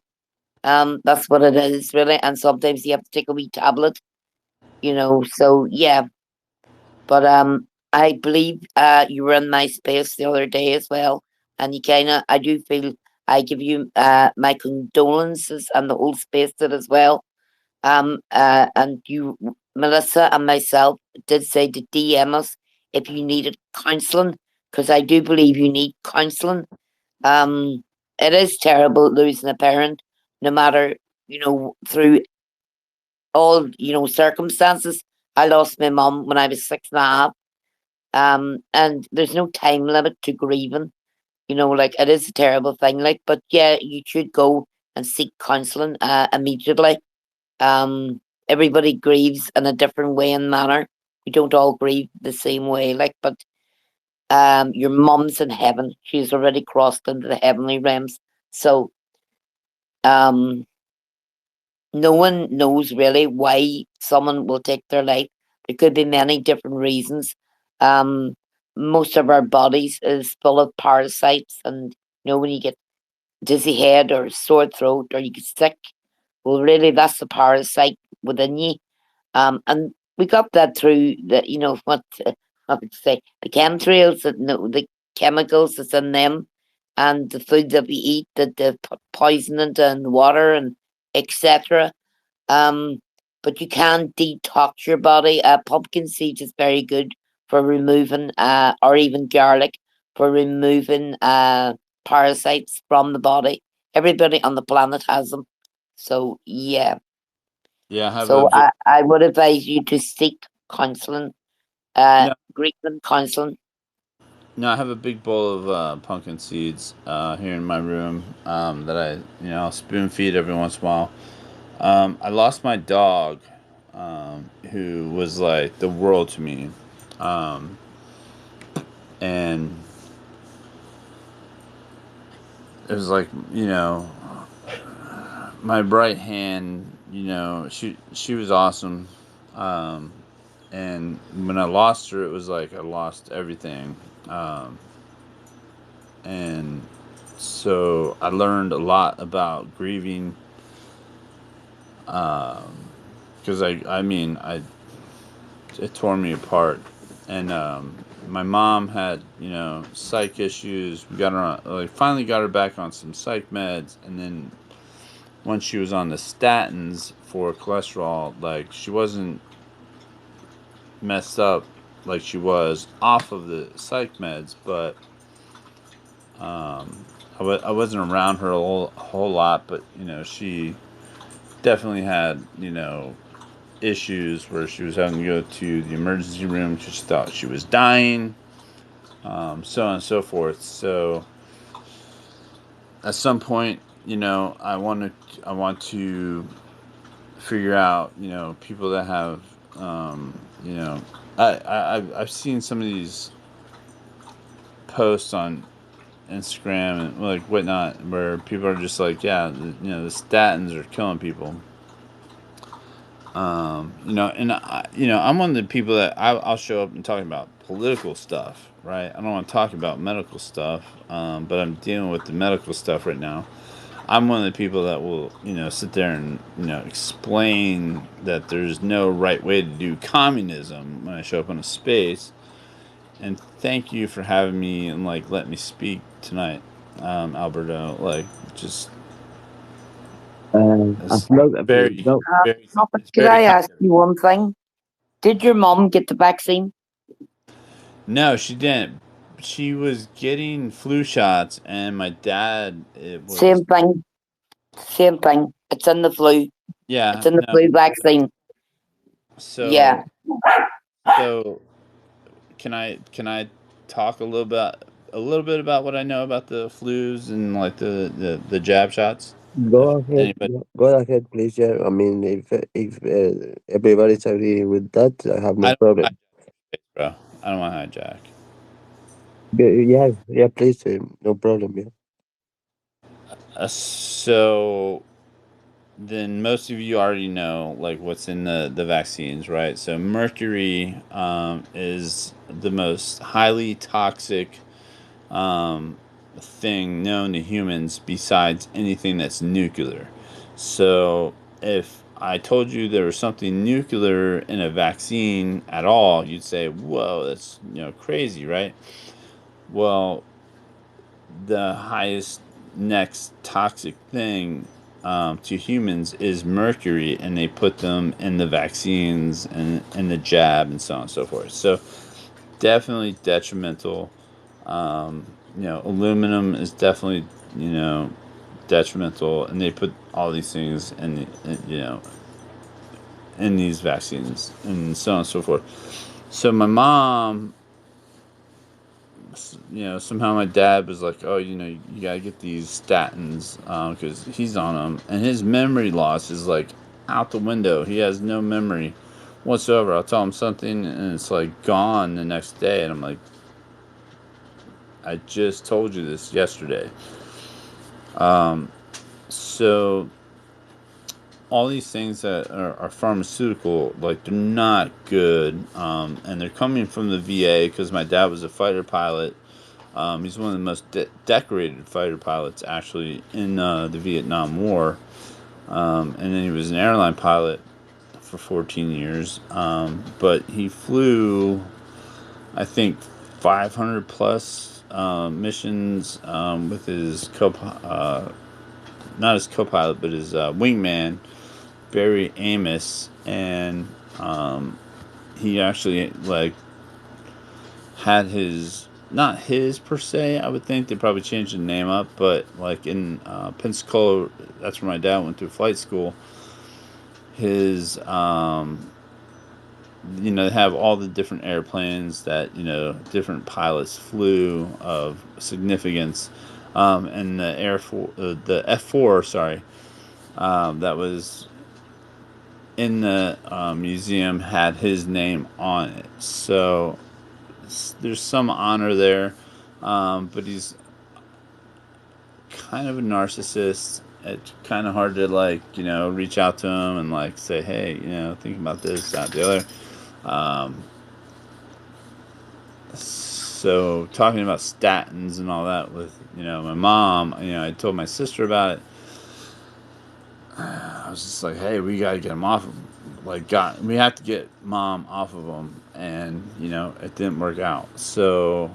That's what it is, really. And sometimes you have to take a wee tablet, So yeah, but I believe you were in my space the other day as well, and I do feel I give you my condolences and the whole space did as well. And you, Melissa, and myself did say to DM us if you needed counselling, because I do believe you need counselling. It is terrible losing a parent, no matter through all circumstances. I lost my mum when I was 6.5, and there's no time limit to grieving. Like, it is a terrible thing. Like, but yeah, you should go and seek counselling immediately. Everybody grieves in a different way and manner. We don't all grieve the same way. Like, but your mum's in heaven. She's already crossed into the heavenly realms. So, no one knows really why someone will take their life. There could be many different reasons. Most of our bodies is full of parasites, and when you get dizzy head or sore throat or you get sick, well, really that's the parasite within you. And we got that through the what I would say the chemtrails, the chemicals that's in them, and the food that we eat, the poisoning in the water and etc. But you can detox your body. Pumpkin seeds is very good for removing, or even garlic for removing parasites from the body. Everybody on the planet has them. So yeah. Yeah, I have So a I would advise you to seek counselling, no, Greenland counselling. no, I have a big bowl of pumpkin seeds here in my room that I'll spoon feed every once in a while. I lost my dog, who was like the world to me, and it was like my right hand. She was awesome, and when I lost her, it was like I lost everything, and so I learned a lot about grieving, because it tore me apart, and my mom had psych issues. We got her finally got her back on some psych meds, and then once she was on the statins for cholesterol, like she wasn't messed up like she was off of the psych meds, but I wasn't around her a whole lot, but she definitely had issues where she was having to go to the emergency room because she thought she was dying, so on and so forth. So at some point, I want to figure out, people that have, I've seen some of these posts on Instagram and like whatnot where people are just like, yeah, the statins are killing people. And I'm one of the people that I'll show up and talk about political stuff, right? I don't want to talk about medical stuff, but I'm dealing with the medical stuff right now. I'm one of the people that will, sit there and, explain that there's no right way to do communism when I show up on a space. And thank you for having me and let me speak tonight, Alberto. Just it's very, very, it's Could very I kind. ask you one thing? Did your mom get the vaccine? No, she didn't. She was getting flu shots, and my dad, it was. Same thing. Same thing. It's in the flu. Yeah. It's in the flu vaccine. So. Yeah. So, can I talk a little bit about what I know about the flus and the jab shots? Go ahead. Go ahead, please. Yeah. I mean, if everybody's agreeing with that, I have no problem. Bro, I don't want to hijack. Yeah, please. No problem. Yeah. So then most of you already know what's in the vaccines, right? So mercury is the most highly toxic thing known to humans besides anything that's nuclear. So if I told you there was something nuclear in a vaccine at all, you'd say, whoa, that's crazy, right? Well, the highest next toxic thing to humans is mercury, and they put them in the vaccines and in the jab and so on and so forth. So definitely detrimental. Aluminum is definitely detrimental, and they put all these things in these vaccines and so on and so forth. So my mom, somehow my dad was like, oh, you gotta get these statins because he's on them, and his memory loss is out the window. He has no memory whatsoever. I'll tell him something and it's gone the next day, and I'm like, I just told you this yesterday. So all these things that are pharmaceutical, they're not good, and they're coming from the VA because my dad was a fighter pilot. He's one of the most decorated fighter pilots actually in the Vietnam War, and then he was an airline pilot for 14 years, but he flew I think 500 plus missions with his not his co-pilot, but his wingman, Barry Amos, and he actually like had his not his per se. I would think they probably changed the name up, but like in Pensacola, that's where my dad went to flight school. His they have all the different airplanes that different pilots flew of significance, and the F4, sorry, that was in the museum had his name on it. So there's some honor there, but he's kind of a narcissist. It's kind of hard to reach out to him and like say, hey, think about this, that, the other. So talking about statins and all that with my mom, I told my sister about it. I was just like, hey, we got to get him off of him. We have to get mom off of them, and it didn't work out. So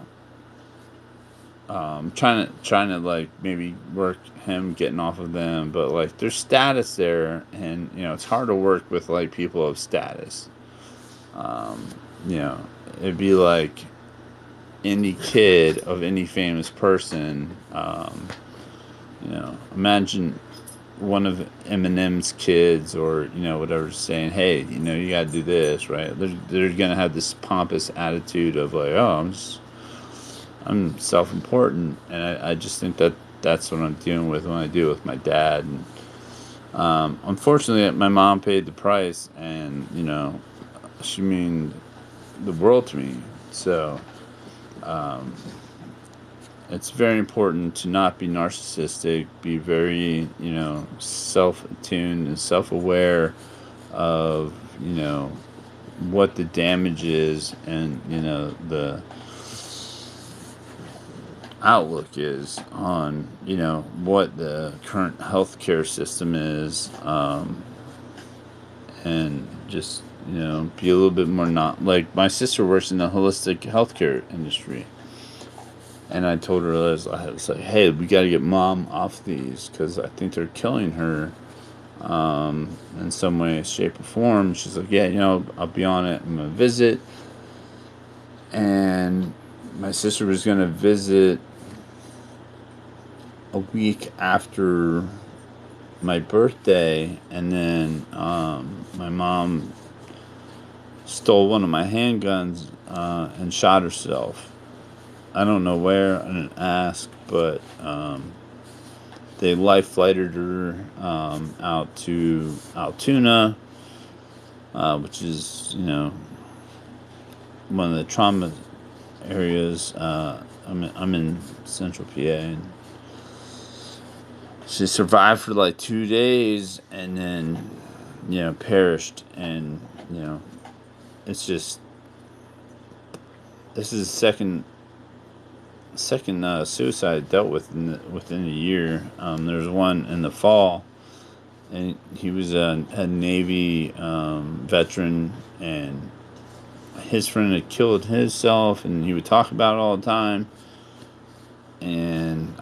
trying to like maybe work him getting off of them, but like there's status there, and it's hard to work with like people of status. It'd be like any kid of any famous person. Imagine one of Eminem's kids or whatever saying, hey, you got to do this, right? They're gonna have this pompous attitude of like, oh, I'm self-important, and I just think that's what I'm dealing with when I deal with my dad. And unfortunately, my mom paid the price, and she mean the world to me. So it's very important to not be narcissistic, be very self-attuned and self-aware of what the damage is, and the outlook is on what the current healthcare system is, and just be a little bit more not like my sister works in the holistic healthcare industry, and I told her I was like, hey, we got to get mom off these because I think they're killing her in some way, shape, or form. She's like, yeah, I'll be on it. I'm gonna visit. And my sister was gonna visit a week after my birthday, and then my mom stole one of my handguns and shot herself. I don't know where, I didn't ask, but they life flighted her out to Altoona, which is one of the trauma areas. I'm in Central PA, and she survived for like 2 days and then perished. And it's just, this is the second suicide dealt with within a year. There's one in the fall, and he was a Navy veteran, and his friend had killed himself, and he would talk about it all the time. And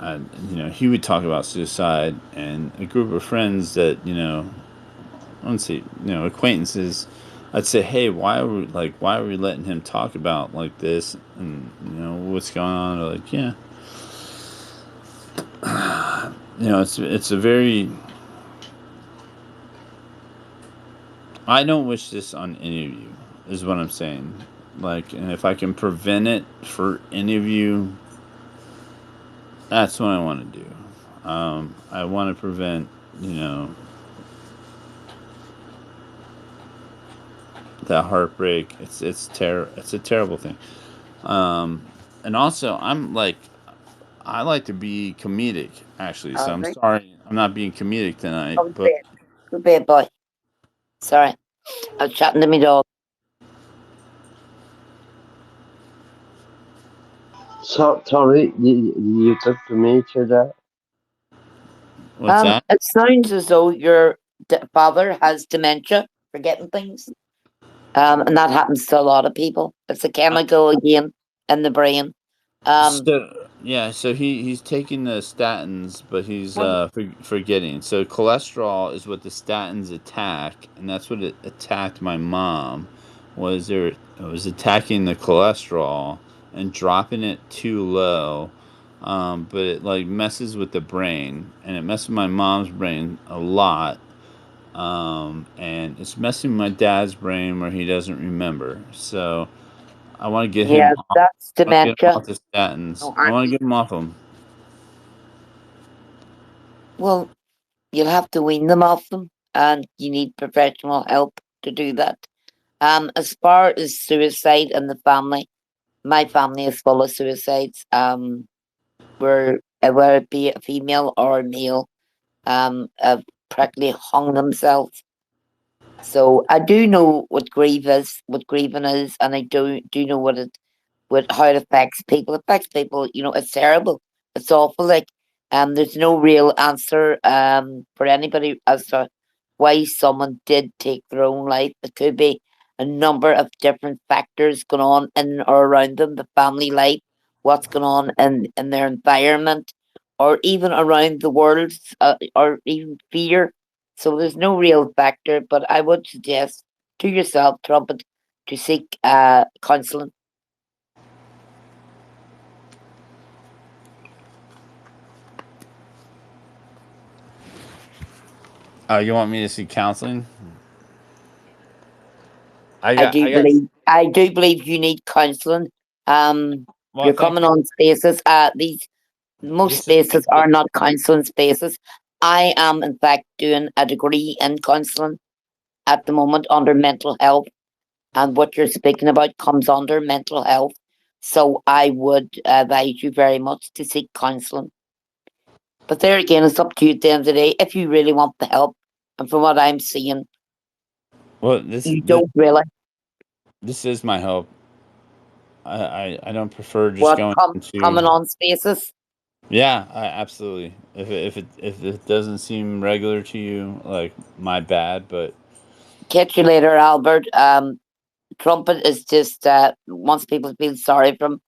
he would talk about suicide, and a group of friends that I wouldn't say acquaintances, I'd say, hey, why are we letting him talk about like this, and what's going on? They're like, yeah, it's a very, I don't wish this on any of you, is what I'm saying. Like, and if I can prevent it for any of you, that's what I want to do. I want to prevent, that heartbreak. It's a terrible thing. And also, I like to be comedic, actually. So I'm Right. sorry, I'm not being comedic tonight. Oh, But good bad boy. Sorry, I was chatting to my dog. So, sorry, did you talk to me to that? what's that? It sounds as though your father has dementia, forgetting things. And that happens to a lot of people. It's a chemical again in the brain. So yeah, so he's taking the statins, but he's forgetting. So cholesterol is what the statins attack, and that's what it attacked my mom. It was attacking the cholesterol and dropping it too low, but it like messes with the brain, and it messes with my mom's brain a lot. And it's messing with my dad's brain where he doesn't remember. So I want to get him Yeah, off. that's I want to get him dementia. off the statins. No, I want to get him off them. well, you'll have to wean them off them, and you need professional help to do that. As far as suicide in the family, my family is full of suicides. Where whether it be a female or a male, have practically hung themselves. So I do know what grieving is, and I do know how it affects people. It affects people, it's terrible. It's awful. Like, there's no real answer for anybody as to why someone did take their own life. It could be a number of different factors going on in or around them, the family life, what's going on in their environment, or even around the world, or even fear. So there's no real factor, but I would suggest to yourself, Trumpet, to seek counselling. Oh, you want me to see counseling? I do believe you need counselling. Well, You're coming on spaces. Most spaces are not counselling spaces. I am in fact doing a degree in counselling at the moment under mental health, and what you're speaking about comes under mental health. So I would advise you very much to seek counselling. But there again, it's up to you at the end of the day if you really want the help. And from what I'm seeing, well, you don't really. this is my hope. I don't prefer just What going coming on spaces? Yeah, absolutely. If it doesn't seem regular to you, like my bad, but Catch you later, Albert. Trumpet is just wants people to feel sorry for him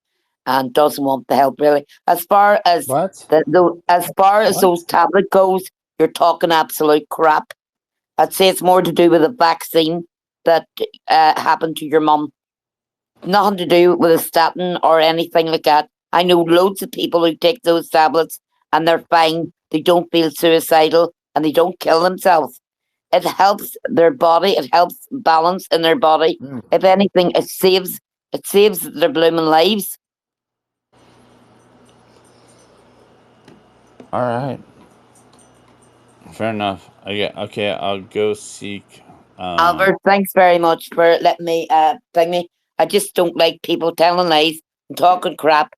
and doesn't want the help really. As far as what? those tablet goes, you're talking absolute crap. I'd say it's more to do with the vaccine that happened to your mum. Nothing to do with a statin or anything like that. I know loads of people who take those tablets and they're fine. They don't feel suicidal and they don't kill themselves. It helps their body. It helps balance in their body. If anything, it saves their blooming lives. All right. Fair enough. Okay. I'll go seek. Albert, thanks very much for letting me thank me. I just don't like people telling lies and talking crap